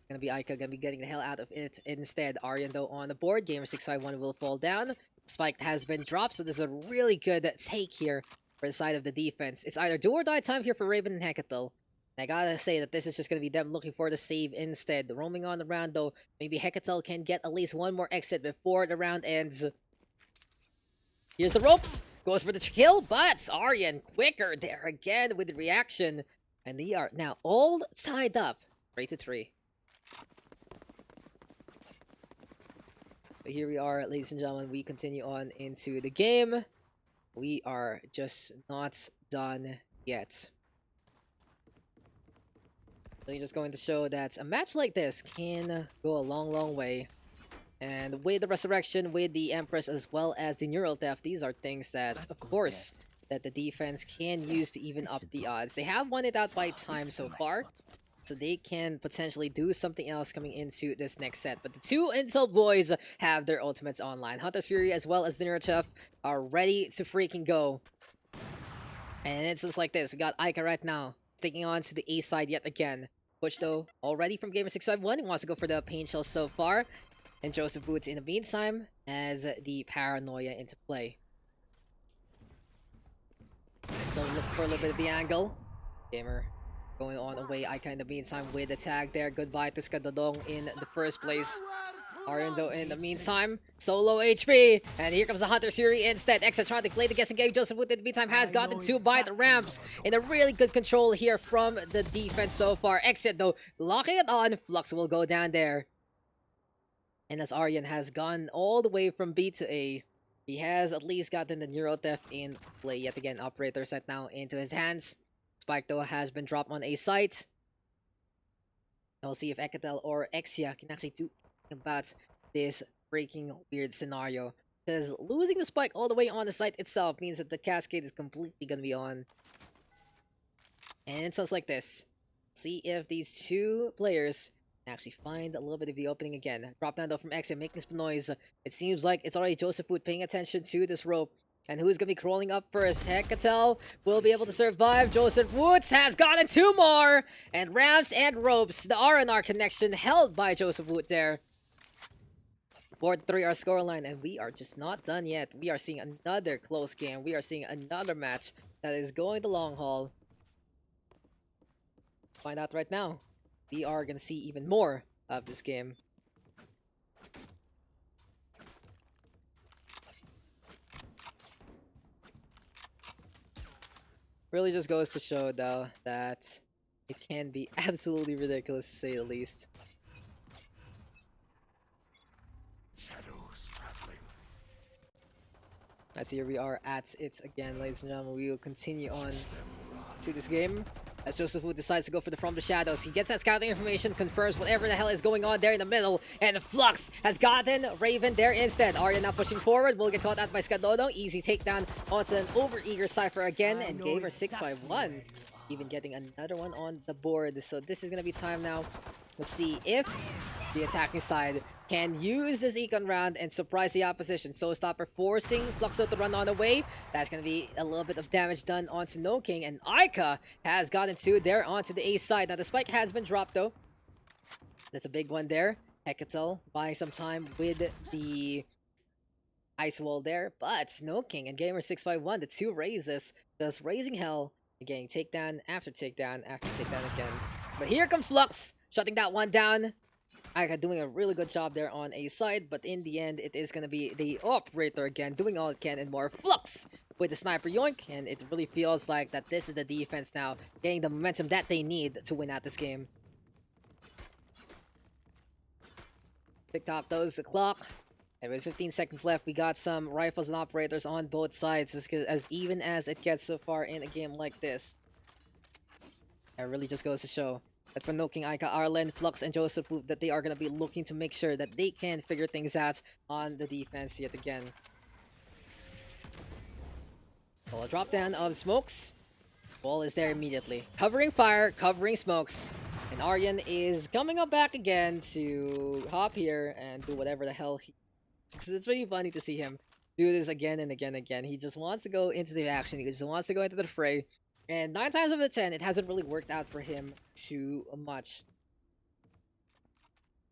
gonna be Ica, gonna be getting the hell out of it instead. Aryan though on the board, Gamer 651 will fall down. Spike has been dropped, so there's a really good take here for the side of the defense. It's either do or die time here for Raven and Hecatel. And I gotta say that this is just gonna be them looking for the save instead. Roaming on the round though, maybe Hecatel can get at least one more exit before the round ends. Here's the ropes, goes for the kill, but Aryan quicker there again with the reaction. And they are now all tied up, 3-3. But here we are, ladies and gentlemen, we continue on into the game. We are just not done yet. Really just going to show that a match like this can go a long, long way. And with the Resurrection, with the Empress, as well as the Neural Theft, these are things that, of course, that the defense can use to even up the odds. They have won it out by time so far, so they can potentially do something else coming into this next set. But the two Intel boys have their ultimates online. Hunter's Fury as well as the Neural Theft are ready to freaking go. And in instances like this, we got Ica right now, sticking on to the A side yet again. Push though, already from Gamer 651, he wants to go for the Pain Shell so far. And Joseph Woods in the meantime as the Paranoia into play. They'll look for a little bit of the angle. Gamer going on away. Ica in the meantime with the tag there. Goodbye to Skadodong in the first place. Ariando in the meantime. Solo HP. And here comes the Hunter Fury instead. Exia trying to play the guessing game. Joseph Wood in the meantime has gotten to by the ramps. In a really good control here from the defense so far. Exit though, locking it on. Flux will go down there. And as Aryan has gone all the way from B to A, he has at least gotten the Neural Theft in play yet again. Operator set now into his hands. Spike though has been dropped on A site. And we'll see if Hecatel or Exia can actually do about this freaking weird scenario. Because losing the Spike all the way on the site itself means that the Cascade is completely gonna be on. And it sounds like this. See if these two players actually find a little bit of the opening again. Drop down though from Exia, making some noise. It seems like it's already Joseph Wood paying attention to this rope. And who's gonna be crawling up first? Hecatel will be able to survive. Joseph Woods has gotten two more! And ramps and ropes. The R&R connection held by Joseph Wood there. 4-3 our scoreline, and we are just not done yet. We are seeing another close game. We are seeing another match that is going the long haul. Find out right now. We are gonna see even more of this game. Really just goes to show though that it can be absolutely ridiculous to say the least. Shadows traveling. As here we are at it again, ladies and gentlemen. We will continue on to this game. As Joseph Wood decides to go for the From the Shadows. He gets that scouting information, confirms whatever the hell is going on there in the middle. And Flux has gotten Raven there instead. Arya now pushing forward. Will get caught out by Skadodo. Easy takedown onto an over-eager Cypher again. And Gamer 651 even getting another one on the board. So this is going to be time now. Let's see if the attacking side can use this econ round and surprise the opposition. Stopper forcing Fluxo to run on away. That's going to be a little bit of damage done onto No King. And Ica has gotten two there onto the A side. Now the spike has been dropped though. That's a big one there. Hecatel buying some time with the ice wall there. But No King and Gamer 651, the two raises, just raising hell. Again, takedown after takedown after takedown again. But here comes Flux, shutting that one down. Ika doing a really good job there on a side, but in the end, it is going to be the operator again doing all it can and more. Flux with the sniper yoink, and it really feels like that this is the defense now getting the momentum that they need to win out this game. TikTok those the clock, and with 15 seconds left, we got some rifles and operators on both sides, as even as it gets so far in a game like this. It really just goes to show that for No King, Ika, Arlen, Flux, and Joseph Wu, that they are going to be looking to make sure that they can figure things out on the defense yet again. Well, a drop down of smokes. Ball is there immediately. Covering fire, covering smokes. And Aryan is coming up back again to hop here and do whatever the hell he... It's really funny to see him do this again and again and again. He just wants to go into the action. He just wants to go into the fray. And 9 times out of 10, it hasn't really worked out for him too much.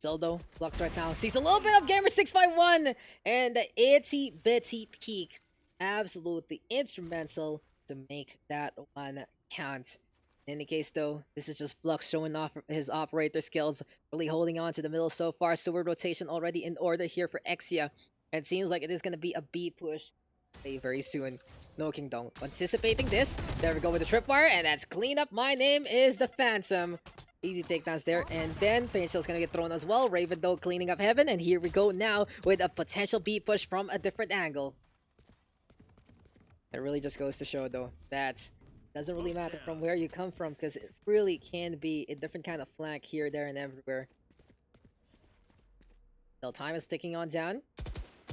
Zeldo, Flux right now, sees a little bit of Gamer651! And the itty bitty peak. Absolutely instrumental to make that one count. In any case though, this is just Flux showing off his operator skills. Really holding on to the middle so far. Sword rotation already in order here for Exia. And it seems like it is going to be a B push very soon. No Kingdom. Anticipating this. There we go with the tripwire, and that's clean up. My name is the Phantom. Easy takedowns there, and then Pain Shell's gonna get thrown as well. Raven though cleaning up heaven, and here we go now with a potential B push from a different angle. It really just goes to show though that doesn't really matter from where you come from, because it really can be a different kind of flank here, there, and everywhere. Still, time is ticking on down.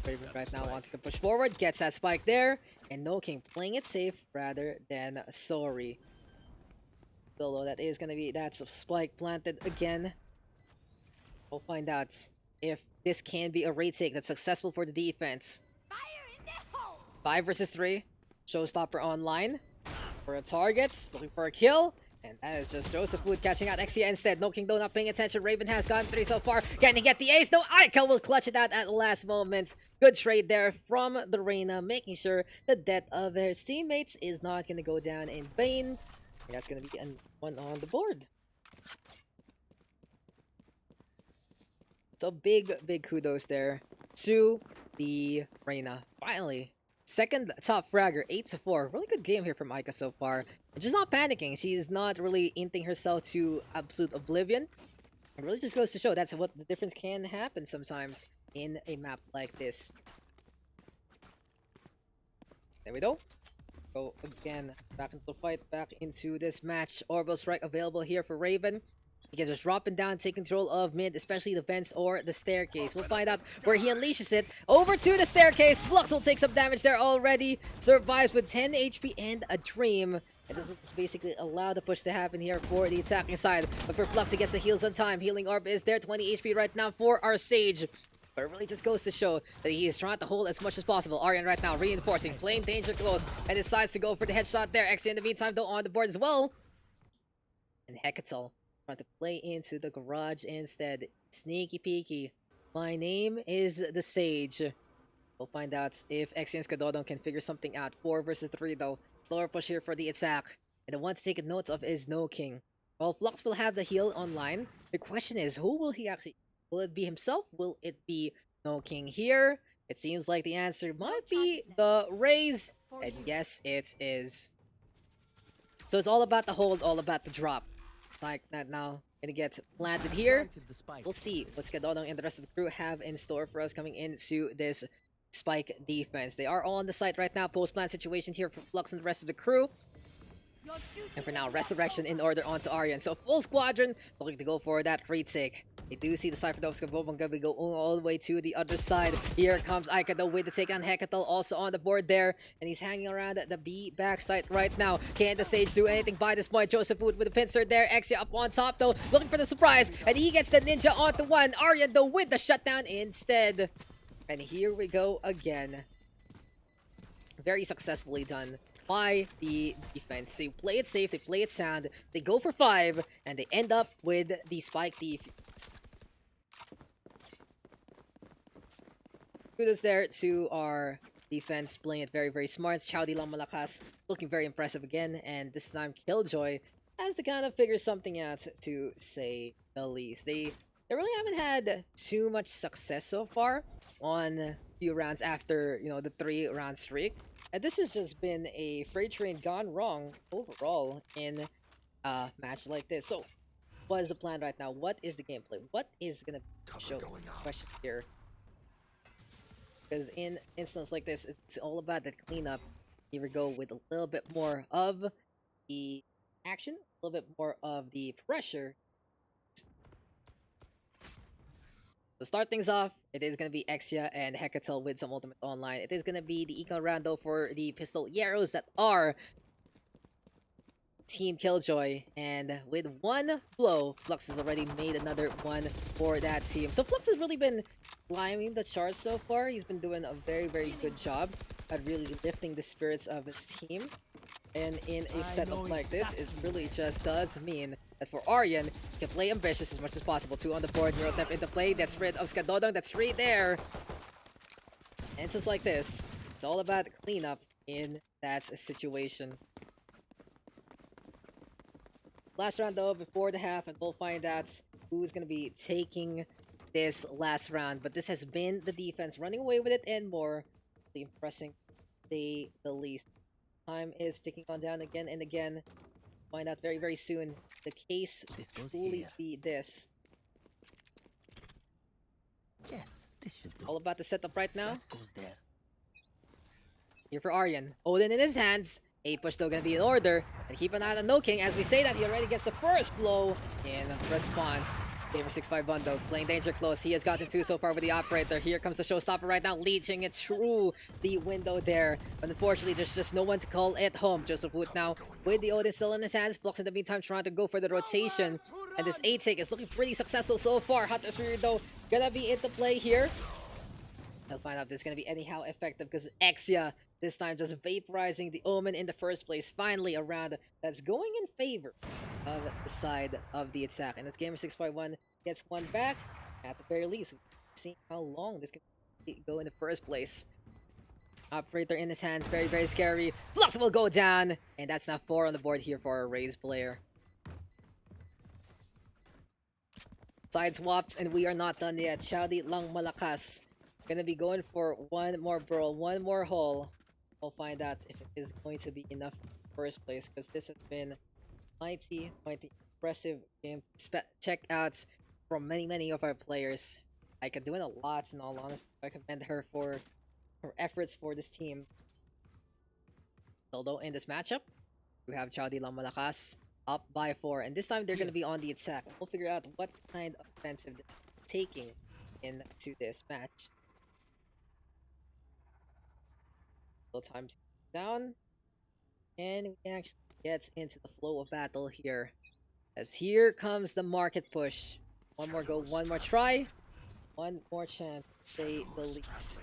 Raven right now wanting to push forward, gets that spike there, and No King playing it safe rather than sorry. Although that is gonna be, that's a spike planted again. We'll find out if this can be a raid take that's successful for the defense. Fire in the hole! 5 versus 3. Showstopper online. For a target, looking for a kill. And that is just Joseph Wood catching out Exia instead. No King though not paying attention. Raven has gotten 3 so far. Can he get the ace? No, Ika will clutch it out at the last moment. Good trade there from the Reyna, making sure the death of his teammates is not going to go down in vain. And that's going to be one on the board. So big kudos there to the Reyna. Finally. Second top fragger, 8-4. Really good game here from Ika so far. Just not panicking. She's not really inting herself to absolute oblivion. It really just goes to show that's what the difference can happen sometimes in a map like this. There we go. Go again, back into the fight, back into this match. Orbital Strike available here for Raven. He can just drop it down, take control of mid, especially the vents or the staircase. We'll find out where he unleashes it. Over to the staircase. Flux will take some damage there already. Survives with 10 HP and a dream. And this will basically allow the push to happen here for the attacking side. But for Flux, he gets the heals on time. Healing Orb is there, 20 HP right now for our Sage. But it really just goes to show that he is trying to hold as much as possible. Aryan right now reinforcing, playing danger close, and decides to go for the headshot there. Exia in the meantime though on the board as well. And Hekatel trying to play into the garage instead. Sneaky peeky. My name is the Sage. We'll find out if Exia and Skadodon can figure something out. 4 versus 3 though. Slower push here for the attack. And the one to take note of is No King. Well, Flux will have the heal online. The question is, who will he actually... Will it be himself? Will it be No King here? It seems like the answer might be the Raze. And yes, it is. So it's all about the hold, all about the drop. Like that now. Gonna get planted here. We'll see what Skadodong and the rest of the crew have in store for us coming into this spike defense. They are all on the site right now. Post-plant situation here for Flux and the rest of the crew. And for now, Resurrection in order onto Aryan. So full squadron looking to go for that retake. They do see the Cypher Dogs Skabobong go all the way to the other side. Here comes Ika though with the takedown. Hekatel also on the board there. And he's hanging around the B backside right now. Can the Sage do anything by this point? Joseph Wood with the pincer there. Exia up on top though, looking for the surprise. And he gets the ninja onto one. Aryan though with the shutdown instead. And here we go again. Very successfully done by the defense. They play it safe, they play it sound, they go for 5, and they end up with the spike defense. Kudos there to our defense, playing it very smart. Chowdy lang Malakas looking very impressive again, and this time Killjoy has to kind of figure something out, to say the least. They they really haven't had too much success so far on few rounds after, you know, the 3-round streak. And this has just been a freight train gone wrong overall in a match like this. So, what is the plan right now? What is the gameplay? What is gonna show? Question here. Because in instance like this, it's all about that cleanup. Here we go with a little bit more of the action, a little bit more of the pressure. To start things off, it is going to be Exia and Hekatel with some Ultimate Online. It is going to be the Econ Rando for the Pistol Yarrows that are Team Killjoy. And with one blow, Flux has already made another one for that team. So Flux has really been climbing the charts so far. He's been doing a very, very good job at really lifting the spirits of his team. And in a setup like this, it really just does mean that for Aryan, he can play ambitious as much as possible. 2 on the board, Neurotep into play, that's rid of Skadodong, that's 3 there. And since like this, it's all about cleanup in that situation. Last round though, before the half, and we'll find out who's going to be taking this last round. But this has been the defense running away with it and more. Really impressing, say the least. Time is ticking on down again and again. Find out very, very soon. The case will truly be this. Yes, this should do. All about the setup right now. That goes there. Here for Aryan. Odin in his hands. A push though gonna be in order. And keep an eye on No King as we say that he already gets the first blow in response. Gamer 6-5 Bundo playing danger close. He has gotten 2 so far with the operator. Here comes the showstopper right now, leeching it through the window there. But unfortunately, there's just no one to call it home. Joseph Wood now with the Odin still in his hands. Flux in the meantime trying to go for the rotation. And this A-take is looking pretty successful so far. Hatdog though gonna be into play here. I'll find out if this is gonna be anyhow effective because Exia this time just vaporizing the Omen in the first place. Finally a round that's going in favor of the side of the attack. And it's Gamer 651 gets one back. At the very least, see how long this can go in the first place. Operator in his hands, very, very scary. Flux will go down. And that's now 4 on the board here for our Raze player. Side swap, and we are not done yet. Chowdy lang Malakas. Gonna be going for one more brawl, one more haul. We'll find out if it is going to be enough in the first place, because this has been mighty impressive game checkouts from many of our players. I could do it a lot, in all honesty. I commend her for her efforts for this team. Although in this matchup, we have Chowdy lang Malakas up by 4, and this time they're gonna be on the attack. We'll figure out what kind of offensive they're taking into this match. Little time to down, and we actually get into the flow of battle here. As here comes the market push. One more go, one more try, one more chance, to say the least.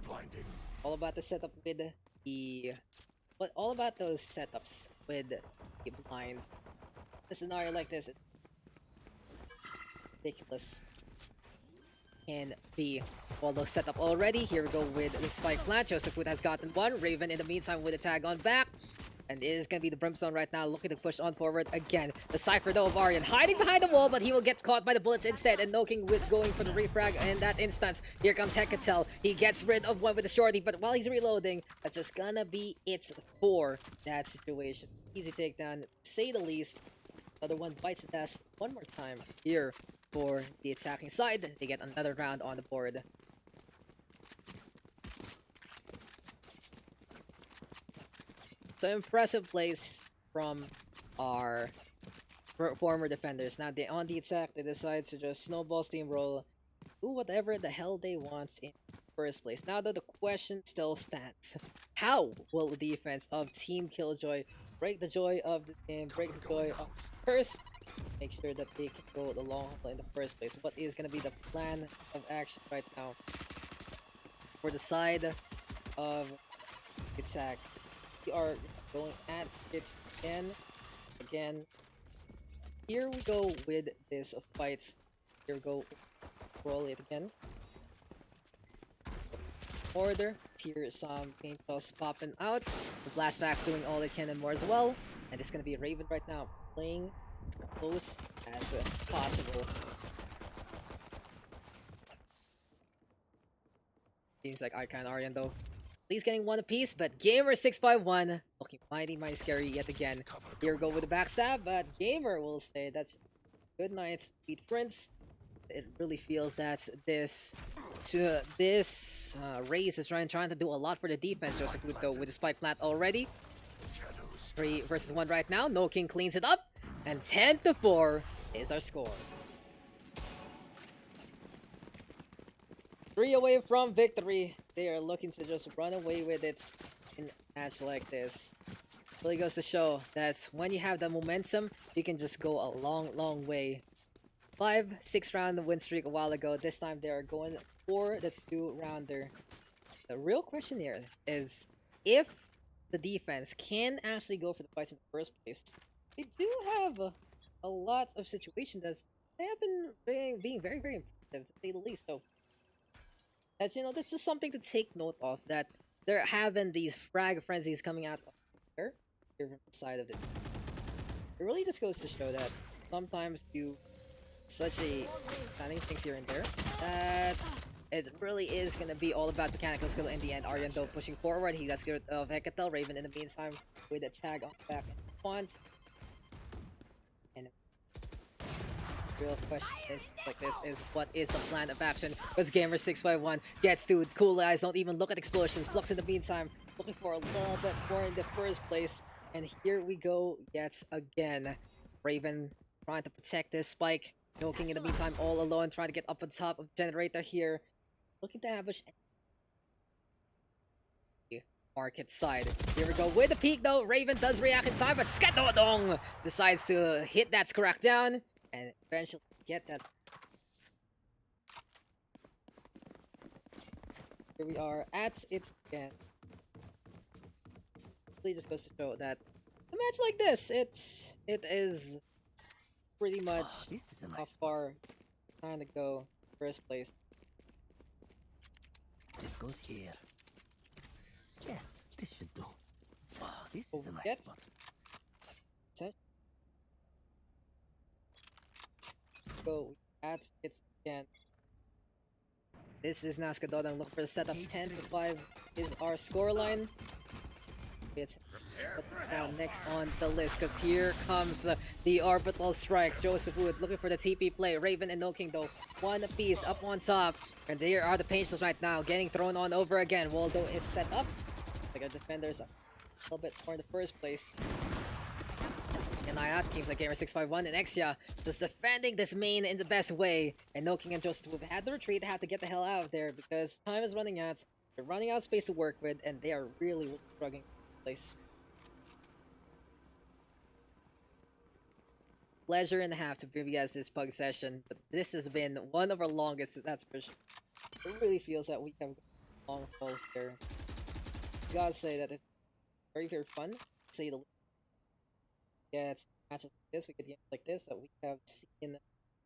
Blinding. All about the setup with the... But all about those setups with the blinds. A scenario like this, it's ridiculous. Can be all those set up already. Here we go with the spike plant. Joseph Wood has gotten one. Raven in the meantime with a tag on back. And it is going to be the Brimstone right now, looking to push on forward again. The Cypher though of Aryan hiding behind the wall, but he will get caught by the bullets instead. And No King with going for the refrag in that instance. Here comes Hekatel. He gets rid of one with the shorty, but while he's reloading, that's just gonna be it for that situation. Easy takedown, to say the least. Another one bites the dust one more time here for the attacking side. They get another round on the board. So impressive plays from our former defenders. Now they on the attack, they decide to just snowball steamroll, do whatever the hell they want in the first place. Now though, the question still stands. How will the defense of Team Killjoy break the joy of the game, break the joy of Curse, make sure that they can go the long haul in the first place? What is going to be the plan of action right now for the side of attack? We are going at it again. Here we go with this fights. Here we go, roll it again. Order. Here some paint toss popping out. The flashbacks doing all they can and more as well. And it's gonna be Raven right now playing close as possible. Seems like Arcan Aryan though. At least getting one apiece, but Gamer 651 looking mighty scary yet again. Here we go with the backstab, but Gamer will say that's good night, sweet prince. It really feels that this race is trying to do a lot for the defense. Joseph though with the spike plant already. 3 versus 1 right now. No King cleans it up, and 10-4 is our score. 3 away from victory. They are looking to just run away with it in a match like this. Really goes to show that when you have the momentum, you can just go a long way. 5-6 round win streak a while ago. This time they are going for the 2-rounder. The real question here is if the defense can actually go for the fights in the first place. They do have a lot of situations that they have been being very impressive to say the least. So that's, you know, this is something to take note of, that they're having these frag frenzies coming out of here from the side of it. It really just goes to show that sometimes you such a planning things here and there that it really is gonna be all about mechanical skill in the end. Aryan though pushing forward, he gets rid of Hekatel. Raven in the meantime with a tag on the back and font. And real question is like this is what is the plan of action? Because Gamer 651 gets to cool eyes, don't even look at explosions. Flux in the meantime, looking for a little bit more in the first place. And here we go yet again. Raven trying to protect this spike. No King in the meantime all alone, trying to get up on top of Generator here. Looking to ambush market side. Here we go with the peek though. Raven does react in time, but Skadodong decides to hit that crack down and eventually get that. Here we are at it again. Really just goes to show that a match like this, it is pretty much This is a how nice far trying to go first place. This goes here. Yes, this should do. Oh, this Oh, is a nice yes. spot. Go at it again. This is Naskadodon looking for the setup. 10-5 is our scoreline. It's now next on the list because here comes the orbital strike. Joseph Wood looking for the TP play. Raven and No King though, one apiece up on top, and there are the Painless right now getting thrown on over again. Waldo is set up. Like our defenders a little bit more in the first place. And Ayat teams like Gamer 651 and Exia just defending this main in the best way. And No King and Joseph Wood had to retreat. They had to get the hell out of there because time is running out. They're running out of space to work with, and they are really struggling. Place. Pleasure and a half to bring you guys this pug session, but this has been one of our longest, that's for sure. It really feels that we have a long haul here. Just gotta say that it's very fun, to say the least. Yeah, it's matches like this, we get games like this, that we have seen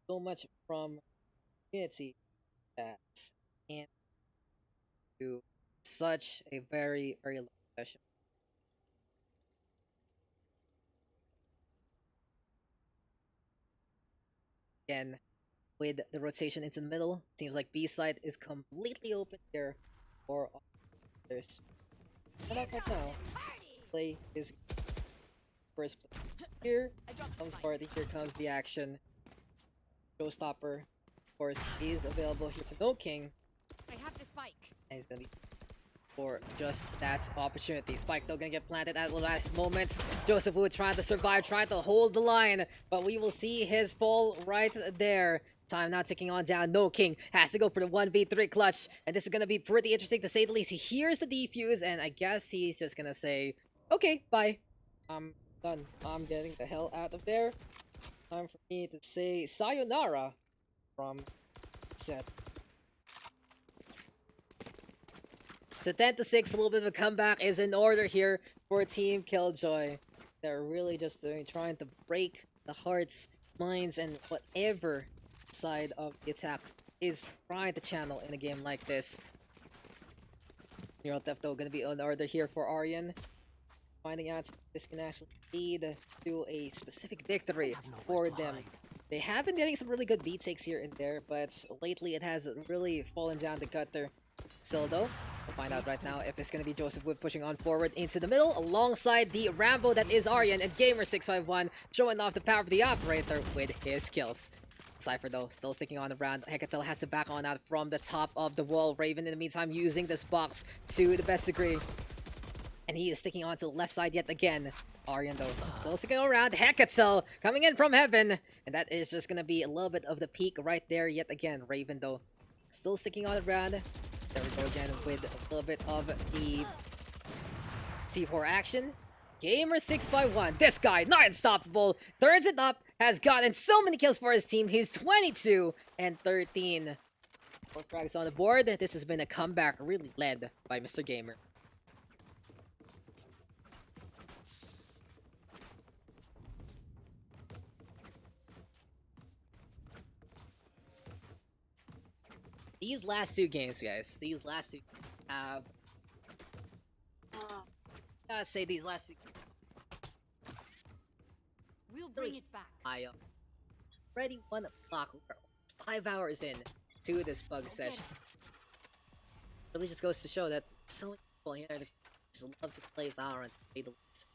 so much from community that can do such a very long session. Again, with the rotation into the middle, seems like B side is completely open here for others. And up right now, play is first play. Here comes party, here comes the action. Showstopper, of course, is available here for No King. I have the spike. And he's gonna be for just that opportunity. Spike though gonna get planted at the last moments. Joseph Wood trying to survive, trying to hold the line, but we will see his fall right there. Time now ticking on down. No King has to go for the 1v3 clutch, and this is gonna be pretty interesting to say the least. He hears the defuse, and I guess he's just gonna say, okay, bye. I'm done. I'm getting the hell out of there. Time for me to say sayonara from set. So 10-6, a little bit of a comeback is in order here for Team Killjoy. They're really just trying to break the hearts, minds, and whatever side of the attack is trying to channel in a game like this. Neural Theft though gonna be in order here for Aryan. finding out this can actually lead to a specific victory for them. They have been getting some really good beat takes here and there, but lately it has really fallen down the gutter. Still though, we'll find out right now if this is going to be Joseph Wood pushing on forward into the middle alongside the Rambo that is Aryan, and Gamer651 showing off the power of the operator with his kills. Cypher though, still sticking on around. Hecatel has to back on out from the top of the wall. Raven in the meantime using this box to the best degree. And he is sticking on to the left side yet again. Aryan though, still sticking around. Hecatel coming in from heaven. And that is just gonna be a little bit of the peak right there yet again. Raven though, still sticking on around. There we go again with a little bit of the C4 action. Gamer651, this guy, not unstoppable, turns it up, has gotten so many kills for his team. He's 22 and 13. 4 frags on the board. This has been a comeback really led by Mr. Gamer. These last 2 games, guys, these last 2 have... gotta say these last 2... We'll bring it back. I already 1 o'clock. We're 5 hours in to this bug session. Really just goes to show that so many people here that just love to play Valorant, to say the least.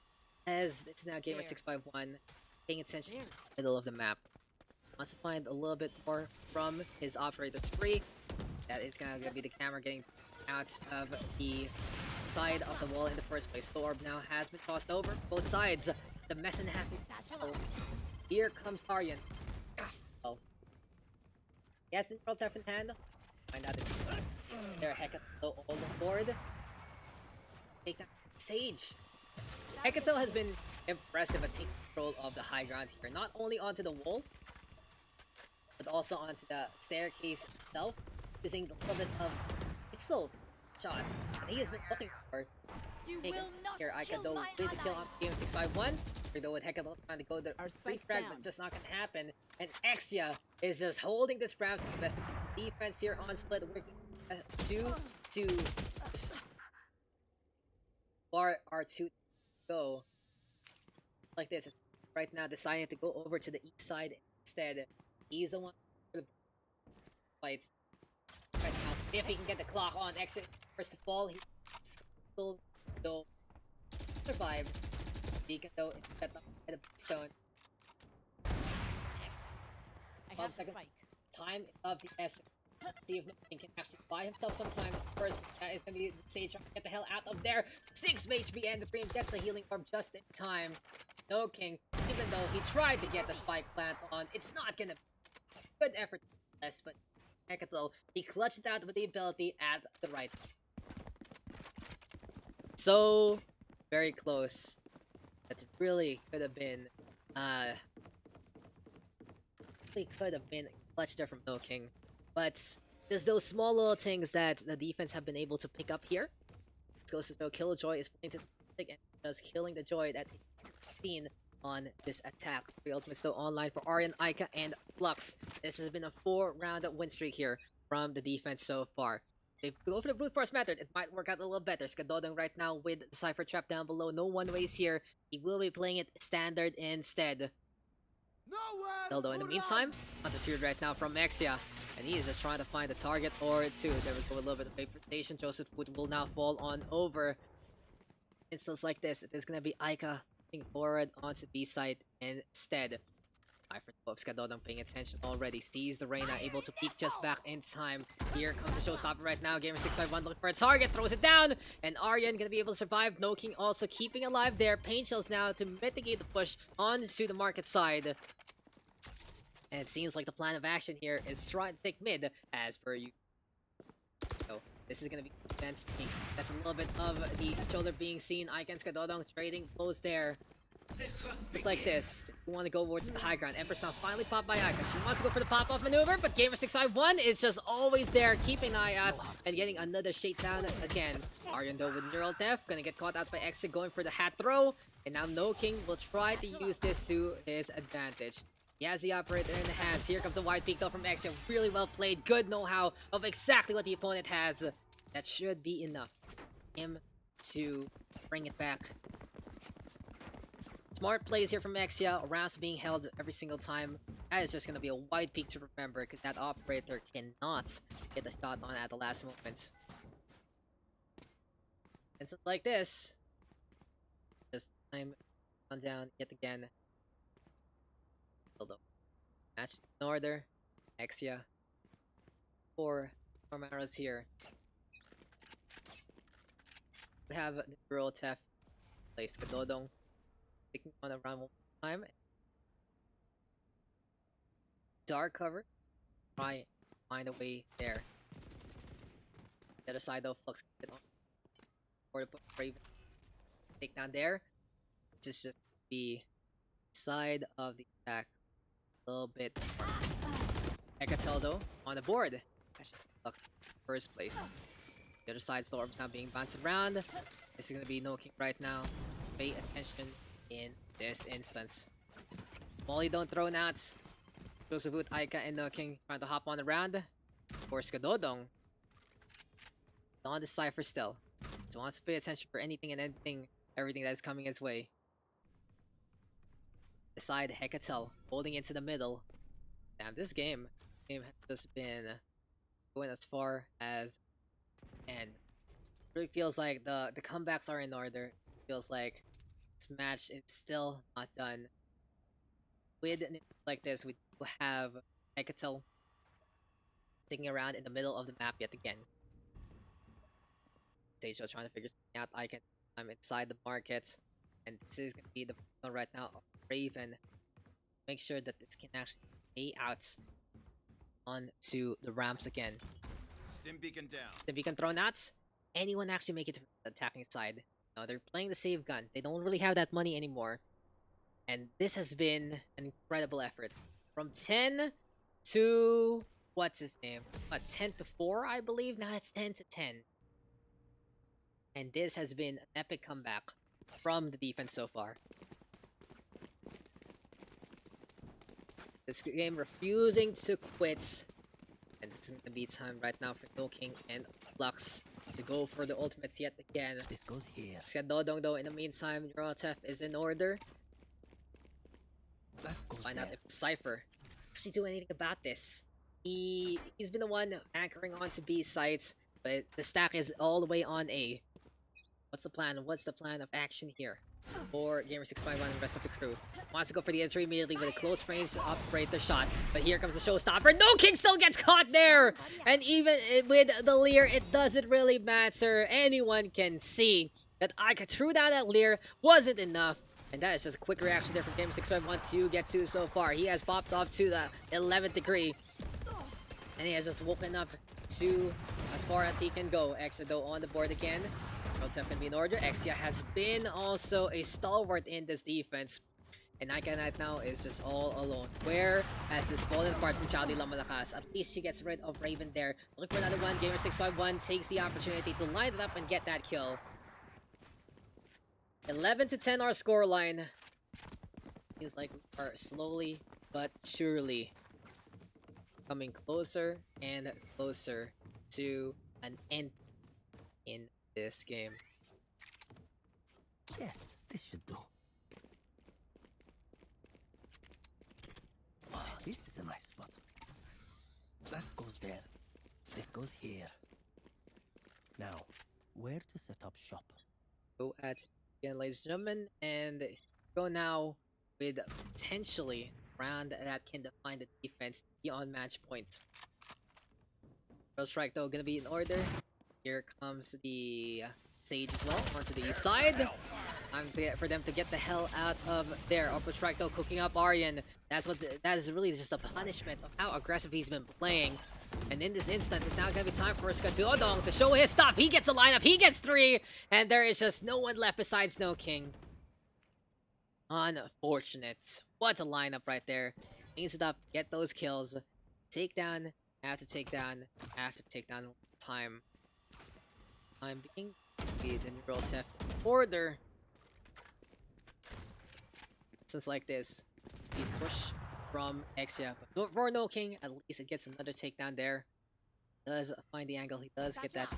As it's now Gamer651 paying attention to the middle of the map. Wants to find a little bit more from his operator spree. That is gonna be the camera getting out of the side of the wall in the first place. The orb now has been tossed over both sides. The mess and half. Oh, here comes Aryan. Oh, he has Control Theft in hand. Find out if they're Hecatel all on board. Take that Sage. Hecatel has been impressive at taking control of the high ground here, not only onto the wall, but also onto the staircase itself, using a little bit of pixel shots that he has been looking for. You will not Here, I can kill though my with the kill ally. on Game651. Though with Hecatel trying to go the free frag, but just not gonna happen. And Exia is just holding this round to the best of defense here on split, working 2 to bar R2 to go like this. Right now, deciding to go over to the east side instead. He's the one for the fights right now. If he can get the clock on Exit, first of all, he still though survive. He can though get up at the stone. I 12 have the seconds. spike. Time of the essence. See if he can actually buy himself some time. First, that is gonna be the Sage trying to get the hell out of there. 6 HP and the Dream gets the healing orb just in time. No King, even though he tried to get the spike plant on, it's not gonna be good effort less, but Hecatel, he clutched it out with the ability at the right. So very close. That really could have been clutch there from No King. But there's those small little things that the defense have been able to pick up here. This goes to show Killjoy is playing to the and just killing the Joy that seen on this attack. The ultimate still online for Aryan, Aika, and Flux. This has been a 4-round win streak here from the defense so far. They go for the brute force method. It might work out a little better. Skadodong right now with the Cypher Trap down below. No one-ways here. He will be playing it standard instead. Although in the meantime, Hunter's right now from Exia. And he is just trying to find a target or 2. There we go, a little bit of vaporization. Joseph Wood will now fall on over. Instance like this, it is going to be Aika pushing forward onto B side instead. Skadodong paying attention already. Sees the Reyna, able to peek just back in time. Here comes the showstopper right now. Gamer651 looking for a target, throws it down. And Aryan gonna be able to survive. No King also keeping alive there. Pain shells now to mitigate the push onto the market side. And it seems like the plan of action here is trying to take mid as per you. So this is gonna be defense team. That's a little bit of the shoulder being seen. Ike and Skadodong trading blows there. Just like this. We want to go towards the high ground. Empress now finally popped by Aika. She wants to go for the pop-off maneuver, but Gamer651 is just always there, keeping an eye out and getting another shakedown again. Aryan though with neural death, gonna get caught out by Exit, going for the hat throw. And now No King will try to use this to his advantage. He has the operator in the hands. Here comes the wide peek though from Exia. Really well played. Good know-how of exactly what the opponent has. That should be enough for him to bring it back. Smart plays here from Exia. Rounds being held every single time. That is just going to be a wide peak to remember because that operator cannot get the shot on at the last moment. And something like this, just time on down yet again. Although, match in order. Exia. 4 arrows here. We have the Girl Tef place Oding. Taking on around one time. Dark cover. Try and find a way there. The other side though, Flux can get on. Or to put Raven. Take down there. This is just the side of the attack. A little bit. Hekatel though on the board. Actually, Flux first place. The other side storms now being bounced around. This is gonna be no king right now. Pay attention in this instance. Molly don't throw nats. Joseph with Aika and no king trying to hop on around. Of course, Oding on the cipher still. So wants to pay attention for anything and everything that is coming his way. The side Hekatel holding into the middle. Damn, this game has just been going as far as, and it really feels like the comebacks are in order. It feels like this match is still not done. With like this, we will have Hekatel sticking around in the middle of the map yet again. Stage trying to figure something out. I'm inside the market, and this is gonna be the one right now of Raven. Make sure that this can actually pay out onto the ramps again. Stim beacon down. The beacon thrown out. Anyone actually make it to the attacking side? No, they're playing the save guns. They don't really have that money anymore. And this has been an incredible effort. From 10 to what's his name? What, 10 to 4, I believe? Now it's 10 to 10. And this has been an epic comeback from the defense so far. This game refusing to quit. And it's gonna be time right now for No King and Flux to go for the ultimates yet again. This goes here. Oding though, in the meantime, Eurotef is in order. That goes Find there. out if Cypher actually do anything about this. He's been the one anchoring onto B sites, but the stack is all the way on A. What's the plan? What's the plan of action here for Gamer651 and the rest of the crew? Wants to go for the entry immediately with a close range operator shot, but here comes the showstopper. No King still gets caught there, and even with the Leer, it doesn't really matter. Anyone can see that I threw down that Leer wasn't enough. And that is just a quick reaction there from Gamer651 to get to so far. He has popped off to the 11th degree. And he has just woken up to as far as he can go. Exia though on the board again. Rotef can be in order. Exia has been also a stalwart in this defense. And Nika right now is just all alone. Where has this fallen apart from Chowdy Malakas? At least she gets rid of Raven there. Looking for another one. Gamer651 takes the opportunity to line it up and get that kill. 11 to 10 our scoreline. Seems like we are slowly but surely coming closer and closer to an end in this game. Yes, this should do. Oh, this is a nice spot. That goes there. This goes here. Now, where to set up shop? Go at again, ladies and gentlemen, and go now with potentially round that can define the defense beyond match points. Throw strike though gonna be in order. Here comes the Sage as well onto the east side. Time for them to get the hell out of there. Upper strike though cooking up Aryan. That is really just a punishment of how aggressive he's been playing. And in this instance, it's now gonna be time for Oding to show his stuff. He gets a lineup, he gets 3, and there is just no one left besides No King. Unfortunate. What a lineup right there. Cleans it up, get those kills. Takedown after takedown after takedown. Time being the neural Tef order. Since like this, the push from Exia. But for No King, at least it gets another takedown there. Does find the angle, he does get that.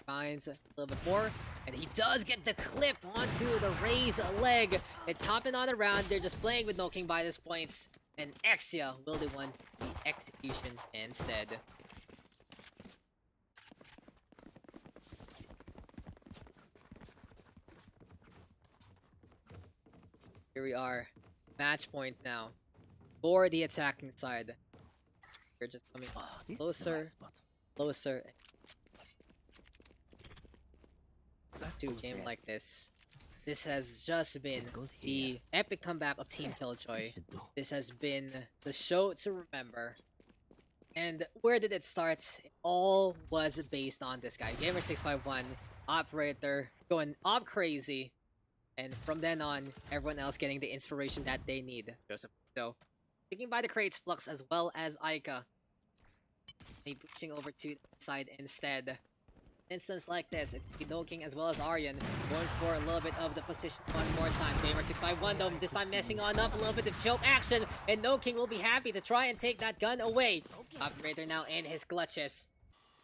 Finds a little bit more. And he does get the clip onto the Ray's leg. It's hopping on around. They're just playing with No King by this point. And Exia will the ones the execution instead. Here we are. Match point now. For the attacking side. We're just coming This is the closer, last spot. closer That to a goes game there. like this. This has just been This goes the here. epic comeback of Team Yes, Killjoy. this should do. This has been the show to remember. And where did it start? It all was based on this guy. Gamer651, operator, going up crazy. And from then on, everyone else getting the inspiration that they need. Joseph. So, taking by the crates, Flux as well as Aika. They pushing over to the side instead. Instance like this, it's No King as well as Aryan going for a little bit of the position one more time. Gamer651 though, this time messing on up a little bit of choke action, and No King will be happy to try and take that gun away. Operator now in his clutches.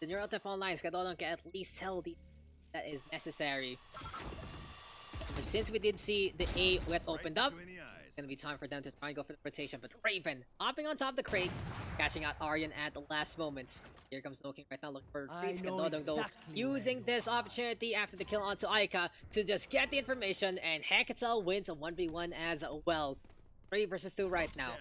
The Neural Theft Online Skadolong can at least tell the that is necessary. But since we did see the A wet opened up, Between the eyes. it's gonna be time for them to try and go for the rotation. But Raven hopping on top of the crate, catching out Aryan at the last moments. Here comes No King right now looking for I retreats. know Skadolong though exactly using where this you are. opportunity after the kill onto Aika to just get the information, and Hekatel wins a 1v1 as well. 3 versus 2 right now. Down.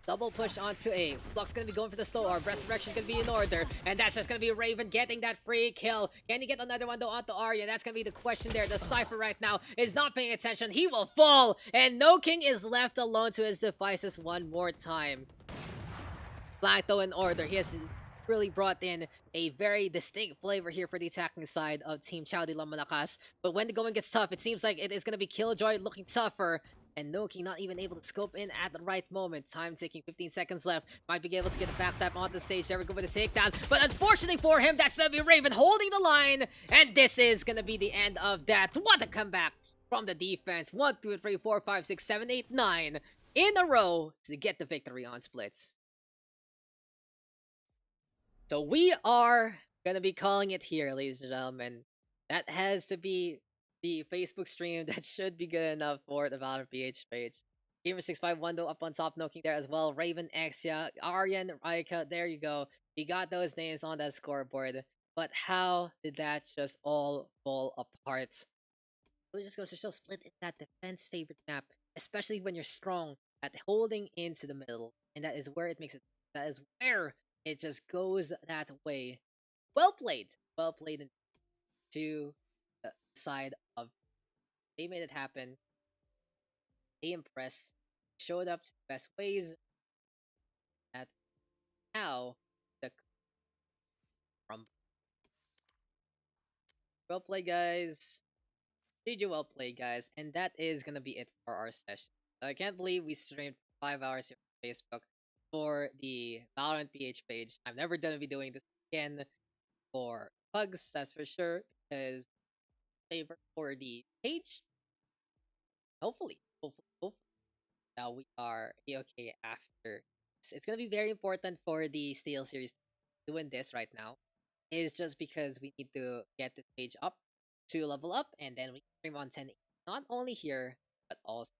Double push onto A. Flux gonna be going for the slow arm. Resurrection gonna be in order. And that's just gonna be Raven getting that free kill. Can he get another one though onto Arya? That's gonna be the question there. The Cypher right now is not paying attention. He will fall. And No King is left alone to his devices one more time. Black though in order. He has really brought in a very distinct flavor here for the attacking side of Team Chowdy Malakas. But when the going gets tough, it seems like it is gonna be Killjoy looking tougher. And No King not even able to scope in at the right moment. Time ticking, 15 seconds left. Might be able to get the backstab on the stage. There we go with the takedown. But unfortunately for him, that's gonna be Raven holding the line. And this is gonna be the end of that. What a comeback from the defense. 1, 2, 3, 4, 5, 6, 7, 8, 9 in a row to get the victory on splits. So we are gonna be calling it here, ladies and gentlemen. That has to be the Facebook stream that should be good enough for the Valorant PH page. Gamer651 though up on top, No King there as well. Raven, Exia, Aryan, Raika, there you go. You got those names on that scoreboard. But how did that just all fall apart? It just goes to show split is that defense favorite map, especially when you're strong at holding into the middle. And that is where it makes it. That is where it just goes that way. Well played. Well played to the side of they made it happen. They impressed. Showed up to the best ways. That now the rumble. Well played, guys. GG, well played, guys. And that is gonna be it for our session. I can't believe we streamed for 5 hours here on Facebook for the Valorant PH page. I'm never gonna be doing this again for Pugs, that's for sure, because favor for the page. Hopefully, that we are okay after. It's gonna be very important for the Steel series doing this right now. Is just because we need to get this page up to level up, and then we stream on 10. Not only here, but also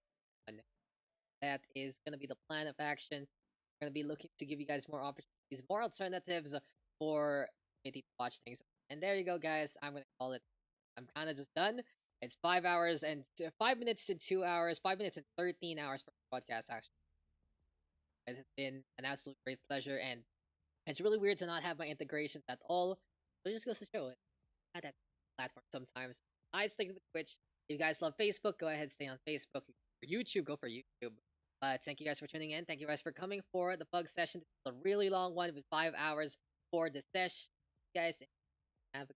on. That is gonna be the plan of action. We're gonna be looking to give you guys more opportunities, more alternatives for maybe to watch things. And there you go, guys. I'm gonna call it. I'm kind of just done. It's 5 hours and 5 minutes to 2 hours, 5 minutes and 13 hours for the podcast. Actually, it has been an absolute great pleasure, and it's really weird to not have my integrations at all. So it just goes to show it at that platform sometimes. I stick with Twitch. If you guys love Facebook, go ahead, stay on Facebook. For YouTube, go for YouTube. But thank you guys for tuning in. Thank you guys for coming for the Pug session. This is a really long one with 5 hours for the sesh. You guys have a